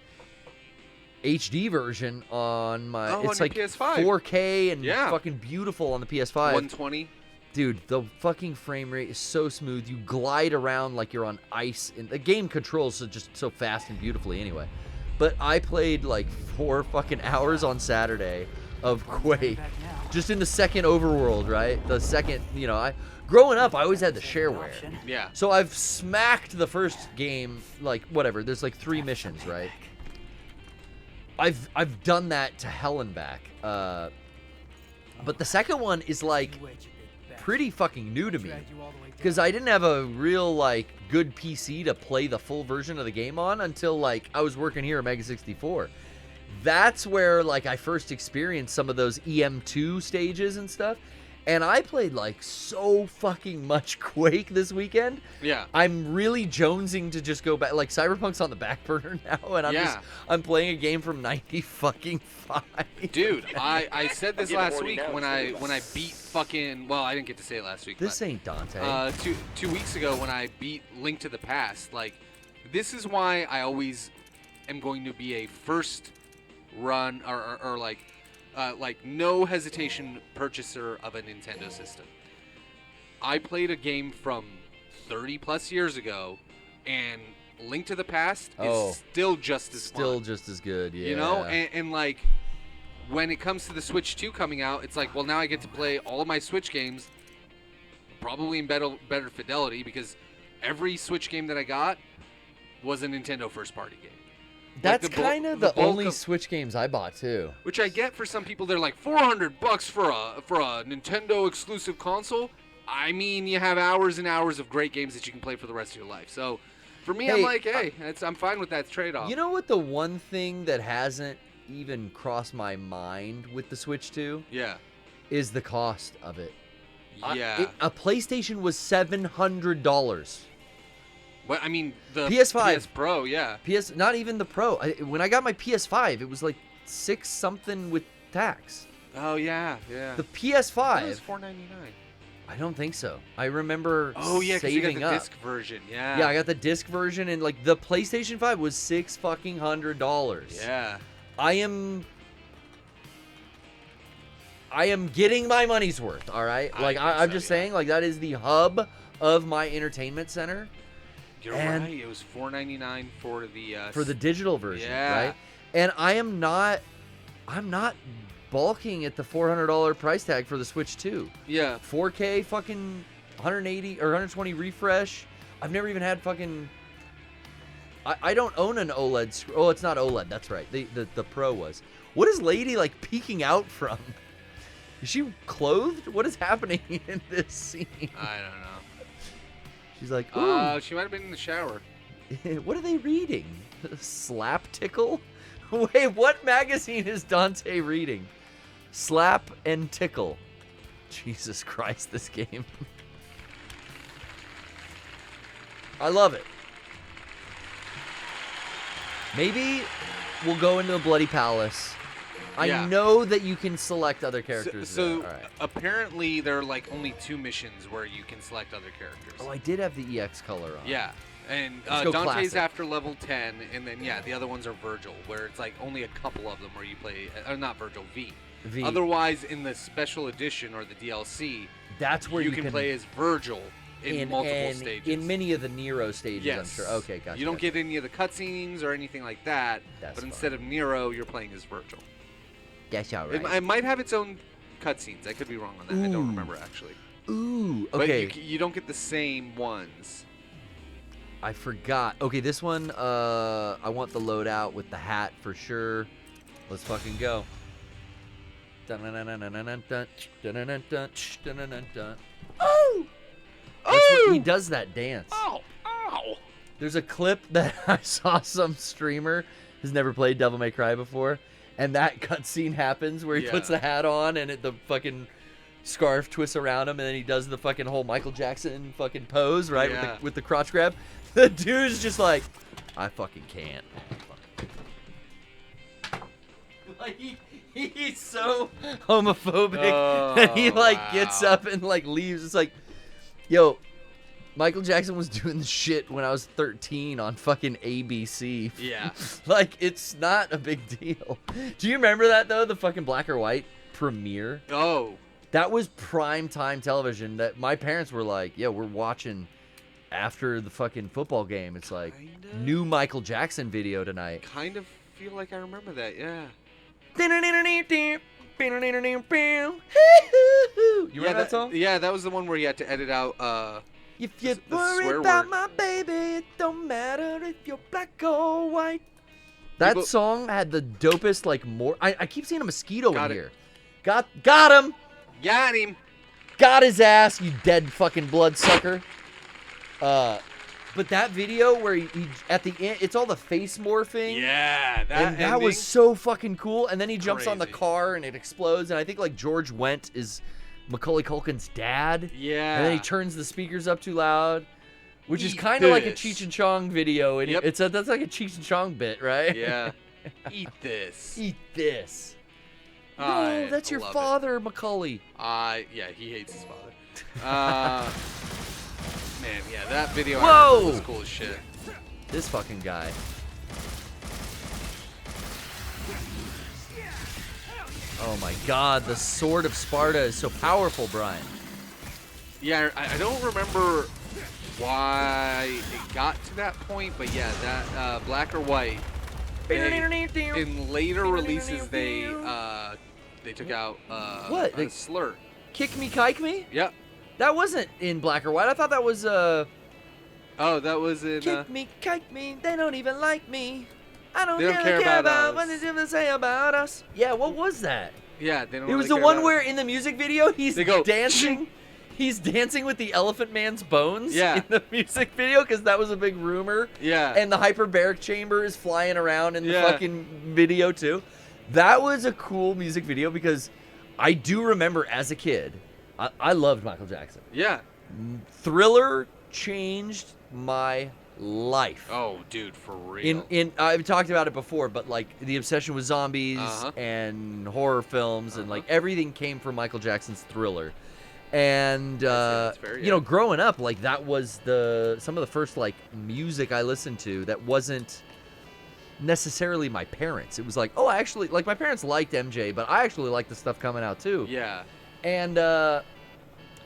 Speaker 1: HD version on my.
Speaker 2: Oh,
Speaker 1: it's
Speaker 2: on
Speaker 1: like
Speaker 2: your PS5.
Speaker 1: 4K and
Speaker 2: Yeah.
Speaker 1: fucking beautiful on the PS5.
Speaker 2: 120.
Speaker 1: Dude, the fucking frame rate is so smooth. You glide around like you're on ice. And the game controls just so fast and beautifully anyway. But I played like 4 fucking hours on Saturday of Quake. Just in the second overworld, right? The second, you know, growing up, I always had the shareware.
Speaker 2: Yeah.
Speaker 1: So I've smacked the first game, like, whatever. There's like 3 missions, right? I've done that to hell and back. But the second one is like pretty fucking new to me because I didn't have a real like good PC to play the full version of the game on until like I was working here at Mega 64. That's where like I first experienced some of those EM2 stages and stuff. And I played like so fucking much Quake this weekend.
Speaker 2: Yeah.
Speaker 1: I'm really jonesing to just go back. Like Cyberpunk's on the back burner now, and I'm playing a game from 90 fucking 5.
Speaker 2: Dude, I said this last week when I beat fucking, well, I didn't get to say it last week.
Speaker 1: This ain't Dante.
Speaker 2: Two weeks ago when I beat Link to the Past, like this is why I always am going to be a first run or like like no hesitation purchaser of a Nintendo system. I played a game from 30 plus years ago, and Link to the Past is still just as fun.
Speaker 1: just as good, yeah.
Speaker 2: You know, and like when it comes to the Switch 2 coming out, it's like, well, now I get to play all of my Switch games probably in better fidelity, because every Switch game that I got was a Nintendo first-party game.
Speaker 1: That's
Speaker 2: like
Speaker 1: kind of the only Switch games I bought too.
Speaker 2: Which I get for some people. They're like $400 for a Nintendo exclusive console. I mean, you have hours and hours of great games that you can play for the rest of your life. So, for me, I'm like, hey, I'm fine with that trade-off.
Speaker 1: You know what? The one thing that hasn't even crossed my mind with the Switch 2, is the cost of it.
Speaker 2: Yeah,
Speaker 1: a PlayStation was $700.
Speaker 2: But I mean, the
Speaker 1: PS5
Speaker 2: PS Pro,
Speaker 1: not even the Pro. When I got my PS5, it was like $6 something with tax.
Speaker 2: Oh yeah.
Speaker 1: The PS5
Speaker 2: it was $499.
Speaker 1: I don't think so. I remember
Speaker 2: saving you got the
Speaker 1: up.
Speaker 2: disc version. Yeah.
Speaker 1: Yeah, I got the disc version, and like the PlayStation 5 was $600.
Speaker 2: Yeah.
Speaker 1: I am getting my money's worth, all right? Like, I'm just saying, like, that is the hub of my entertainment center.
Speaker 2: You're right. It was $4.99 for the
Speaker 1: digital version, right? And I'm not balking at the $400 price tag for the Switch 2.
Speaker 2: Yeah.
Speaker 1: 4K fucking 180 or 120 refresh. I've never even had fucking... I don't own an OLED screen. Oh, it's not OLED. That's right. The Pro was. What is Lady, like, peeking out from? Is she clothed? What is happening in this scene?
Speaker 2: I don't know.
Speaker 1: She's like, ooh.
Speaker 2: She might have been in the shower.
Speaker 1: What are they reading? Slap Tickle? Wait, what magazine is Dante reading? Slap and Tickle. Jesus Christ, this game. I love it. Maybe we'll go into the Bloody Palace. I know that you can select other characters.
Speaker 2: So apparently there are like only 2 missions where you can select other characters.
Speaker 1: Oh, I did have the EX color on.
Speaker 2: Yeah. And
Speaker 1: Let's go
Speaker 2: Dante's
Speaker 1: classic.
Speaker 2: after level 10, and then, the other ones are Virgil, where it's like only a couple of them where you play, not Virgil, V. Otherwise, in the special edition or the DLC,
Speaker 1: that's where
Speaker 2: you can play as Virgil in multiple stages.
Speaker 1: In many of the Nero stages,
Speaker 2: yes.
Speaker 1: I'm sure. Okay, gotcha.
Speaker 2: You don't get any of the cutscenes or anything like that,
Speaker 1: That's
Speaker 2: but
Speaker 1: fine.
Speaker 2: instead of Nero, you're playing as Virgil.
Speaker 1: That's all right.
Speaker 2: It might have its own cutscenes. I could be wrong on that. I don't remember, actually.
Speaker 1: Ooh, okay.
Speaker 2: But you don't get the same ones.
Speaker 1: I forgot. Okay, this one, I want the loadout with the hat for sure. Let's fucking go. Oh! He does that dance.
Speaker 2: Ow! Ow!
Speaker 1: There's a clip that I saw some streamer has never played Devil May Cry before, and that cutscene happens where he puts the hat on and the fucking scarf twists around him, and then he does the fucking whole Michael Jackson fucking pose, right, with the crotch grab. The dude's just like, I fucking can't. Like he's so homophobic that he like gets up and like leaves. It's like, yo, Michael Jackson was doing the shit when I was 13 on fucking ABC.
Speaker 2: Yeah.
Speaker 1: Like, it's not a big deal. Do you remember that, though? The fucking black or white premiere?
Speaker 2: Oh.
Speaker 1: That was prime time television that my parents were like, yeah, we're watching after the fucking football game. It's like, new Michael Jackson video tonight.
Speaker 2: Kind of feel like I remember that, yeah.
Speaker 1: You remember that song?
Speaker 2: Yeah, that was the one where you had to edit out,
Speaker 1: if you worry about my baby, it don't matter if you're black or white. That song had the dopest, like, more. I keep seeing a mosquito in here. Got him.
Speaker 2: Got him.
Speaker 1: Got his ass, you dead fucking bloodsucker. But that video where he at the end, it's all the face morphing.
Speaker 2: Yeah,
Speaker 1: that was so fucking cool. And then he jumps on the car and it explodes. And I think like George Wendt is Macaulay Culkin's dad.
Speaker 2: Yeah.
Speaker 1: And then he turns the speakers up too loud, which is kind of like a Cheech and Chong video. And that's like a Cheech and Chong bit, right?
Speaker 2: Yeah. Eat this.
Speaker 1: Eat this. No, that's your father, Macaulay.
Speaker 2: Yeah, he hates his father. Man, yeah, that video was cool as shit.
Speaker 1: This fucking guy. Oh my God, the Sword of Sparta is so powerful, Brian.
Speaker 2: Yeah, I don't remember why it got to that point, but yeah, that Black or White. In later releases, they took out
Speaker 1: what?
Speaker 2: a slur.
Speaker 1: Kick me, kike me?
Speaker 2: Yep.
Speaker 1: That wasn't in Black or White. I thought that was
Speaker 2: Oh, that was in.
Speaker 1: Kick me, kike me. They don't even like me. I don't,
Speaker 2: They don't care
Speaker 1: care
Speaker 2: about
Speaker 1: what
Speaker 2: us.
Speaker 1: they even say about us. Yeah, what was that?
Speaker 2: Yeah, they don't.
Speaker 1: It was
Speaker 2: really
Speaker 1: the
Speaker 2: care
Speaker 1: one
Speaker 2: about
Speaker 1: where
Speaker 2: us.
Speaker 1: in the music video he's
Speaker 2: They go,
Speaker 1: dancing. He's dancing with the Elephant Man's bones
Speaker 2: Yeah.
Speaker 1: in the music video because that was a big rumor.
Speaker 2: Yeah.
Speaker 1: And the hyperbaric chamber is flying around in the
Speaker 2: Yeah.
Speaker 1: fucking video too. That was a cool music video because I do remember as a kid, I loved Michael Jackson.
Speaker 2: Yeah.
Speaker 1: Thriller changed my life.
Speaker 2: Oh, dude, for real.
Speaker 1: In I've talked about it before, but like the obsession with zombies and horror films and like everything came from Michael Jackson's Thriller. And
Speaker 2: that's fair,
Speaker 1: you know, growing up, like that was some of the first like music I listened to that wasn't necessarily my parents. It was like, oh, I actually like my parents liked MJ, but I actually liked the stuff coming out too.
Speaker 2: Yeah.
Speaker 1: And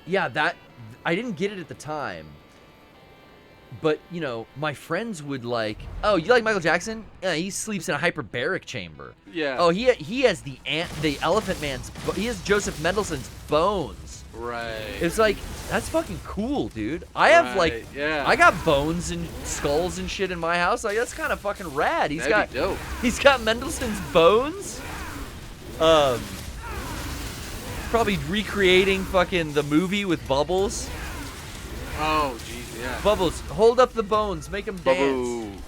Speaker 1: yeah, that I didn't get it at the time. But, you know, my friends would like, oh, you like Michael Jackson? Yeah, he sleeps in a hyperbaric chamber.
Speaker 2: Yeah.
Speaker 1: Oh, he has the Elephant Man's, he has Joseph Mendelssohn's bones.
Speaker 2: Right.
Speaker 1: It's like, that's fucking cool, dude. I have like,
Speaker 2: yeah.
Speaker 1: I got bones and skulls and shit in my house. Like, that's kind of fucking rad.
Speaker 2: That'd be dope.
Speaker 1: He's got Mendelssohn's bones. Probably recreating fucking the movie with Bubbles.
Speaker 2: Oh, jeez, yeah.
Speaker 1: Bubbles, hold up the bones, make him dance.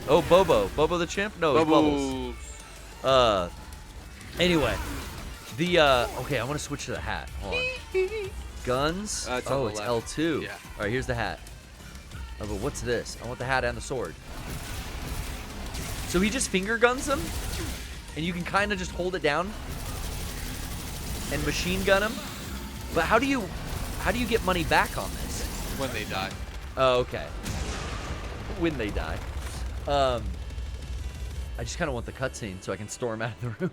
Speaker 1: Oh, Bobo the chimp? No, it's Bubbles. Anyway, okay, I want to switch to the hat. Hold on. Guns.
Speaker 2: It's on the
Speaker 1: it's
Speaker 2: left.
Speaker 1: L2.
Speaker 2: Yeah.
Speaker 1: All right, here's the hat. Oh, but what's this? I want the hat and the sword. So he just finger guns them, and you can kind of just hold it down and machine gun him. But how do you get money back on this?
Speaker 2: When they die.
Speaker 1: Oh, okay. When they die. I just kind of want the cutscene so I can storm out of the room.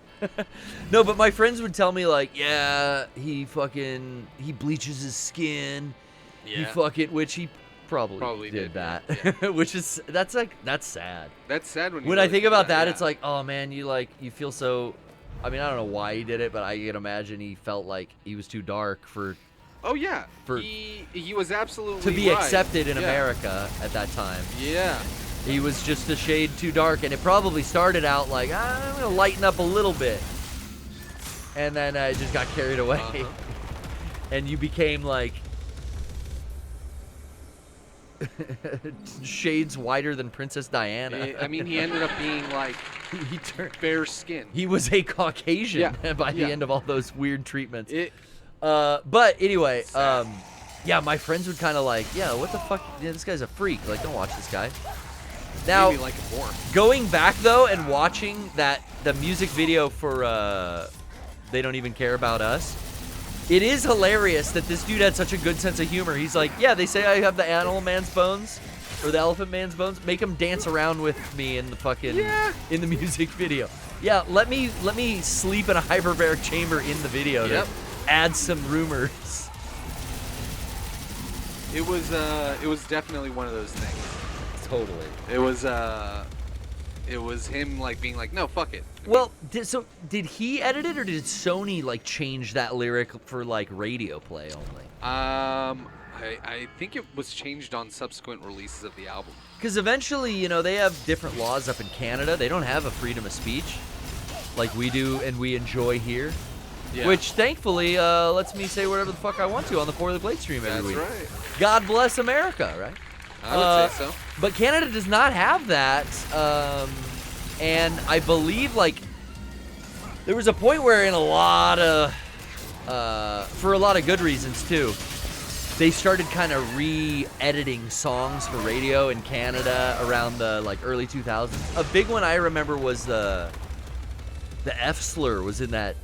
Speaker 1: No, but my friends would tell me like, yeah, he bleaches his skin.
Speaker 2: Yeah.
Speaker 1: Which he probably did that.
Speaker 2: Yeah.
Speaker 1: Which is that's sad.
Speaker 2: That's sad when
Speaker 1: I
Speaker 2: really
Speaker 1: think about that,
Speaker 2: yeah.
Speaker 1: it's like, oh man, you feel so. I mean, I don't know why he did it, but I can imagine he felt like he was too dark for.
Speaker 2: Oh yeah,
Speaker 1: For
Speaker 2: he was absolutely
Speaker 1: to be
Speaker 2: right.
Speaker 1: accepted in
Speaker 2: Yeah.
Speaker 1: America at that time.
Speaker 2: Yeah.
Speaker 1: He was just a shade too dark, and it probably started out like, I'm gonna lighten up a little bit, and then it just got carried away, and you became like shades whiter than Princess Diana.
Speaker 2: I mean, he ended up being like
Speaker 1: he turned
Speaker 2: fair skin.
Speaker 1: He was a Caucasian by the
Speaker 2: Yeah.
Speaker 1: end of all those weird treatments. But anyway, yeah, my friends would kind of like, yeah, what the fuck? Yeah, this guy's a freak. Like, don't watch this guy. Now,
Speaker 2: Maybe like him more.
Speaker 1: going back though and watching the music video for They Don't Even Care About Us, it is hilarious that this dude had such a good sense of humor. He's like, yeah, they say I have the animal man's bones or the elephant man's bones. Make him dance around with me in the fucking in the music video. Yeah, let me sleep in a hyperbaric chamber in the video to add some rumors.
Speaker 2: It was definitely one of those things.
Speaker 1: Totally.
Speaker 2: It was him like being like, no, fuck it.
Speaker 1: Well, did he edit it or did Sony like change that lyric for like radio play only?
Speaker 2: I think it was changed on subsequent releases of the album.
Speaker 1: Because eventually, you know, they have different laws up in Canada. They don't have a freedom of speech like we do and we enjoy here.
Speaker 2: Yeah.
Speaker 1: Which thankfully lets me say whatever the fuck I want to on the Poorly Played stream every week.
Speaker 2: That's right.
Speaker 1: God bless America, right?
Speaker 2: I would say so.
Speaker 1: But Canada does not have that. And I believe, like, there was a point where in a lot of, for a lot of good reasons too, they started kind of re-editing songs for radio in Canada around the, like, early 2000s. A big one I remember was the F slur was in that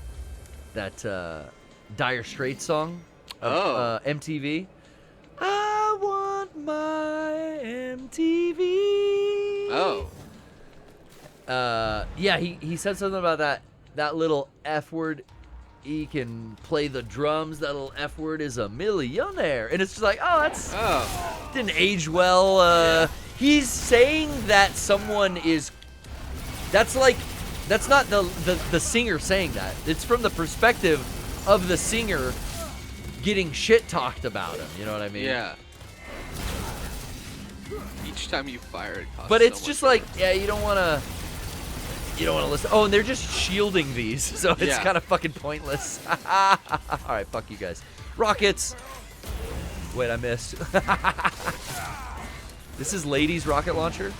Speaker 1: Dire Straits song of MTV. I want my MTV.
Speaker 2: Oh.
Speaker 1: Yeah, he said something about that. that little F word, he can play the drums. That little F word is a millionaire. And it's just like, that's didn't age well. He's saying that someone is, that's not the singer saying that. It's from the perspective of the singer getting shit talked about him. You know what I mean?
Speaker 2: Yeah. Each time you fire it costs
Speaker 1: But it's
Speaker 2: so
Speaker 1: just
Speaker 2: much
Speaker 1: like, you don't want to listen. Oh, and they're just shielding these, so it's kind of fucking pointless. All right, fuck you guys. Rockets. Wait, I missed. This is Lady's rocket launcher.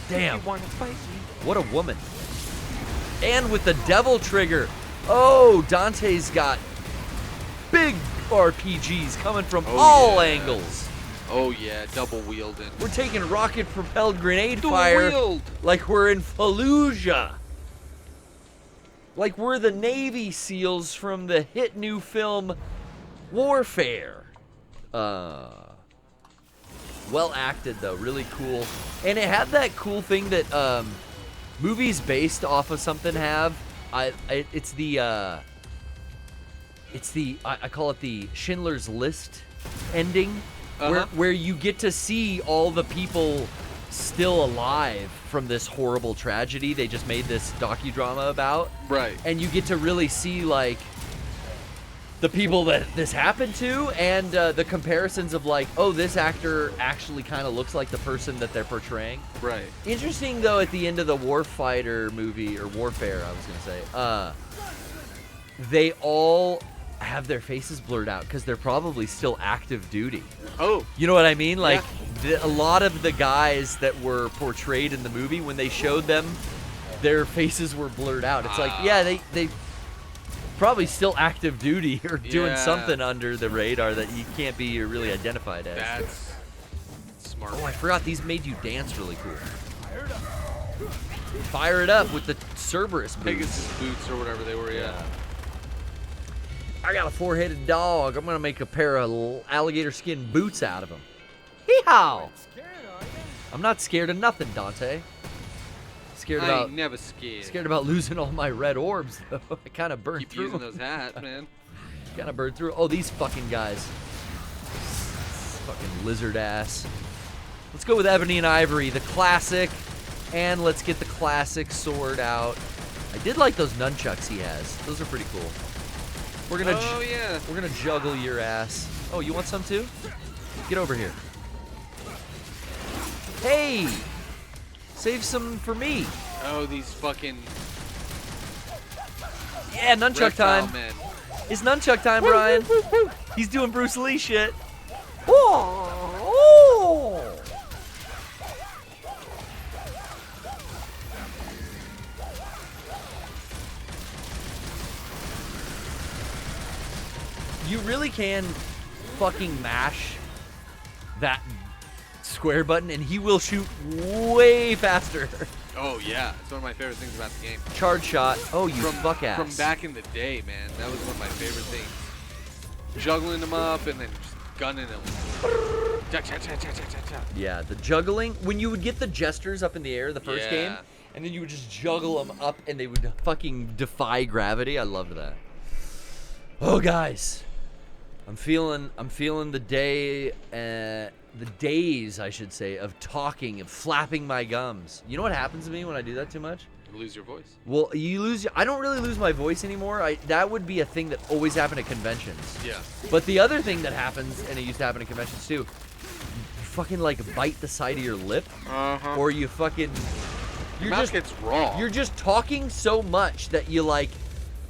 Speaker 1: Damn. What a woman. And with the devil trigger. Oh, Dante's got big RPGs coming from all angles.
Speaker 2: Oh yeah, double wielding.
Speaker 1: We're taking rocket-propelled grenade fire like we're in Fallujah. Like we're the Navy SEALs from the hit new film Warfare. Well acted though, really cool. And it had that cool thing that movies based off of something have. I call it the Schindler's List ending. Where you get to see all the people still alive from this horrible tragedy they just made this docudrama about.
Speaker 2: Right.
Speaker 1: And you get to really see, like, the people that this happened to and the comparisons of, like, oh, this actor actually kind of looks like the person that they're portraying.
Speaker 2: Right.
Speaker 1: Interesting, though, at the end of the Warfighter movie, or Warfare, I was going to say, they all have their faces blurred out because they're probably still active duty.
Speaker 2: Oh.
Speaker 1: You know what I mean? Like, a lot of the guys that were portrayed in the movie, when they showed them, their faces were blurred out. It's like, yeah, they probably still active duty or doing something under the radar that you can't be really identified as.
Speaker 2: That's smart.
Speaker 1: Oh, I forgot these made you dance really cool. Fire it up with the Cerberus boots.
Speaker 2: Pegasus boots or whatever they were, yeah.
Speaker 1: I got a four-headed dog. I'm going to make a pair of alligator skin boots out of him. Hee-haw! I'm not scared of nothing, Dante.
Speaker 2: I ain't never scared.
Speaker 1: Scared about losing all my red orbs, though. I kind of burned through.
Speaker 2: Keep using those hats, man.
Speaker 1: Kind of burned through. Oh, these fucking guys. Fucking lizard ass. Let's go with Ebony and Ivory, the classic. And let's get the classic sword out. I did like those nunchucks he has. Those are pretty cool. We're gonna we're gonna juggle your ass. Oh, you want some too? Get over here. Hey! Save some for me.
Speaker 2: Oh, these fucking...
Speaker 1: Yeah, nunchuck time.
Speaker 2: Men.
Speaker 1: It's nunchuck time, Brian. He's doing Bruce Lee shit. Oh! You really can fucking mash that square button and he will shoot way faster.
Speaker 2: Oh yeah, it's one of my favorite things about the game.
Speaker 1: Charge shot. Oh, you fuck ass.
Speaker 2: From back in the day, man, that was one of my favorite things. Juggling them up and then just gunning them.
Speaker 1: Yeah, the juggling. When you would get the jesters up in the air the first game, and then you would just juggle them up and they would fucking defy gravity. I loved that. Oh, guys. I'm feeling the days, I should say, of talking and flapping my gums. You know what happens to me when I do that too much?
Speaker 2: You lose your voice.
Speaker 1: Well, I don't really lose my voice anymore. That would be a thing that always happened at conventions.
Speaker 2: Yeah.
Speaker 1: But the other thing that happens, and it used to happen at conventions too, you fucking like bite the side of your lip, or you fucking,
Speaker 2: your mouth gets raw.
Speaker 1: You're just talking so much that you like,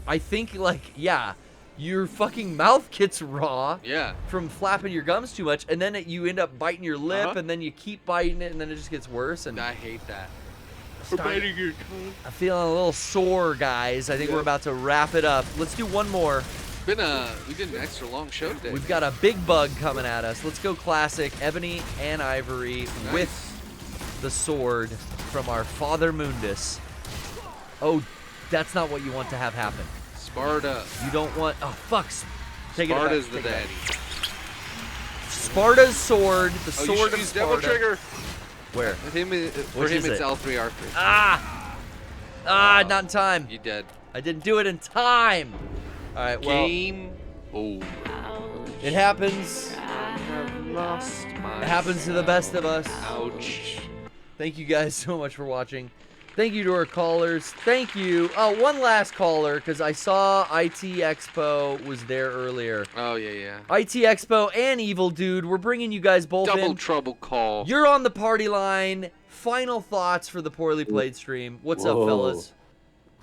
Speaker 1: I think like, yeah. Your fucking mouth gets raw from flapping your gums too much, and then you end up biting your lip, and then you keep biting it, and then it just gets worse. And
Speaker 2: I hate that.
Speaker 1: I'm feeling a little sore, guys. I think we're about to wrap it up. Let's do one more.
Speaker 2: We did an extra long show today.
Speaker 1: We've got a big bug coming at us. Let's go classic, Ebony and Ivory with the sword from our Father Mundus. Oh, that's not what you want to have happen.
Speaker 2: Sparta.
Speaker 1: You don't want... Oh, fuck. Take
Speaker 2: Sparta's
Speaker 1: it
Speaker 2: the daddy.
Speaker 1: Sparta's sword. The sword of
Speaker 2: use
Speaker 1: Sparta.
Speaker 2: Devil Trigger.
Speaker 1: Where?
Speaker 2: For him, it's L3, R3.
Speaker 1: Ah! Ah, not in time.
Speaker 2: You dead.
Speaker 1: I didn't do it in time. All right, well.
Speaker 2: Game over.
Speaker 1: It happens.
Speaker 2: I have lost my
Speaker 1: It happens to the best of us.
Speaker 2: Ouch.
Speaker 1: Thank you guys so much for watching. Thank you to our callers. Thank you. Oh, one last caller, because I saw IT Expo was there earlier.
Speaker 2: Oh, yeah.
Speaker 1: IT Expo and Evil Dude, we're bringing you guys both
Speaker 2: Double
Speaker 1: in.
Speaker 2: trouble call.
Speaker 1: You're on the party line. Final thoughts for the poorly played stream. What's up, fellas?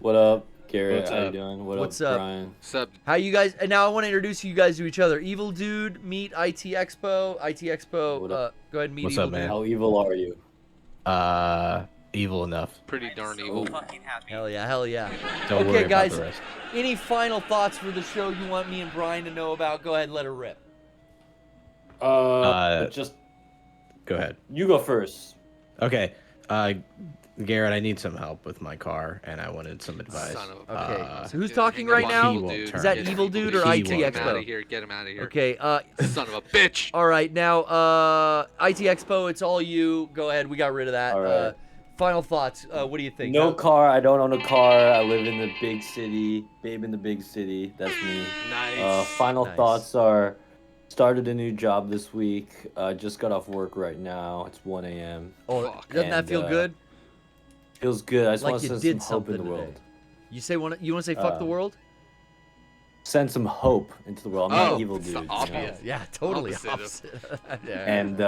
Speaker 17: What up, Garrett?
Speaker 1: What's
Speaker 17: How
Speaker 1: up?
Speaker 17: you doing?
Speaker 1: What's up,
Speaker 17: Brian?
Speaker 2: Sup?
Speaker 1: How you guys? And now I want to introduce you guys to each other. Evil Dude, meet IT Expo. IT Expo, go ahead and meet
Speaker 17: What's
Speaker 1: Evil
Speaker 17: up, man?
Speaker 1: Dude.
Speaker 17: How evil are you?
Speaker 18: Evil enough.
Speaker 2: Pretty darn evil.
Speaker 1: Hell yeah, hell yeah.
Speaker 18: Don't worry
Speaker 1: Okay,
Speaker 18: about
Speaker 1: guys.
Speaker 18: the rest.
Speaker 1: Any final thoughts for the show you want me and Brian to know about? Go ahead and let her rip.
Speaker 17: Just
Speaker 18: go ahead.
Speaker 17: You go first.
Speaker 18: Okay. Garrett, I need some help with my car, and I wanted some advice.
Speaker 1: Okay, so who's talking right now? Is that Evil Dude or IT
Speaker 2: Get him out of
Speaker 1: Expo?
Speaker 2: here. Get him out of here.
Speaker 1: Okay,
Speaker 2: Son of a bitch.
Speaker 1: All right, now, IT Expo, it's all you. Go ahead, we got rid of that.
Speaker 17: All right.
Speaker 1: Final thoughts, what do you think?
Speaker 17: No car. I don't own a car. I live in the big city. Babe in the big city. That's me.
Speaker 2: Nice.
Speaker 17: Final
Speaker 1: Nice.
Speaker 17: thoughts are: started a new job this week. Just got off work right now. It's 1 a.m.
Speaker 1: Oh, doesn't that feel good?
Speaker 17: Feels good. I just
Speaker 1: Like
Speaker 17: want to
Speaker 1: you
Speaker 17: send
Speaker 1: did
Speaker 17: some hope in the
Speaker 1: something
Speaker 17: world.
Speaker 1: today. You want to say fuck the world?
Speaker 17: Send some hope into the world. I'm not evil,
Speaker 2: it's
Speaker 17: dude.
Speaker 2: the
Speaker 17: you know?
Speaker 2: opposite.
Speaker 1: Yeah, totally
Speaker 2: Opposite of-
Speaker 1: opposite. Yeah.
Speaker 17: And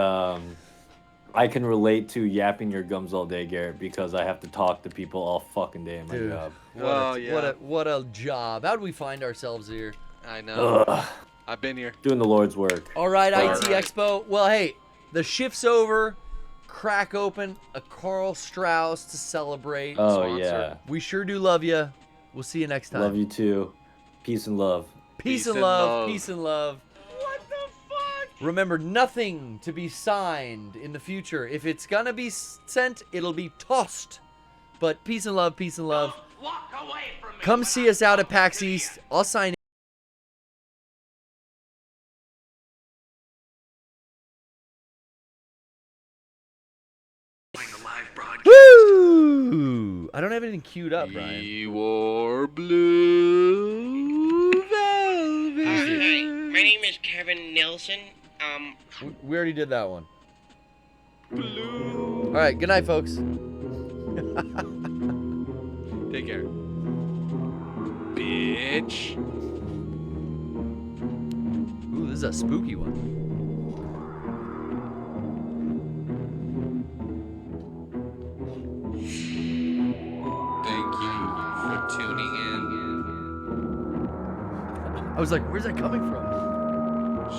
Speaker 17: I can relate to yapping your gums all day, Garrett, because I have to talk to people all fucking day in my
Speaker 1: Dude,
Speaker 17: job.
Speaker 1: what a job. How do we find ourselves here?
Speaker 2: I know.
Speaker 17: Ugh.
Speaker 2: I've been here.
Speaker 17: Doing the Lord's work.
Speaker 1: All right,
Speaker 2: All
Speaker 1: IT
Speaker 2: right.
Speaker 1: Expo. Well, hey, the shift's over. Crack open a Carl Strauss to celebrate.
Speaker 17: Oh,
Speaker 1: Sponsor.
Speaker 17: yeah.
Speaker 1: We sure do love you. We'll see you next time.
Speaker 17: Love you too. Peace and love.
Speaker 1: Peace and love. Peace and love.
Speaker 6: What the fuck?
Speaker 1: Remember, nothing to be signed in the future. If it's gonna be sent, it'll be tossed. But peace and love. Peace and love.
Speaker 16: Walk away from me.
Speaker 1: Come see us out at PAX East. I'll sign. Woo! I don't have anything queued up, Brian.
Speaker 2: You wore blue velvet.
Speaker 15: Hi, my name is Kevin Nelson.
Speaker 1: We already did that one. All right. Good night, folks.
Speaker 2: Take care. Bitch.
Speaker 1: Ooh, this is a spooky one.
Speaker 2: Thank you for tuning in.
Speaker 1: I was like, where's that coming from?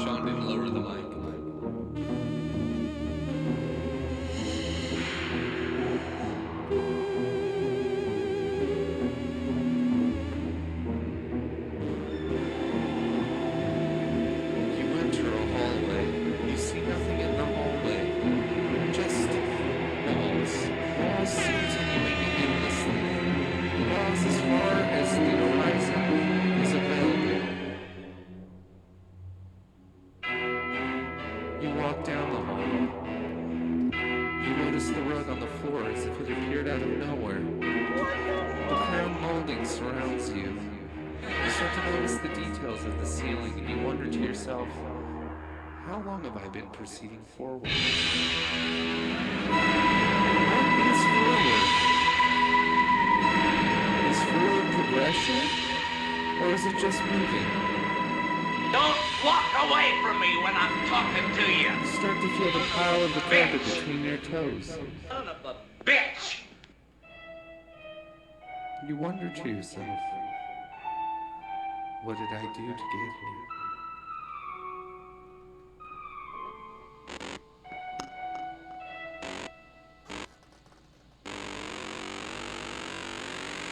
Speaker 2: Sean didn't lower the mic. You enter a hallway. You see nothing in the hallway. Just walls. Walls continuing endlessly. Walls as far as the horizon is available. You walk down the hall. You notice the rug on the floor as if it appeared out of nowhere. The crown molding surrounds you. You start to notice the details of the ceiling and you wonder to yourself, how long have I been proceeding forward? What is forward? Is forward progression? Or is it just moving?
Speaker 16: Don't walk away from me when I'm talking to you.
Speaker 2: You start to feel the pile of the carpet between your toes.
Speaker 16: Son of a bitch.
Speaker 2: You wonder to yourself, what did I do to get here?